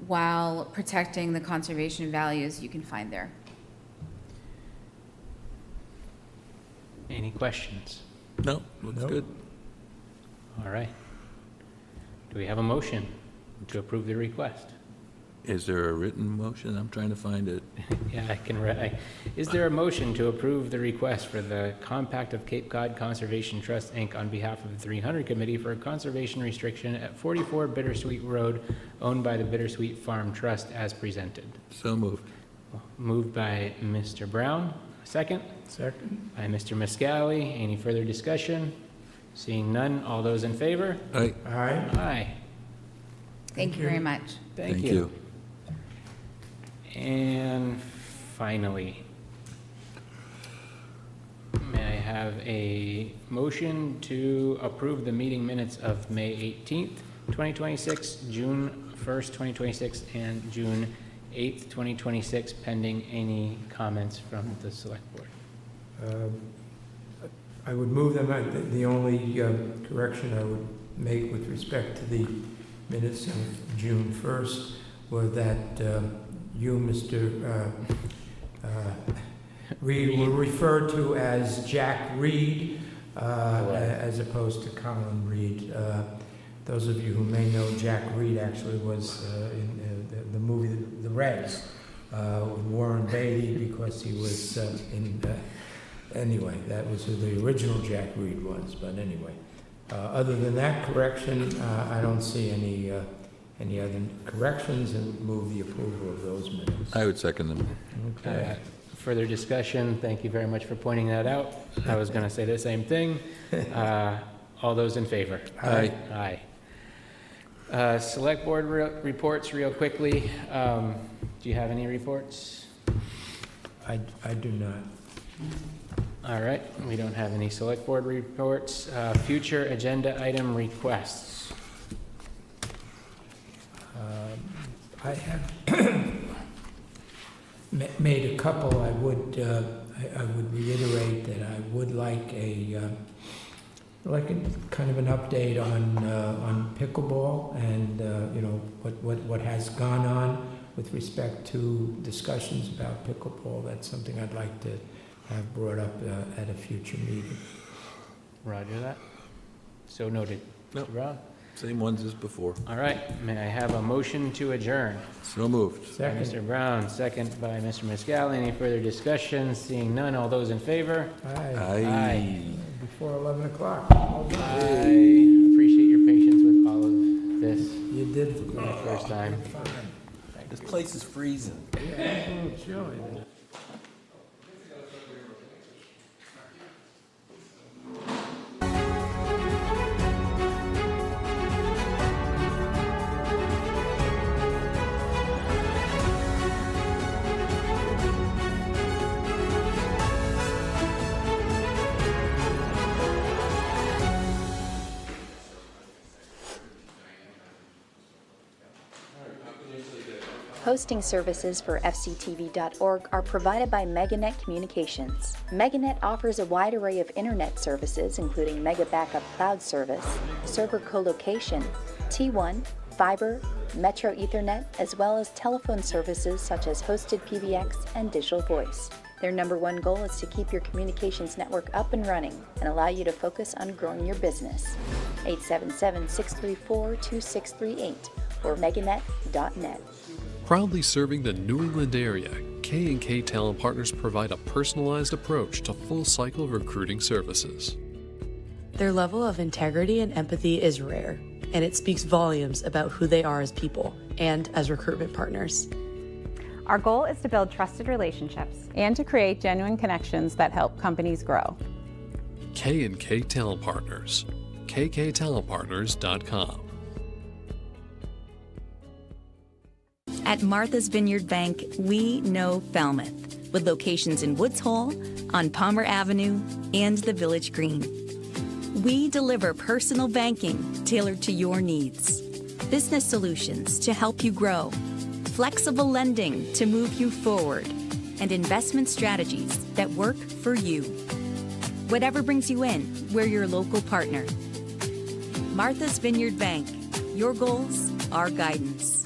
while protecting the conservation values you can find there. Any questions? No, looks good. All right. Do we have a motion to approve the request? Is there a written motion? I'm trying to find it. Yeah, I can is there a motion to approve the request for the Compact of Cape Cod Conservation Trust, Inc. on behalf of the 300 Committee for a conservation restriction at 44 Bittersweet Road, owned by the Bittersweet Farm Trust, as presented? So moved. Moved by Mr. Brown. Second? Second. By Mr. Miscali. Any further discussion? Seeing none, all those in favor? Aye. Aye. Aye. Thank you very much. Thank you. And finally, may I have a motion to approve the meeting minutes of May 18th, 2026, June 1st, 2026, and June 8th, 2026, pending any comments from the select board? I would move them. The only correction I would make with respect to the minutes of June 1st was that you, Mr. Reed, were referred to as Jack Reed as opposed to Colin Reed. Those of you who may know, Jack Reed actually was in the movie The Reds with Warren Beatty, because he was anyway, that was who the original Jack Reed was. But anyway, other than that correction, I don't see any other corrections, and would move the approval of those minutes. I would second them. Okay. Further discussion? Thank you very much for pointing that out. I was going to say the same thing. All those in favor? Aye. Aye. Select board reports real quickly. Do you have any reports? I do not. All right, we don't have any select board reports. Future agenda item requests. I have made a couple. I would reiterate that I would like a kind of an update on pickleball and what has gone on with respect to discussions about pickleball. That's something I'd like to have brought up at a future meeting. Roger that. So noted. No. Mr. Brown? Same ones as before. All right, may I have a motion to adjourn? So moved. By Second. Mr. Brown, second by Mr. Miscali. Any further discussion? Seeing none, all those in favor? Aye. Aye. Before 11 o'clock. I appreciate your patience with all of this You did for the first time. This place is freezing. Yeah, chilly. Hosting services for fctv.org are provided by MegaNet Communications. MegaNet offers a wide array of internet services, including Mega Backup Cloud Service, server colocation, T1, fiber, Metro Ethernet, as well as telephone services such as hosted PBX and digital voice. Their #1 goal is to keep your communications network up and running and allow you to focus on growing your business. 877-634-2638 or meganet.net. Proudly serving the New England area, K&K Talent Partners provide a personalized approach to full-cycle recruiting services. Their level of integrity and empathy is rare, and it speaks volumes about who they are as people and as recruitment partners. Our goal is to build trusted relationships and to create genuine connections that help companies grow. K&K Talent Partners, kktalentpartners.com. At Martha's Vineyard Bank, we know Falmouth, with locations in Woods Hole, on Palmer Avenue, and the Village Green. We deliver personal banking tailored to your needs, business solutions to help you grow, flexible lending to move you forward, and investment strategies that work for you. Whatever brings you in, we're your local partner. Martha's Vineyard Bank, your goals, our guidance.